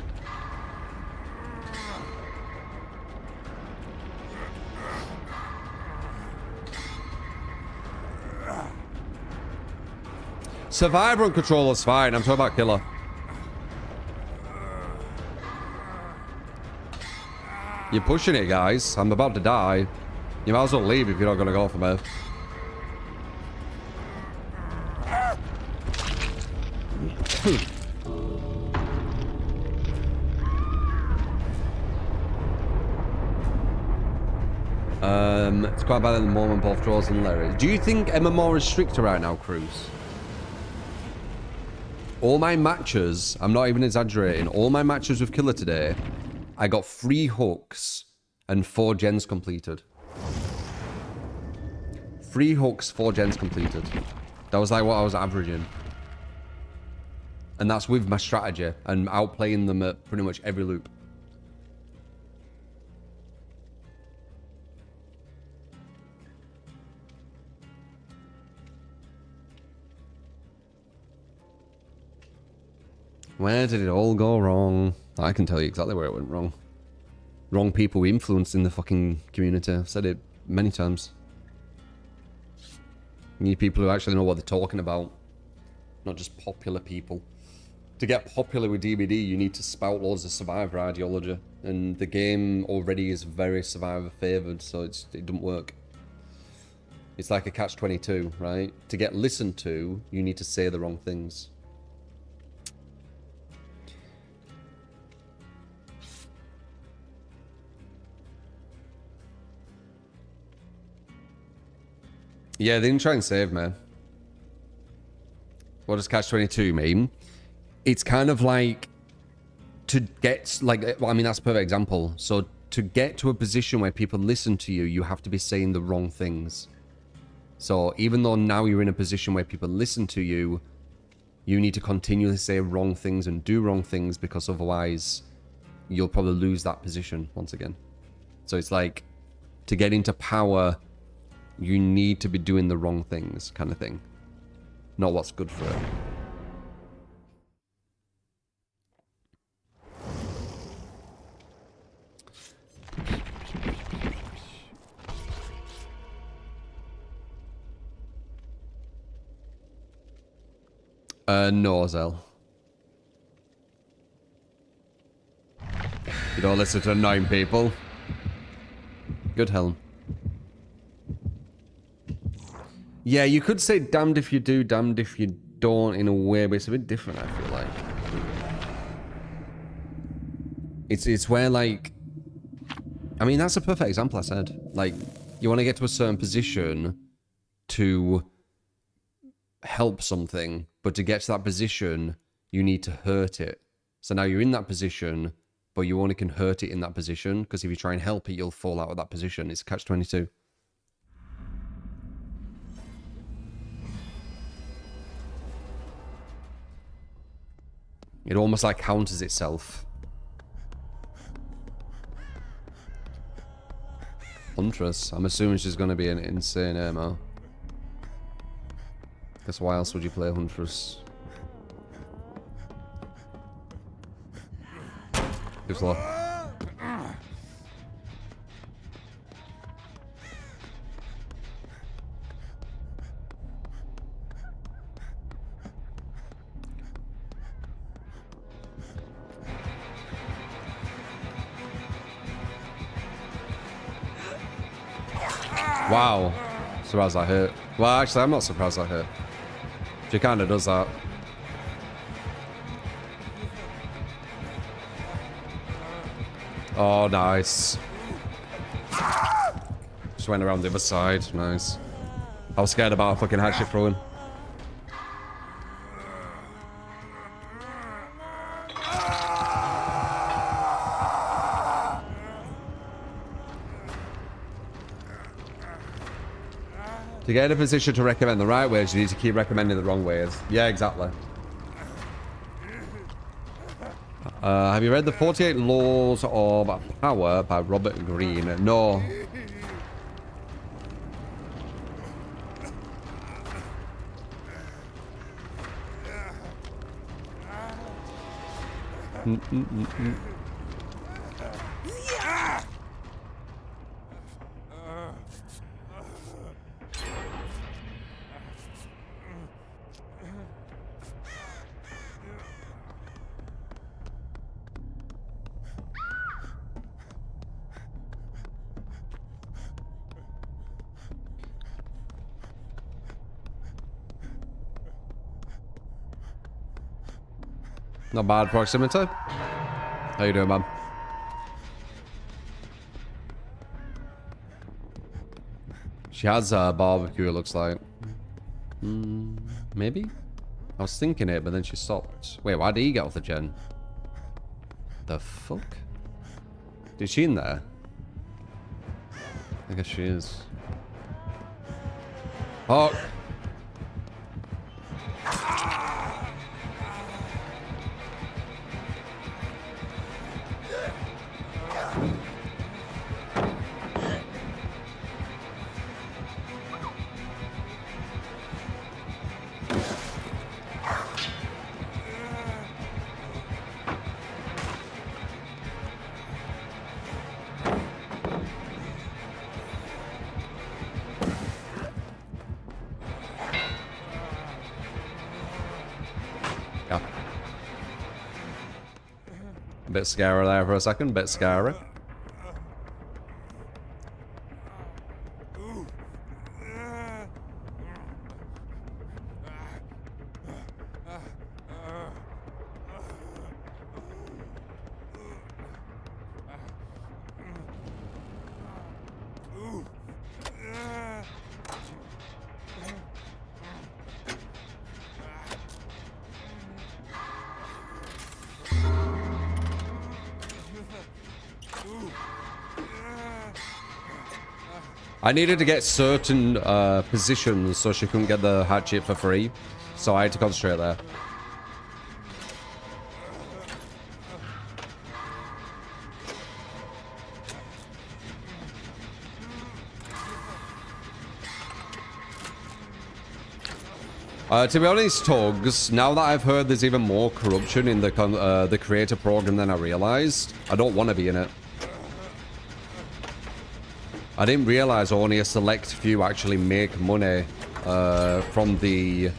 Survivor and controller's fine. I'm talking about killer. You're pushing it, guys. I'm about to die. You might as well leave if you're not going to go for me. It's quite bad at the moment, both draws and Larry. Do you think MMR is stricter right now, Cruz? All my matches, I'm not even exaggerating, all my matches with Killer today, I got 3 hooks and 4 gens completed. 3 hooks, 4 gens completed. That was like what I was averaging. And that's with my strategy and outplaying them at pretty much every loop. Where did it all go wrong? I can tell you exactly where it went wrong. Wrong people influencing the fucking community. I've said it many times. You need people who actually know what they're talking about. Not just popular people. To get popular with DBD, you need to spout loads of Survivor ideology. And the game already is very Survivor favoured, so it doesn't work. It's like a catch-22, right? To get listened to, you need to say the wrong things. Yeah, they didn't try and save me. What does catch-22 mean? It's kind of like to get, like, well, I mean, that's a perfect example. So to get to a position where people listen to you, you have to be saying the wrong things. So even though now you're in a position where people listen to you, you need to continually say wrong things and do wrong things, because otherwise you'll probably lose that position once again. So it's like, to get into power, you need to be doing the wrong things, kind of thing. Not what's good for it. No, Zell. You don't listen to 9 people. Good helm. Yeah, you could say damned if you do, damned if you don't in a way, but it's a bit different, I feel like. It's where, like... I mean, that's a perfect example, I said. Like, you want to get to a certain position to help something, but to get to that position, you need to hurt it. So now you're in that position, but you only can hurt it in that position, because if you try and help it, you'll fall out of that position. It's catch-22. It almost like counters itself. Huntress. I'm assuming she's going to be an insane ammo. Guess why else would you play Huntress? Gives a lot. Wow. Surprised I hit. Well, actually, I'm not surprised I hit. She kind of does that. Oh, nice. Just went around the other side. Nice. I was scared about fucking hatchet throwing. To get in a position to recommend the right ways, you need to keep recommending the wrong ways. Yeah, exactly. Have you read The 48 Laws of Power by Robert Greene? No. Not bad proximity. How you doing, man? She has a barbecue, it looks like. Maybe? I was thinking it, but then she stopped. Wait, why did he get off the gen? The fuck? Is she in there? I guess she is. Oh! Bit scary there for a second, bit scary. I needed to get certain positions so she couldn't get the hatchet for free, so I had to concentrate there. To be honest, Tugs, now that I've heard there's even more corruption in the creator program than I realized, I don't want to be in it. I didn't realize only a select few actually make money from the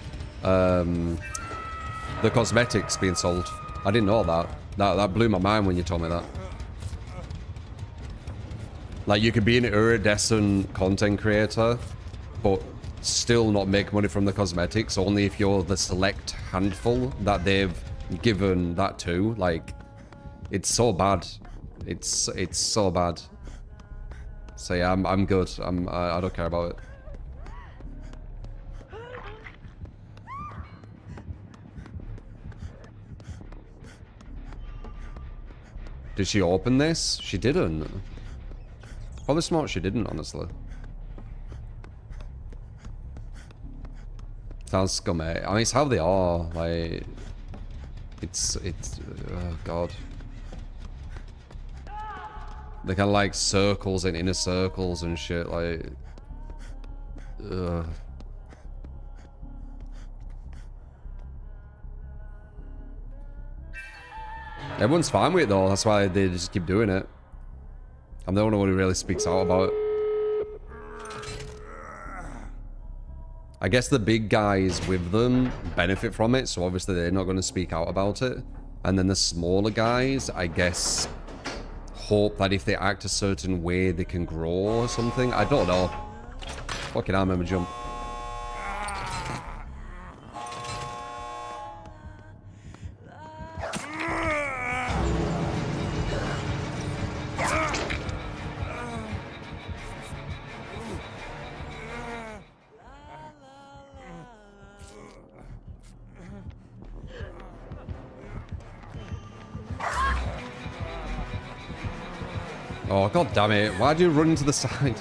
cosmetics being sold. I didn't know that. That blew my mind when you told me that. Like, you could be an iridescent content creator, but still not make money from the cosmetics, only if you're the select handful that they've given that to. Like, it's so bad. It's so bad. So yeah, I'm good. I don't care about it. Did she open this? She didn't. Probably smart she didn't, honestly. Sounds scummy. I mean, it's how they are. Like, it's, oh god. They kind of like circles and inner circles and shit, like... Ugh. Everyone's fine with it though, that's why they just keep doing it. I'm the only one who really speaks out about it. I guess the big guys with them benefit from it, so obviously they're not going to speak out about it. And then the smaller guys, I guess, hope that if they act a certain way, they can grow or something. I don't know. Fucking hell, I remember jump. Oh, god damn it. Why do you run to the side?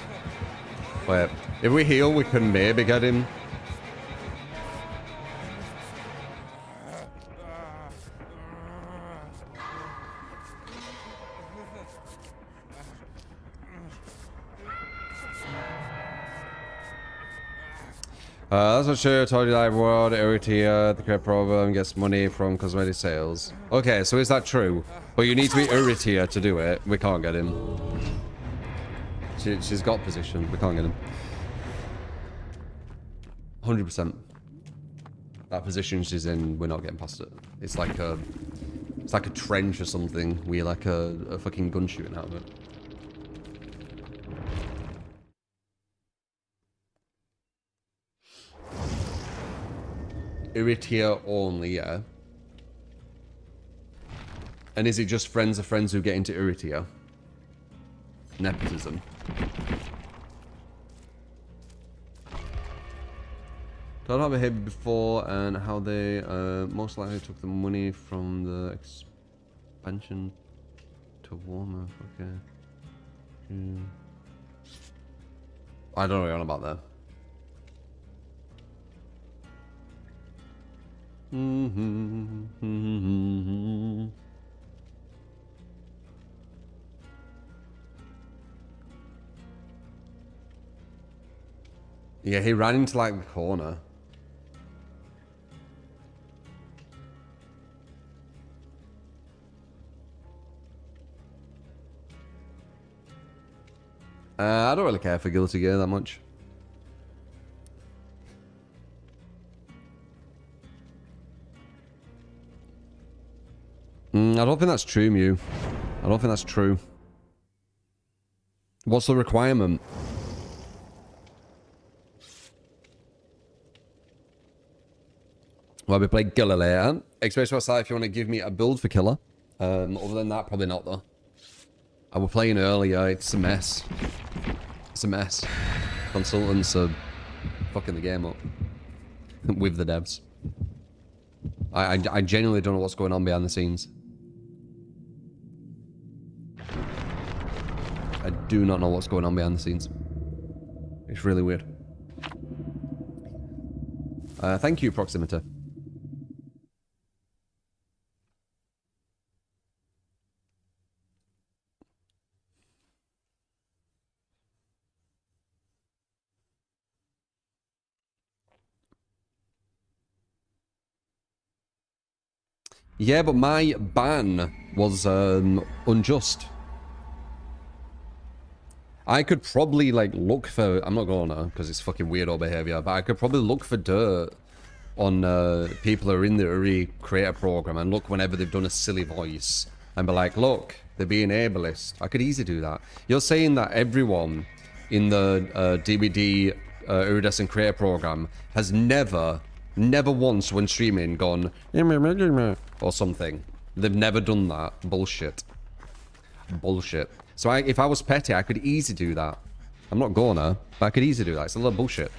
Wait, if we heal, we can maybe get him. That's not sure. I told you that world, Iritia, the create program gets money from cosmetic sales. Okay, so is that true? But you need to be Iritia to do it. We can't get him. She's got position. We can't get him. 100%. That position she's in, we're not getting past it. It's like a trench or something. We're like a fucking gun shooting out of it. Iritia only, yeah. And is it just friends of friends who get into Iritia? Nepotism. Don't have a head before and how they most likely took the money from the expansion to warmer. Okay. I don't know what you're on about there. Yeah, he ran into like the corner. I don't really care for Guilty Gear that much. I don't think that's true, Mew. I don't think that's true. What's the requirement? Well, we played Killer later. Express website if you want to give me a build for Killer. Other than that, probably not though. I was playing earlier. It's a mess. It's a mess. Consultants are fucking the game up with the devs. I genuinely don't know what's going on behind the scenes. I do not know what's going on behind the scenes. It's really weird. Thank you, Proximity. Yeah, but my ban was unjust. I could probably like look for, I'm not going to because it's fucking weirdo behavior, but I could probably look for dirt on people who are in the Uri creator program and look whenever they've done a silly voice and be like, look, they're being ableist. I could easily do that. You're saying that everyone in the DVD Iridescent creator program has never once when streaming gone or something. They've never done that. Bullshit. Bullshit. So if I was petty, I could easily do that. I'm not gonna, but I could easily do that. It's a little bullshit.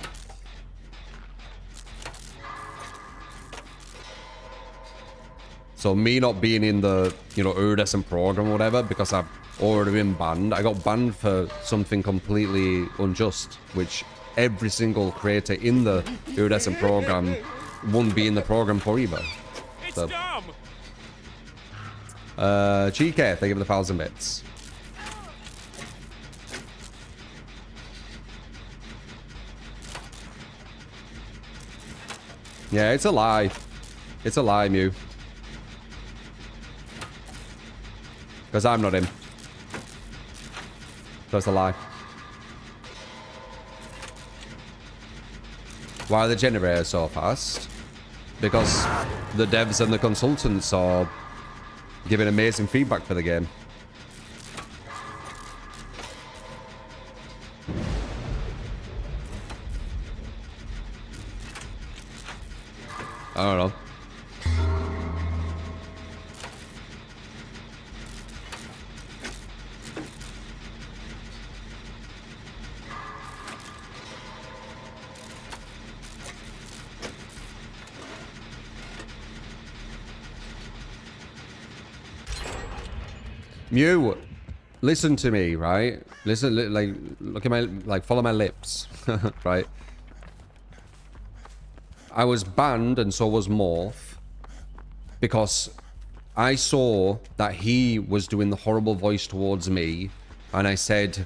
So me not being in the, you know, iridescent program or whatever, because I've already been banned. I got banned for something completely unjust, which every single creator in the iridescent program wouldn't be in the program for either. It's So, dumb. GK, thank you for the 1,000 bits. Yeah, it's a lie. It's a lie, Mew. Because I'm not him. So it's a lie. Why are the generators so fast? Because the devs and the consultants are giving amazing feedback for the game. I don't know. Mew, listen to me, right? Listen, like, look at my, like, follow my lips, right? I was banned, and so was Morph, because I saw that he was doing the horrible voice towards me, and I said,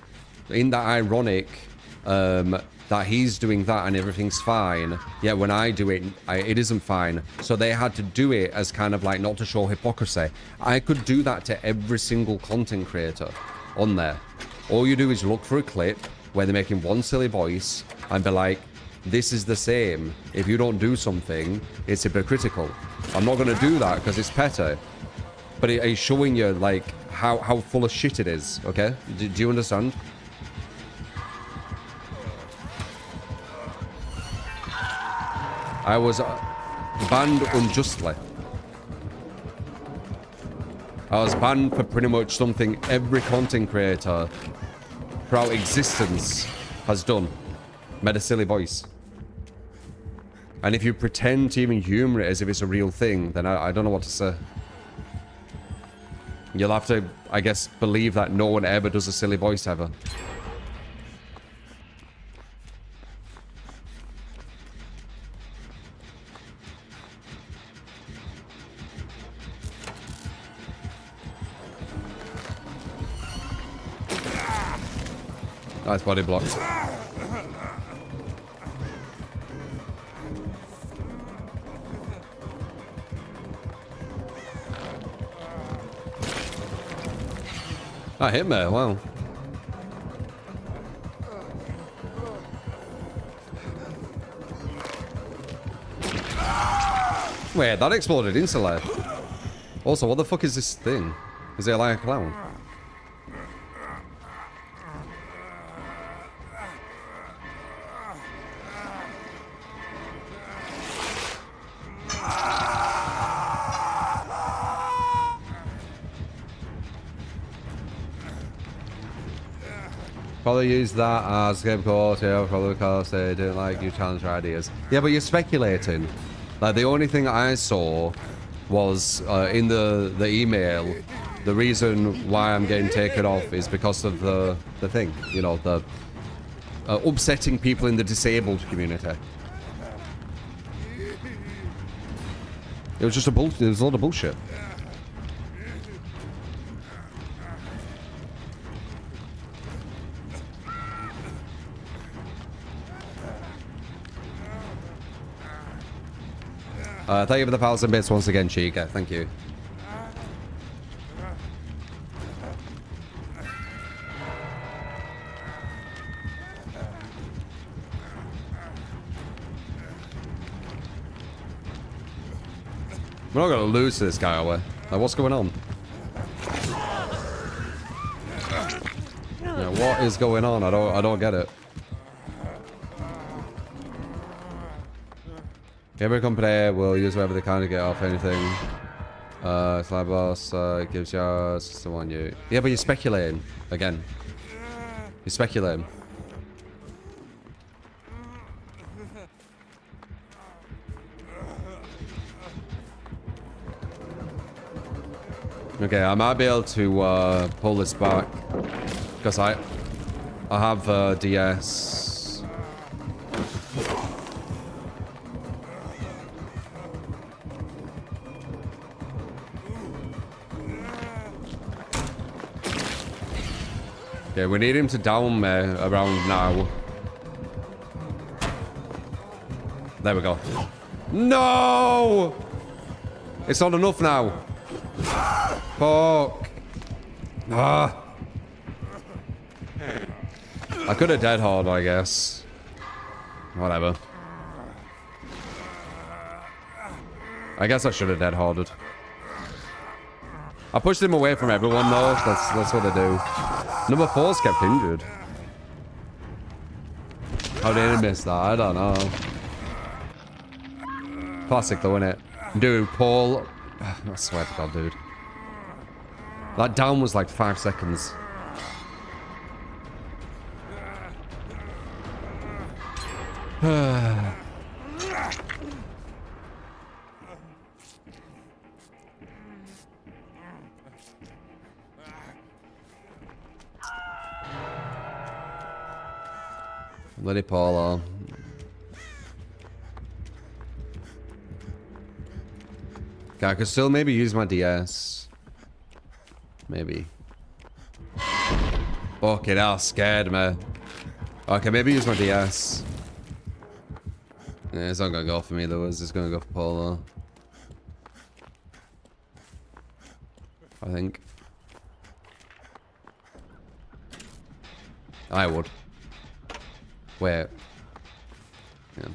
in that ironic, that he's doing that and everything's fine, yet when I do it, it isn't fine. So they had to do it as kind of like not to show hypocrisy. I could do that to every single content creator on there. All you do is look for a clip where they're making one silly voice and be like, this is the same. If you don't do something, it's hypocritical. I'm not going to do that because it's petty. But it is showing you like how full of shit it is, okay? Do you understand? I was banned unjustly. I was banned for pretty much something every content creator throughout existence has done. Made a silly voice. And if you pretend to even humor it as if it's a real thing, then I don't know what to say. You'll have to, I guess, believe that no one ever does a silly voice ever. Nice body block. That hit me, wow. Wait, that exploded instantly. Also, what the fuck is this thing? Is it like a clown? Probably use that as scapegoat, yeah, probably because they didn't like you challenge your ideas. Yeah, but you're speculating. Like, the only thing I saw was in the email, the reason why I'm getting taken off is because of the thing, you know, the upsetting people in the disabled community. It was just it was a lot of bullshit. Thank you for the 1,000 bits once again, Chica. Thank you. We're not going to lose to this guy, are we? Like, what's going on? Yeah, what is going on? I don't get it. Every company will use whatever they can to get off anything. Slide boss gives you someone you. Yeah, but you're speculating again. You're speculating. Okay, I might be able to pull this back because I have DS. Okay, we need him to down me around now. There we go. No! It's not enough now. Fuck. Ah. I could have dead hard, I guess. Whatever. I guess I should have dead harded. I pushed him away from everyone though. That's what I do. Number 4's kept injured. How did he miss that? I don't know. Classic though, innit? Dude, Paul. I swear to God, dude. That down was like 5 seconds. Bloody Paulo. Okay, I could still maybe use my DS. Maybe. Fuck it, that scared me. Okay, maybe use my DS. Yeah, it's not gonna go for me though, it's just gonna go for Paulo. I think. I would. Wait. Yeah.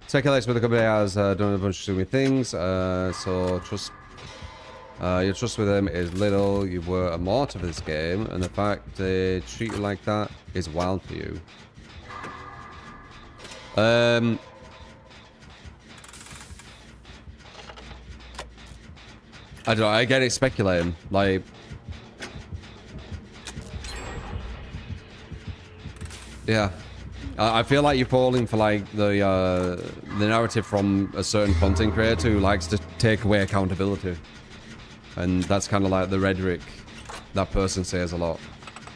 Speculates with the company has done a bunch of stupid things, so trust. Your trust with them is little. You were a martyr for this game, and the fact they treat you like that is wild for you. I don't know. I get it speculating, like. Yeah, I feel like you're falling for like the narrative from a certain content creator who likes to take away accountability, and that's kind of like the rhetoric that person says a lot,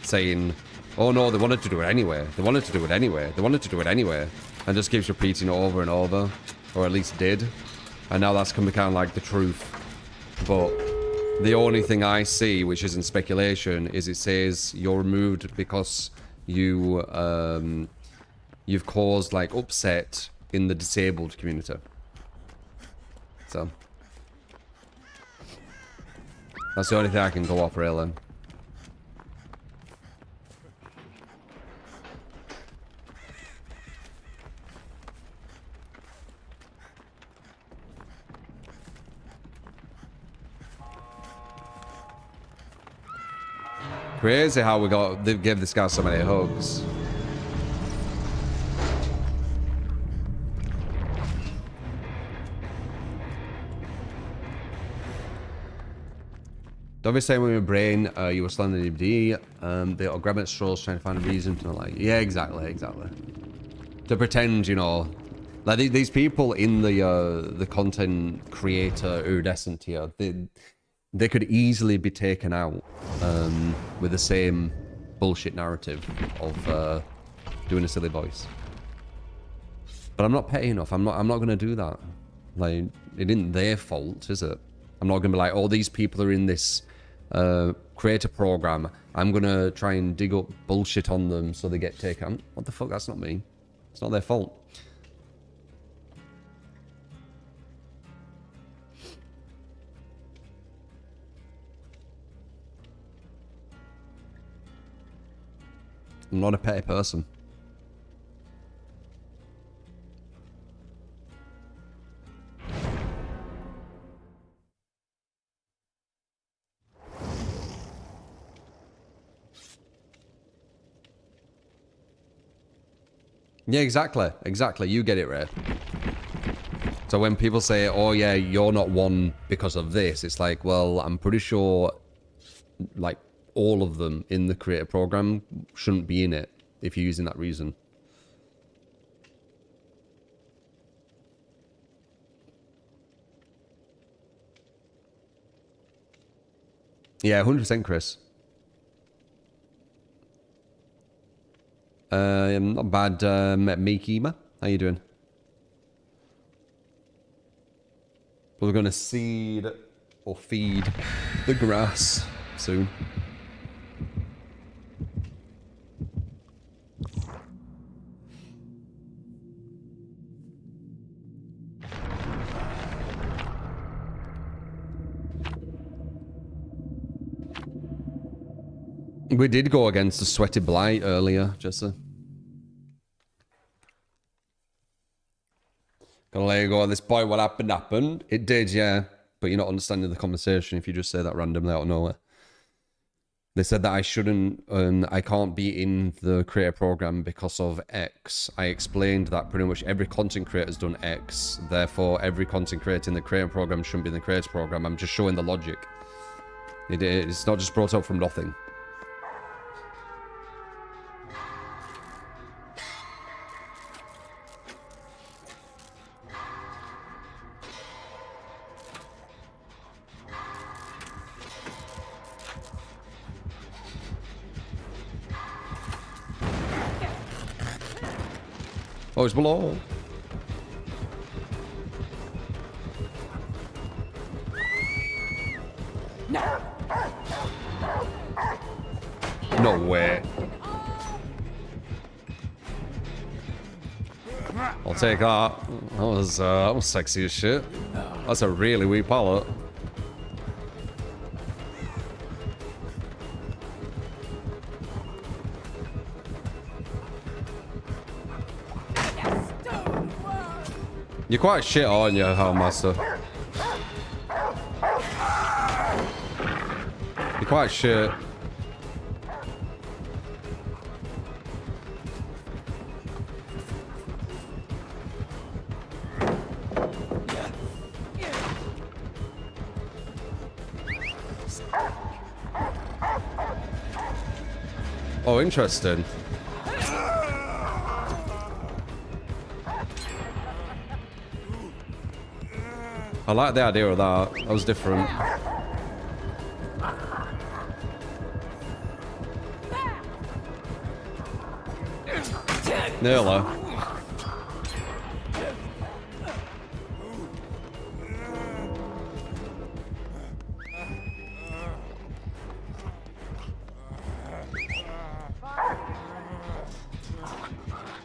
saying, "Oh no, they wanted to do it anyway. They wanted to do it anyway. They wanted to do it anyway," and just keeps repeating it over and over, or at least did, and now that's become kind of like the truth. But the only thing I see, which isn't speculation, is it says you're removed because you you've caused like upset in the disabled community. So that's the only thing I can go off really. Crazy how they gave this guy so many hugs. Don't be saying with your brain you were slandering DBD. They are grabbing at straws trying to find a reason to like. Yeah, exactly. To pretend, you know, like these people in the content creator iridescent tier, they could easily be taken out with the same bullshit narrative of doing a silly voice. But I'm not petty enough. I'm not gonna do that. Like, it isn't their fault, is it? I'm not gonna be like, oh, these people are in this creator program. I'm gonna try and dig up bullshit on them so they get taken out. What the fuck? That's not me. It's not their fault. I'm not a petty person. Yeah, exactly. You get it, Ray. So when people say, oh yeah, you're not one because of this, it's like, well, I'm pretty sure, like, all of them in the creator program shouldn't be in it if you're using that reason. Yeah, 100% Chris. Not bad, Meekima. How you doing? We're gonna seed or feed the grass soon. We did go against the Sweaty Blight earlier, Jesse. Gonna let you go at this point. What happened? It did, yeah. But you're not understanding the conversation if you just say that randomly out of nowhere. They said that I shouldn't, I can't be in the creator program because of X. I explained that pretty much every content creator has done X. Therefore, every content creator in the creator program shouldn't be in the creator program. I'm just showing the logic. It's not just brought up from nothing. Oh, it's below. No way. I'll take that. That was sexy as shit. That's a really wee pallet. You're quite shit, aren't you, Hellmaster? You're quite shit. Oh, interesting. I like the idea of that. That was different. Nearly.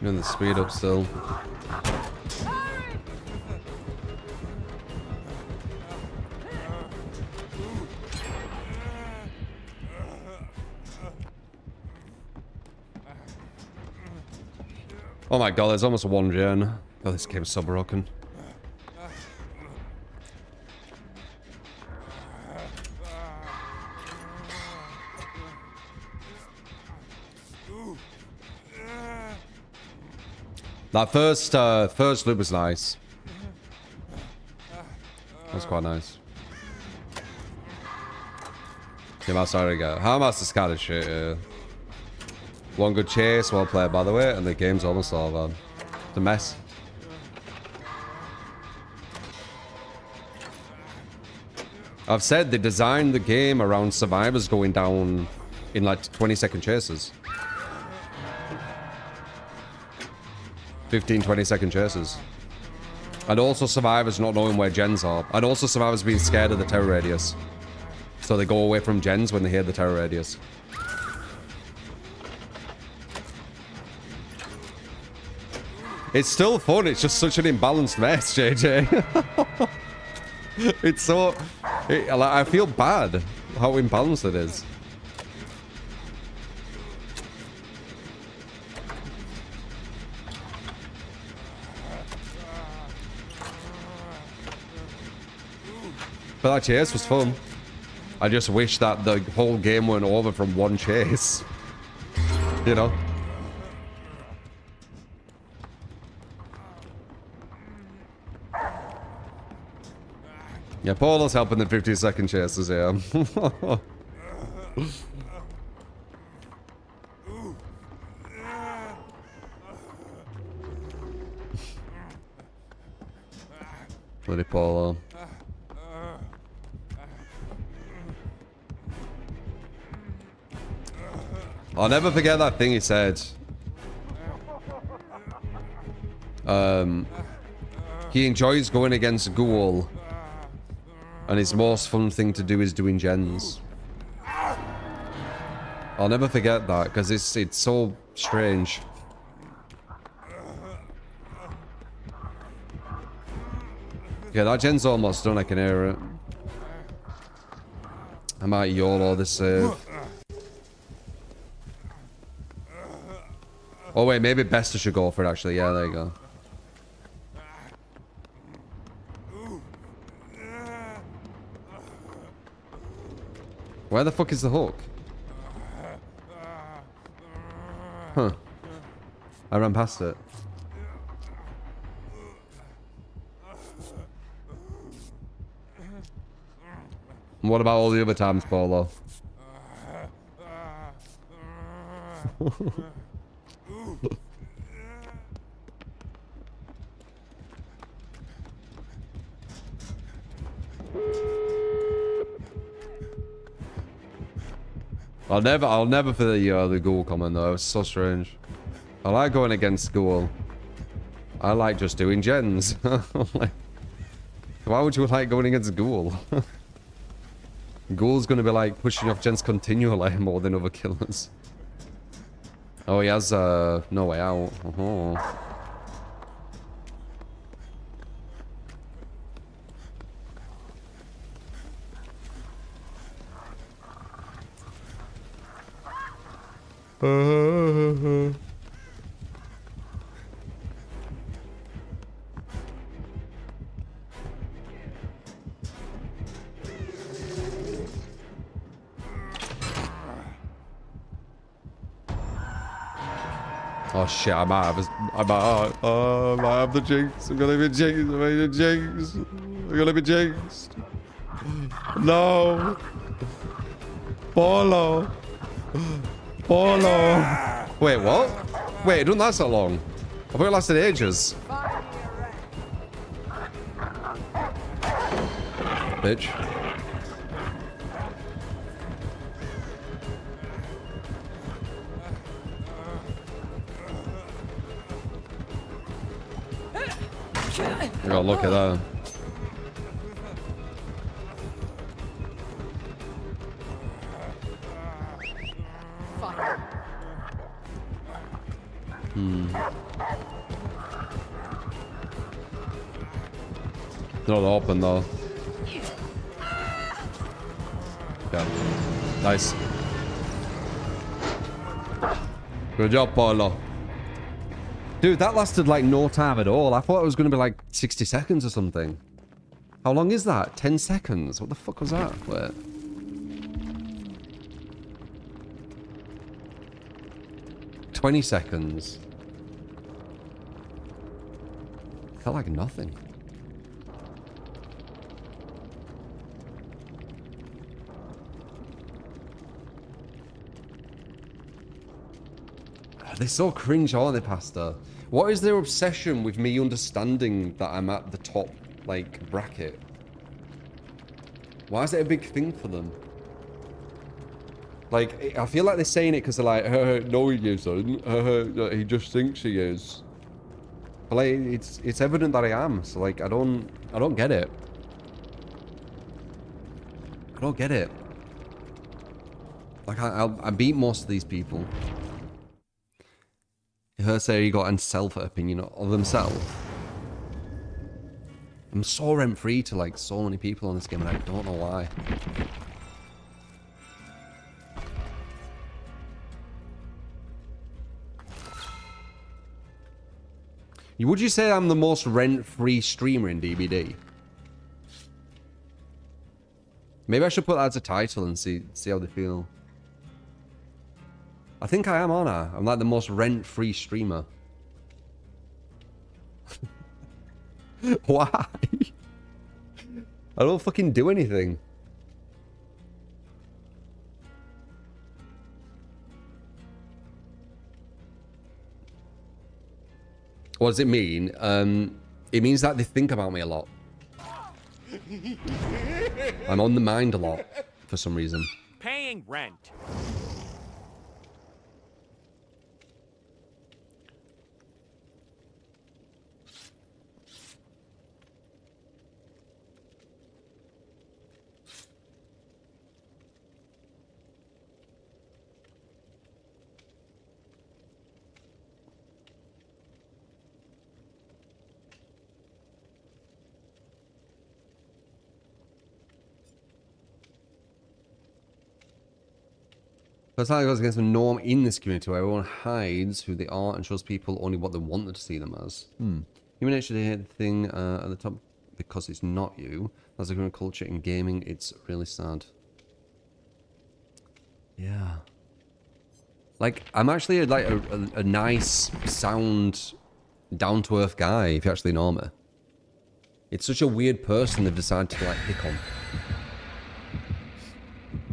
Doing the speed up still. Oh my god, there's almost a 1 gen. Oh, this game's so broken. That first loop was nice. That's quite nice. Yeah, that's how to go. How am I to scatter shit here? One good chase, well played by the way, and the game's almost all man. It's a mess. I've said they designed the game around survivors going down in like 20-second chases. 15, 20-second chases. And also survivors not knowing where gens are. And also survivors being scared of the terror radius. So they go away from gens when they hear the terror radius. It's still fun, it's just such an imbalanced mess, JJ. It's so... I feel bad how imbalanced it is. But that chase was fun. I just wish that the whole game went over from one chase. You know? Yeah, Polo's helping the 50-second chases here. Bloody Polo. I'll never forget that thing he said. He enjoys going against Ghoul. And his most fun thing to do is doing gens. I'll never forget that, because it's so strange. Yeah, that gen's almost done, I can hear it. I might YOLO this save. Oh wait, maybe Bester should go for it actually. Yeah, there you go. Where the fuck is the hook? Huh. I ran past it. And what about all the other times, Polo? I'll never for the Ghoul comment though. It's so strange. I like going against Ghoul. I like just doing gens. Like, why would you like going against Ghoul? Ghoul's gonna be like pushing off gens continually more than other killers. Oh, he has no way out. Oh. Oh shit, I might have the jinx. I'm gonna be jinxed. I'm gonna be jinxed. I'm gonna be jinxed. No. Polo. Polo. Wait, what? Wait, it didn't last that long. I thought it lasted ages. Bitch. You gotta look at that. Not open though. Yeah. Nice. Good job, Polo. Dude, that lasted like no time at all. I thought it was going to be like 60 seconds or something. How long is that? 10 seconds? What the fuck was that? Wait. $20 seconds. Felt like nothing. They're so cringe, aren't they, Pastor? What is their obsession with me understanding that I'm at the top, like, bracket? Why is it a big thing for them? Like, I feel like they're saying it because they're like, no, he isn't. He just thinks he is. But like, it's evident that I am. So like, I don't get it. I don't get it. Like, I beat most of these people. Her say he got an self opinion of themselves. I'm so rent-free to like so many people on this game and I don't know why. Would you say I'm the most rent-free streamer in DBD? Maybe I should put that as a title and see how they feel. I think I am, aren't I? I'm like the most rent-free streamer. Why? I don't fucking do anything. What does it mean? It means that they think about me a lot. I'm on the mind a lot, for some reason. Paying rent. Personality goes against the norm in this community where everyone hides who they are and shows people only what they want them to see them as. Human nature, they hate the thing at the top because it's not you. That's the current culture in gaming. It's really sad. Yeah. Like, I'm actually a nice, sound, down-to-earth guy, if you actually know me. It's such a weird person they've decided to, like, pick on.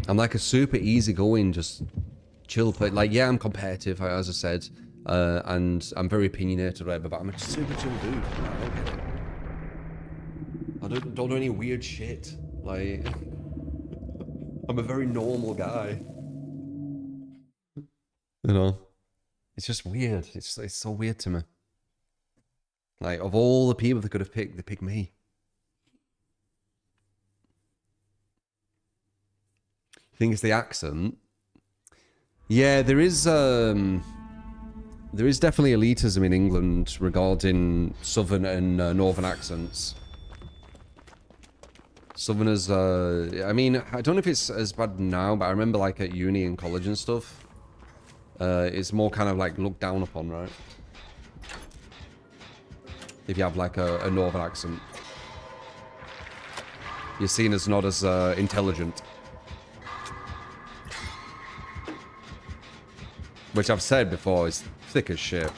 I'm like a super easygoing, just chill player. Like, yeah, I'm competitive, as I said, and I'm very opinionated or whatever, but I'm a super chill dude. I don't get it. I don't do any weird shit. Like, I'm a very normal guy. You know? It's just weird. It's so weird to me. Like, of all the people they could have picked, they picked me. I think it's the accent. Yeah, there is definitely elitism in England regarding southern and northern accents. Southerners, I mean, I don't know if it's as bad now, but I remember like at uni and college and stuff, it's more kind of like looked down upon, right? If you have like a northern accent. You're seen as not as intelligent. Which I've said before is thick as shit.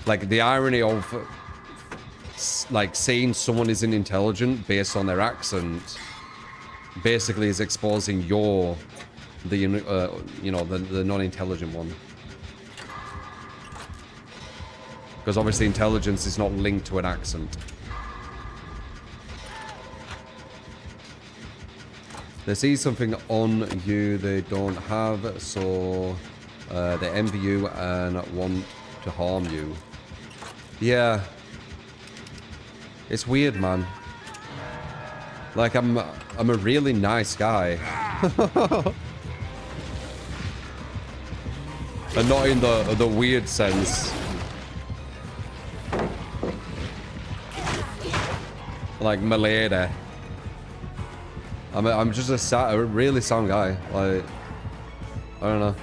Like, the irony of, like, saying someone isn't intelligent based on their accent basically is exposing you know, the non-intelligent one. Because obviously intelligence is not linked to an accent. They see something on you they don't have, so they envy you and want to harm you. Yeah. It's weird, man. Like, I'm a really nice guy. And not in the weird sense. Like, milady. I'm just a really sound guy. Like, I don't know.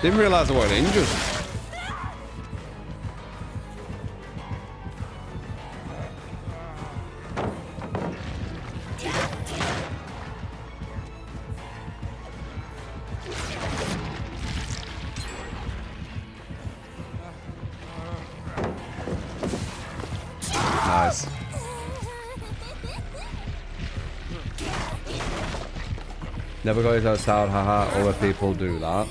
Didn't realize I wasn't injured. Nice. Never goes outside, haha, other people do that.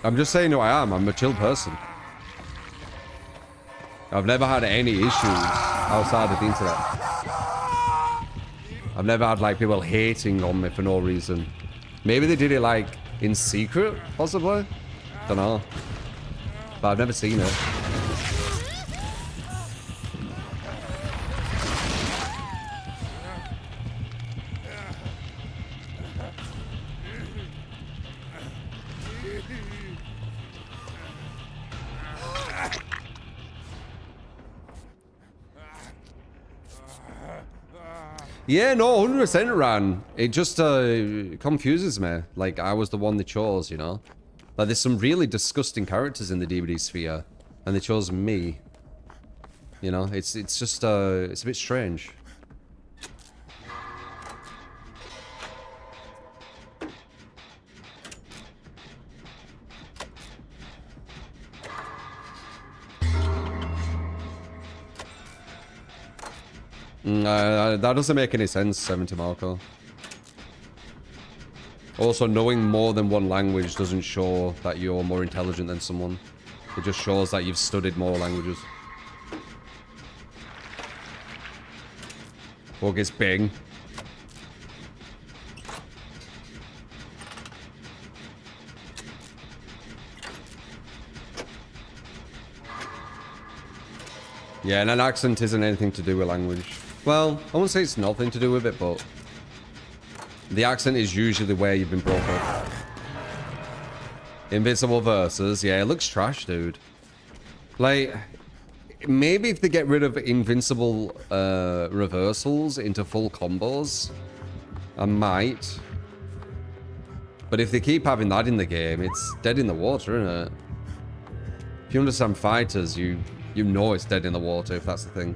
I'm just saying who I am. I'm a chill person. I've never had any issues outside of the internet. I've never had like people hating on me for no reason. Maybe they did it like in secret, possibly. Don't know. But I've never seen it. Yeah, no, 100% ran. It just confuses me. Like, I was the one they chose, you know? Like, there's some really disgusting characters in the DVD sphere, and they chose me. You know, it's just, it's a bit strange. That doesn't make any sense, 70 Marco. Also, knowing more than one language doesn't show that you're more intelligent than someone. It just shows that you've studied more languages. Focus Bing. Yeah, and an accent isn't anything to do with language. Well, I won't say it's nothing to do with it, but The accent is usually where you've been brought up. Invincible versus, yeah, it looks trash, dude. Like, maybe if they get rid of invincible reversals into full combos, I might. But if they keep having that in the game, it's dead in the water, isn't it? If you understand fighters, you know it's dead in the water if that's the thing.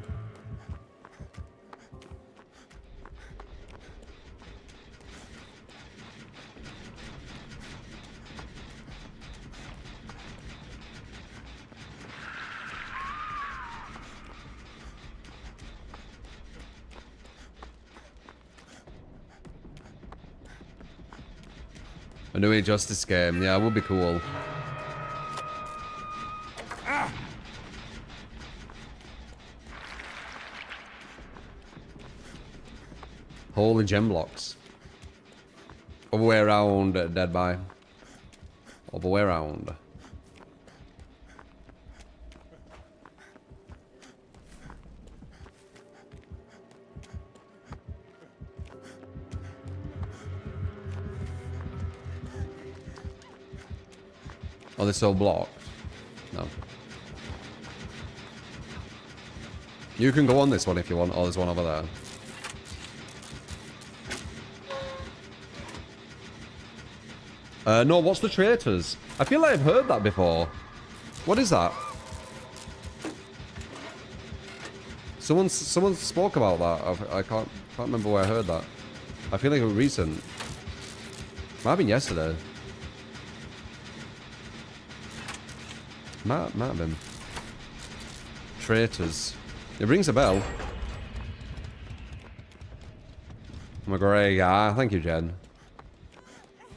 A new Justice game, yeah, it would be cool. Holy gem blocks. Other way around, dead by. Other way around. Oh, they're still blocked? No. You can go on this one if you want. Oh, there's one over there. No, what's the traitors? I feel like I've heard that before. What is that? Someone spoke about that. I can't remember where I heard that. I feel like it was recent. Might have been yesterday. Might have been. Traitors. It rings a bell. I'm a great guy. Thank you, Jen.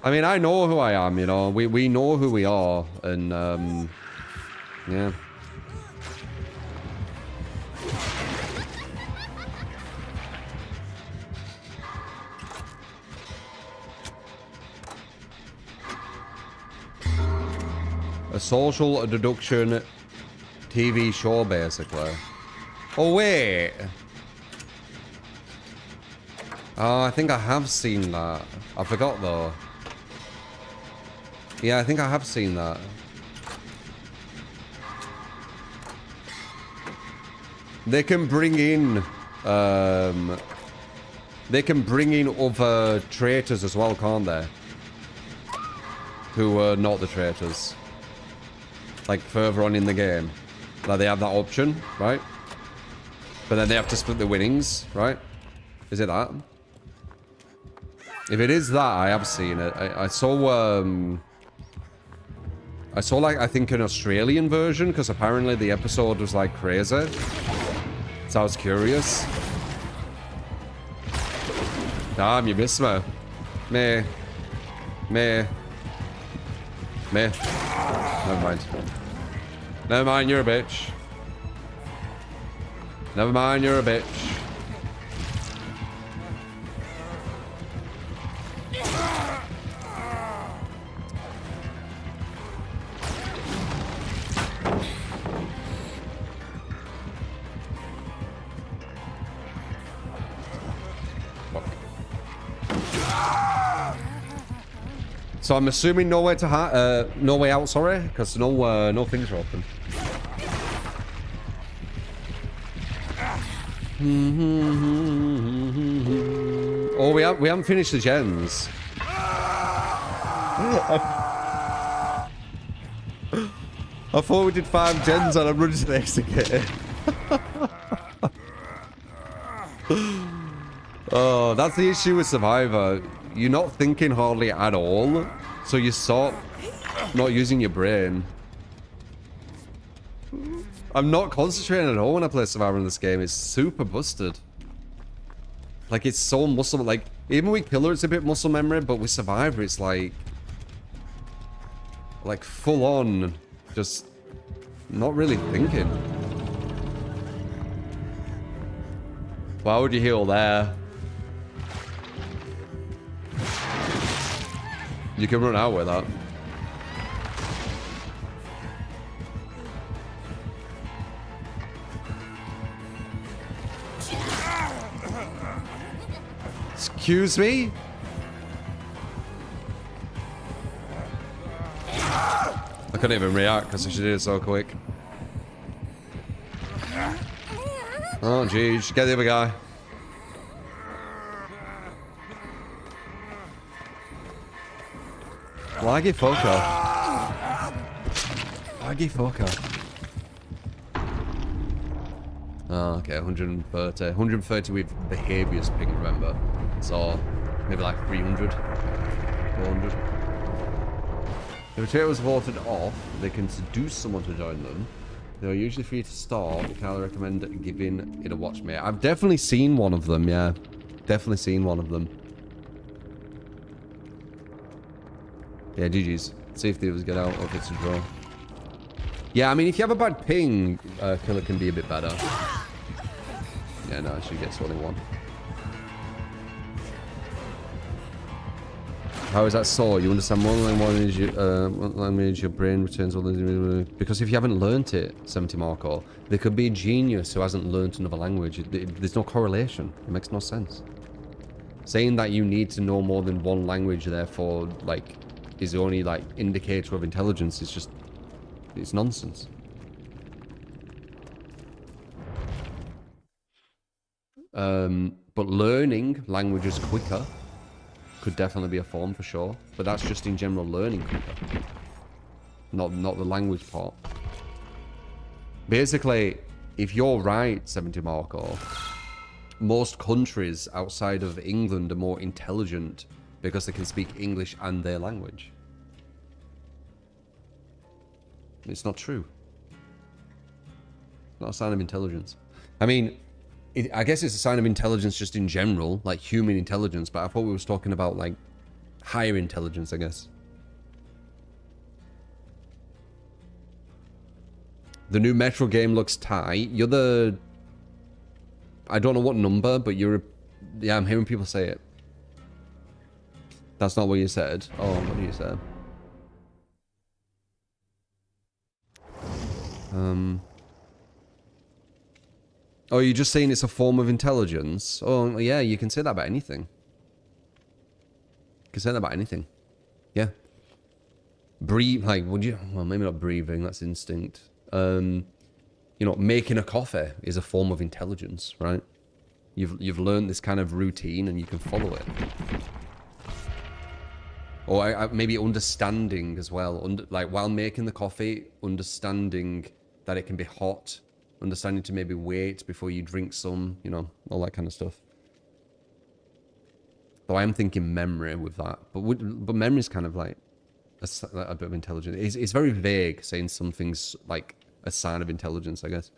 I mean, I know who I am, you know. We know who we are, and yeah. A social deduction TV show, basically. Oh, wait. Oh, I think I have seen that. I forgot, though. Yeah, I think I have seen that. They can bring in... they can bring in other traitors as well, can't they? Who are not the traitors. Like, further on in the game. Like, they have that option, right? But then they have to split the winnings, right? Is it that? If it is that, I have seen it. I saw, like, I think an Australian version, because apparently the episode was, like, crazy. So I was curious. Damn, you missed me. Me. Never mind. Never mind, you're a bitch. Never mind, you're a bitch. So I'm assuming no way out, sorry, because no things are open. Oh, we haven't finished the gens. I thought we did 5 gens and I'm running to the exit. Oh, that's the issue with Survivor. You're not thinking hardly at all, so you stop not using your brain. I'm not concentrating at all when I play Survivor in this game. It's super busted. Like, it's so muscle... Like, even with Killer, it's a bit muscle memory, but with Survivor, it's like... Like, full on, just not really thinking. Why would you heal there? You can run out with that. Excuse me? I couldn't even react because she did it so quick. Oh, jeez. Get the other guy. Laggy fucker. Laggy fucker. Oh, okay, 130. 130 with behaviours ping, remember? So, maybe like 300. 400. If a trader was voted off, they can seduce someone to join them. They are usually free to start. You can highly recommend giving it a watch, mate. I've definitely seen one of them, yeah. Definitely seen one of them. Yeah, GG's. See if the others get out or if it's a draw. Yeah, I mean, if you have a bad ping, killer can be a bit better. Yeah, no, she gets only one. How is that so? You understand one language, your brain returns all the... Because if you haven't learnt it, 70 Marco, there could be a genius who hasn't learnt another language. There's no correlation. It makes no sense. Saying that you need to know more than one language, therefore, like, is the only, like, indicator of intelligence is just... It's nonsense. But learning languages quicker could definitely be a form for sure, but that's just in general learning quicker, not the language part. Basically, if you're right, 70 Marco, most countries outside of England are more intelligent because they can speak English and their language. It's not true. Not a sign of intelligence. I mean, I guess it's a sign of intelligence just in general, like human intelligence, but I thought we was talking about, like, higher intelligence, I guess. The new Metro game looks tight. You're the... I don't know what number, but you're... Yeah, I'm hearing people say it. That's not what you said. Oh, what did you say? Oh, you're just saying it's a form of intelligence? Oh, yeah, you can say that about anything. You can say that about anything. Yeah. Breathe, like, would you... Well, maybe not breathing, that's instinct. You know, making a coffee is a form of intelligence, right? You've learned this kind of routine and you can follow it. Or maybe understanding as well. Like, while making the coffee, understanding that it can be hot. Understanding to maybe wait before you drink some, you know, all that kind of stuff. Though I am thinking memory with that. But memory is kind of like a bit of intelligence. It's very vague, saying something's like a sign of intelligence, I guess.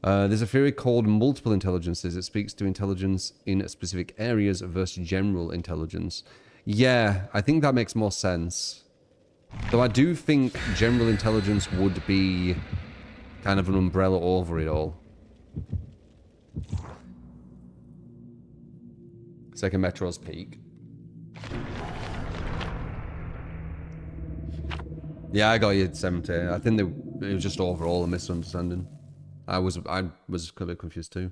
There's a theory called multiple intelligences. It speaks to intelligence in specific areas versus general intelligence. Yeah, I think that makes more sense. Though I do think general intelligence would be kind of an umbrella over it all. Second Metro's peak. Yeah, I got you at 70. I think it was just overall a misunderstanding. I was a bit confused too.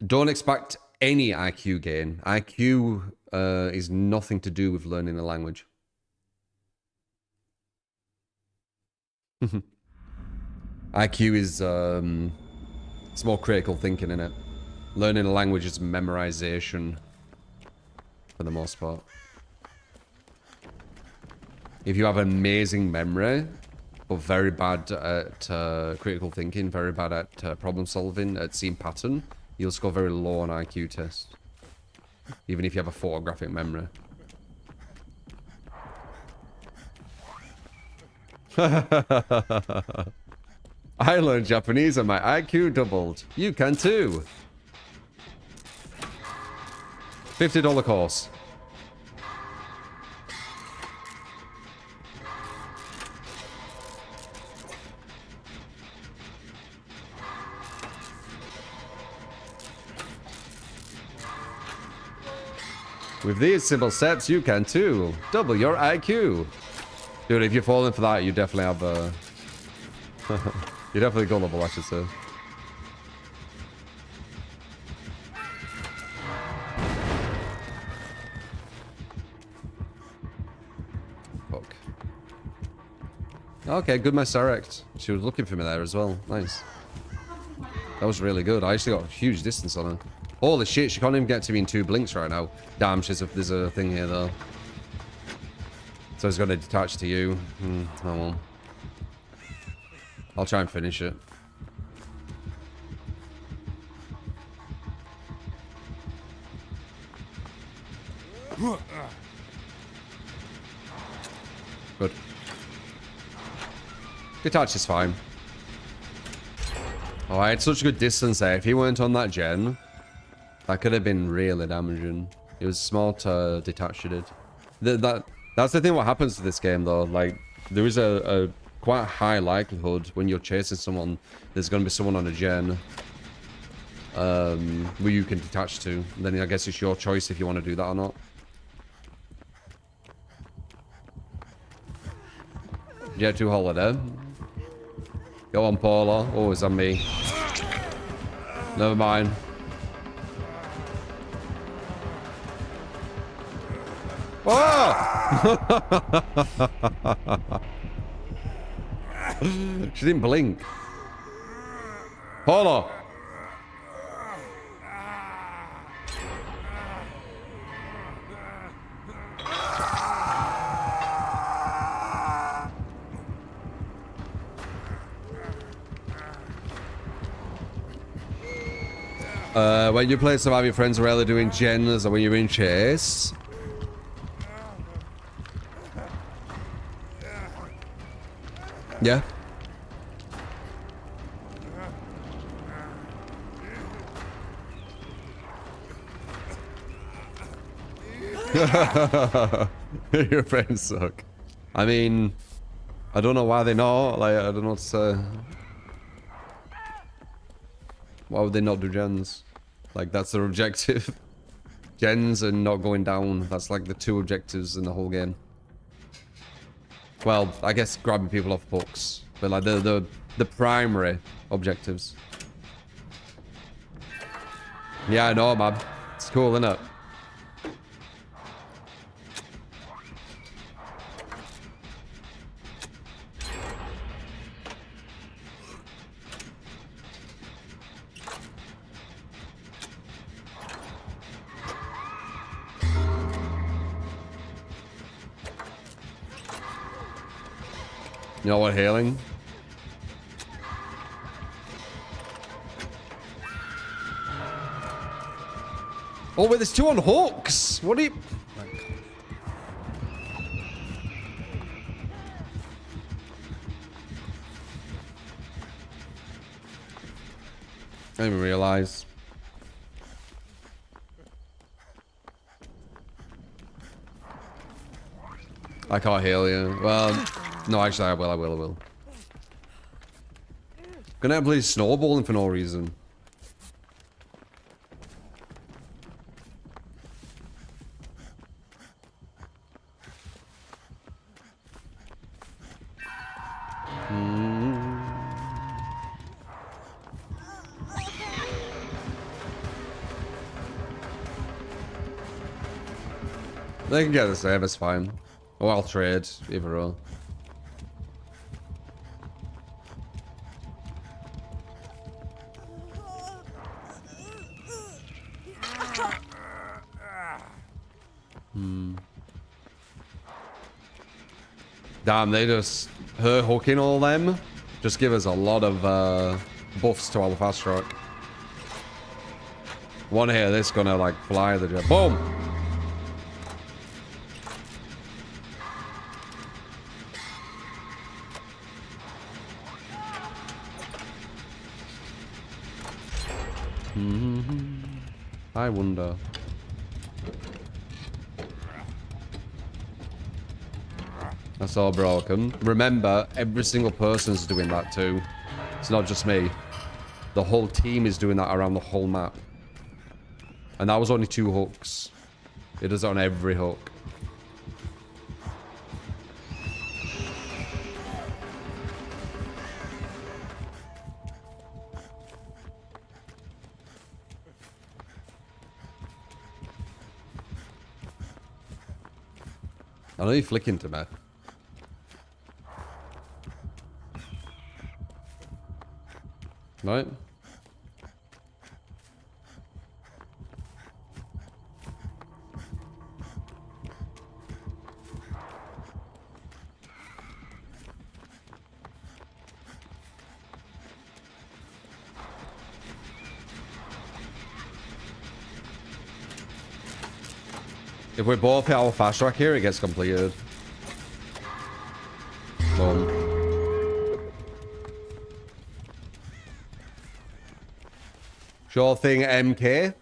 Don't expect any IQ gain. IQ is nothing to do with learning a language. IQ is it's more critical thinking in it. Learning a language is memorization for the most part. If you have amazing memory but very bad at critical thinking, very bad at problem solving, at seeing pattern, you'll score very low on IQ test, even if you have a photographic memory. I learned Japanese and my IQ doubled. You can too. $50 course. With these simple steps, you can too. Double your IQ. Dude, if you're falling for that, you definitely have a... you're definitely gullible, I should say. Okay, good misdirect. She was looking for me there as well. Nice. That was really good. I actually got a huge distance on her. Holy shit, she can't even get to me in 2 blinks right now. Damn, there's a thing here though. So it's going to detach to you. Oh well. I'll try and finish it. Good. Detach is fine. Oh, I had such a good distance there. If he weren't on that gen, that could have been really damaging. It was smart detach you did. That's the thing what happens to this game though. Like, there is a quite high likelihood when you're chasing someone, there's going to be someone on a gen where you can detach to. And then I guess it's your choice if you want to do that or not. Jet to holiday. Go on, Paula. Oh, it's on me. Never mind. Oh! She didn't blink. Paula. When you play Survive, your friends are rarely doing gens or when you're in chase. Yeah. Your friends suck. I mean, I don't know why they're not. Like, I don't know what to say. Why would they not do gens? Like, that's their objective. Gens and not going down. That's like the 2 objectives in the whole game. Well, I guess grabbing people off books. But like the primary objectives. Yeah, I know, man. It's cool, isn't it? You know what, healing? Oh, wait, there's 2 on hooks. What are you... I didn't even realize. I can't heal you. Well, no, actually, I will. Gonna have bloody snowballing for no reason. They can get the save, it's fine. Or I'll trade, either or. Damn, they just... Her hooking all them just give us a lot of buffs to our fast track. One here, this gonna like fly the jet. Boom! I wonder. That's all broken. Remember, every single person's doing that too. It's not just me. The whole team is doing that around the whole map. And that was only 2 hooks. It does it on every hook. I know you're flicking to me. Right? If we both hit our fast track here, it gets completed. Boom. Sure thing, MK.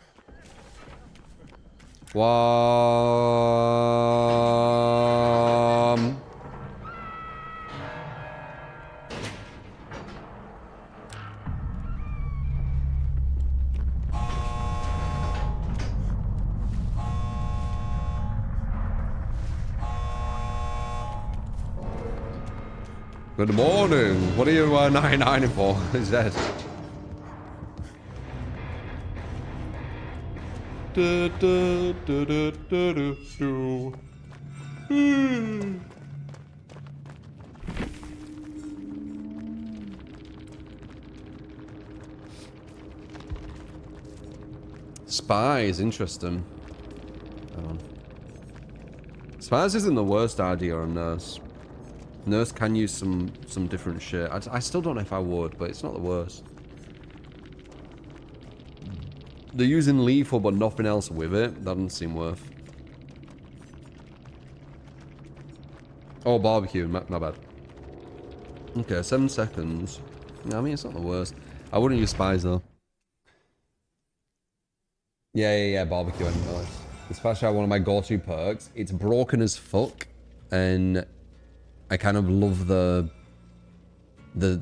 Good morning. What are you 99 for? Is that? Spies, interesting. Spies isn't the worst idea on Nurse. Nurse can use some different shit. I still don't know if I would, but it's not the worst. They're using lethal but nothing else with it. That doesn't seem worth. Oh, barbecue. My bad. Okay, 7 seconds. I mean, it's not the worst. I wouldn't use spies, though. Yeah, barbecue. Nice. It's actually one of my go-to perks. It's broken as fuck, and I kind of love the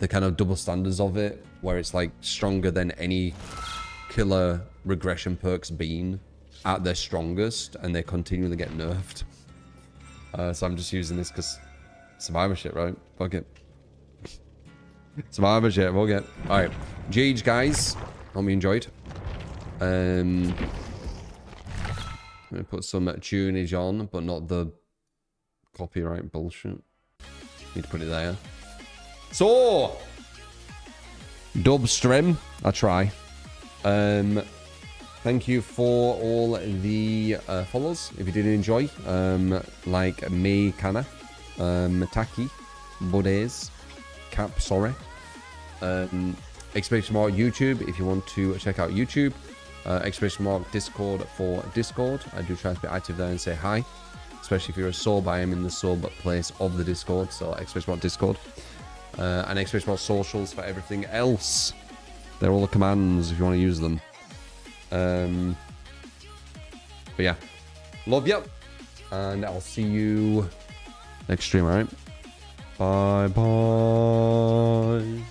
kind of double standards of it, where it's like stronger than any killer regression perks been at their strongest, and they continually get nerfed. So I'm just using this because survivor shit, right? Fuck it. Survivor shit, we'll get. Alright. GG, guys. Hope you enjoyed. I'm gonna put some tunage on, but not the copyright bullshit. Need to put it there. So, dub stream. I try. Thank you for all the follows. If you did enjoy, like me, Kana, Taki, Buddies, Cap, sorry. Exclamation mark YouTube if you want to check out YouTube. Exclamation mark Discord for Discord. I do try to be active there and say hi. Especially if you're a sub, I am in the sub place of the Discord. So exclamation mark Discord. And exclamation mark socials for everything else. They're all the commands if you want to use them. But yeah. Love you. And I'll see you next stream, alright? Bye bye.